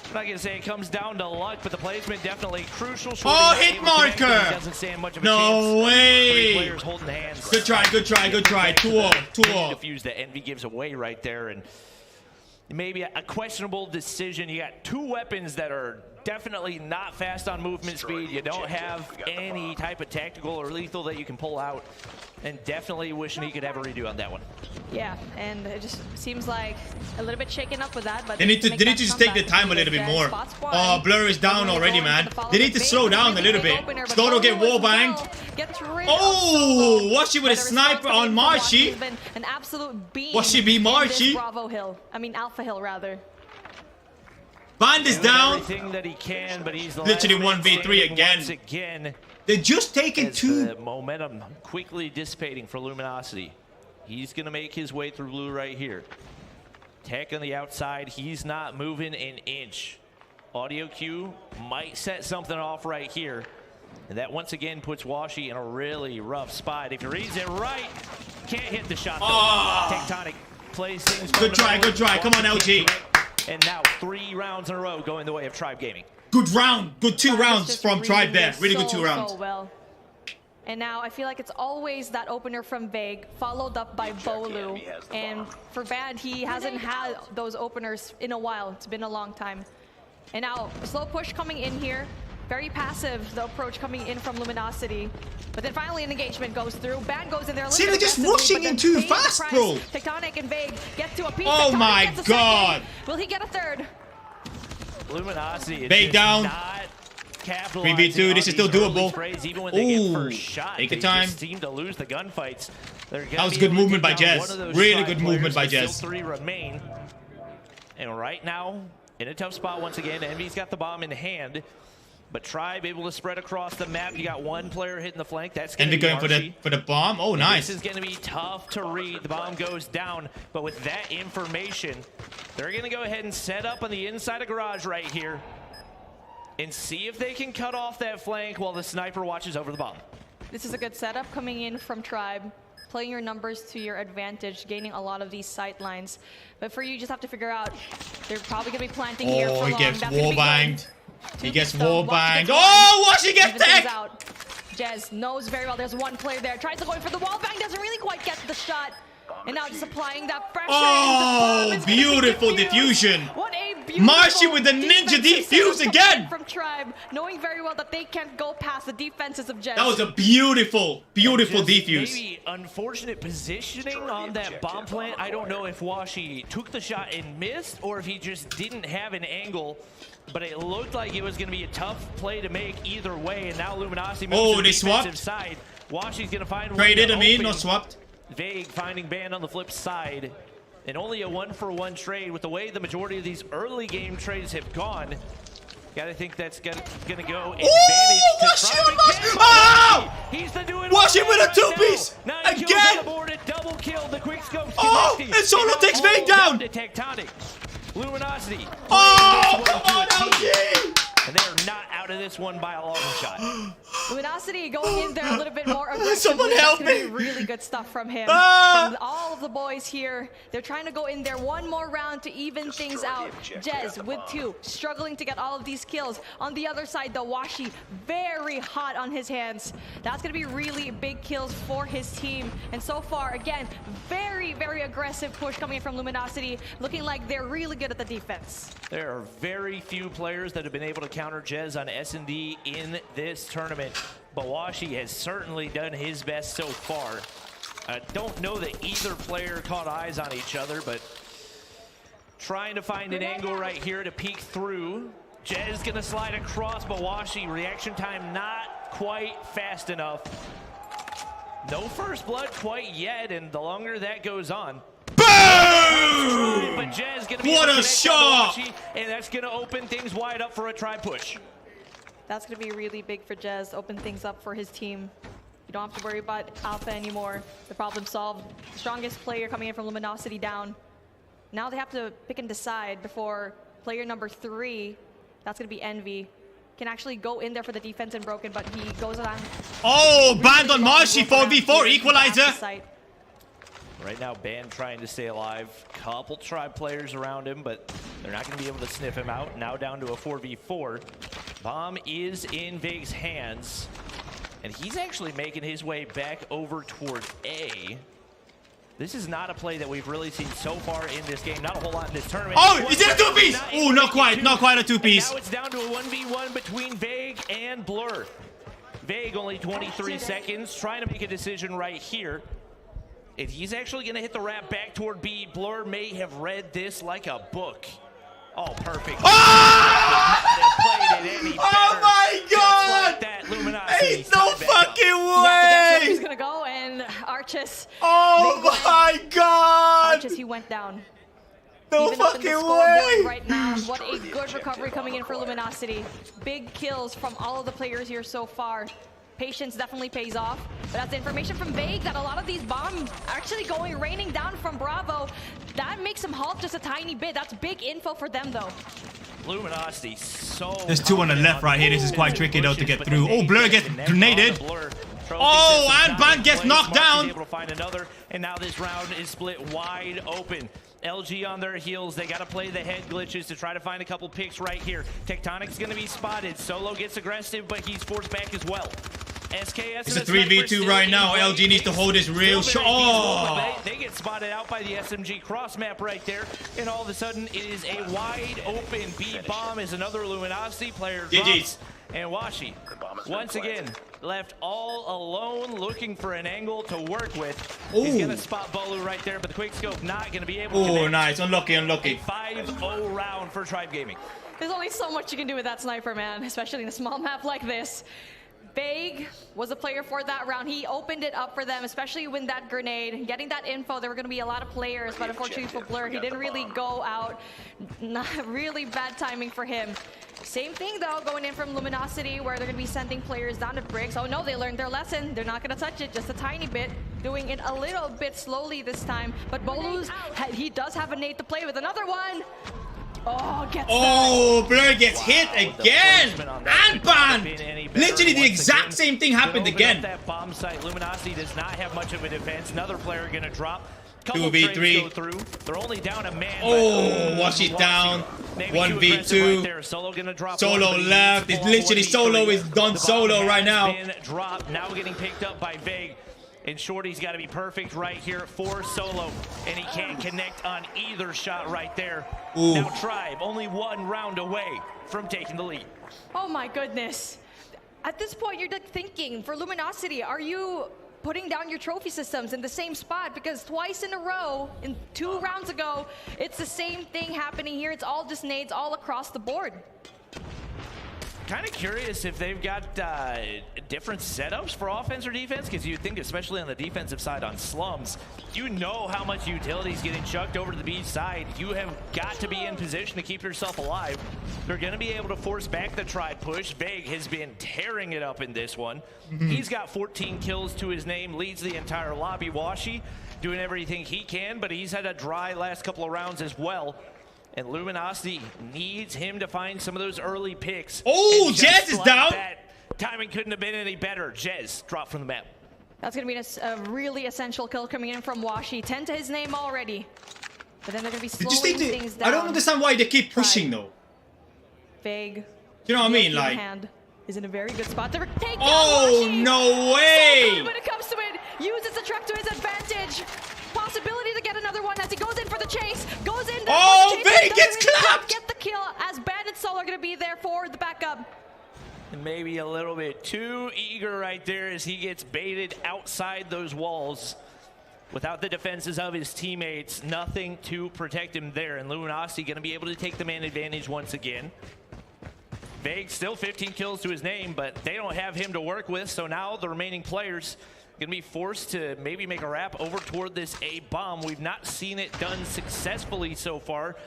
I'm not gonna say it comes down to luck, but the placement definitely crucial. Shorty hit marker! Doesn't stand much of a no chance. way! 3 players holding hands. Good try. 2-all. Defuse that Envy gives away right there, and maybe a questionable decision. You got 2 weapons that are definitely not fast on movement speed. You don't have any type of tactical or lethal that you can pull out, and definitely wishing he could have a redo on that one. Yeah, and it just seems like a little bit shaken up with that. But they need to just take the time a little bit more. Oh, Blur is down already, man. They need to slow down a little bit. Stoto get wall banged. Oh, Washi with a sniper on Marshy. An absolute beam. Washi be Marshy. Bravo Hill. I mean Alpha Hill rather. Band is down. Everything that he can, but he's literally 1v3 again. Once again. They're just taking 2. The momentum quickly dissipating for Luminosity. He's gonna make his way through blue right here. Tech on the outside. He's not moving an inch. Audio cue might set something off right here. And that once again puts Washi in a really rough spot. If he reads it right, can't hit the shot though. Oh. Tectonic plays things. Good try. Come on, LG. And now 3 rounds in a row going the way of Tribe Gaming. Good round. Good 2 rounds from Tribe there. Really good 2 rounds. So well. And now I feel like it's always that opener from Vague, followed up by Bolu. And for Band, he hasn't had those openers in a while. It's been a long time. And now, slow push coming in here. Very passive, the approach coming in from Luminosity. But then finally an engagement goes through. Band goes in there. See, they're just rushing in too fast, bro. Tectonic and Vague get to a piece. Oh my god. Will he get a third? Luminosity is Vague down. 3v2, this is still doable. Even when they get first shot, take your time. Just seem to lose the gunfights. That was good movement by Jez. Really good movement by Jez. Still 3 remain. And right now, in a tough spot once again. Envy's got the bomb in hand. But Tribe able to spread across the map. You got 1 player hitting the flank. That's going to be going for the bomb. Oh, nice. This is going to be tough to read. The bomb goes down. But with that information, they're going to go ahead and set up on the inside of garage right here and see if they can cut off that flank while the sniper watches over the bomb. This is a good setup coming in from Tribe. Playing your numbers to your advantage, gaining a lot of these sight lines. But for you, just have to figure out, they're probably going to be planting here for long. He gets wall banged. He gets wall banged. Oh, Washi gets tech! Jez knows very well there's 1 player there. Tries to go in for the wall bang, doesn't really quite get the shot. And now just applying that pressure. Oh, beautiful diffusion. What a beautiful Marshy with the ninja defuse again. From Tribe, knowing very well that they can't go past the defenses of Jez. That was a beautiful defuse. Maybe unfortunate positioning on that bomb plant. I don't know if Washi took the shot and missed, or if he just didn't have an angle. But it looked like it was going to be a tough play to make either way. And now Luminosity moves to the defensive side. Washi's going to find one. No swapped. Vague finding Band on the flip side. And only a 1-for-1 trade. With the way the majority of these early game trades have gone, gotta think that's gonna go advantage to Tribe. Oh! He's the doing Washi with a 2-piece again. Double kill. The quick scope. Oh, and Solo takes Vague down. Tectonic. Luminosity. Oh, come on, LG! And they are not out of this one by a long shot. Luminosity going in there a little bit more aggressive. Someone help me. Really good stuff from him. From all of the boys here. They're trying to go in there one more round to even things out. Jez with 2, struggling to get all of these kills. On the other side, the Washi very hot on his hands. That's going to be really big kills for his team. And so far, again, very, very aggressive push coming in from Luminosity. Looking like they're really good at the defense. There are very few players that have been able to counter Jez on S&D in this tournament. Bawashi has certainly done his best so far. I don't know that either player caught eyes on each other, but trying to find an angle right here to peek through. Jez gonna slide across Bawashi. Reaction time not quite fast enough. No first blood quite yet, and the longer that goes on. Boom! But Jez gonna be what a shot! And that's gonna open things wide up for a try push. That's going to be really big for Jez, open things up for his team. You don't have to worry about Alpha anymore. The problem solved. The strongest player coming in from Luminosity down. Now they have to pick and decide before player number 3, that's going to be Envy, can actually go in there for the defense and Broken, but he goes on. Oh, banned on Marshi, 4v4, equalizer. Right now, Ban trying to stay alive. Couple tribe players around him, but they're not going to be able to sniff him out. Now down to a 4v4. Bomb is in Vig's hands, and he's actually making his way back over towards A. This is not a play that we've really seen so far in this game. Not a whole lot in this tournament. Oh, is it a 2-piece? Oh, not quite a 2-piece. Now it's down to a 1v1 between Vague and Blur. Vague only 23 seconds, trying to make a decision right here. If he's actually going to hit the wrap back toward B, Blur may have read this like a book. Oh, perfect. Oh my God! Like that, Luminosity. Ain't no fucking way! He's going to go, and Archis. Oh my God! Archis, he went down. No Even fucking way! Right now, what a good recovery coming in for Luminosity. Big kills from all of the players here so far. Patience definitely pays off, but that's the information from Vague that a lot of these bombs actually raining down from Bravo. That makes them halt just a tiny bit. That's big info for them, though. Luminosity so. There's 2 on the left right here. This is quite tricky though to get through. Oh, Blur gets grenaded. Oh, and Ban gets knocked down. Able to find another, and now this round is split wide open. LG on their heels. They got to play the head glitches to try to find a couple picks right here. Tectonic's going to be spotted. Solo gets aggressive, but he's forced back as well. SKS it's a 3v2 right now. LG needs to hold his real shot. Oh! They get spotted out by the SMG cross map right there, and all of a sudden it is a wide open B bomb as another Luminosity player drops. And Washi, once again, left all alone, looking for an angle to work with. Ooh. He's gonna spot Bolu right there, but the quick scope not gonna be able to connect. Oh, nice. Unlucky. A 5-0 round for Tribe Gaming. There's only so much you can do with that sniper, man, especially in a small map like this. Vague was a player for that round. He opened it up for them, especially with that grenade. Getting that info, there were going to be a lot of players, but unfortunately for Blur, he didn't really go out. Not really bad timing for him. Same thing, though, going in from Luminosity, where they're going to be sending players down to bricks. Oh, no, they learned their lesson. They're not going to touch it, just a tiny bit. Doing it a little bit slowly this time. But Bolu's, he does have a nade to play with. Another one. Oh, Blur gets hit again! And Ban! Literally the exact same thing happened again. That bomb site. Luminosity does not have much of a defense. Another player gonna drop. 2v3. They're only down a man. Oh, Washi down. 1v2. Right Solo gonna drop. Solo left. It's literally Solo is done solo right now. Now getting picked up by Vague. And Shorty's got to be perfect right here for Solo. And he can't connect on either shot right there. Ooh. Now Tribe, only 1 round away from taking the lead. Oh my goodness. At this point, you're thinking, for Luminosity, are you putting down your trophy systems in the same spot? Because twice in a row, in 2 rounds ago, it's the same thing happening here. It's all just nades all across the board. Kind of curious if they've got different setups for offense or defense, because you'd think, especially on the defensive side on slums, you know how much utility is getting chucked over to the B side. You have got to be in position to keep yourself alive. They're going to be able to force back the Tribe push. Vague has been tearing it up in this one. He's got 14 kills to his name, leads the entire lobby. Washi doing everything he can, but he's had a dry last couple of rounds as well. And Luminosity needs him to find some of those early picks. Oh, Jez is down. Timing couldn't have been any better. Jez dropped from the map. That's going to be a really essential kill coming in from Washi. 10 to his name already. But then they're going to be slowing things down. I don't understand why they keep pushing though. Vague. You know what I mean? Like, hand is in a very good spot to take down oh, Washi. no way! So good when it comes to it. Uses the truck to his advantage. Possibility to get another one as he goes in for the chase. Goes in. Oh, Vague gets clapped! Get the kill as Bandit Soul are going to be there for the backup. And maybe a little bit too eager right there as he gets baited outside those walls. Without the defenses of his teammates, nothing to protect him there. And Luminosity going to be able to take the man advantage once again. Vague still 15 kills to his name, but they don't have him to work with. So now the remaining players going to be forced to maybe make a wrap over toward this A bomb. We've not seen it done successfully so far.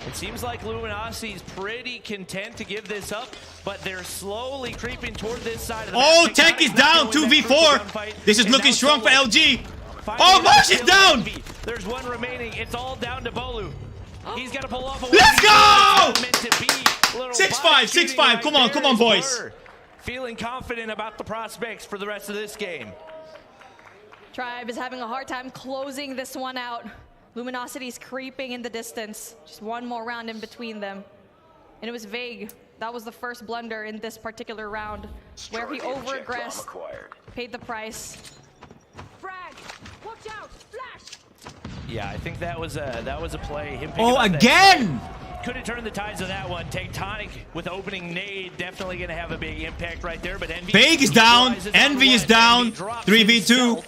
It seems like Luminosity is pretty content to give this up, but they're slowly creeping toward this side of the oh, map. Tech is down, 2v4. This is looking strong for LG. Oh, Marsh is down. There's one remaining. It's all down to Bolu. He's got to pull off a let's go! 6-5, 6-5. Come on, boys. Feeling confident about the prospects for the rest of this game. Tribe is having a hard time closing this one out. Luminosity's creeping in the distance. Just one more round in between them. And it was Vague. That was the first blunder in this particular round where he over-aggressed, paid the price. Frag! Watch out! Flash! Yeah, I think that was a play. Him oh, again! Could have turned the tides of that one. Tectonic with opening nade, definitely going to have a big impact right there. But Envy Vague is down. Envy is down. 3v2.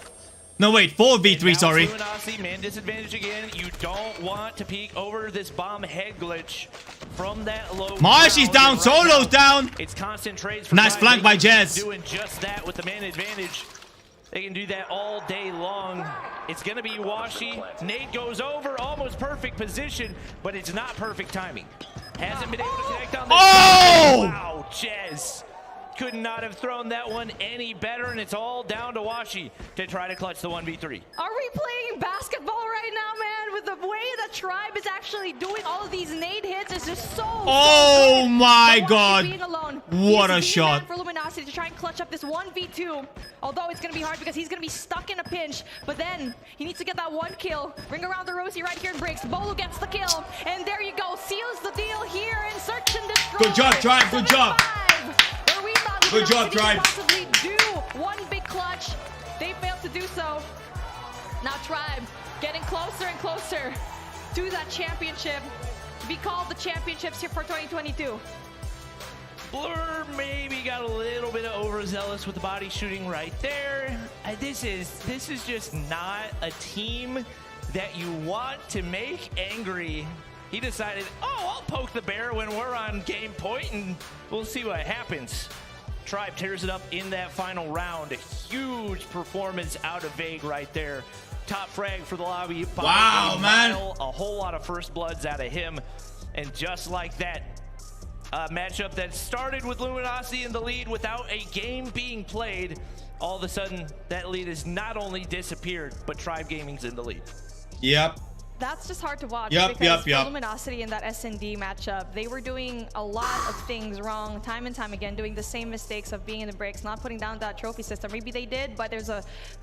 No, wait, 4v3, sorry. Luminosity, man disadvantage again. You don't want to peek over this bomb head glitch from that low. Marshy's down, Solo's down. It's constant trades. Nice flank by Jez. Doing just that with the man advantage. They can do that all day long. It's going to be Washi. Nate goes over, almost perfect position, but it's not perfect timing. Hasn't been able to connect on this. Oh! Wow, Jez. Could not have thrown that one any better, and it's all down to Washi to try to clutch the 1v3. Are we playing basketball right now, man? With the way the Tribe is actually doing all of these nade hits is just so oh my god. What a shot. For Luminosity to try and clutch up this 1v2. Although it's going to be hard because he's going to be stuck in a pinch. But then he needs to get that one kill. Ring around the Rosie right here and breaks. Bolu gets the kill. And there you go. Seals the deal here in Search and Destroy. Good job, Tribe. Good job. Good job, Tribe. Possibly do one big clutch. They failed to do so. Now Tribe getting closer and closer to that championship. To be called the championships here for 2022. Blur maybe got a little bit of overzealous with the body shooting right there. This is just not a team that you want to make angry. He decided, oh, I'll poke the bear when we're on game point and we'll see what happens. Tribe tears it up in that final round. A huge performance out of Vague right there. Top frag for the lobby. Wow, man. A whole lot of first bloods out of him. And just like that, a matchup that started with Luminosity in the lead without a game being played, all of a sudden that lead has not only disappeared, but Tribe Gaming's in the lead. Yep. That's just hard to watch because for Luminosity in that S&D matchup, they were doing a lot of things wrong time and time again, doing the same mistakes of being in the breaks, not putting down that trophy system. Maybe they did, but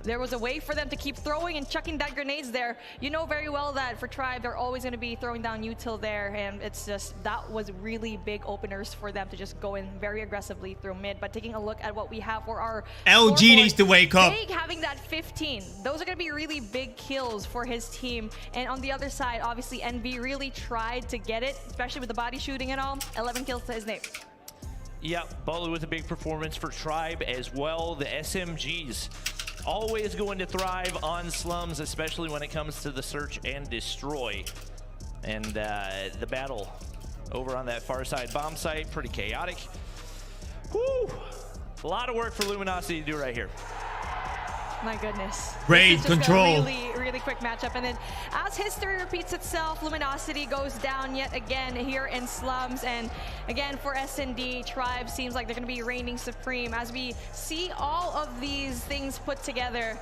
there was a way for them to keep throwing and chucking that grenades there. You know very well that for Tribe, they're always going to be throwing down util there, and it's just, that was really big openers for them to just go in very aggressively through mid. But taking a look at what we have for our LG needs to wake up. Big having that 15, those are going to be really big kills for his team. And on the other side, obviously NB really tried to get it, especially with the body shooting and all. 11 kills to his name. Yep, Bolu with a big performance for Tribe as well. The SMGs always going to thrive on slums, especially when it comes to the search and destroy. And the battle over on that far side bomb site, pretty chaotic. Whew. A lot of work for Luminosity to do right here. My goodness. Raid control. Really quick matchup. And then as history repeats itself, Luminosity goes down yet again here in slums. And again, for S&D, Tribe seems like they're going to be reigning supreme. As we see all of these things put together,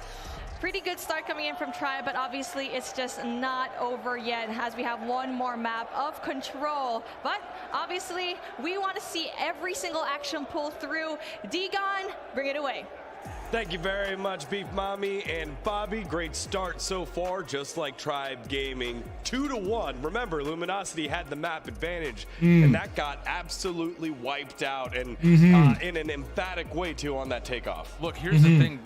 Pretty good start coming in from Tribe, but obviously it's just not over yet as we have one more map of control. But obviously we want to see every single action pull through. Degon, bring it away. Thank you very much, Beef Mommy and Bobby. Great start so far, just like Tribe Gaming. 2-1. Remember, Luminosity had the map advantage, and that got absolutely wiped out, and in an emphatic way, too, on that takeoff. Look, here's the thing.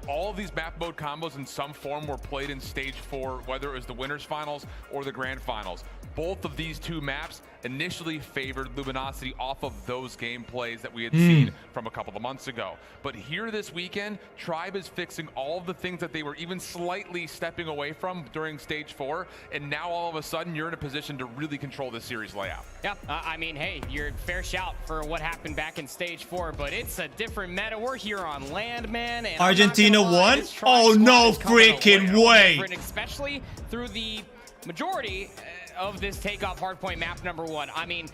All of these map mode combos in some form were played in Stage 4, whether it was the Winners Finals or the Grand Finals. Both of these two maps initially favored Luminosity off of those gameplays that we had seen from a couple of months ago. But here this weekend, Tribe is fixing all of the things that they were even slightly stepping away from during Stage 4, and now all of a sudden you're in a position to really control this series layout. Yeah, I mean, hey, you're fair shout for what happened back in Stage 4, but it's a different meta. We're here on land, man. And Argentina won? Oh, no freaking way. Especially through the majority of this takeoff hardpoint map number 1. I mean,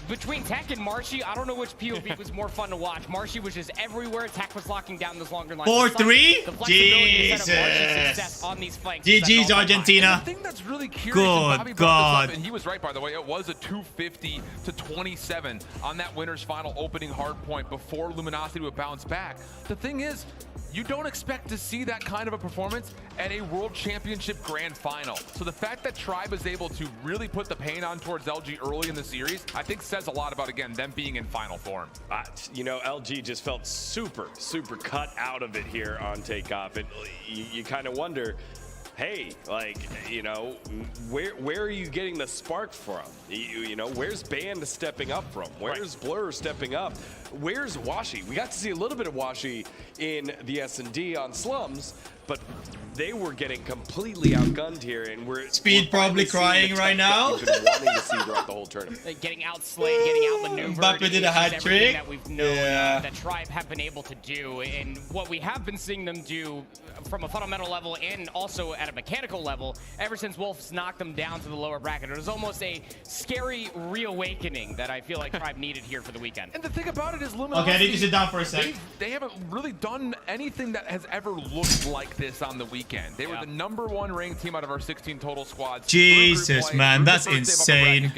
between Tech and Marshy, I don't know which POV was more fun to watch. Marshy was just everywhere. Tech was locking down those longer lines. 4-3? Jesus. On these flanks. GG's Argentina. The thing that's really curious, and Bobby brought this up, and he was right, by the way, it was a 250-27 on that winner's final opening hardpoint before Luminosity would bounce back. The thing is, you don't expect to see that kind of a performance at a World Championship Grand Final. So the fact that Tribe is able to really put the pain on towards LG early in the series, I think says a lot about, again, them being in final form. You know, LG just felt super cut out of it here on takeoff. You kind of wonder, hey, like, you know, where are you getting the spark from? You know, where's Band stepping up from? Where's Blur stepping up? Where's Washi? We got to see a little bit of Washi in the S&D on Slums, but they were getting completely outgunned here, and Speed probably crying right now. We've been wanting to see throughout the whole tournament. Getting outslayed, getting outmaneuvered. Mbappe did a hat trick. That we've known that Tribe have been able to do, and what we have been seeing them do from a fundamental level and also at a mechanical level ever since Wolves knocked them down to the lower bracket. It was almost a scary reawakening that I feel like Tribe needed here for the weekend. And the thing about it is, Luminosity, okay, I need to sit down for a sec. They haven't really done anything that has ever looked like this on the weekend. They were the #1 ranked team out of our 16 total squads. Jesus, man, that's insane.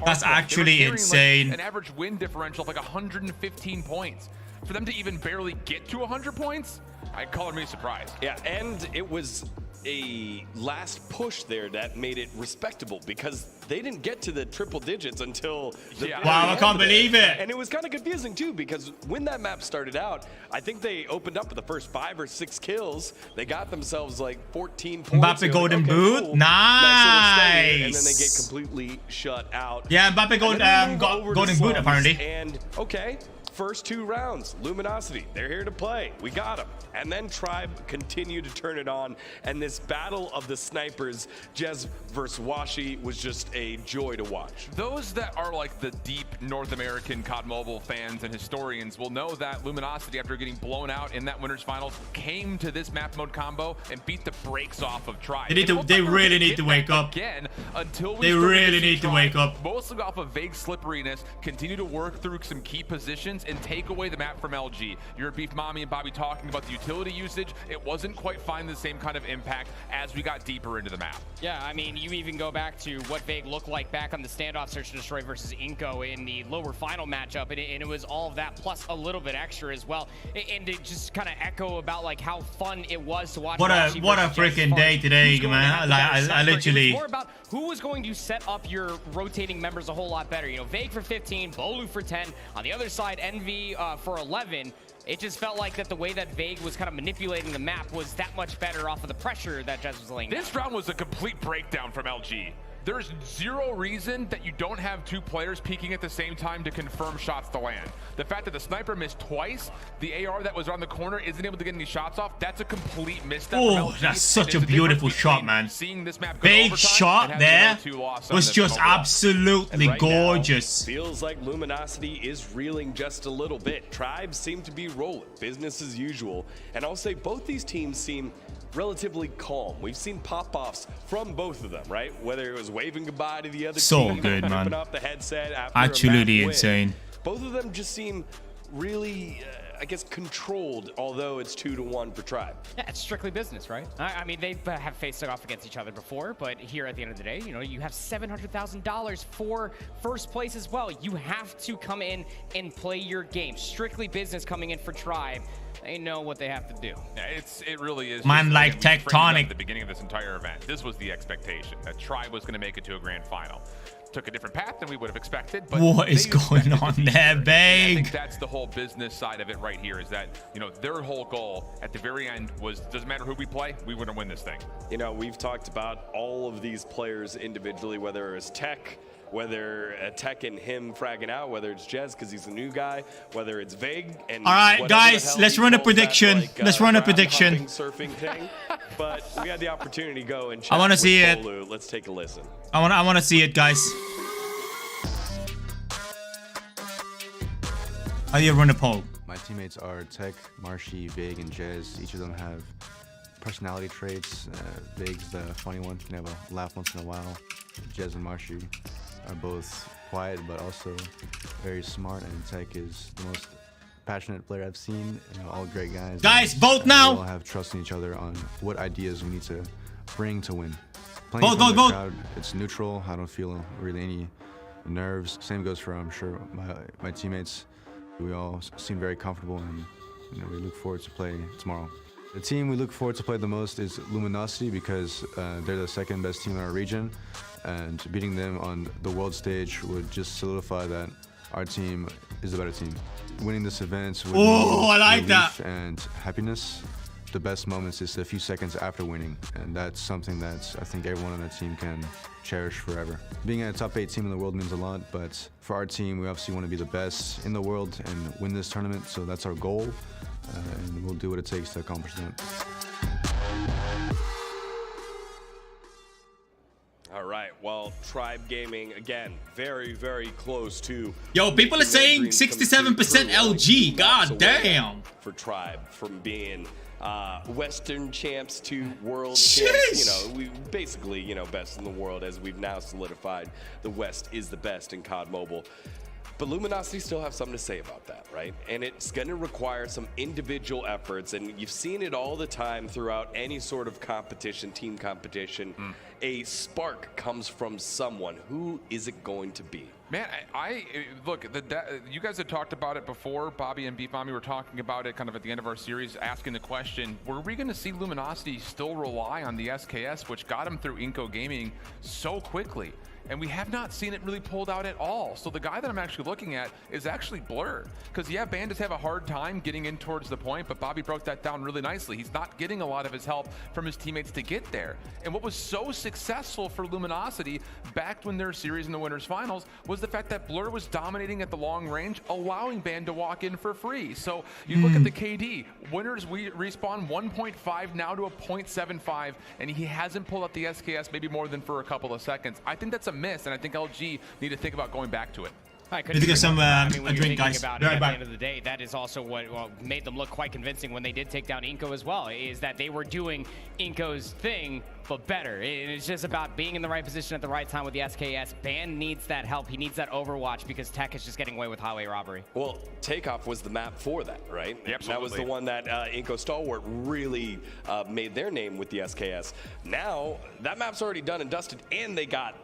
That's actually insane. An average win differential of like 115 points. For them to even barely get to 100 points, I'd color me surprised. Yeah, and it was a last push there that made it respectable because they didn't get to the triple digits until the wow, I can't believe it. And it was kind of confusing too because when that map started out, I think they opened up with the first 5 or 6 kills. They got themselves like 14 points. Mbappe golden boot, cool. Nice. And then they get completely shut out. Yeah, Mbappe golden boot apparently. And okay. First 2 rounds, Luminosity, they're here to play. We got them. And then Tribe continued to turn it on. And this battle of the snipers, Jez versus Washi, was just a joy to watch. Those that are like the deep North American COD Mobile fans and historians will know that Luminosity, after getting blown out in that winners finals, came to this map mode combo and beat the brakes off of Tribe. They really need to wake up. Again, until they really need to wake up. Mostly off of vague slipperiness, continue to work through some key positions and take away the map from LG. You heard Beef Mommy and Bobby talking about the utility usage. It wasn't quite finding the same kind of impact as we got deeper into the map. Yeah, I mean, you even go back to what Vague looked like back on the standoff Search and Destroy versus Inco in the lower final matchup, and it was all of that plus a little bit extra as well. And to just kind of echo about like how fun it was to watch. What a freaking day today, man! Like I literally. It was more about who was going to set up your rotating members a whole lot better. You know, Vague for 15, Bolu for 10. On the other side, Envy for 11. It just felt like that the way that Vague was kind of manipulating the map was that much better off of the pressure that Jez was laying down. This round was a complete breakdown from LG. There's zero reason that you don't have 2 players peeking at the same time to confirm shots to land. The fact that the sniper missed twice, the AR that was around the corner isn't able to get any shots off, that's a complete misstep. Oh, that's such a beautiful shot, man. Seeing this map big shot there was just absolutely gorgeous. Now, feels like Luminosity is reeling just a little bit. Tribes seem to be rolling, business as usual. And I'll say both these teams seem relatively calm. We've seen pop-offs from both of them, right? Whether it was waving goodbye to the other so team, good, man. off the headset after absolutely insane. Both of them just seem really I guess, controlled, although it's 2-1 for Tribe. Yeah, it's strictly business, right? I mean, they have faced off against each other before, but here at the end of the day, you know, you have $700,000 for first place as well. You have to come in and play your game. Strictly business coming in for Tribe. They know what they have to do. Yeah, it really is. Man, like tectonic. At the beginning of this entire event, this was the expectation that Tribe was going to make it to a grand final. Took a different path than we would have expected. But what is going on there, babe? I think that's the whole business side of it right here, is that, you know, their whole goal at the very end was, doesn't matter who we play, we want to win this thing. You know, we've talked about all of these players individually, whether it's Tech, whether Tech and him fragging out, whether it's Jez because he's a new guy, whether it's Vague. And all right, guys, let's run a prediction. Let's run a prediction. Surfing thing. But we had the opportunity to go and chat. I want to see it. Let's take a listen. I want to see it, guys. How do you run a poll? My teammates are Tech, Marshy, Vague, and Jez. Each of them have personality traits. Vague's the funny one, can have a laugh once in a while. Jez and Marshy are both quiet but also very smart, and Tech is the most passionate player I've seen. You know, all great guys. Guys, vote now. We all have trust in each other on what ideas we need to bring to win. Vote, vote, vote. Crowd, it's neutral. I don't feel really any nerves. Same goes for, I'm sure, my teammates. We all seem very comfortable, and you know, we look forward to play tomorrow. The team we look forward to play the most is Luminosity because they're the second best team in our region, and beating them on the world stage would just solidify that our team is the better team. Winning this event would I like that. And happiness. The best moments is a few seconds after winning, and that's something that I think everyone on the team can cherish forever. Being a top 8 team in the world means a lot, but for our team, we obviously want to be the best in the world and win this tournament, so that's our goal, and we'll do what it takes to accomplish that. All right, well, Tribe Gaming, again, very, very close to... Yo, people are saying 67% LG, god damn! For Tribe, from being Western champs to world champs. You know, we basically, you know, best in the world, as we've now solidified the West is the best in COD Mobile. But Luminosity still have something to say about that, right? And it's going to require some individual efforts, and you've seen it all the time throughout any sort of competition, team competition. A spark comes from someone. Who is it going to be? Man, I look, you guys had talked about it before. Bobby and Beef Mommy were talking about it kind of at the end of our series, asking the question, were we going to see Luminosity still rely on the SKS, which got them through Inco Gaming so quickly? And we have not seen it really pulled out at all. So the guy that I'm actually looking at is actually Blur. Because yeah, Bandits have a hard time getting in towards the point, but Bobby broke that down really nicely. He's not getting a lot of his help from his teammates to get there. And what was so successful for Luminosity back when their series in the winners finals was the fact that Blur was dominating at the long range, allowing Band to walk in for free. So you look at the KD, winners respawn 1.5 now to a 0.75, and he hasn't pulled out the SKS maybe more than for a couple of seconds. I think that's a miss, and I think LG need to think about going back to it. I couldn't agree more. I mean, when you're thinking about it at the end of the day, that is also what made them look quite convincing when they did take down Inco as well, is that they were doing Inco's thing, but better. It's just about being in the right position at the right time with the SKS. Band needs that help. He needs that overwatch because Tech is just getting away with highway robbery. Well, Takeoff was the map for that, right? Yeah, absolutely. That was the one that Inco Stalwart really made their name with the SKS. Now, that map's already done and dusted, and they got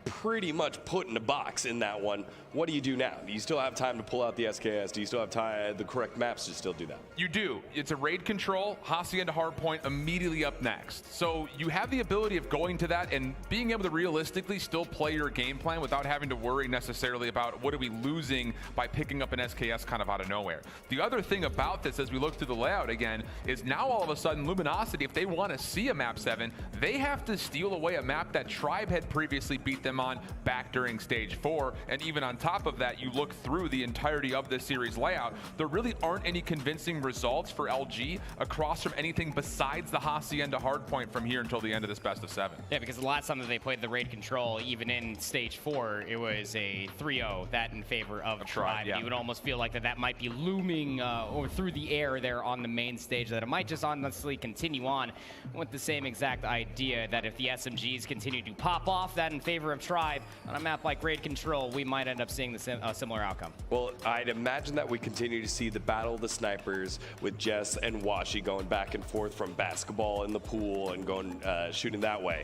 pretty much put in a box in that one. What do you do now? Do you still have time to pull out the SKS? Do you still have time, the correct maps to still do that? You do. It's a raid control, Hacienda Hardpoint immediately up next. So you have the ability of going to that and being able to realistically still play your game plan without having to worry necessarily about what are we losing by picking up an SKS kind of out of nowhere. The other thing about this, as we look through the layout again, is now all of a sudden Luminosity, if they want to see a map 7, they have to steal away a map that Tribe had previously beat them on back during stage 4, and even on top of that, you look through the entirety of this series layout, there really aren't any convincing results for LG across from anything besides the Hacienda Hardpoint from here until the end of this best of 7. Yeah, because the last time that they played the raid control, even in stage 4, it was a 3-0, that in favor of Tribe. Yeah. You would almost feel like that might be looming or through the air there on the main stage, that it might just honestly continue on with the same exact idea, that if the SMGs continue to pop off, that in favor of Tribe, on a map like Raid Control, we might end up seeing a similar outcome. Well, I'd imagine that we continue to see the battle of the snipers with Jess and Washi going back and forth from basketball in the pool and going shooting that way.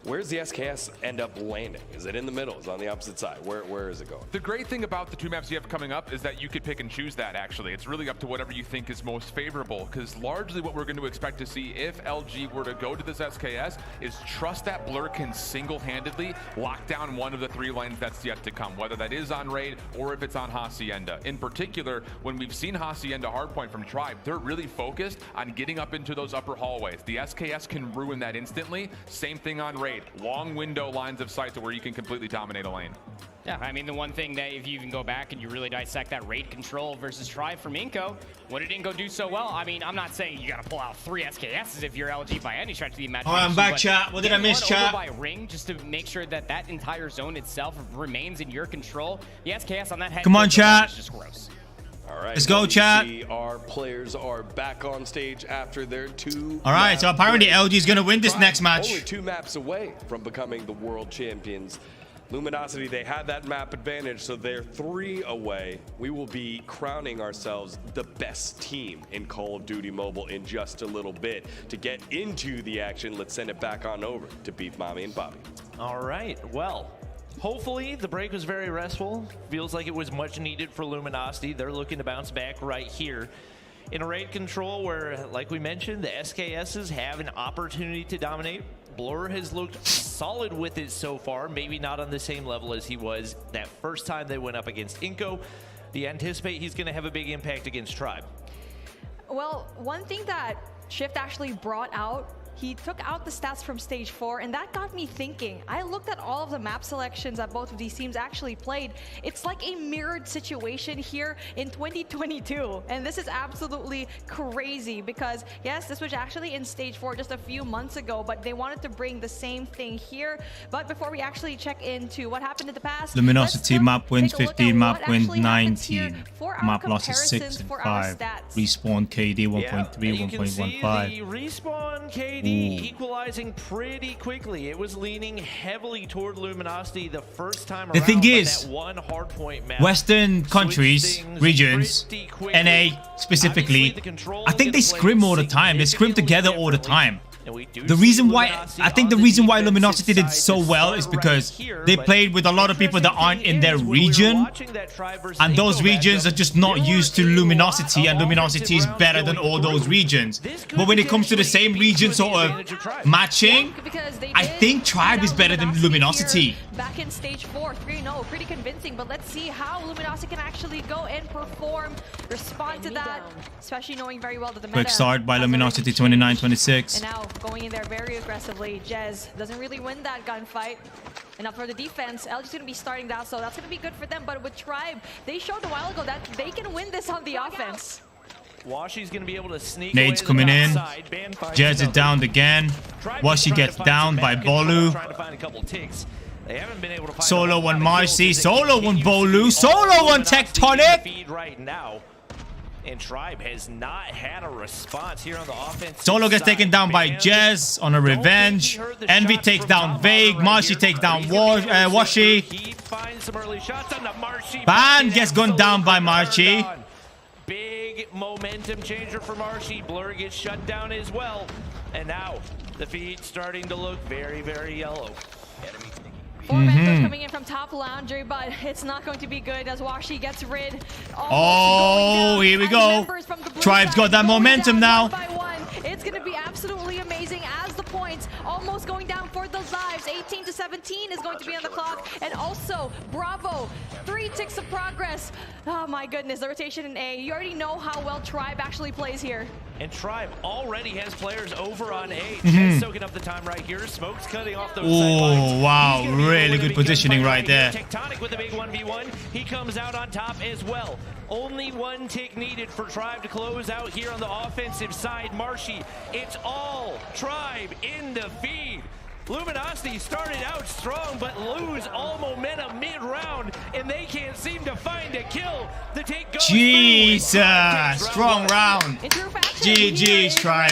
Where's the SKS end up landing? Is it in the middle? Is it on the opposite side? Where is it going? The great thing about the 2 maps you have coming up is that you could pick and choose that, actually. It's really up to whatever you think is most favorable, because largely what we're going to expect to see if LG were to go to this SKS is trust that Blur can single-handedly lock down one of the 3 lanes that's yet to come, whether that is on Raid or if it's on Hacienda. In particular, when we've seen Hacienda Hardpoint from Tribe, they're really focused on getting up into those upper hallways. The SKS can ruin that instantly. Same thing on Raid. Long window lines of sight to where you can completely dominate a lane. Yeah, I mean, the one thing that if you even go back and you really dissect that Raid Control versus Tribe from Inco, what did Inco do so well? I mean, I'm not saying you got to pull out 3 SKSs if you're LG by any stretch of the imagination. Oh, I'm back, chat. What did I miss, chat? By ring just to make sure that that entire zone itself remains in your control. The SKS on that head. Come on, chat. Is just gross. All right, let's go, chat. Our players are back on stage after their 2. All right, so apparently LG is going to win this next match. Only 2 maps away from becoming the world champions. Luminosity, they had that map advantage, so they're 3 away. We will be crowning ourselves the best team in Call of Duty Mobile in just a little bit. To get into the action, let's send it back on over to Beef Mommy and Bobby. All right, well. Hopefully, the break was very restful. Feels like it was much needed for Luminosity. They're looking to bounce back right here. In a Raid Control where, like we mentioned, the SKSs have an opportunity to dominate. Blur has looked solid with it so far, maybe not on the same level as he was that first time they went up against Inco. Do you anticipate he's going to have a big impact against Tribe? Well, one thing that Shift actually brought out, he took out the stats from stage 4, and that got me thinking. I looked at all of the map selections that both of these teams actually played. It's like a mirrored situation here in 2022, and this is absolutely crazy because, yes, this was actually in stage 4 just a few months ago, but they wanted to bring the same thing here. But before we actually check into what happened in the past, Luminosity map wins 15, map wins 19, map losses 6 and 5. Respawn KD 1.3, 1.15. The respawn KD equalizing pretty quickly. It was leaning heavily toward Luminosity the first time around. The thing is, that one Hardpoint map Western countries, regions, NA specifically, I think they scrim all the time. They scrim together all the time. The reason why, I think the reason why Luminosity did so well is because they played with a lot of people that aren't in their region, and those regions are just not used to Luminosity, and Luminosity is better than all those regions. But when it comes to the same region sort of matching, I think Tribe is better than Luminosity. Back in stage 4, 3-0, pretty convincing, but let's see how Luminosity can actually go and perform, respond to that, especially knowing very well that the meta. Quick start by Luminosity, 29-26. And now going in there very aggressively. Jez doesn't really win that gunfight. And now for the defense, LG's going to be starting that, so that's going to be good for them. But with Tribe, they showed a while ago that they can win this on the offense. Washi's going to be able to sneak Nades coming in. Jez is downed again. Washi gets down by Bolu. Solo one Marcy. Solo one Bolu. Solo one Tectonic. Right now. And Tribe has not had a response here on the offense. Solo gets taken down by Jez on a revenge. Envy takes down Vague. Marshy takes down Washi. Ban gets gunned down by Marshy. Big momentum changer for Marshy. Blur gets shut down as well. And now the feed starting to look very, very yellow. 4 mentors coming in from top laundry, but it's not going to be good as Washi gets rid. Oh, here we go. Tribe's got that momentum now. It's going to be absolutely amazing as the points almost going down for the lives. 18-17 is going to be on the clock. And also, Bravo, 3 ticks of progress. Oh my goodness, the rotation in A. You already know how well Tribe actually plays here. And Tribe already has players over on A. Just soaking up the time right here. Smoke's cutting off those sidelines. Oh, wow. Really good positioning right there. Tectonic with a big 1v1. He comes out on top as well. Only 1 tick needed for Tribe to close out here on the offensive side. Marshy, it's all Tribe in the feed. Luminosity started out strong, but lose all momentum mid-round, and they can't seem to find a kill. The take goes Jesus, strong round. GG's Tribe.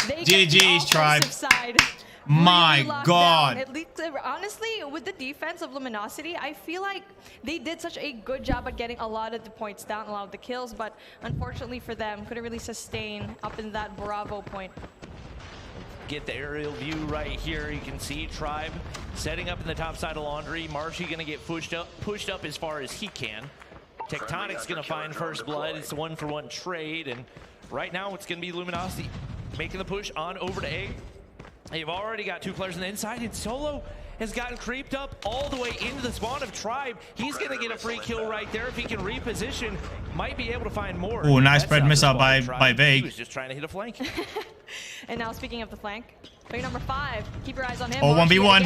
GG's Tribe. really My God. At least, honestly, with the defense of Luminosity, I feel like they did such a good job at getting a lot of the points down, a lot of the kills, but unfortunately for them, couldn't really sustain up in that Bravo point. Get the aerial view right here. You can see Tribe setting up in the top side of Laundry. Marshy gonna get pushed up as far as he can. Tectonic's gonna find first blood. It's a 1-for-1 trade, and right now it's gonna be Luminosity making the push on over to A. They've already got 2 players on the inside, and Solo has gotten creeped up all the way into the spawn of Tribe. He's gonna get a free kill right there if he can reposition. Might be able to find more. Oh, nice spread missile by Vague. He was just trying to hit a flank. And now speaking of the flank, player number 5, keep your eyes on him. Oh, 1v1.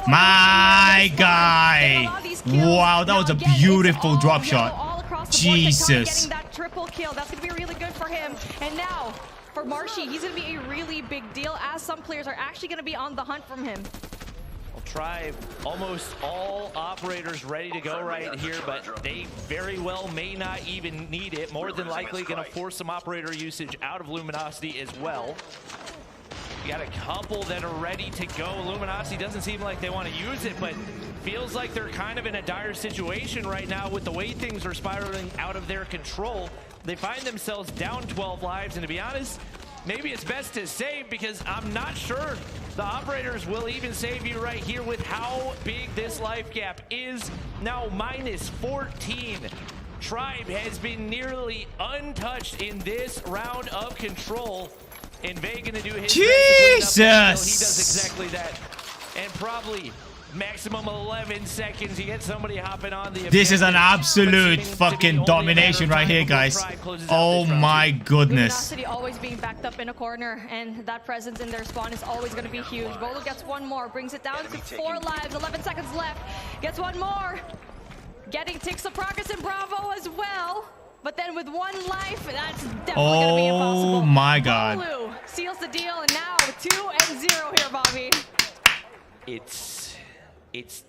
My guy. Wow, that was a beautiful drop shot. Jesus. Getting that triple kill. That's going to be really good for him. And now, for Marshy, he's going to be a really big deal as some players are actually going to be on the hunt from him. Well, Tribe, almost all operators ready to go right here, but they very well may not even need it. More than likely going to force some operator usage out of Luminosity as well. You got a couple that are ready to go. Luminosity doesn't seem like they want to use it, but feels like they're kind of in a dire situation right now with the way things are spiraling out of their control. They find themselves down 12 lives, and to be honest, maybe it's best to save because I'm not sure the operators will even save you right here with how big this life gap is. Now minus 14. Tribe has been nearly untouched in this round of control. And Vay gonna do his Jesus! He does exactly that. And probably maximum 11 seconds. You get somebody hopping on the This is an absolute fucking domination right here, guys. Oh my goodness. Luminosity always being backed up in a corner, and that presence in their spawn is always going to be huge. Bolo gets one more, brings it down to 4 lives, 11 seconds left. Gets one more. Getting ticks of progress in Bravo as well. But then with 1 life, that's definitely going to be impossible. Oh my God. Bolu seals the deal, and now 2-0 here, Bobby. It's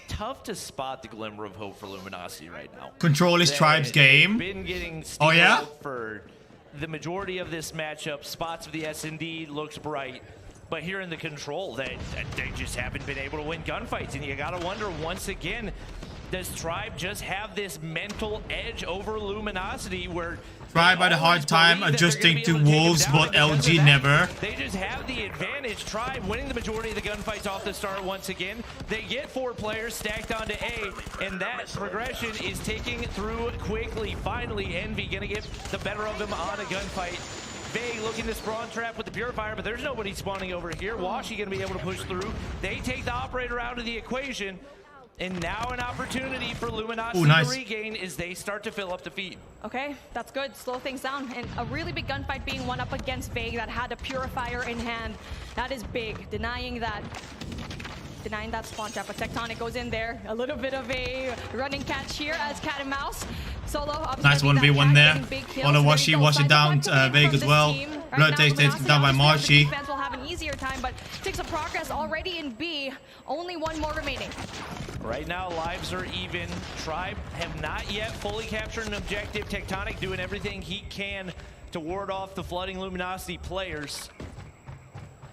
tough to spot the glimmer of hope for Luminosity right now. Control is Tribe's game. Been getting oh yeah? For the majority of this matchup. Spots of the S&D looks bright. But here in the control, they just haven't been able to win gunfights. And you gotta wonder once again, does Tribe just have this mental edge over Luminosity where Tribe had a hard time adjusting to Wolves, but LG never. They just have the advantage. Tribe winning the majority of the gunfights off the start once again. They get 4 players stacked onto A, and that progression is taking through quickly. Finally, Envy gonna get the better of him on a gunfight. Vay looking to spawn trap with the Purifier, but there's nobody spawning over here. Washi gonna be able to push through. They take the operator out of the equation. And now an opportunity for Luminosity to regain as they start to fill up the feed. Okay, that's good. Slow things down. And a really big gunfight being won up against Vague that had a Purifier in hand. That is big. Denying that spawn trap. But Tectonic goes in there. A little bit of a running catch here as cat and mouse. Solo. Nice 1v1 there. On a Washi it down Vague as well. Blood takes down by Marshy. Defense will have an easier time, but takes some progress already in B. Only 1 more remaining. Right now, lives are even. Tribe have not yet fully captured an objective. Tectonic doing everything he can to ward off the flooding Luminosity players.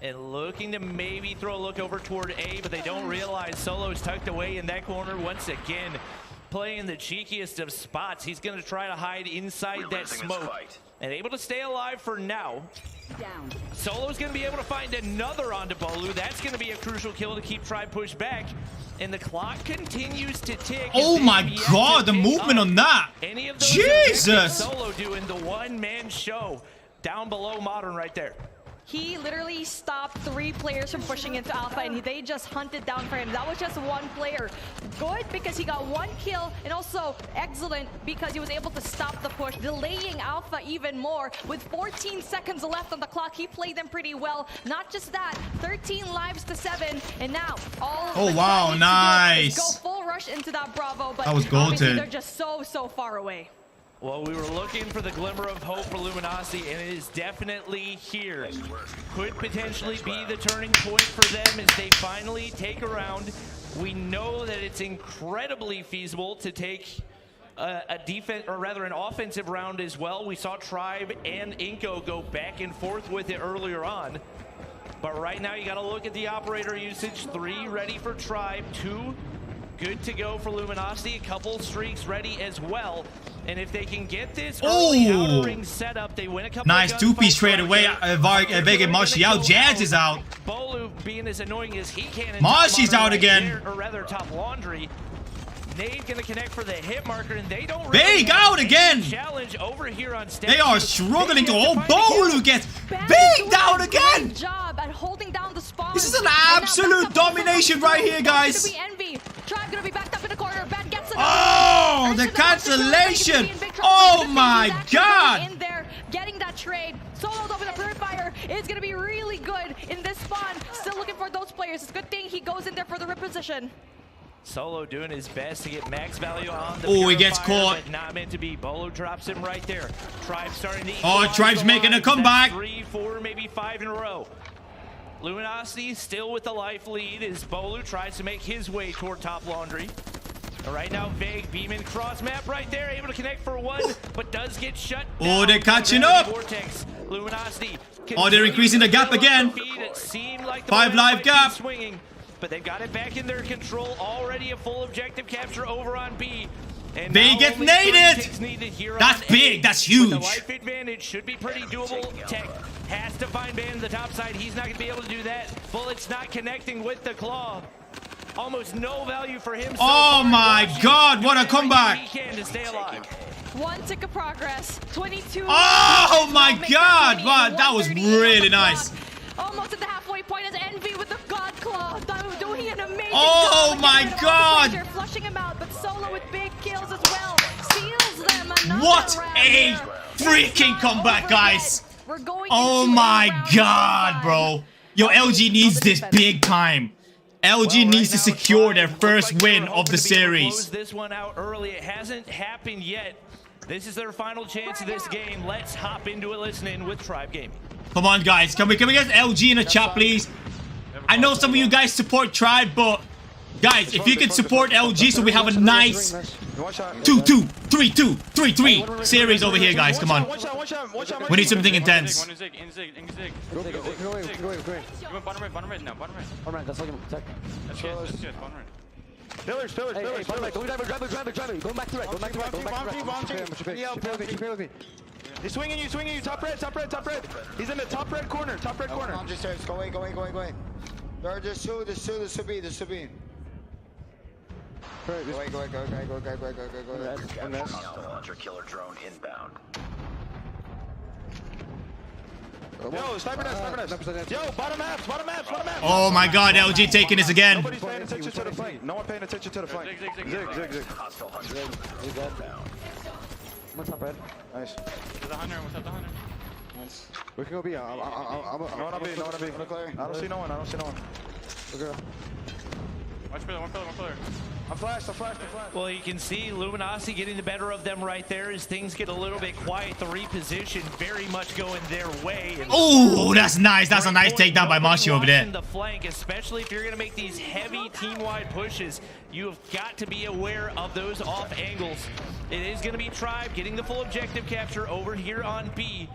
And looking to maybe throw a look over toward A, but they don't realize Solo's tucked away in that corner once again. Playing the cheekiest of spots. He's going to try to hide inside that smoke. And able to stay alive for now. Solo's going to be able to find another onto Bolu. That's going to be a crucial kill to keep Tribe pushed back. And the clock continues to tick. Oh my God, the movement on that. Jesus. Solo doing the one-man show down below Modern right there. He literally stopped 3 players from pushing into Alpha, and they just hunted down for him. That was just 1 player. Good because he got 1 kill, and also excellent because he was able to stop the push, delaying Alpha even more. With 14 seconds left on the clock, he played them pretty well. Not just that, 13 lives to 7, and now all wow, nice. Go full rush into that Bravo, but that was golden. They're just so far away. Well, we were looking for the glimmer of hope for Luminosity, and it is definitely here. Could potentially be the turning point for them as they finally take a round. We know that it's incredibly feasible to take a defense, or rather an offensive round as well. We saw Tribe and Inco go back and forth with it earlier on. But right now, you got to look at the operator usage. 3 ready for Tribe, 2 good to go for Luminosity. A couple streaks ready as well. And if they can get this early outer ring setup, they win a couple nice 2-piece straight away. Vega Mashi out. Jazz is out. Bolu being as annoying as he can. Mashi's out again. There, or rather, top laundry. Nade gonna connect for the hit marker, and they don't really Big out again. Challenge over here on stage. They are struggling to hold. Bolu gets Big down again. Job at holding down the spawn. This is an absolute domination right here, guys. Tribe gonna be backed up in the corner. Ben gets it. Oh, the cancellation. Oh my God. In there, getting that trade. Solo's over the purifier is gonna be really good in this spawn. Still looking for those players. It's a good thing he goes in there for the reposition. Solo doing his best to get max value on the he gets caught. But not meant to be. Bolo drops him right there. Tribe starting to Tribe's making a comeback. 3, 4, maybe 5 in a row. Luminosity still with the life lead as Bolu tries to make his way toward top laundry. Right now, Vague Beeman cross map right there, able to connect for 1, but does get shut down. They're catching up. Vortex. Luminosity. They're increasing the gap again. It seemed like the 5 live gap. Swinging, but they've got it back in their control. Already a full objective capture over on B. And they get naded. That's big. That's huge. The life advantage should be pretty doable. Tech has to find Ban the top side. He's not going to be able to do that. Bullets not connecting with the claw. Almost no value for him. Oh my God! What a comeback! He can to stay alive. 1 tick of progress. 22. Oh my God! Wow, that was really nice. Almost at the halfway point as Envy with the God Claw. Doing an amazing job. My God! Flushing him out, but Solo with big kills as well. Seals them another what round a here. freaking comeback, guys! Oh my God, bro. Yo, LG needs this big time. LG needs to secure their first win of the series. Close this one out early. It hasn't happened yet. This is their final chance of this game. Let's hop into it. Listen in with Tribe Gaming. Come on, guys. Can we get LG in the chat, please? I know some of you guys support Tribe, but guys, if you can support LG so we have a nice 2-2-3-2-3-3 series over here, guys. Come on. We need something intense. Pillars. Going back to right. He's swinging you. Top red. He's in the top red corner. I'm just saying, going. There's two. This should be. Go. Launcher killer drone inbound. Yo, sniper nest. Yo, bottom maps. Oh my God, LG taking this again. Nobody's paying attention to the flank. No one paying attention to the flank. Zig. Hostile hunter. What's up, Ed? Nice. There's a hunter. What's up, the hunter? Nice. We can go B. No one on B. I don't see no one. Okay. One pillar. I'm flashed. Well, you can see Luminosity getting the better of them right there as things get a little bit quiet. The reposition very much going their way. Oh, that's nice. That's a nice takedown by Mashi over there. The flank, especially if you're going to make these heavy team-wide pushes, you have got to be aware of those off angles. It is going to be Tribe getting the full objective capture over here on B,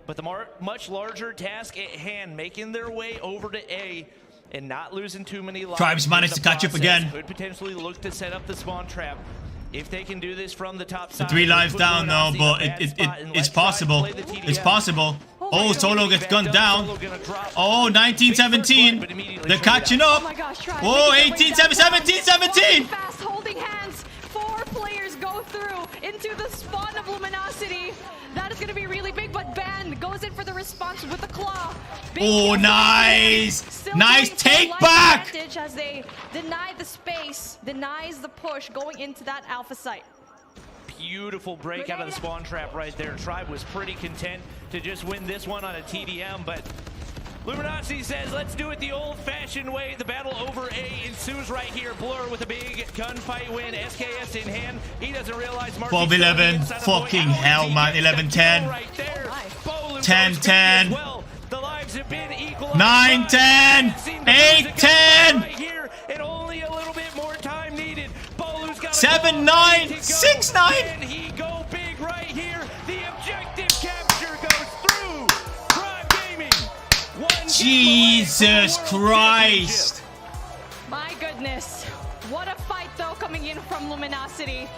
but the much larger task at hand, making their way over to A. And not losing too many lives. Tribe's managed to catch up again. Could potentially look to set up the spawn trap. If they can do this from the top side. 3 lives down now, but it's possible. It's possible. Oh, Solo gets gunned down. Oh, 19-17. They're catching up. Oh, 18-17. Fast holding hands. 4 players go through into the spawn of Luminosity. That is going to be really big, but Ben goes in for the response with the claw. Oh, nice. Nice take back. As they deny the space, denies the push going into that alpha site. Beautiful break out of the spawn trap right there. Tribe was pretty content to just win this one on a TDM, but Luminosity says, let's do it the old-fashioned way. The battle over A ensues right here. Blur with a big gunfight win. SKS in hand. He doesn't realize 12-11. Fucking hell, man. 11-10. 10-10. 9-10. 8-10. 7-9. 6-9. And he go big right here. The objective capture goes through. Prime Gaming. Jesus Christ. My goodness. What a fight, though, coming in from Luminosity.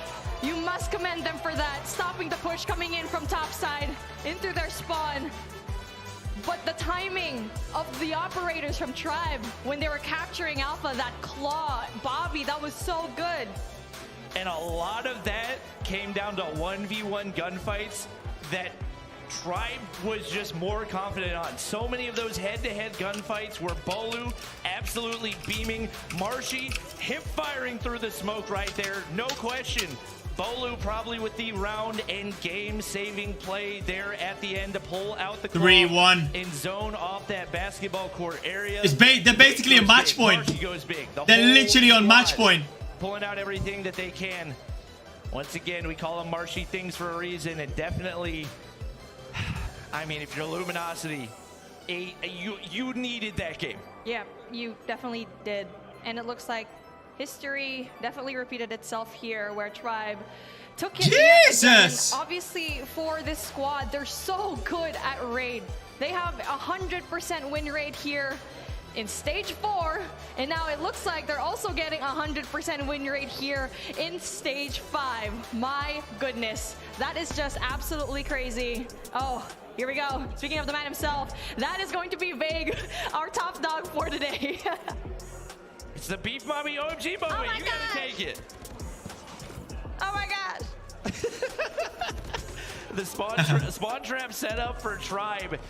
You must commend them for that. Stopping the push, coming in from top side into their spawn. But the timing of the operators from Tribe when they were capturing Alpha, that claw, Bobby, that was so good. And a lot of that came down to 1v1 gunfights that Tribe was just more confident on. So many of those head-to-head gunfights were Bolu absolutely beaming, Marshy hip firing through the smoke right there, no question. Bolu probably with the round and game-saving play there at the end to pull out the 3-1 in zone off that basketball court area. They're basically a match point. Goes big. They're literally on match point. Pulling out everything that they can. Once again, we call them Marshy things for a reason, and definitely, I mean, if you're Luminosity, you needed that game. Yeah, you definitely did. And it looks like history definitely repeated itself here, where Tribe took it. Jesus! Obviously, for this squad, they're so good at raid. They have 100% win rate here in stage 4, and now it looks like they're also getting 100% win rate here in stage 5. My goodness, that is just absolutely crazy. Oh, here we go. Speaking of the man himself, that is going to be Vague, our top dog for today. It's the Beef Mommy OMG moment. You gotta take it. Oh my gosh. The spawn trap setup for Tribe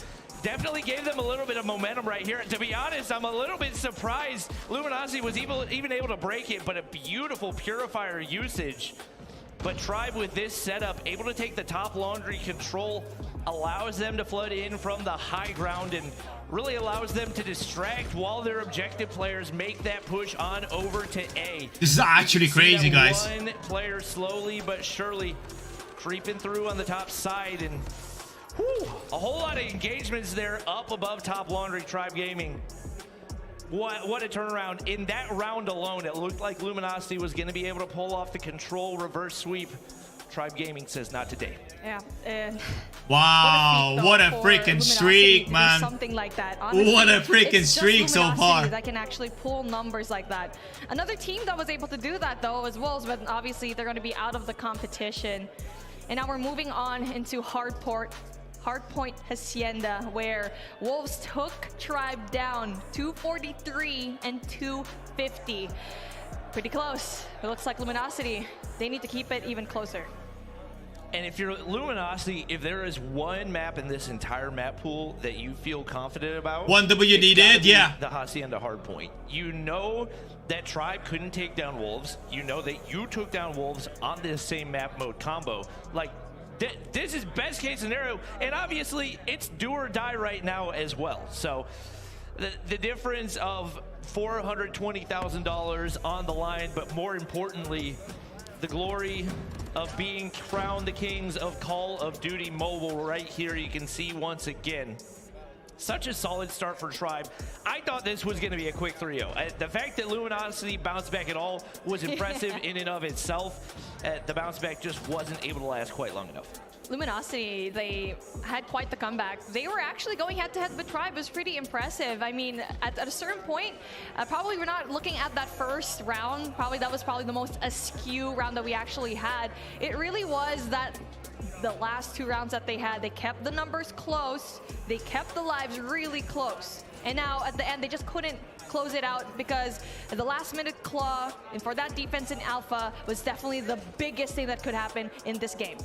definitely gave them a little bit of momentum right here. To be honest, I'm a little bit surprised Luminosity was even able to break it, but a beautiful purifier usage. But Tribe with this setup, able to take the top laundry control, allows them to flood in from the high ground and really allows them to distract while their objective players make that push on over to A. This is actually crazy, guys. One player slowly but surely creeping through on the top side, and a whole lot of engagements there up above top laundry. Tribe Gaming, what a turnaround. In that round alone, it looked like Luminosity was going to be able to pull off the control reverse sweep. Tribe Gaming says not today. Yeah. And wow, what a freaking streak, man. Something like that. Honestly, what a freaking streak so far. That can actually pull numbers like that. Another team that was able to do that, though, as well, but obviously they're going to be out of the competition. And now we're moving on into Hardpoint Hacienda, where Wolves took Tribe down 243 and 250. Pretty close. It looks like Luminosity, they need to keep it even closer. And if you're Luminosity, if there is one map in this entire map pool that you feel confident about, one W needed, yeah, the Hacienda Hardpoint. You know that Tribe couldn't take down Wolves. You know that you took down Wolves on this same map mode combo. Like, this is best case scenario, and obviously it's do or die right now as well. So the difference of $420,000 on the line, but more importantly, the glory of being crowned the kings of Call of Duty Mobile right here. You can see once again, such a solid start for Tribe. I thought this was going to be a quick 3-0. The fact that Luminosity bounced back at all was impressive in and of itself. The bounce back just wasn't able to last quite long enough. Luminosity, they had quite the comeback. They were actually going head-to-head with Tribe. It was pretty impressive. I mean, at a certain point, probably we're not looking at that first round. That was the most askew round that we actually had. It really was that the last 2 rounds that they had, they kept the numbers close. They kept the lives really close. And now at the end, they just couldn't close it out because the last-minute claw, and for that defense in Alpha, was definitely the biggest thing that could happen in this game.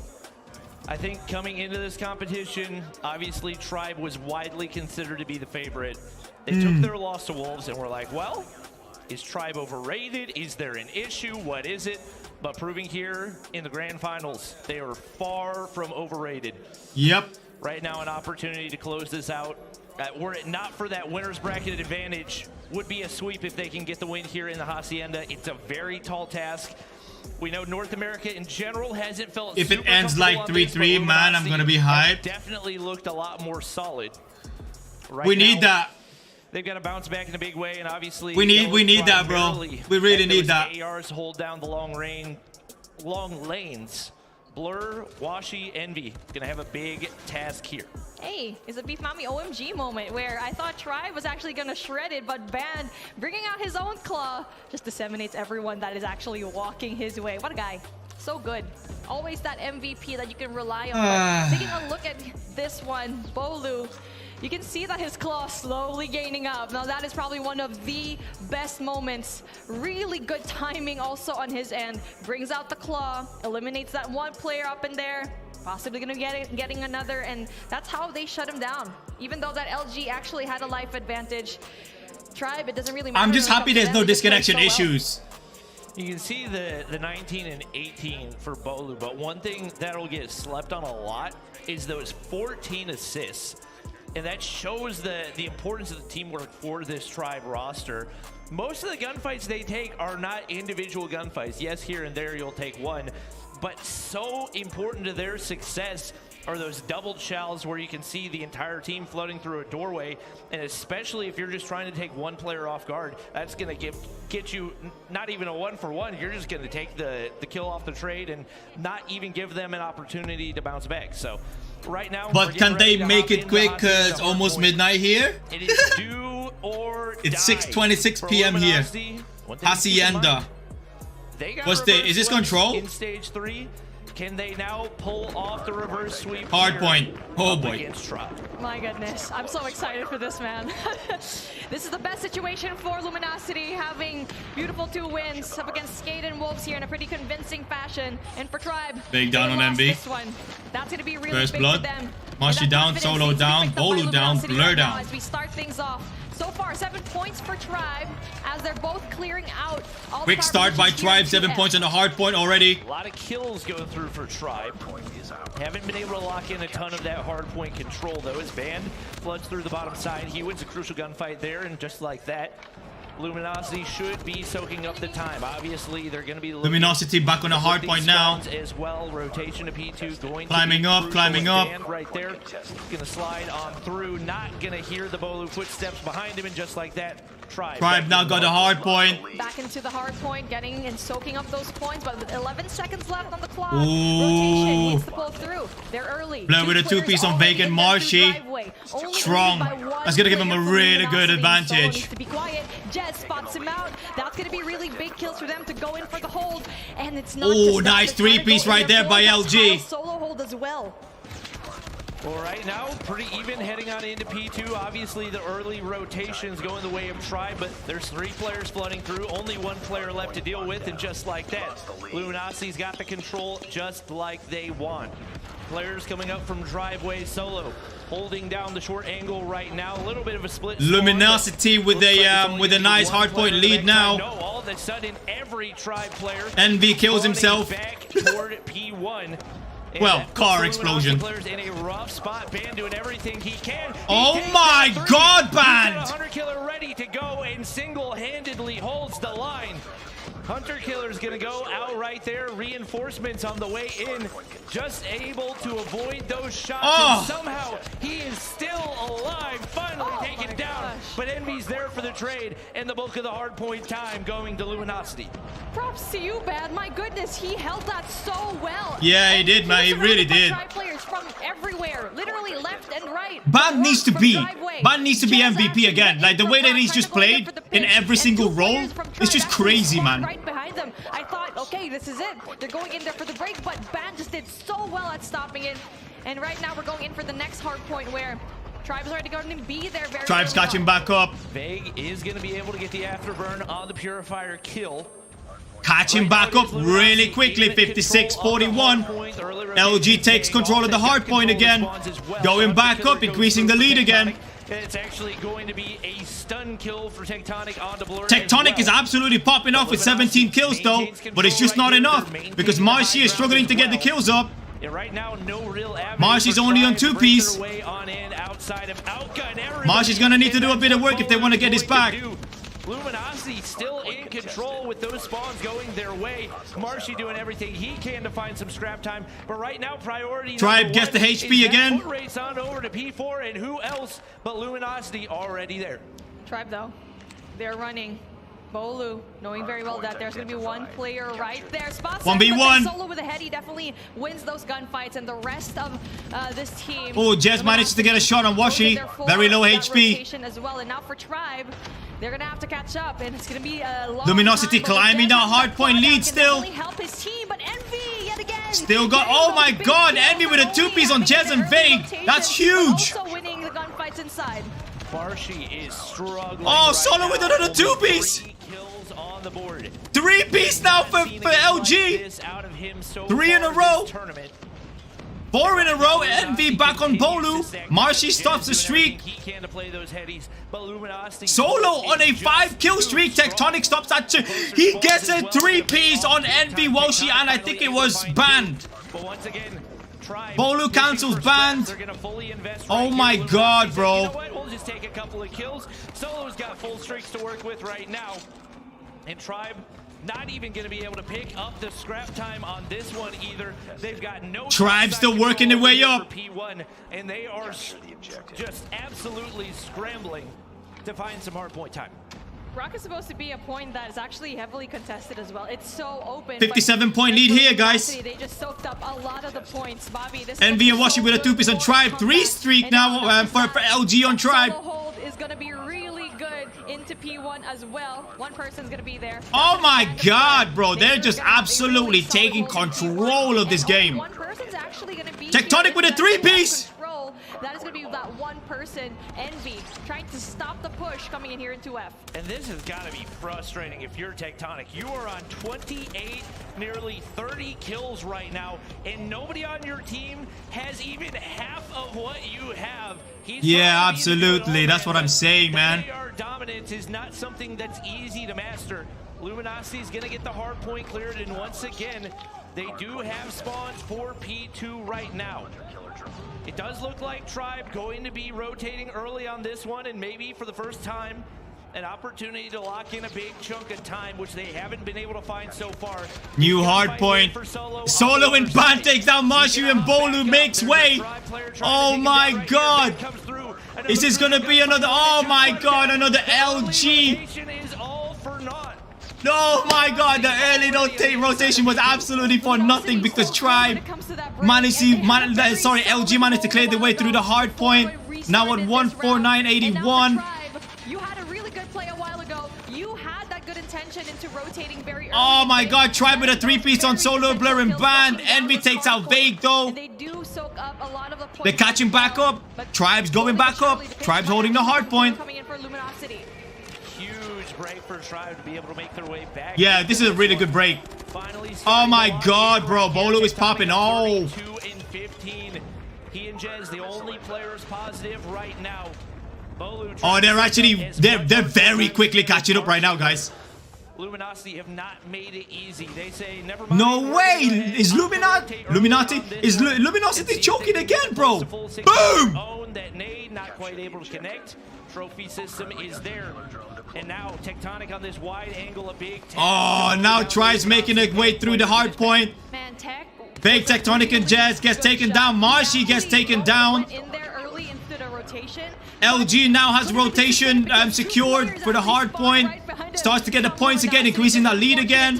I think coming into this competition, obviously Tribe was widely considered to be the favorite. They took their loss to Wolves and were like, well, is Tribe overrated? Is there an issue? What is it? But proving here in the grand finals, they are far from overrated. Yep. Right now, an opportunity to close this out. Were it not for that winner's bracket advantage, would be a sweep if they can get the win here in the Hacienda. It's a very tall task. We know North America in general hasn't felt. If it ends like 3-3, man, I'm gonna be hyped. Definitely looked a lot more solid. Right we need that. They've got to bounce back in a big way, and obviously we need that, bro. We really need that. ARs hold down the long lanes, Blur, Washi, Envy gonna have a big task here. Hey, it's a Beef Mommy OMG moment where I thought Tribe was actually gonna shred it, but Band, bringing out his own claw, just disseminates everyone that is actually walking his way. What a guy. So good. Always that MVP that you can rely on. Taking a look at this one, Bolu, you can see that his claw slowly gaining up. Now that is probably one of the best moments. Really good timing also on his end. Brings out the claw, eliminates that one player up in there. Possibly gonna be getting another, and that's how they shut him down. Even though that LG actually had a life advantage. Tribe, it doesn't really matter. I'm just happy there's no disconnection issues. You can see the 19 and 18 for Bolu, but one thing that'll get slept on a lot is those 14 assists. And that shows the importance of the teamwork for this Tribe roster. Most of the gunfights they take are not individual gunfights. Yes, here and there you'll take one, but so important to their success are those double chows where you can see the entire team floating through a doorway, and especially if you're just trying to take one player off guard, that's going to get you not even a 1-for-1. You're just going to take the kill off the trade and not even give them an opportunity to bounce back. So right now, but can they make it quick? Cause it's almost midnight here. It is do or it's 6:26 p.m. here. Hacienda. Is this control? In stage 3. Can they now pull off the reverse sweep? Hardpoint. Oh boy. My goodness. I'm so excited for this, man. This is the best situation for Luminosity, having beautiful 2 wins up against Skate and Wolves here in a pretty convincing fashion. And for Tribe, big down on MB. This one. That's going to be really First big blood. for them. Mashi down, Solo down, Bolu down, Blur down. As we start things off. So far, 7 points for Tribe as they're both clearing out. Quick start by Tribe, 7 points on the hard point already. A lot of kills going through for Tribe. Haven't been able to lock in a ton of that hard point control though. His Band floods through the bottom side. He wins a crucial gunfight there, and just like that, Luminosity should be soaking up the time. Obviously, they're going to be Luminosity back on the hard point now. As well, rotation to P2 going climbing up, climbing up. Right there, going to slide on through. Not going to hear the Bolu footsteps behind him, and just like that, Tribe now got a hard point. Back into the hard point, getting and soaking up those points, but with 11 seconds left on the clock. Ooh. Rotation needs to pull through. They're early. Blur with a 2-piece on vacant. Marshy strong. That's gonna give him a really good advantage. To be quiet. Jez spots him out. That's gonna be really big kills for them to go in for the hold, and it's not. Oh, nice 3-piece right there by LG. Solo hold as well. Well, right now, pretty even heading on into P2. Obviously, the early rotations going the way of Tribe, but there's 3 players flooding through. Only 1 player left to deal with, and just like that, Luminosity's got the control just like they want. Players coming up from driveway. Solo holding down the short angle right now. A little bit of a split. Luminosity with a nice hardpoint lead now. No, all of a sudden, every Tribe player Envy kills himself. Back toward P1. Well, car explosion. In a rough spot. Band doing everything he can. Oh my God, Band! Hunter Killer ready to go and single-handedly holds the line. Hunter Killer's gonna go out right there. Reinforcements on the way in. Just able to avoid those shots. And somehow he is still alive. Finally taken it down. Gosh. But Envy's there for the trade, and the bulk of the hard point time going to Luminosity. Props to you, Bad. My goodness, he held that so well. Yeah, he did, man. He really did. Players from everywhere, literally left and right. Band needs to be MVP again. Like the way that he's just played in every single role, it's just crazy, man. Right behind them. I thought, okay, this is it. They're going in there for the break, but Band just did so well at stopping it. And right now we're going in for the next hard point where Tribe's already going to be there very Tribe's catching back up. Vague is going to be able to get the afterburn on the Purifier kill. Catching back up really quickly, 56-41. LG takes control of the hard point again. Going back up, increasing the lead again. It's actually going to be a stun kill for Tectonic on the Blur. Tectonic is absolutely popping off with 17 kills though, but it's just not enough because Marshy is struggling to get the kills up. Right now, no real Marshy's only on 2-piece. Marshy's gonna need to do a bit of work if they want to get this back. Luminosity still in control with those spawns going their way. Marshy doing everything he can to find some scrap time, but right now priority Tribe gets the HP again. Race on over to P4, and who else but Luminosity already there. Tribe though, they're running Bolu, knowing very well that there's going to be one player right there. 1v1. Solo with a head, he definitely wins those gunfights, and the rest of this team. Oh, Jez manages to get a shot on Washi. Very low HP. As well. And now for Tribe, they're going to have to catch up, and it's going to be a long Luminosity time, climbing down Hardpoint lead still. Help his team, but Envy yet again. Still got, oh my god, Envy with a 2-piece on Jez and Vague. That's huge. Also winning the gunfights inside. Barshi is struggling. Oh, Solo with another 2-piece. 3-piece now for LG. 3 in a row. 4 in a row. Envy back on Bolu. Marshy stops the streak. Solo on a 5-kill streak. Tectonic stops at 2. He gets a 3-piece on Envy Woshi, and I think it was banned. Bolu cancels banned. Oh my god, bro. We'll just take a couple of kills. Solo's got full streaks to work with right now. And Tribe not even going to be able to pick up the scrap time on this one either. They've got no Tribe still working their way up. P1, and they are just absolutely scrambling to find some hardpoint time. Rock is supposed to be a point that is actually heavily contested as well. It's so open. 57-point lead here, guys. They just soaked up a lot of the points. Bobby, this Envy and Washi with a 2-piece on Tribe. 3 streak now for LG on Tribe. Hold is going to be really good into P1 as well. One person's going to be there. Oh my god, bro. They're just absolutely taking control of this game. One person's actually going to be Tectonic with a 3-piece. That is going to be that one person, Envy, trying to stop the push coming in here into F. And this has got to be frustrating if you're Tectonic. You are on 28, nearly 30 kills right now, and nobody on your team has even half of what you have. Yeah, absolutely. That's what I'm saying, man. AR dominance is not something that's easy to master. Luminosity is going to get the hard point cleared, and once again, they do have spawns for P2 right now. It does look like Tribe going to be rotating early on this one, and maybe for the first time, an opportunity to lock in a big chunk of time, which they haven't been able to find so far. New hard point. Solo and Ban takes down Marshu, and Bolu makes way. Oh my god. Is this going to be another, oh my god, another LG. Oh my god, the early rotation was absolutely for nothing because Tribe managed to, LG managed to clear the way through the hard point. Now at 149.81. You had a really good play a while ago. You had that good intention into rotating very early. Oh my god, Tribe with a 3-piece on Solo, Blur, and Band. Envy takes out Vague though. They do soak up a lot of the points. They're catching back up. Tribe's going back up. Tribe's holding the hard point. Coming in for Luminosity. Huge break for Tribe to be able to make their way back. Yeah, this is a really good break. Oh my god, bro. Bolu is popping. Oh. 2 in 15. He and Jez, the only players positive right now. Oh, they're actually, they're very quickly catching up right now, guys. Luminosity have not made it easy. They say never mind. No way. Is Luminosity choking again, bro? Boom. That nade, not quite able to connect. Trophy system is there. And now Tectonic on this wide angle, a big. Oh, now tries making a way through the hard point. Man, Big Tectonic and Jez gets taken down. Marshy gets taken down. In there early into the rotation. LG now has rotation secured for the hard point. Starts to get the points again, increasing that lead again.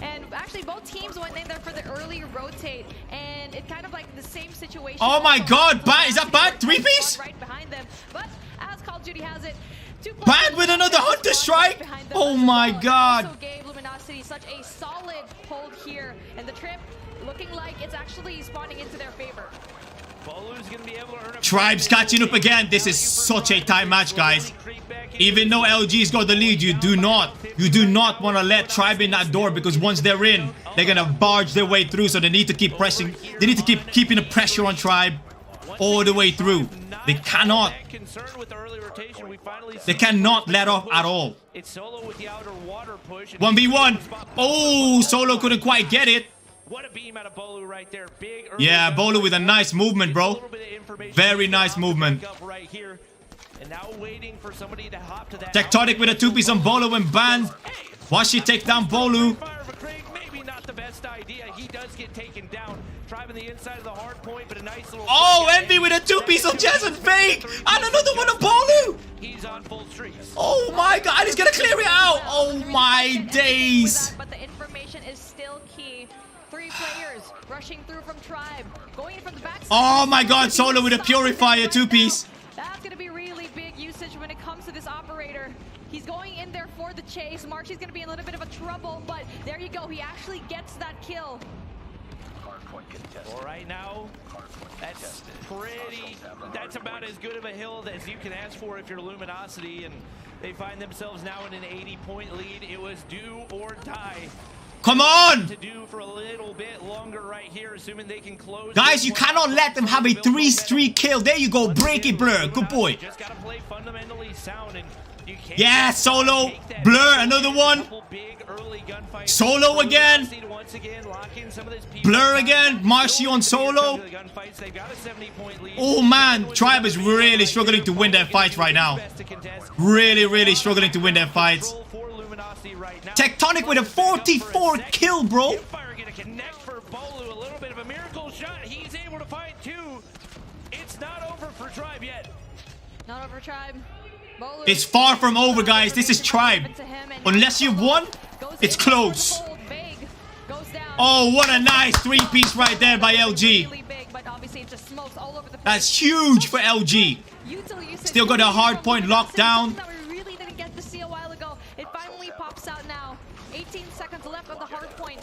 And actually, both teams went in there for the early rotate, and it kind of like the same situation. Oh my god, is that bad? 3-piece? Right behind them, but as Call of Duty has it, bad with another Hunter Strike. Oh my god. Also gave Luminosity such a solid hold here, and the trip looking like it's actually spawning into their favor. Tribe's catching up again. This is such a tight match, guys. Even though LG's got the lead, you do not want to let Tribe in that door, because once they're in, they're gonna barge their way through. So they need to keep pressing. They need to keep keeping the pressure on Tribe all the way through. They cannot. They cannot let off at all. 1v1. Oh, Solo couldn't quite get it. What a beam out of Bolu right there. Big. Yeah, Bolu with a nice movement, bro. Very nice movement. Right here. And now waiting for somebody to hop to that. Tectonic with a 2-piece on Bolu and Ban. Washi take down Bolu. Maybe not the best idea. He does get taken down. Driving the inside of the hard point, but a nice little. Oh, Envy with a 2-piece on Jez and Fake. And another one on Bolu. He's on full streaks. Oh my god, he's gonna clear it out. my days. But the information is still key. 3 players rushing through from Tribe, going in from the back. Oh my god, Solo with a Purifier 2-piece. That's going to be really big usage when it comes to this operator. He's going in there for the chase. Marshy's going to be in a little bit of a trouble, but there you go. He actually gets that kill. Well, right now, that's about as good of a hill as you can ask for if you're Luminosity, and they find themselves now in an 80-point lead. It was do or die. Come on! To do for a little bit longer right here, assuming they can close. Guys, you cannot let them have a 3-streak kill. There you go. Break it, Blur. Good boy. Just gotta play fundamentally sound, and you can't. Yeah, Solo. Blur, another one. Solo again. Blur again. Marshy on Solo. Oh man, Tribe is really struggling to win their fights right now. Really struggling to win their fights. Tectonic with a 44 kill, bro. He's able to find 2. It's not over for Tribe yet. Not over Tribe. It's far from over, guys. This is Tribe. Unless you've won, it's close. Oh, what a nice 3-piece right there by LG. That's huge for LG. Still got a Hardpoint locked down. We really didn't get to see a while ago. It finally pops out now. 18 seconds left on the Hardpoint.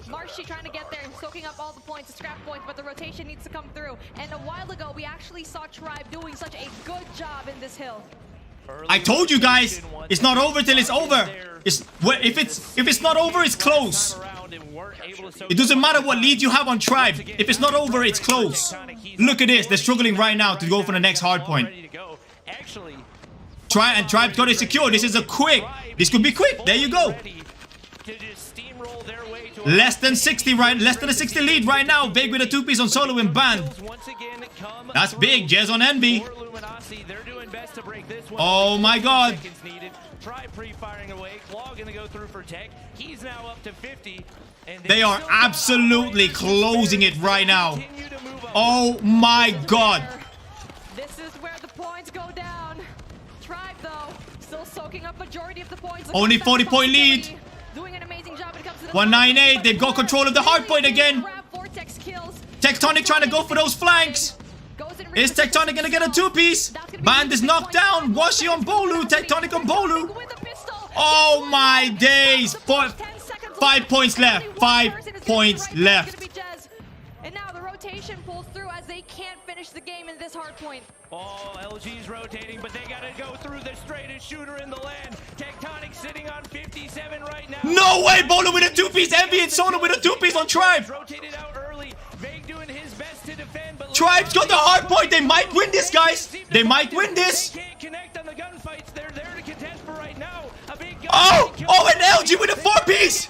Marshy trying to get there and soaking up all the points, the scrap points, but the rotation needs to come through. And a while ago, we actually saw Tribe doing such a good job in this hill. I told you guys, it's not over till it's over. If it's not over, it's close. It doesn't matter what lead you have on Tribe. If it's not over, it's close. Look at this. They're struggling right now to go for the next Hardpoint. Tribe got it secure. This is a quick. This could be quick. There you go. Less than 60 less than a 60 lead right now. Big with a 2-piece on Solo and Band. That's big. Jez on Envy. Oh my god. Try pre-firing away. Claw gonna go through for Tech. He's now up to 50. And they are absolutely closing it right now. Oh my god. This is where the points go down. Tribe though, still soaking up majority of the points. Only 40-point lead. Doing an amazing job when it comes to the 198. They've got control of the Hardpoint again. Tectonic trying to go for those flanks. Is Tectonic gonna get a 2-piece? Band is knocked down. Washi on Bolu. Tectonic on Bolu. Oh my days. 5 points left. 5 points left. And now the rotation pulls through as they can't finish the game in this Hardpoint. Oh, LG's rotating, but they gotta go through the straightest shooter in the land. Tectonic sitting on 57 right now. No way. Bolu with a 2-piece. Envy and Sona with a 2-piece on Tribe. Rotated out early. Vague doing his best to defend, but Tribe's got the Hardpoint. They might win this, guys. They might win this. They can't connect on the gunfights. They're there to contest for right now. A big gun. Oh, and LG with a 4-piece.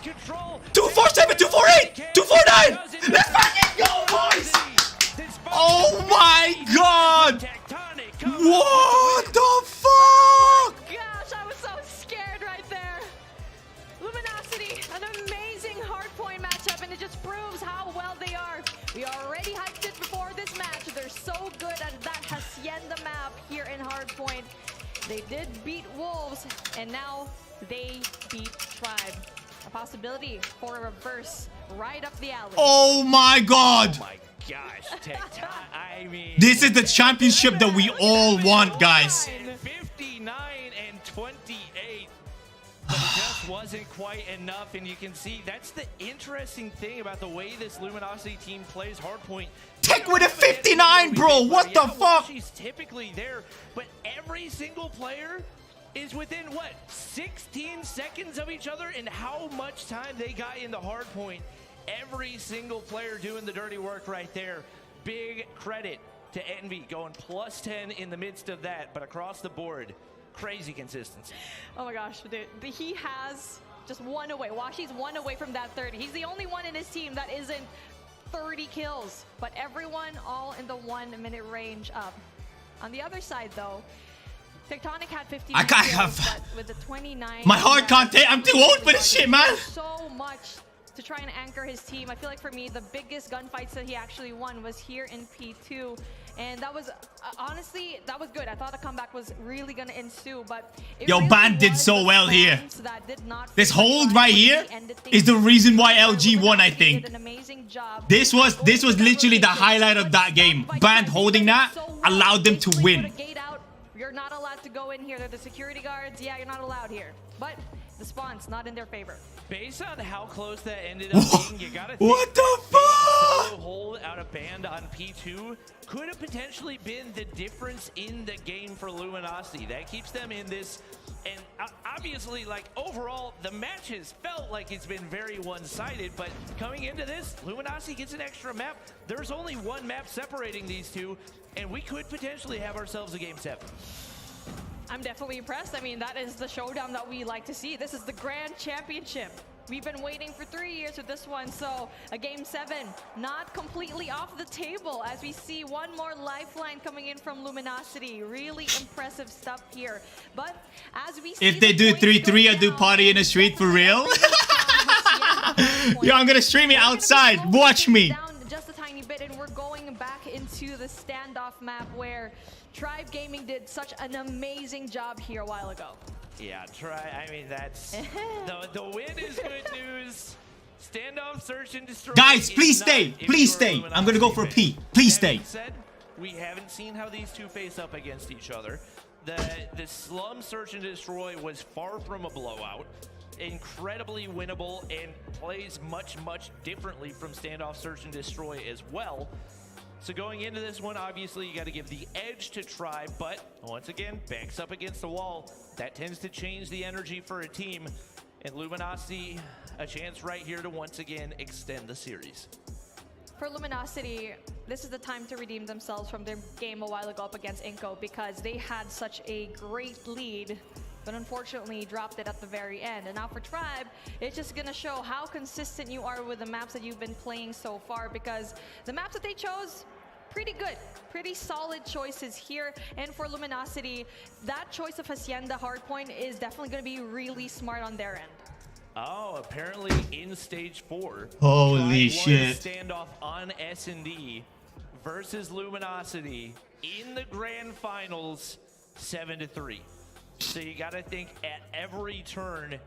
247, 248, 249. Let's fucking go, boys. Oh my god. What the fuck? Gosh, I was so scared right there. Luminosity, an amazing Hardpoint matchup, and it just proves how well they are. We already hyped it before this match. They're so good at that Hacienda map here in Hardpoint. They did beat Wolves, and now they beat Tribe. A possibility for a reverse right up the alley. Oh my god. Oh my gosh, I mean, this is the championship that we all want, guys. 59 and 28. But it just wasn't quite enough, and you can see that's the interesting thing about the way this Luminosity team plays Hardpoint. Tech with a 59, bro. What the fuck? She's typically there, but every single player is within, what, 16 seconds of each other, and how much time they got in the Hardpoint. Every single player doing the dirty work right there. Big credit to Envy going +10 in the midst of that, but across the board, crazy consistency. Oh my gosh, dude. He has just 1 away. Washi's 1 away from that 30. He's the only one in his team that isn't 30 kills, but everyone all in the 1-minute range up. On the other side, though, Tectonic had 50 kills, but with the 29. My heart can't take. I'm too old for this shit, man. So much to try and anchor his team. I feel like for me, the biggest gunfights that he actually won was here in P2. And that was, honestly, that was good. I thought the comeback was really going to ensue, but it Yo, really Band did was so the well here. fans that did not This feel hold like right they here ended things. is the reason why LG won, I think. Did an amazing job. This was literally the highlight of that game. Band holding that allowed them to win. You're not allowed to go in here. They're the security guards. Yeah, you're not allowed here. But the spawn's not in their favor. Based on how close that ended up being, you gotta think what the fuck? solo hold out of Band on P2 could have potentially been the difference in the game for Luminosity. That keeps them in this. And obviously, like, overall, the match has felt like it's been very one-sided, but coming into this, Luminosity gets an extra map. There's only one map separating these two, and we could potentially have ourselves a Game 7. I'm definitely impressed. I mean, that is the showdown that we like to see. This is the Grand Championship. We've been waiting for 3 years with this one, so a Game 7 not completely off the table as we see one more lifeline coming in from Luminosity. Really impressive stuff here. But as we see, if they do 3-3, I do party in the street for real. Yo, I'm gonna stream it outside. Watch me. Just a tiny bit, and we're going back into the standoff map where Tribe Gaming did such an amazing job here a while ago. Yeah, I mean, that's the win is good news. Standoff, search and destroy. Guys, please stay. Please stay. I'm gonna go for a pee. Please stay. Said, we haven't seen how these two face up against each other. The slum search and destroy was far from a blowout. Incredibly winnable and plays much differently from standoff, search and destroy as well. So going into this one, obviously you got to give the edge to Tribe, but once again, backs up against the wall. That tends to change the energy for a team, and Luminosity a chance right here to once again extend the series. For Luminosity, this is the time to redeem themselves from their game a while ago up against Inco, because they had such a great lead, but unfortunately dropped it at the very end. And now for Tribe, it's just gonna show how consistent you are with the maps that you've been playing so far, because the maps that they chose, pretty good, pretty solid choices here. And for Luminosity, that choice of Hacienda Hardpoint is definitely gonna be really smart on their end. Oh, apparently in stage 4. Holy shit. Standoff on S&D versus Luminosity in the grand finals, 7-3. So you got to think at every turn,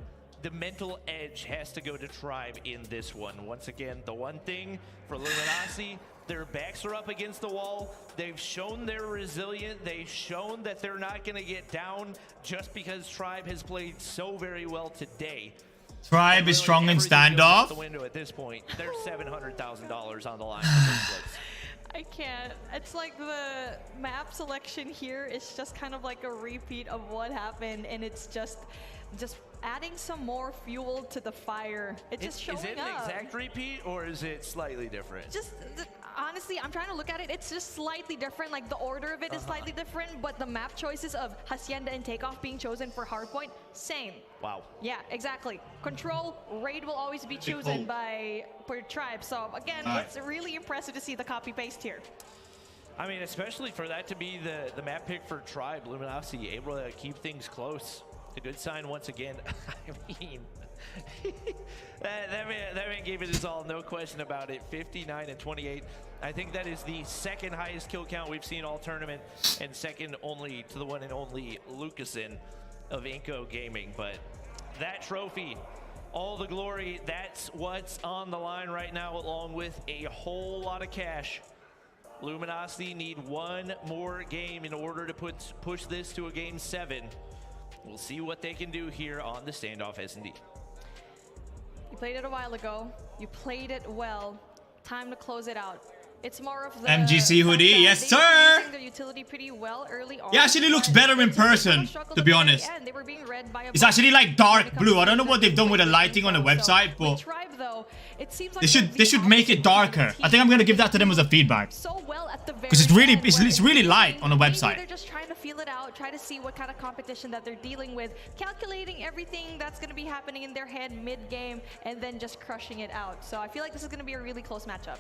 the mental edge has to go to Tribe in this one. Once again, the one thing for Luminosity, their backs are up against the wall. They've shown they're resilient. They've shown that they're not going to get down just because Tribe has played so very well today. Tribe is strong in standoff. The window at this point, there's $700,000 on the line. For first place. I can't. It's like the map selection here is just kind of like a repeat of what happened, and it's just adding some more fuel to the fire. It's just showing up. Is it an exact repeat, or is it slightly different? Just honestly, I'm trying to look at it. It's just slightly different. Like the order of it is slightly different, but the map choices of Hacienda and Takeoff being chosen for Hardpoint, same. Wow. Yeah, exactly. Control, Raid will always be chosen by per Tribe. So again, it's really impressive to see the copy paste here. I mean, especially for that to be the map pick for Tribe, Luminosity able to keep things close. A good sign once again. I mean, that man gave it his all, no question about it. 59 and 28. I think that is the second highest kill count we've seen all tournament, and second only to the one and only Lucasen of Inco Gaming. But that trophy, all the glory, that's what's on the line right now, along with a whole lot of cash. Luminosity need one more game in order to push this to a Game 7. We'll see what they can do here on the standoff S&D. You played it a while ago. You played it well. Time to close it out. It's more of the MGC hoodie, yes sir! Their utility pretty well early on. Yeah, actually looks better in person, to be honest. It's actually like dark blue. I don't know what they've done with the lighting on the website, but they should make it darker. I think I'm gonna give that to them as a feedback. Because it's really light on the website. They're just trying to feel it out, try to see what kind of competition that they're dealing with, calculating everything that's gonna be happening in their head mid-game, and then just crushing it out. So I feel like this is gonna be a really close matchup.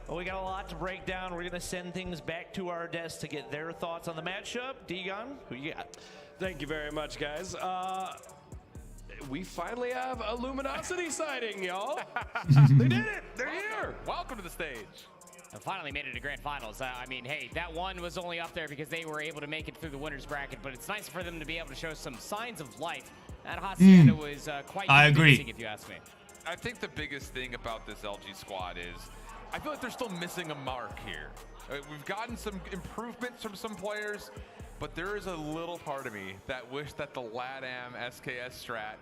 Well, we got a lot to break down. We're going to send things back to our desk to get their thoughts on the matchup. Degon, who you got? Thank you very much, guys. We finally have a Luminosity sighting, y'all. They did it. They're here. Welcome to the stage. Finally made it to grand finals. I mean, hey, that one was only up there because they were able to make it through the winner's bracket, but it's nice for them to be able to show some signs of life. That Hacienda was quite convincing, if you ask me. I think the biggest thing about this LG squad is I feel like they're still missing a mark here. We've gotten some improvements from some players, but there is a little part of me that wish that the LATAM SKS strat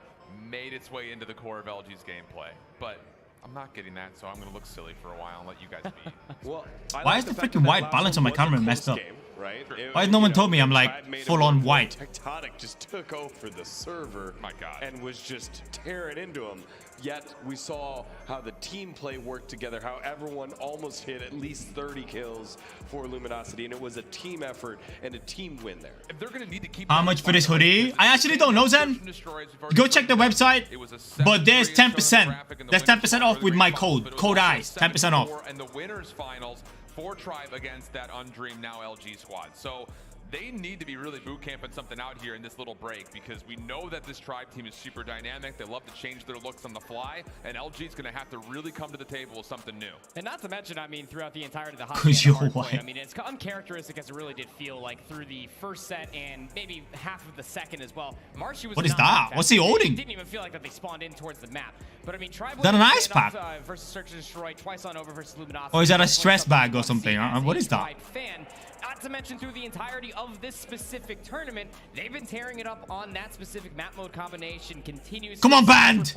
made its way into the core of LG's gameplay. But I'm not getting that, so I'm going to look silly for a while and let you guys be. Well, why is the freaking white balance on my camera messed up? Game, right? Why has no one told me I'm like full-on white? Tectonic just took over the server. My God. And was just tearing into them. Yet we saw how the team play worked together, how everyone almost hit at least 30 kills for Luminosity, and it was a team effort and a team win there. If they're going to need to keep How much for this hoodie? I actually don't know, Zen. Go check the website. But there's 10%. There's 10% off with my code. Code ICE. 10% off. And the winners finals for Tribe against that undreamed now LG squad. So they need to be really boot camping something out here in this little break, because we know that this Tribe team is super dynamic. They love to change their looks on the fly, and LG's going to have to really come to the table with something new. And not to mention, I mean, throughout the entirety of the Hardpoint, I mean, it's uncharacteristic as it really did feel like through the first set and maybe half of the second as well. Marshy was what is that? What's he holding? It didn't even feel like that they spawned in towards the map. But I mean, Tribe is that an ice pack? Versus Search and Destroy, twice on over versus Luminosity. Or is that a stress bag or something? What is that? Not to mention, through the entirety of this specific tournament, they've been tearing it up on that specific map mode combination. Continuously. Come on, band!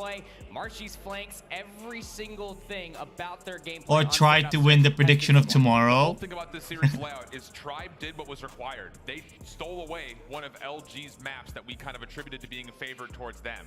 Marshy's flanks, every single thing about their gameplay. Or tried to win the prediction of tomorrow. The thing about this series layout is Tribe did what was required. They stole away one of LG's maps that we kind of attributed to being a favorite towards them.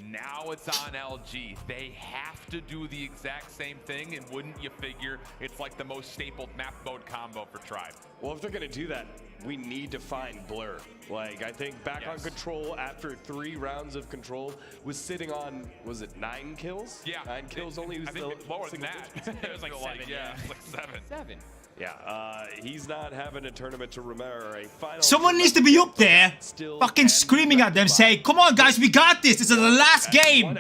Now it's on LG. They have to do the exact same thing, and wouldn't you figure it's like the most stapled map mode combo for Tribe. Well, if they're going to do that, we need to find Blur. Like, I think back on Control after 3 rounds of Control was sitting on, was it 9 kills? Yeah. 9 kills only? I think lower than that. It was like 7. Yeah, it was like 7. Yeah, he's not having a tournament to remember. A final. Someone needs to be up there fucking screaming at them, saying, come on guys, we got this. This is the last game.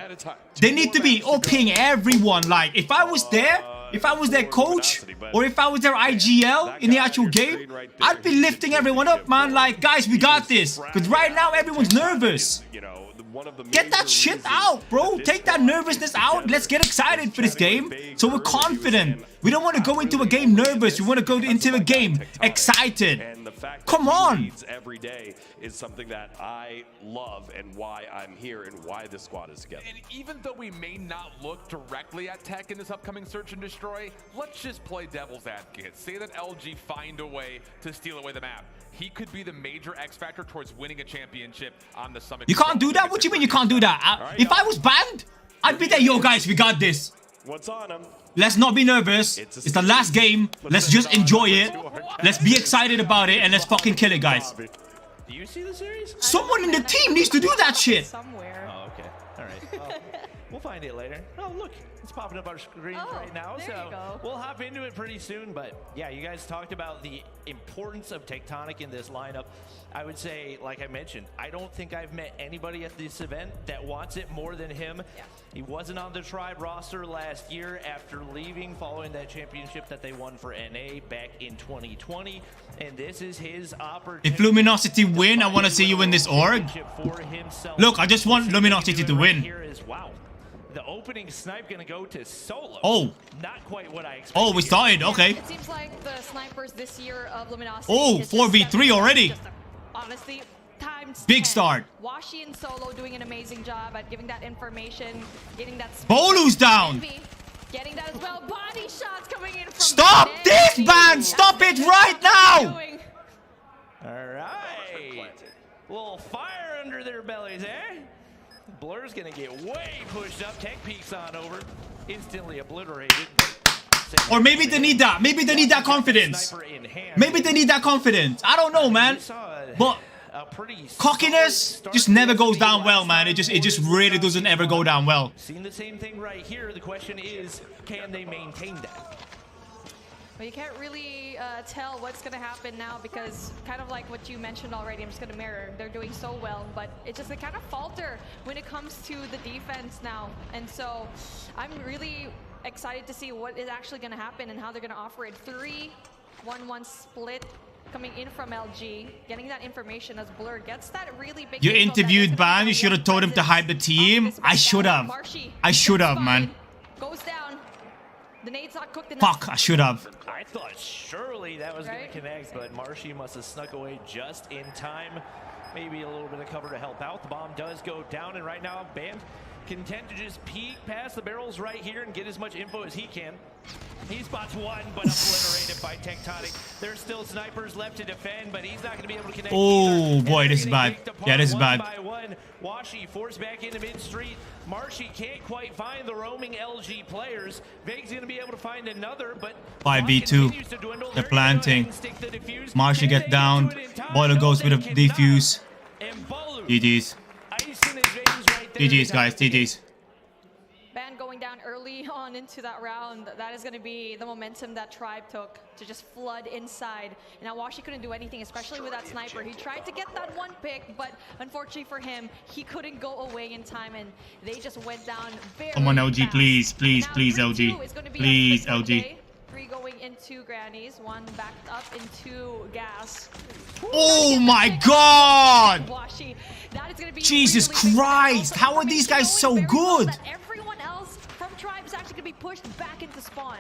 They need to be upping everyone. Like, if I was there, if I was their coach, or if I was their IGL in the actual game, I'd be lifting everyone up, man. Like, guys, we got this. Because right now, everyone's nervous. Get that shit out, bro. Take that nervousness out. Let's get excited for this game so we're confident. We don't want to go into a game nervous. We want to go into a game excited. Come on. Every day is something that I love and why I'm here and why this squad is together. And even though we may not look directly at Tech in this upcoming Search and Destroy, let's just play devil's advocate. Say that LG find a way to steal away the map. He could be the major X factor towards winning a championship on the Summit. You can't do that? What do you mean you can't do that? If I was banned, I'd be there. Yo, guys, we got this. What's on him? Let's not be nervous. It's the last game. Let's just enjoy it. Let's be excited about it, and let's fucking kill it, guys. Do you see the series? Someone in the team needs to do that shit. Somewhere. Oh, okay. All right. We'll find it later. Oh, look. It's popping up our screen right now. So we'll hop into it pretty soon. But yeah, you guys talked about the importance of Tectonic in this lineup. I would say, like I mentioned, I don't think I've met anybody at this event that wants it more than him. Yeah. He wasn't on the Tribe roster last year after leaving following that championship that they won for NA back in 2020. And this is his opportunity. If Luminosity win, I want to see you in this org. Look, I just want Luminosity to win. Wow. The opening snipe gonna go to Solo. Oh. Not quite what I expected. Oh, we started. Okay. It seems like the snipers this year of Luminosity. Oh, 4v3 already. Honestly, times big 10. start. Washi and Solo doing an amazing job at giving that information, getting that. Bolu's down. Getting that as well. Body shots coming in from. Stop this, man! Stop it right now! All right. Little fire under their bellies, eh? Blur's gonna get way pushed up. Tech peeks on over, instantly obliterated. Or maybe they need that. Maybe they need that confidence. Maybe they need that confidence. I don't know, man. But cockiness just never goes down well, man. It just really doesn't ever go down well. Seeing the same thing right here. The question is, can they maintain that? Well, you can't really tell what's going to happen now because kind of like what you mentioned already, I'm just going to mirror. They're doing so well, but it's just they kind of falter when it comes to the defense now. And so I'm really excited to see what is actually going to happen and how they're going to offer it. 3-1-1 split coming in from LG, getting that information as Blur gets that really big. You interviewed Ban. You should have told him to hype the team. I should have. I should have, man. Goes down. The nade's not cooked enough. Fuck, I should have. I thought surely that was going to connect, but Marshy must have snuck away just in time. Maybe a little bit of cover to help out. The bomb does go down, and right now, Band content to just peek past the barrels right here and get as much info as he can. He spots one, but obliterated by Tectonic. There's still snipers left to defend, but he's not going to be able to connect. Oh boy, this is bad. Yeah, this is bad. Washi forced back into mid-street. Marshy can't quite find the roaming LG players. Vig's going to be able to find another, but 5v2. They're planting. Marshy gets down. Boiler goes with a defuse. GG's. GG's, guys. GG's. Ban going down early on into that round. That is going to be the momentum that Tribe took to just flood inside. And now Washi couldn't do anything, especially with that sniper. He tried to get that one pick, but unfortunately for him, he couldn't go away in time, and they just went down very Come on, LG, fast. please, please, please, LG. Please, LG. 3 going into grannies, 1 backed up into gas. Oh my god! Washi. That is gonna be Jesus really Christ! How are these guys so good? Everyone else from Tribe is actually gonna be pushed back into spawn.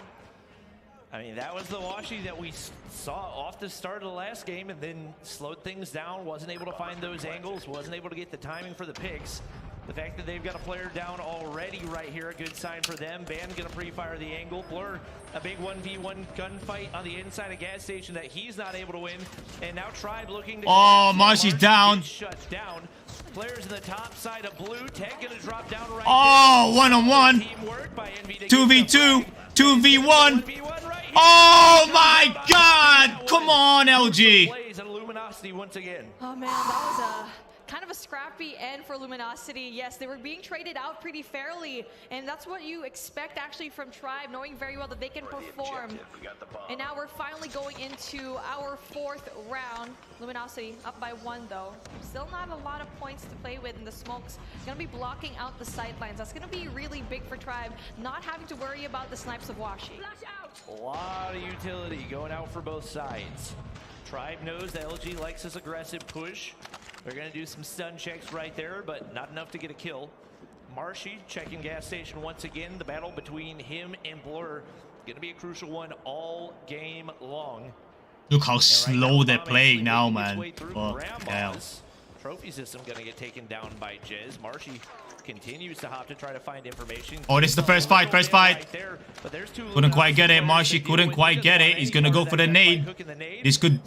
I mean, that was the Washi that we saw off the start of the last game and then slowed things down, wasn't able to find those angles, wasn't able to get the timing for the picks. The fact that they've got a player down already right here, a good sign for them. Band gonna pre-fire the angle. Blur, a big 1v1 gunfight on the inside of gas station that he's not able to win. And now Tribe looking to... Oh, Marshy's down. Shut down. Players in the top side of blue. Tech gonna drop down right Oh, one-on-one. 2v2. 2v1. Oh my god! Come on, LG. Luminosity once again. Oh man, that was a kind of a scrappy end for Luminosity. Yes, they were being traded out pretty fairly, and that's what you expect actually from Tribe, knowing very well that they can perform. And now we're finally going into our 4th round. Luminosity up by 1 though. Still not a lot of points to play with in the smokes. Gonna be blocking out the sidelines. That's gonna be really big for Tribe, not having to worry about the snipes of Washi. A lot of utility going out for both sides. Tribe knows that LG likes this aggressive push. They're going to do some stun checks right there, but not enough to get a kill. Marshy checking gas station once again. The battle between him and Blur going to be a crucial one all game long. Look how slow they're playing now, man. Oh, damn. Trophy system going to get taken down by Jez. Marshy continues to hop to try to find information. Oh, this is the first fight. Couldn't quite get it. Marshy couldn't quite get it. He's gonna go for the nade. This could...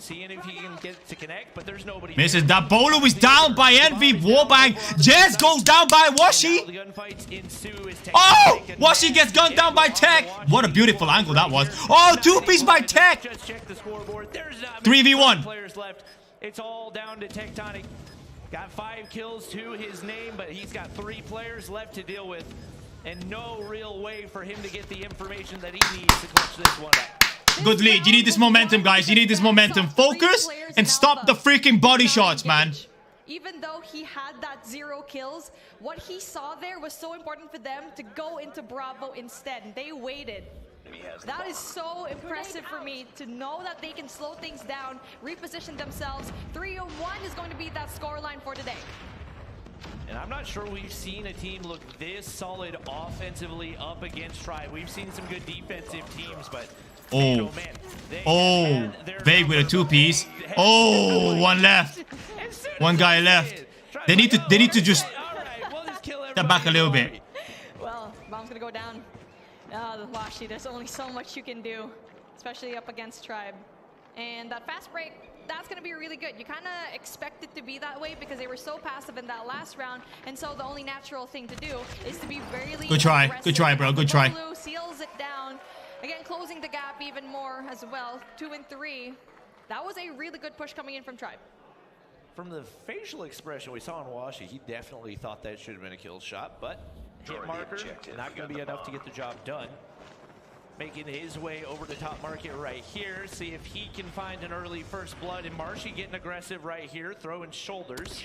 Misses. That bowler is down by Envy. Warbang. Jez goes down by Washi. Oh! Washi gets gunned down by Tech. What a beautiful angle that was. Oh, 2-piece by Tech. 3v1. It's all down to Tectonic. Got 5 kills to his name, but he's got 3 players left to deal with, and no real way for him to get the information that he needs to clutch this one up. Good lead. You need this momentum, guys. You need this momentum. Focus and stop the freaking body shots, man. Even though he had that 0 kills, what he saw there was so important for them to go into Bravo instead. They waited. That is so impressive for me to know that they can slow things down, reposition themselves. 3-1 is going to be that scoreline for today. And I'm not sure we've seen a team look this solid offensively up against Tribe. We've seen some good defensive teams, but oh, oh, Vague with a 2-piece. Oh, 1 left. 1 guy left. They need to just step back a little bit. Well, bomb's gonna go down. The Washi, there's only so much you can do, especially up against Tribe. And that fast break, that's going to be really good. You kind of expect it to be that way because they were so passive in that last round, and so the only natural thing to do is to be very Good try, bro, good try. Blue seals it down. Again, closing the gap even more as well. 2 and 3. That was a really good push coming in from Tribe. From the facial expression we saw in Washi, he definitely thought that should have been a kill shot, but hit marker, not going to be enough to get the job done. Making his way over the top market right here. See if he can find an early first blood. And Marshy getting aggressive right here, throwing shoulders.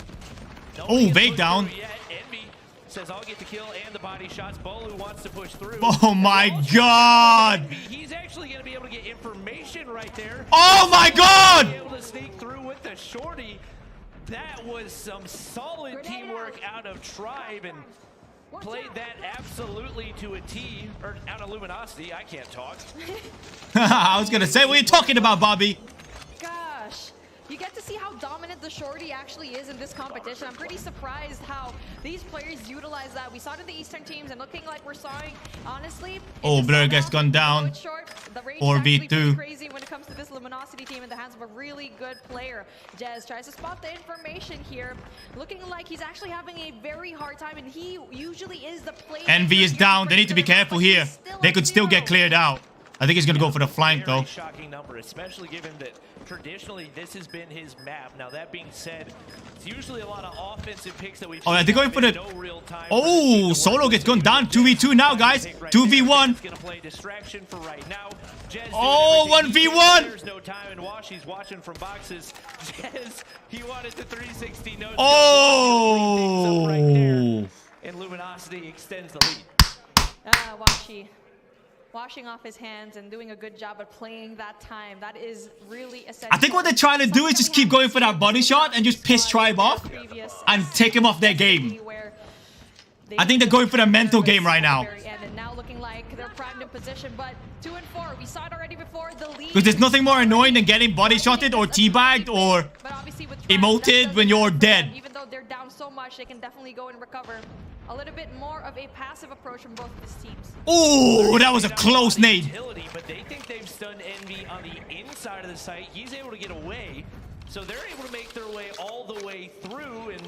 Oh, Vague down. Envy says, I'll get the kill and the body shots. Bolu wants to push through. Oh my god! He's actually going to be able to get information right there. Oh my god! Be able to sneak through with the shorty. That was some solid teamwork out of Tribe and played that absolutely to a T. Or out of Luminosity. I can't talk. I was going to say, what are you talking about, Bobby? Gosh. You get to see how dominant the shorty actually is in this competition. I'm pretty surprised how these players utilize that. We saw it in the Eastern teams and looking like we're sawing, honestly. Oh, Blur gets gunned down. 4v2. Crazy when it comes to this Luminosity team in the hands of a really good player. Jez tries to spot the information here. Looking like he's actually having a very hard time, and he usually is the player. Envy is down. They need to be careful here. They could still get cleared out. I think he's going to go for the flank, though. Shocking number, especially given that traditionally this has been his map. Now, that being said, it's usually a lot of offensive picks that we've seen. Oh, they're going for the... Oh, Solo gets gone down. 2v2 now, guys. 2v1. Gonna play distraction for right now. Oh, 1v1. There's no time, and Washi's watching from boxes. Jez, he wanted the 360 notes. Oh. Right there, and Luminosity extends the lead. Washi. Washing off his hands and doing a good job at playing that time. That is really essential. I think what they're trying to do is just keep going for that body shot and just piss Tribe off and take him off their game. I think they're going for the mental game right now. And now looking like they're primed in position, but 2 and 4. We saw it already before. The lead. Because there's nothing more annoying than getting body shotted or teabagged or emoted when you're dead. Even though they're down so much, they can definitely go and recover. A little bit more of a passive approach from both of these teams. Oh, that was a close nade. But they think they've stunned Envy on the inside of the site. He's able to get away, so they're able to make their way all the way through. And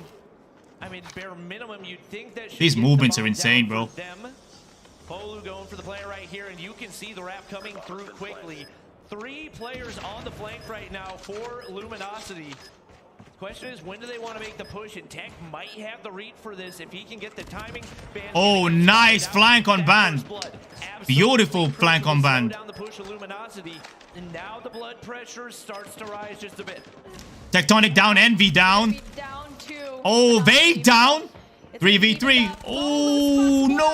I mean, bare minimum, you'd think that these movements are insane, bro. Bolu going for the play right here, and you can see the wrap coming through quickly. 3 players on the flank right now for Luminosity. Question is, when do they want to make the push? And Tech might have the read for this if he can get the timing. Oh, nice flank on Band. Beautiful flank on Band. Down the push of Luminosity, and now the blood pressure starts to rise just a bit. Tectonic down, Envy down. Oh, Vague down. 3v3. Oh, no.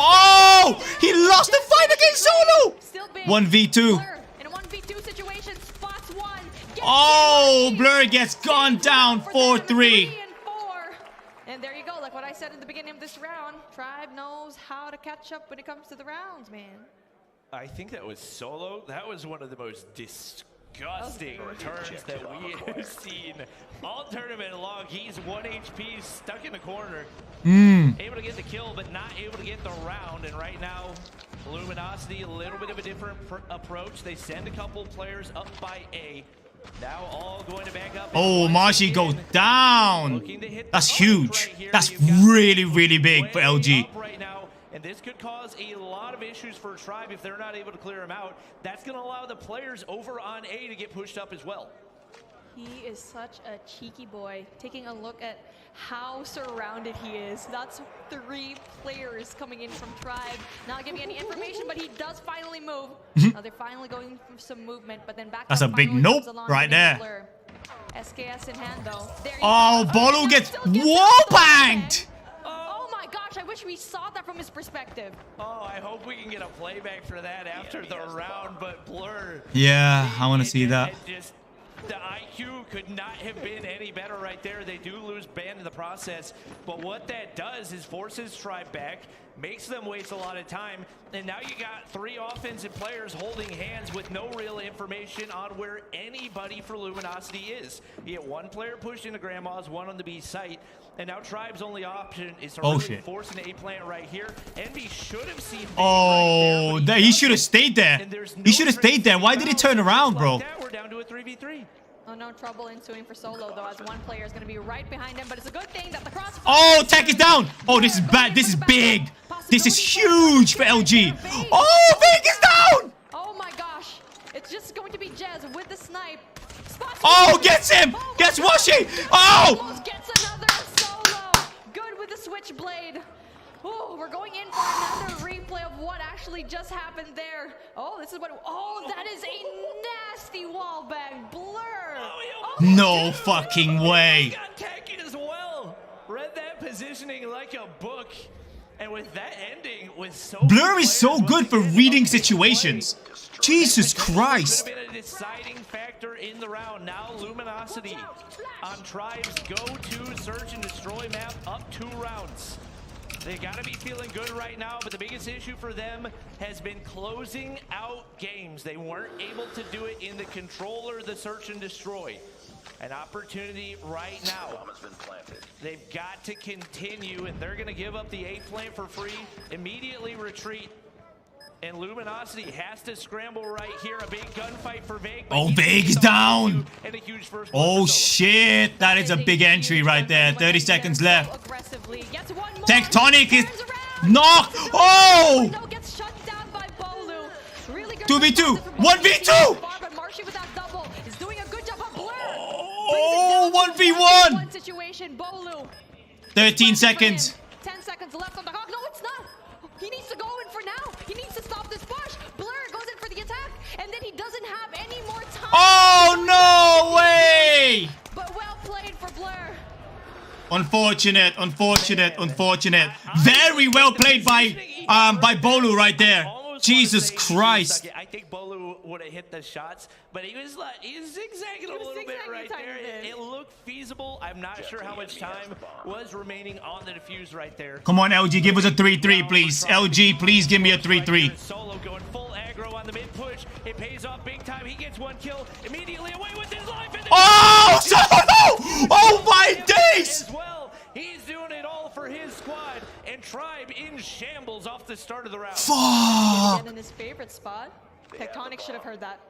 Oh, he lost the fight against Solo. 1v2. Oh, Blur gets gone down 4-3. And there you go, like what I said in the beginning of this round. Tribe knows how to catch up when it comes to the rounds, man. I think that was Solo. That was one of the most disgusting returns that we have seen all tournament long. He's 1 HP, stuck in the corner. Able to get the kill, but not able to get the round. And right now, Luminosity, a little bit of a different approach. They send a couple players up by A. Now all going to back up. Oh, Mashi goes down. That's huge. That's really, really big for LG. Right now, and this could cause a lot of issues for Tribe if they're not able to clear him out. That's going to allow the players over on A to get pushed up as well. He is such a cheeky boy. Taking a look at how surrounded he is. That's 3 players coming in from Tribe. Not giving any information, but he does finally move. Now they're finally going for some movement, but then back. That's a big nope right there. SKS in hand though. Oh, Bolu gets wall banged. Oh my gosh, I wish we saw that from his perspective. Oh, I hope we can get a playback for that after the round, but Blur. Yeah, I want to see that. The IQ could not have been any better right there. They do lose Band in the process, but what that does is forces Tribe back, makes them waste a lot of time, and now you got 3 offensive players holding hands with no real information on where anybody for Luminosity is. You get 1 player pushed into Grandma's, 1 on the B site, and now Tribe's only option is to really force an A plant right here. Envy should have seen. Oh, he should have stayed there. He should have stayed there. Why did he turn around, bro? We're down to a 3v3. Oh, no trouble ensuing for Solo though, as 1 player is going to be right behind him, but it's a good thing that the cross. Oh, Tech is down. Oh, this is bad. This is big. This is huge for LG. Oh, Vic is down. Oh my gosh. It's just going to be Jez with the snipe. Oh, gets him. Gets Washi. Oh. Almost gets another Solo. Good with the switchblade. Oh, we're going in for another replay of what actually just happened there. Oh, this is what. Oh, that is a nasty wall bang. Blur. No fucking way. Got tagged as well. Read that positioning like a book. And with that ending, with so Blur is so good for reading situations. Jesus Christ. Could have been a deciding factor in the round. Now Luminosity on Tribe's go-to search and destroy map up 2 rounds. They gotta be feeling good right now, but the biggest issue for them has been closing out games. They weren't able to do it in the controller, the search and destroy. An opportunity right now. They've got to continue, and they're gonna give up the A plant for free, immediately retreat. And Luminosity has to scramble right here. A big gunfight for Vague. Oh, Vague's down. Oh, shit. That is a big entry right there. 30 seconds left. Tectonic is knocked. Oh! 2v2. 1v2. Oh, 1v1. 13 seconds. 10 seconds left on the clock. No, it's not. He needs to go in for now. He needs to stop this push. Blur goes in for the attack, and then he doesn't have any more time. Oh, no way! But well played for Blur. Unfortunate. Very well played by Bolu right there. Jesus Christ. I think Bolu would have hit the shots, but he was zigzagging a little bit right there. It looked feasible. I'm not sure how much time was remaining on the defuse right there. Come on, LG, give us a 3-3, please. LG, please give me a 3-3. Solo going full aggro on the mid push. It pays off big time. He gets 1 kill immediately away with his life. Oh, Solo! Oh my days! He's doing it all for his squad, and Tribe in shambles off the start of the round. Fuck! In his favorite spot. Tectonic should have heard that.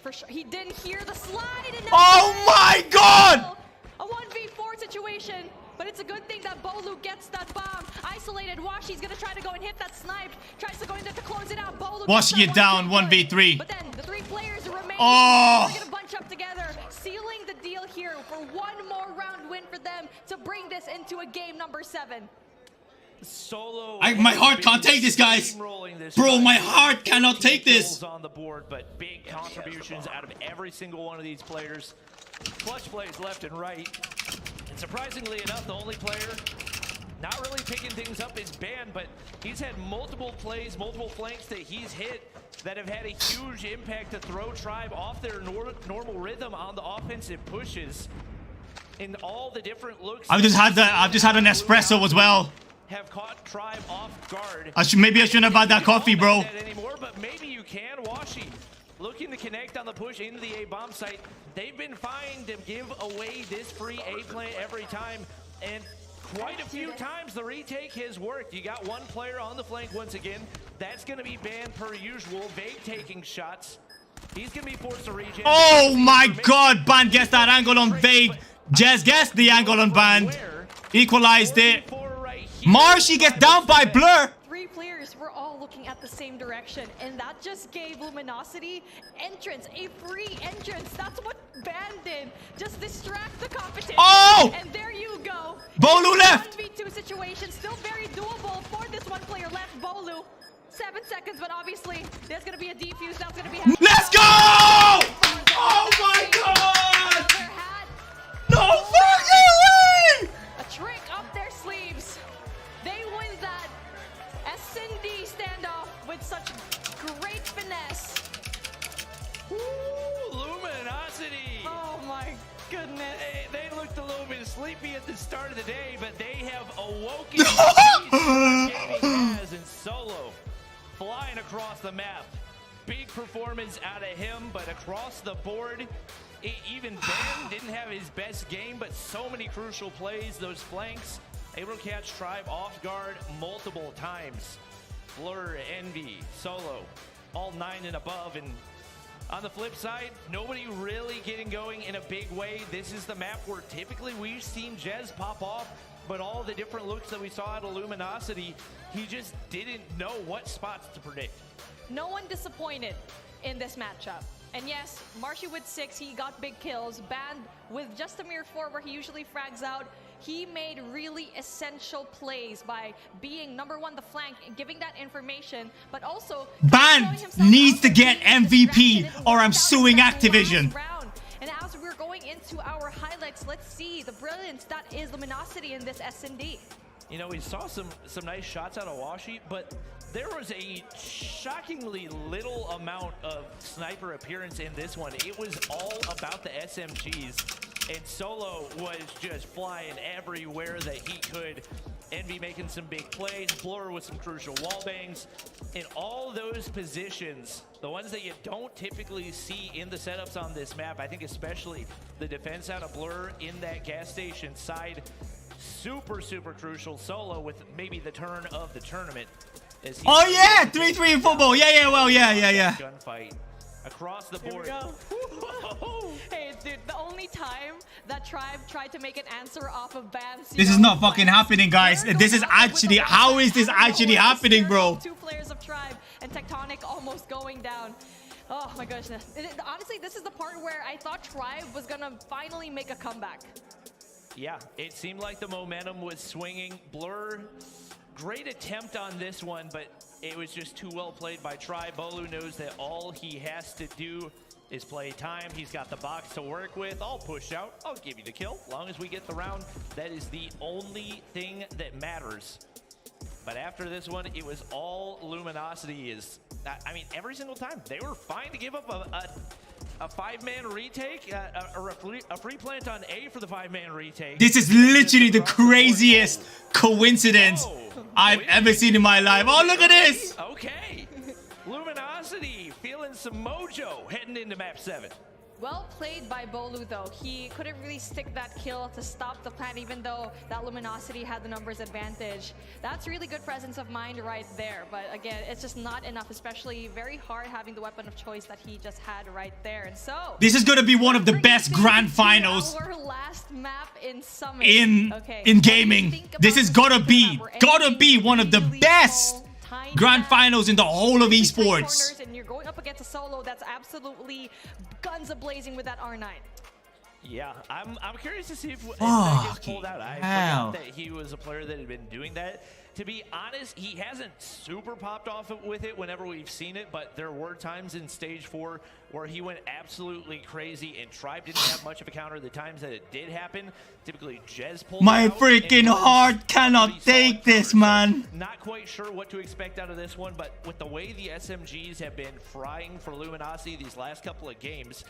For sure. He didn't hear the slide. And oh my god! A 1v4 situation, but it's a good thing that Bolu gets that bomb. Isolated. Washi's gonna try to go and hit that snipe. Tries to go in there to close it out. Bolu Washi it down, 1v3. But then the 3 players remain. Oh! They're gonna bunch up together, sealing the deal here for 1 more round win for them to bring this into a game number 7. Solo. My heart can't take this, guys. Bro, my heart cannot take this. On the board, but big contributions out of every single one of these players. Clutch plays left and right. And surprisingly enough, the only player not really picking things up is Ban, but he's had multiple plays, multiple flanks that he's hit that have had a huge impact to throw Tribe off their normal rhythm on the offensive pushes. In all the different looks. I've just had an espresso as well. Have caught Tribe off guard. Maybe I shouldn't have had that coffee, bro. Anymore, but maybe you can. Washi looking to connect on the push into the A bomb site. They've been fine to give away this free A plant every time, and quite a few times the retake has worked. You got 1 player on the flank once again. That's going to be banned per usual. Vague taking shots. He's going to be forced to regen. Oh my god, Ban gets that angle on Vague. Jazz gets the angle on Ban. Equalized it. Marshy gets down by Blur. 3 players were all looking at the same direction, and that just gave Luminosity entrance, a free entrance. That's what Ban did. Just distract the competition. Oh! And there you go. Bolu left. 1v2 situation, still very doable for this 1 player left. Bolu, 7 seconds, but obviously there's gonna be a defuse. That's gonna be. Let's go! Oh my god! No fucking way! A trick up their sleeves. They win that S&D standoff with such great finesse. Ooh, Luminosity. Oh my goodness. They looked a little bit sleepy at the start of the day, but they have awoken. Gaming has in Solo, flying across the map. Big performance out of him, but across the board, even Ben didn't have his best game, but so many crucial plays, those flanks. Able to catch Tribe off guard multiple times. Blur, Envy, Solo, all 9 and above. And on the flip side, nobody really getting going in a big way. This is the map where typically we've seen Jez pop off, but all the different looks that we saw out of Luminosity, he just didn't know what spots to predict. No one disappointed in this matchup. And yes, Marshy with 6, he got big kills. Banned with just a mere 4 where he usually frags out. He made really essential plays by being #1 the flank and giving that information, but also Ban needs to get MVP or I'm suing Activision. And as we're going into our highlights, let's see the brilliance that is Luminosity in this S&D. You know, we saw some nice shots out of Washi, but there was a shockingly little amount of sniper appearance in this one. It was all about the SMGs, and Solo was just flying everywhere that he could. Envy making some big plays, Blur with some crucial wall bangs. In all those positions, the ones that you don't typically see in the setups on this map, I think especially the defense out of Blur in that gas station side, super crucial. Solo with maybe the turn of the tournament. Oh yeah, 3-3 in football. Yeah. Gunfight across the board. Hey, dude, the only time that Tribe tried to make an answer off of bans. This is not fucking happening, guys. This is actually, how is this actually happening, bro? 2 players of Tribe and Tectonic almost going down. Oh my goodness. Honestly, this is the part where I thought Tribe was gonna finally make a comeback. Yeah, it seemed like the momentum was swinging. Blur, great attempt on this one, but it was just too well played by Tribe. Bolu knows that all he has to do is play time. He's got the box to work with. I'll push out. I'll give you the kill. As long as we get the round, that is the only thing that matters. But after this one, it was all Luminosity. I mean, every single time, they were fine to give up a 5-man retake, or a free plant on A for the 5-man retake. This is literally the craziest coincidence I've ever seen in my life. Oh, look at this! Okay. Luminosity feeling some mojo heading into map 7. Well played by Bolu, though. He couldn't really stick that kill to stop the plan, even though that Luminosity had the numbers advantage. That's really good presence of mind right there. But again, it's just not enough, especially very hard having the weapon of choice that he just had right there. And so this is gonna be one of the best grand finals our last map in Summit. In gaming. This is gotta be one of the best grand finals in the whole of esports. And you're going up against a Solo that's absolutely guns a-blazing with that R9. Yeah, I'm curious to see if that gets pulled out. I forgot that he was a player that had been doing that. To be honest, he hasn't super popped off with it whenever we've seen it, but there were times in stage 4 where he went absolutely crazy, and Tribe didn't have much of a counter. The times that it did happen, typically Jez pulled my out, freaking heart cannot take this, man. Not quite sure what to expect out of this one, but with the way the SMGs have been frying for Luminosity these last couple of games,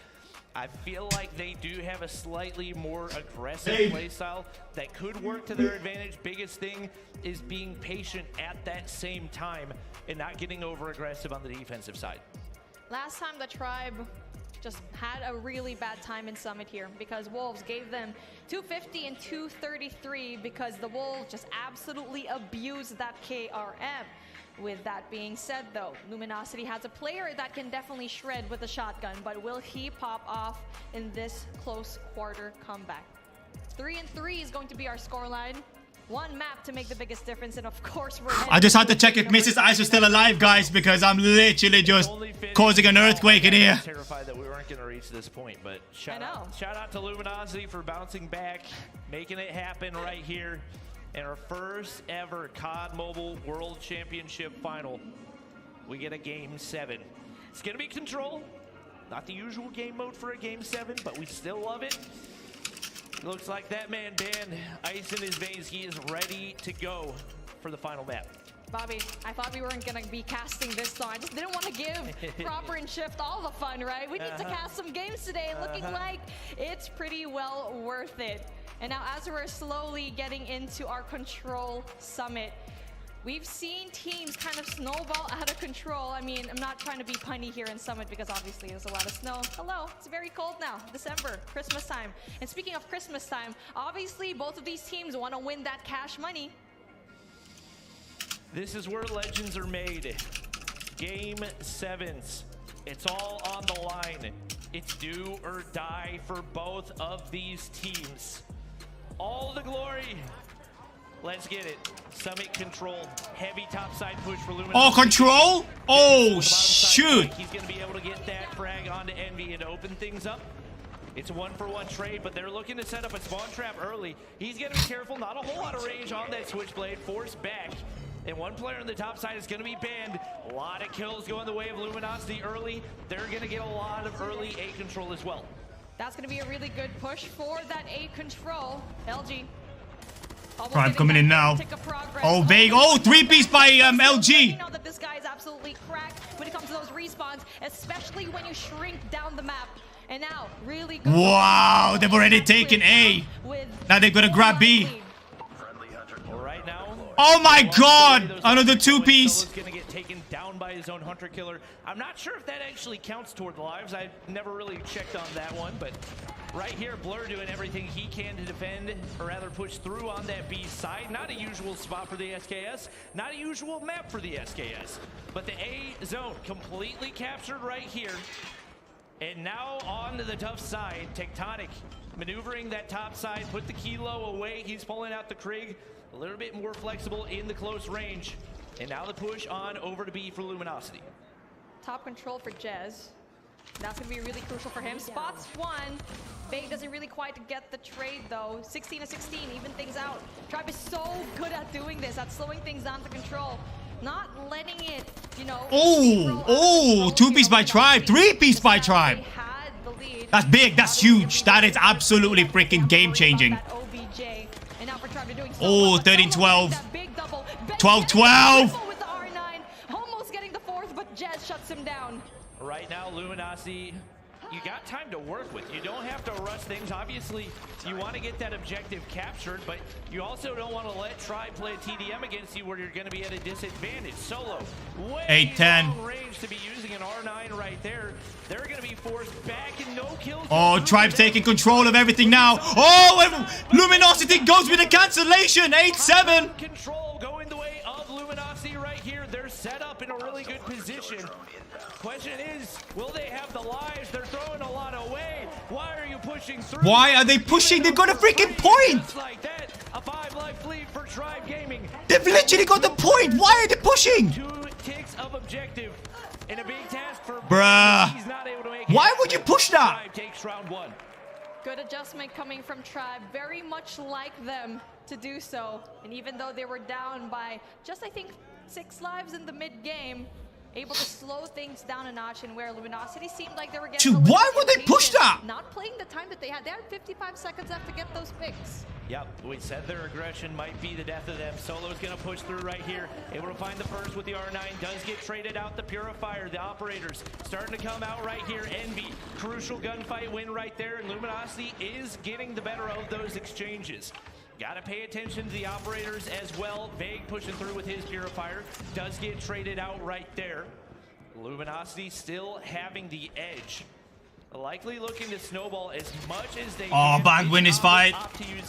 I feel like they do have a slightly more aggressive playstyle that could work to their advantage. Biggest thing is being patient at that same time and not getting over aggressive on the defensive side. Last time the Tribe just had a really bad time in Summit here because Wolves gave them 250 and 233 because the Wolves just absolutely abused that KRM. With that being said, though, Luminosity has a player that can definitely shred with a shotgun, but will he pop off in this close quarter comeback? 3-3 is going to be our scoreline. 1 map to make the biggest difference, and of course we're I just had to check if Mrs. Ice was still alive, guys, because I'm literally just causing an earthquake in here. Terrified that we weren't going to reach this point, but shout out to Luminosity for bouncing back, making it happen right here. In our first ever COD Mobile World Championship final, we get a Game 7. It's going to be Control. Not the usual game mode for a Game 7, but we still love it. Looks like that man, Dan, ice in his veins. He is ready to go for the final map. Bobby, I thought we weren't going to be casting this song. I just didn't want to give Proper and Shift all the fun, right? We need to cast some games today, looking like it's pretty well worth it. And now as we're slowly getting into our Control Summit, we've seen teams kind of snowball out of control. I mean, I'm not trying to be punny here in Summit because obviously there's a lot of snow. Hello, it's very cold now, December, Christmas time. And speaking of Christmas time, obviously both of these teams want to win that cash money. This is where legends are made. Game 7s. It's all on the line. It's do or die for both of these teams. All the glory. Let's get it. Summit Control. Heavy topside push for Luminosity. Oh, Control? Oh, shoot. He's going to be able to get that frag onto Envy and open things up. It's a 1-for-1 trade, but they're looking to set up a spawn trap early. He's going to be careful. Not a whole lot of range on that Switchblade. Forced back. And one player on the top side is going to be banned. A lot of kills going the way of Luminosity early. They're going to get a lot of early A control as well. That's going to be a really good push for that A control. LG. Tribe coming in now. Oh, Vague. Oh, 3-piece by LG. Know that this guy is absolutely cracked when it comes to those respawns, especially when you shrink down the map. And now, really good. Wow, they've already taken A. Now they're gonna grab B. Right now. Oh my God! Another 2-piece. Gonna get taken down by his own hunter killer. I'm not sure if that actually counts toward lives. I never really checked on that one, but right here, Blur doing everything he can to defend, or rather push through on that B side. Not a usual spot for the SKS, not a usual map for the SKS, but the A zone completely captured right here. And now on to the tough side, Tectonic maneuvering that top side, put the Kilo away. He's pulling out the Krieg, a little bit more flexible in the close range. And now the push on over to B for Luminosity. Top control for Jez. That's going to be really crucial for him. Spots one. Vague doesn't really quite get the trade, though. 16 to 16, even things out. Tribe is so good at doing this, at slowing things down to control. Not letting it, you know... Oh, 2-piece by Tribe. 3-piece by Tribe. That's big. That's huge. That is absolutely freaking game-changing. Oh, 13-12. 12-12. Almost getting the fourth, but Jez shuts him down. Right now, Luminosity, you got time to work with. You don't have to rush things. Obviously, you want to get that objective captured, but you also don't want to let Tribe play a TDM against you where you're going to be at a disadvantage. Solo, way 8-10. long range to be using an R9 right there. They're going to be forced back and no kills. Oh, Tribe's taking control of everything now. Oh, and Luminosity goes with a cancellation. 8-7. Control going the way of Luminosity right here. They're set up in a really good position. Question is, will they have the lives? They're throwing a lot away. Why are you pushing through? Why are they pushing? They've got a freaking point. Like that, a 5-life lead for Tribe Gaming. They've literally got the point. Why are they pushing? 2 ticks of objective and a big task for Bruh. He's not able to make Why it. would you push that? Tribe takes round 1. Good adjustment coming from Tribe. Very much like them to do so. And even though they were down by just, I think, 6 lives in the mid-game, able to slow things down a notch, and where Luminosity seemed like they were getting Dude, why would they push that? Not playing the time that they had. They had 55 seconds left to get those picks. Yep, we said their aggression might be the death of them. Solo's gonna push through right here. Able to find the first with the R9. Does get traded out the Purifier. The operators starting to come out right here. Envy, crucial gunfight win right there, and Luminosity is getting the better of those exchanges. Gotta pay attention to the operators as well. Vague pushing through with his Purifier. Does get traded out right there. Luminosity still having the edge. Likely looking to snowball as much as they Oh, Band win his fight.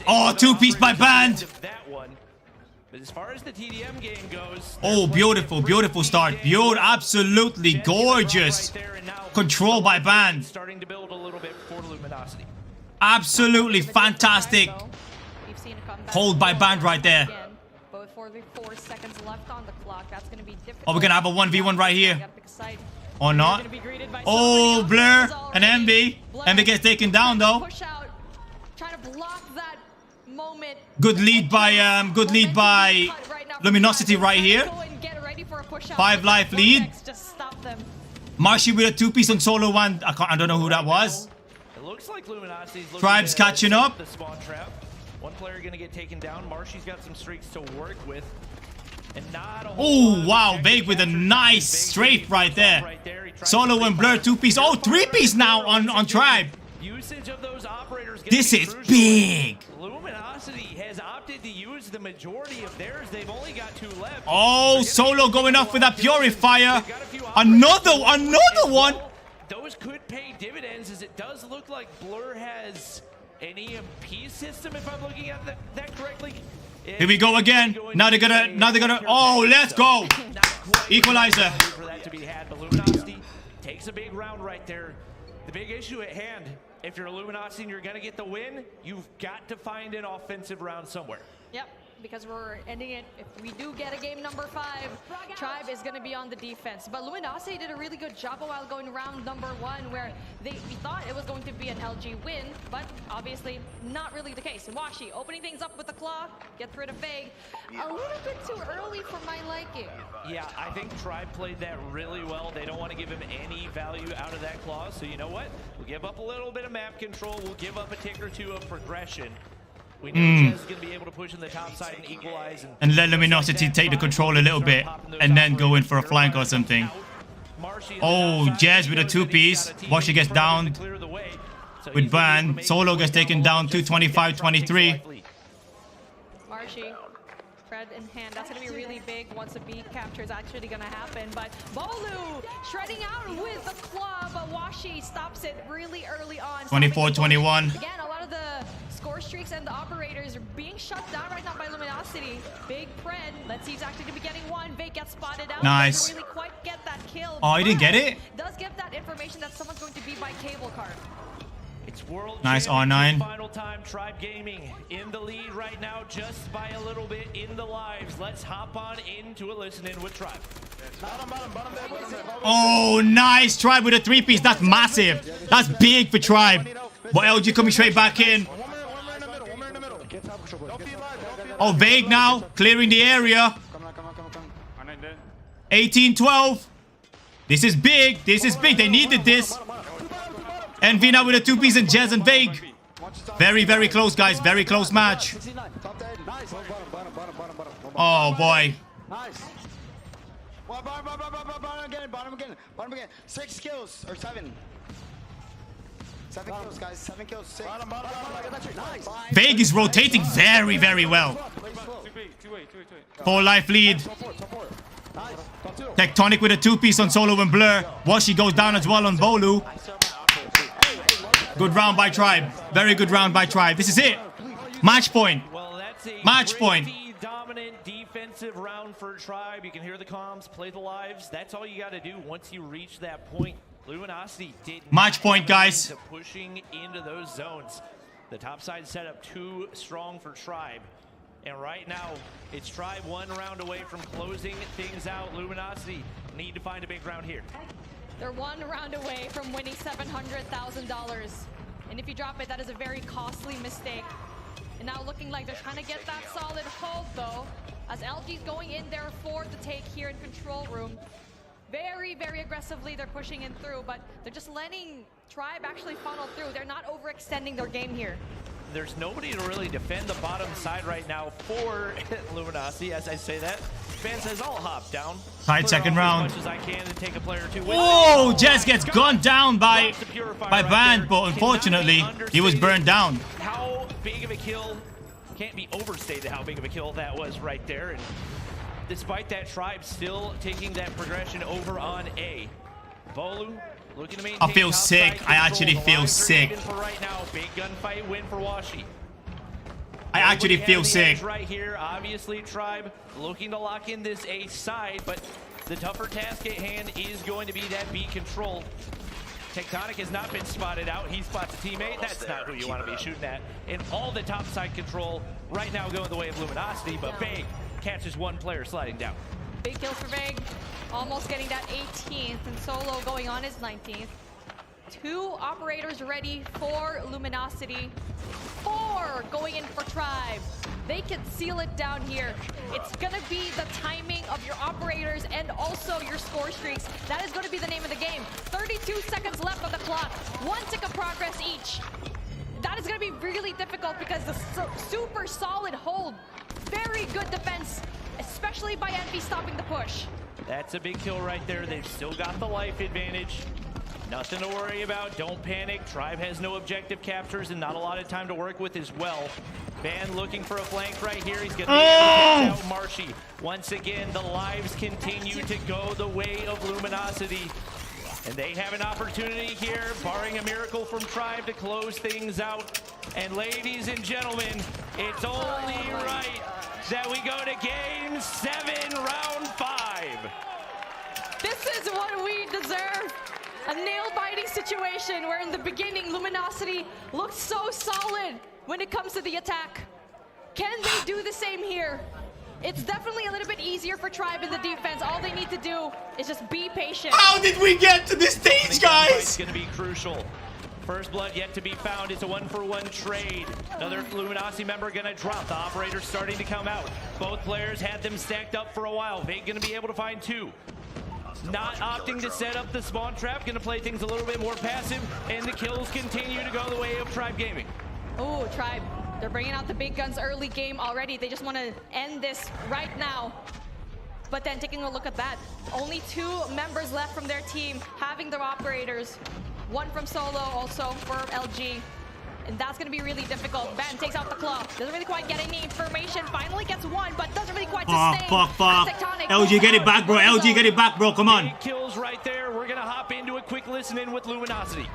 Oh, 2-piece by Band. That one. But as far as the TDM game goes, oh, beautiful, beautiful start. Absolutely gorgeous. Control by Band. Starting to build a little bit for Luminosity. Absolutely fantastic. Hold by Band right there. But with 4 seconds left on the clock, that's going to be difficult. Oh, we're gonna have a 1v1 right here. Or not. Oh, Blur and MB. MB gets taken down though. Trying to block that moment. Good lead by Luminosity right here. 5-life lead. Marshy with a 2-piece on solo one. I don't know who that was. It looks like Luminosity's Tribe's catching up. The spawn trap. One player gonna get taken down. Marshy's got some streaks to work with. And not a whole oh, wow. Vague with a nice strafe right there. Solo and Blur 2-piece. Oh, 3-piece now on Tribe. Usage of those operators. This is big. Luminosity has opted to use the majority of theirs. They've only got 2 left. Oh, Solo going off with that Purifier. Another one. Those could pay dividends, as it does look like Blur has an EMP system, if I'm looking at that correctly. Here we go again. Now they're gonna. Oh, let's go. Equalizer. For that to be had, but Luminosity takes a big round right there. The big issue at hand, if you're Luminosity and you're gonna get the win, you've got to find an offensive round somewhere. Yep, because we're ending it. If we do get a game number 5, Tribe is going to be on the defense. But Luminosity did a really good job while going round number 1, where we thought it was going to be an LG win, but obviously not really the case. Washi opening things up with the claw, gets rid of Vague. A little bit too early for my liking. Yeah, I think Tribe played that really well. They don't want to give him any value out of that claw, so you know what? We'll give up a little bit of map control. We'll give up a tick or 2 of progression. We know Jez is going to be able to push in the top side and equalize. And let Luminosity take the control a little bit and then go in for a flank or something. Oh, Jez with a two-piece. Washi gets downed with Ban. Solo gets taken down 225-23. Marshy, Fred in hand. That's going to be really big once a B capture is actually going to happen. But Bolu shredding out with the club. Washi stops it really early on. 24-21. Again, a lot of the score streaks and the operators are being shut down right now by Luminosity. Big Fred. Let's see who's actually going to be getting one. Vake gets spotted out. Nice. Doesn't really quite get that kill. Oh, he didn't get it? Does give that information that someone's going to be by cable car. It's World Nice Championship R9. Final time. Tribe Gaming in the lead right now, just by a little bit in the lives. Let's hop on into a listen-in with Tribe. Oh, nice. Tribe with a three-piece. That's massive. That's big for Tribe. But LG coming straight back in. Oh, Vague now clearing the area. 18-12. This is big. This is big. They needed this. Envy now with a two-piece and Jez and Vague. Very, very close, guys. Very close match. Oh, boy. Bottom again. 6 kills or 7. 7 kills, guys. 7 kills. 6. Vague is rotating very, very well. 4 life lead. Tectonic with a two-piece on Solo and Blur. Washi goes down as well on Bolu. Good round by Tribe. Very good round by Tribe. This is it. Match point. Match point. Dominant defensive round for Tribe. You can hear the comms, play the lives. That's all you got to do once you reach that point. Luminosity did match point, guys. Pushing into those zones. The top side setup too strong for Tribe. And right now, it's Tribe 1 round away from closing things out. Luminosity need to find a big round here. They're 1 round away from winning $700,000. And if you drop it, that is a very costly mistake. And now looking like they're trying to get that solid hold, though, as LG's going in there for the take here in control room. Very, very aggressively, they're pushing in through, but they're just letting Tribe actually funnel through. They're not overextending their game here. There's nobody to really defend the bottom side right now for Luminosity. As I say that, Fan says I'll hop down. Tight second round. As much as I can and take a player or two. Oh, Jez gets gunned down by Van, but unfortunately, he was burned down. How big of a kill? Can't be overstated how big of a kill that was right there. And despite that, Tribe still taking that progression over on A. Bolu looking to maintain. I feel sick. I actually feel sick. For right now, big gunfight win for Washi. I actually feel sick. Right here, obviously Tribe looking to lock in this A side, but the tougher task at hand is going to be that B control. Tectonic has not been spotted out. He spots a teammate. That's not who you want to be shooting at. And all the top side control right now going the way of Luminosity, but Vague catches one player sliding down. Big kills for Vague. Almost getting that 18th, and Solo going on his 19th. 2 operators ready for Luminosity. 4 going in for Tribe. They can seal it down here. It's going to be the timing of your operators and also your score streaks. That is going to be the name of the game. 32 seconds left on the clock. 1 tick of progress each. That is going to be really difficult because the super solid hold. Very good defense, especially by Envy stopping the push. That's a big kill right there. They've still got the life advantage. Nothing to worry about. Don't panic. Tribe has no objective captures and not a lot of time to work with as well. Van looking for a flank right here. He's going to be able to catch out Marshy. Once again, the lives continue to go the way of Luminosity. And they have an opportunity here, barring a miracle from Tribe, to close things out. And ladies and gentlemen, it's only right that we go to Game 7, Round 5. This is what we deserve. A nail-biting situation where in the beginning, Luminosity looked so solid when it comes to the attack. Can they do the same here? It's definitely a little bit easier for Tribe in the defense. All they need to do is just be patient. How did we get to this stage, guys? It's going to be crucial. First blood yet to be found. It's a 1-for-1 trade. Another Luminosity member going to drop. The operator's starting to come out. Both players had them stacked up for a while. Vague going to be able to find 2. Not opting to set up the spawn trap. Going to play things a little bit more passive. And the kills continue to go the way of Tribe Gaming. Oh, Tribe They're bringing out the big guns early game already. They just want to end this right now. But then taking a look at that, only 2 members left from their team having their operators. 1 from solo also for LG. And that's going to be really difficult. Ben takes out the claw. Doesn't really quite get any information. Finally gets 1, but doesn't really quite sustain. Fuck. LG, get it back, bro. LG, get it back, bro. Come on. Big kills right there. We're going to hop into a quick listen in with Luminosity.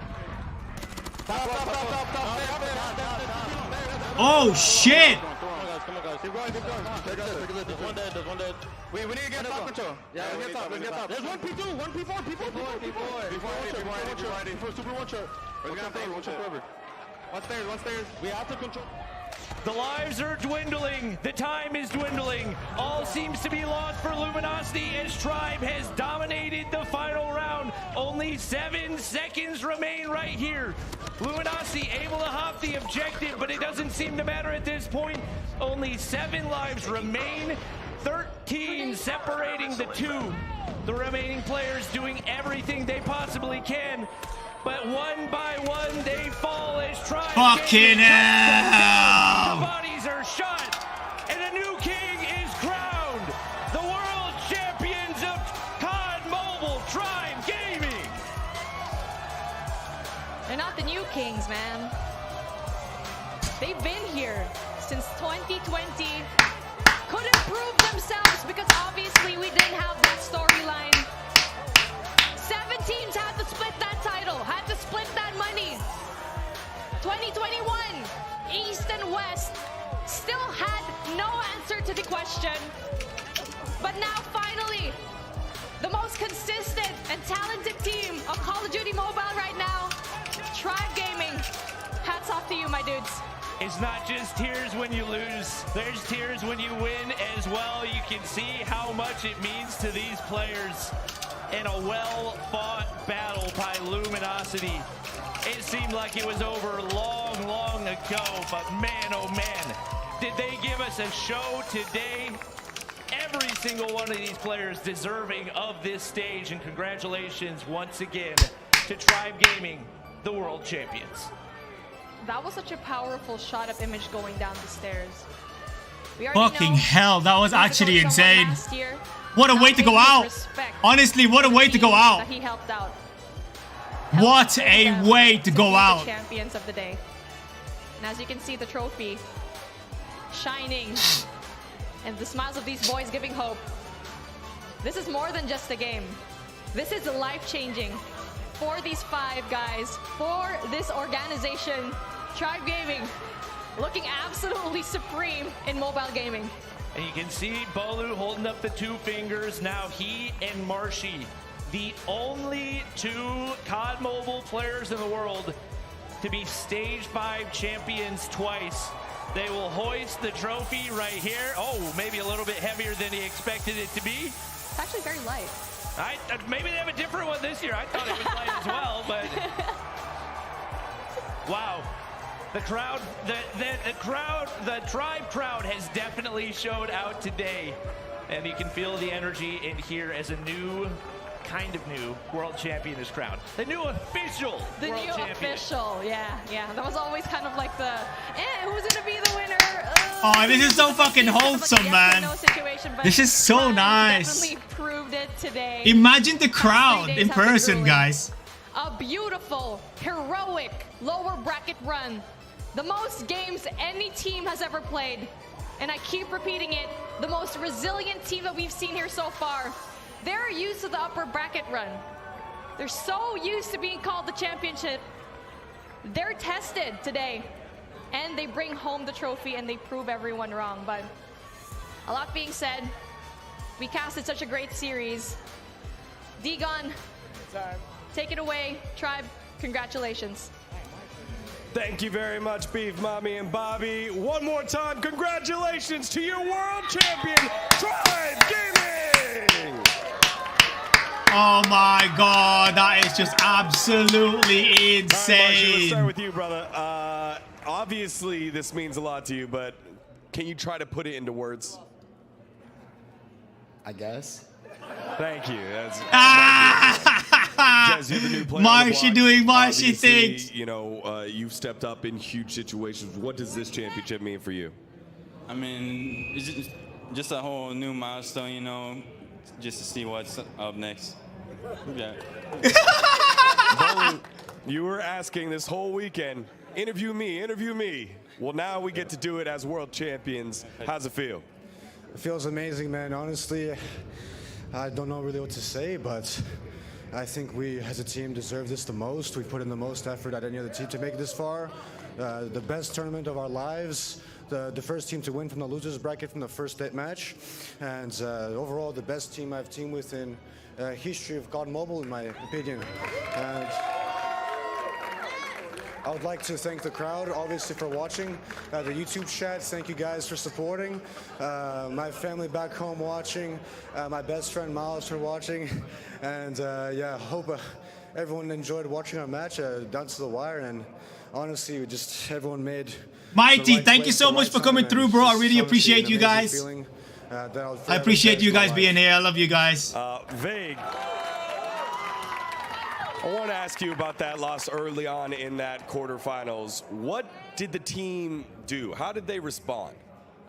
Oh, shit. Come on, guys. Keep going. There's one dead. We need to get top control. Yeah, let's get top. There's 1 P2, 1 P4, P4. Super one shot. One shot forever. One stairs. We have to control. The lives are dwindling. The time is dwindling. All seems to be lost for Luminosity as Tribe has dominated the final round. Only 7 seconds remain right here. Luminosity able to hop the objective, but it doesn't seem to matter at this point. Only 7 lives remain. 13 separating the 2. The remaining players doing everything they possibly can. But one by one, they fall as Tribe. Fucking hell! The bodies are shot, and a new king is crowned. The world champions of COD Mobile, Tribe Gaming. They're not the new kings, man. They've been here since 2020. Couldn't prove themselves because obviously we didn't have that storyline. 7 teams had to split that title, had to split that money. 2021, East and West, still had no answer to the question. But now finally, the most consistent and talented team of Call of Duty Mobile right now, Tribe Gaming. Hats off to you, my dudes. It's not just tears when you lose. There's tears when you win as well. You can see how much it means to these players. In a well-fought battle by Luminosity. It seemed like it was over long ago, but man, oh man, did they give us a show today. Every single one of these players deserving of this stage, and congratulations once again to Tribe Gaming, the world champions. That was such a powerful shot-up image going down the stairs. Fucking hell, that was actually insane. What a way to go out. Honestly, what a way to go out. He helped out. What a way to go out. Champions of the day. And as you can see, the trophy shining and the smiles of these boys giving hope. This is more than just a game. This is life-changing for these 5 guys, for this organization, Tribe Gaming, looking absolutely supreme in mobile gaming. And you can see Bolu holding up the 2 fingers. Now he and Marshy, the only 2 COD Mobile players in the world to be Stage 5 champions twice. They will hoist the trophy right here. Oh, maybe a little bit heavier than he expected it to be. It's actually very light. Maybe they have a different one this year. I thought it was light as well, but wow. The crowd, the Tribe crowd has definitely showed out today. And you can feel the energy in here as a new, kind of new world champion is crowned. The new official The world new champion. official, yeah. That was always kind of like the, who's gonna be the winner? Oh, this is so fucking wholesome, man. This is so nice. Definitely proved it today. Imagine the crowd in person, guys. A beautiful, heroic lower bracket run. The most games any team has ever played. And I keep repeating it, the most resilient team that we've seen here so far. They're used to the upper bracket run. They're so used to being called the championship. They're tested today. And they bring home the trophy and they prove everyone wrong. But a lot being said, we casted such a great series. D-Gun, take it away. Tribe, congratulations. Thank you very much, Beef Mommy and Bobby. One more time, congratulations to your world champion, Tribe Gaming! Oh my god, that is just absolutely insane. All right, Marshall, let's start with you, brother. Obviously, this means a lot to you, but can you try to put it into words? I guess. Thank you. Jez, you're the new player on the Marshy block. doing Marshy Obviously, things. You know, you've stepped up in huge situations. What does this championship mean for you? I mean, it's just a whole new milestone, you know, just to see what's up next. Yeah. Bowling, you were asking this whole weekend, interview me, interview me. Well, now we get to do it as world champions. How's it feel? It feels amazing, man. Honestly, I don't know really what to say, but I think we as a team deserve this the most. We put in the most effort at any other team to make it this far. The best tournament of our lives. The first team to win from the losers bracket from the first match. And overall, the best team I've teamed with in history of codmobile, in my opinion. And I would like to thank the crowd, obviously, for watching. The YouTube chat, thank you guys for supporting. My family back home watching. My best friend Miles for watching. And yeah, hope everyone enjoyed watching our match down to the wire. And honestly, everyone made Mighty, thank you so much for coming through, bro. I really appreciate you guys. I appreciate you guys being here. I love you guys. Vague, I want to ask you about that loss early on in that quarterfinals. What did the team do? How did they respond?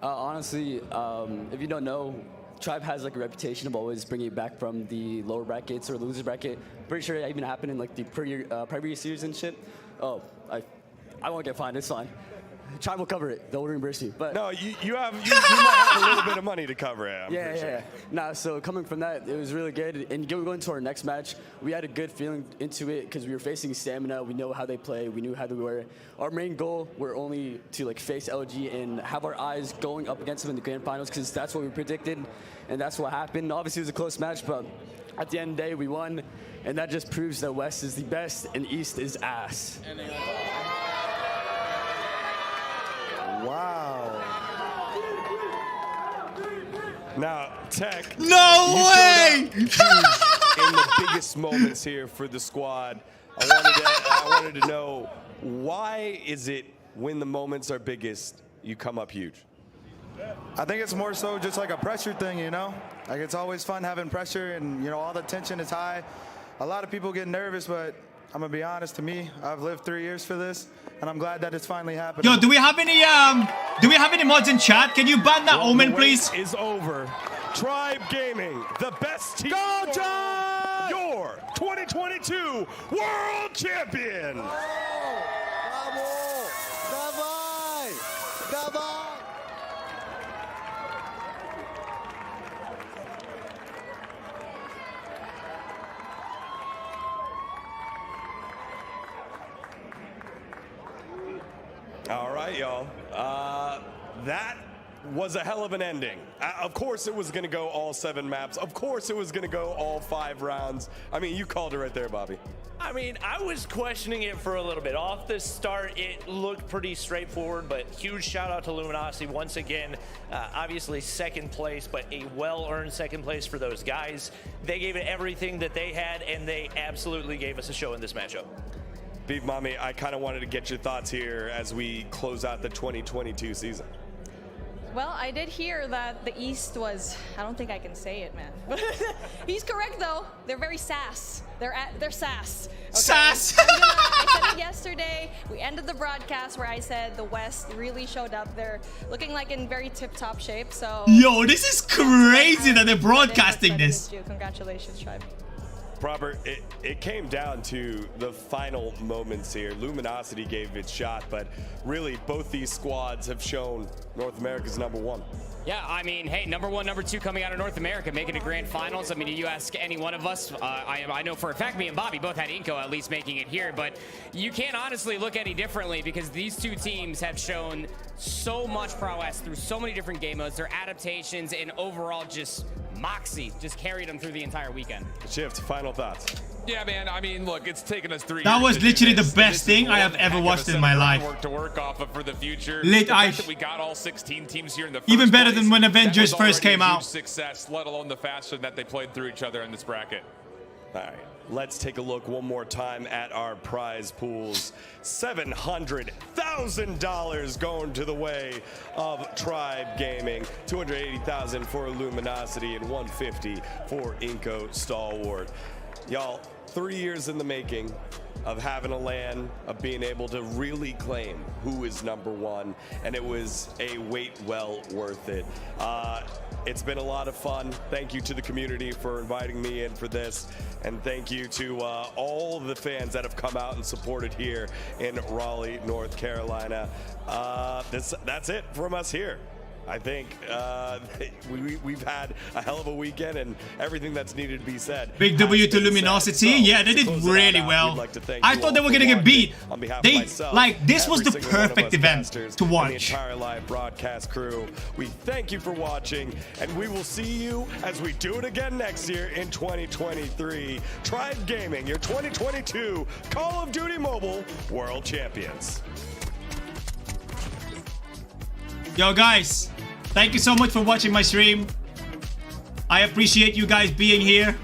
Honestly, if you don't know, Tribe has like a reputation of always bringing it back from the lower brackets or loser bracket. Pretty sure it even happened in like the previous series and shit. Oh, I won't get fined. It's fine. Tribe will cover it. They'll reimburse you. But no, you might have a little bit of money to cover it. Yeah. Nah, so coming from that, it was really good. And going into our next match, we had a good feeling into it because we were facing Stamina. We know how they play. We knew how they were. Our main goal were only to like face LG and have our eyes going up against them in the grand finals because that's what we predicted, and that's what happened. Obviously, it was a close match, but at the end of the day, we won, and that just proves that West is the best and East is ass. Wow. Now, Tech. No way! In the biggest moments here for the squad, I wanted to know, why is it when the moments are biggest, you come up huge? I think it's more so just like a pressure thing, you know? Like it's always fun having pressure and, you know, all the tension is high. A lot of people get nervous, but I'm gonna be honest, to me, I've lived 3 years for this, and I'm glad that it's finally happening. Yo, do we have any mods in chat? Can you ban that Omen, please? Is over. Tribe Gaming, the best team. Go Tribe! Your 2022 World Champion. All right, y'all. That was a hell of an ending. Of course it was going to go all 7 maps. Of course it was going to go all 5 rounds. I mean, you called it right there, Bobby. I mean, I was questioning it for a little bit. Off the start, it looked pretty straightforward, but huge shout out to Luminosity once again. Obviously second place, but a well-earned second place for those guys. They gave it everything that they had, and they absolutely gave us a show in this matchup. Beef Mommy, I kind of wanted to get your thoughts here as we close out the 2022 season. Well, I did hear that the East was, I don't think I can say it, man. He's correct, though. They're very sass. They're sass. Okay? Sass! I said it yesterday. We ended the broadcast where I said the West really showed up. They're looking like in very tip-top shape, so... Yo, this is crazy that they're broadcasting this. Congratulations, Tribe. Robert, it came down to the final moments here. Luminosity gave its shot, but really both these squads have shown North America's #1. Yeah, I mean, hey, #1, #2 coming out of North America, making it grand finals. I mean, you ask any one of us, I know for a fact me and Bobby both had Inco at least making it here, but you can't honestly look any differently because these two teams have shown so much prowess through so many different game modes, their adaptations, and overall just moxie just carried them through the entire weekend. Shift, final thoughts. Yeah, man. I mean, look, it's taken us 3 years. That was literally the best thing I have ever watched in my life. To work off of for the future. Lit the fact ice. that we got all 16 teams here in the first Even better place, than when Avengers that was first came already a out. huge success, let alone the fashion that they played through each other in this bracket. All right, let's take a look one more time at our prize pools. $700,000 going to the way of Tribe Gaming, $280,000 for Luminosity, and $150 for Inco Stalwart. Y'all, 3 years in the making of having a LAN, of being able to really claim who is #1, and it was a wait well worth it. It's been a lot of fun. Thank you to the community for inviting me in for this, and thank you to all the fans that have come out and supported here in Raleigh, North Carolina. That's it from us here. I think we've had a hell of a weekend and everything that's needed to be said. Big W to Luminosity. Yeah, they did really well. I thought they were gonna get beat. This was the perfect event to watch. The entire live broadcast crew. We thank you for watching, and we will see you as we do it again next year in 2023. Tribe Gaming, your 2022 Call of Duty Mobile World Champions. Yo guys, thank you so much for watching my stream. I appreciate you guys being here.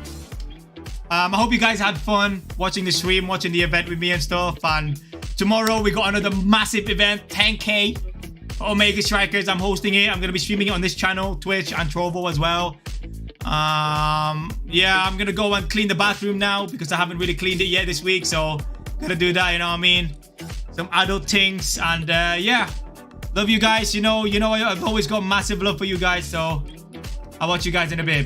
I hope you guys had fun watching the stream, watching the event with me and stuff. And tomorrow we got another massive event, 10K for Omega Strikers. I'm hosting it. I'm going to be streaming it on this channel, Twitch and Trovo as well. Yeah, I'm going to go and clean the bathroom now because I haven't really cleaned it yet this week. So, gotta do that, you know what I mean? Some adult things. And yeah. Love you guys, you know I've always got massive love for you guys, so I'll watch you guys in a bit.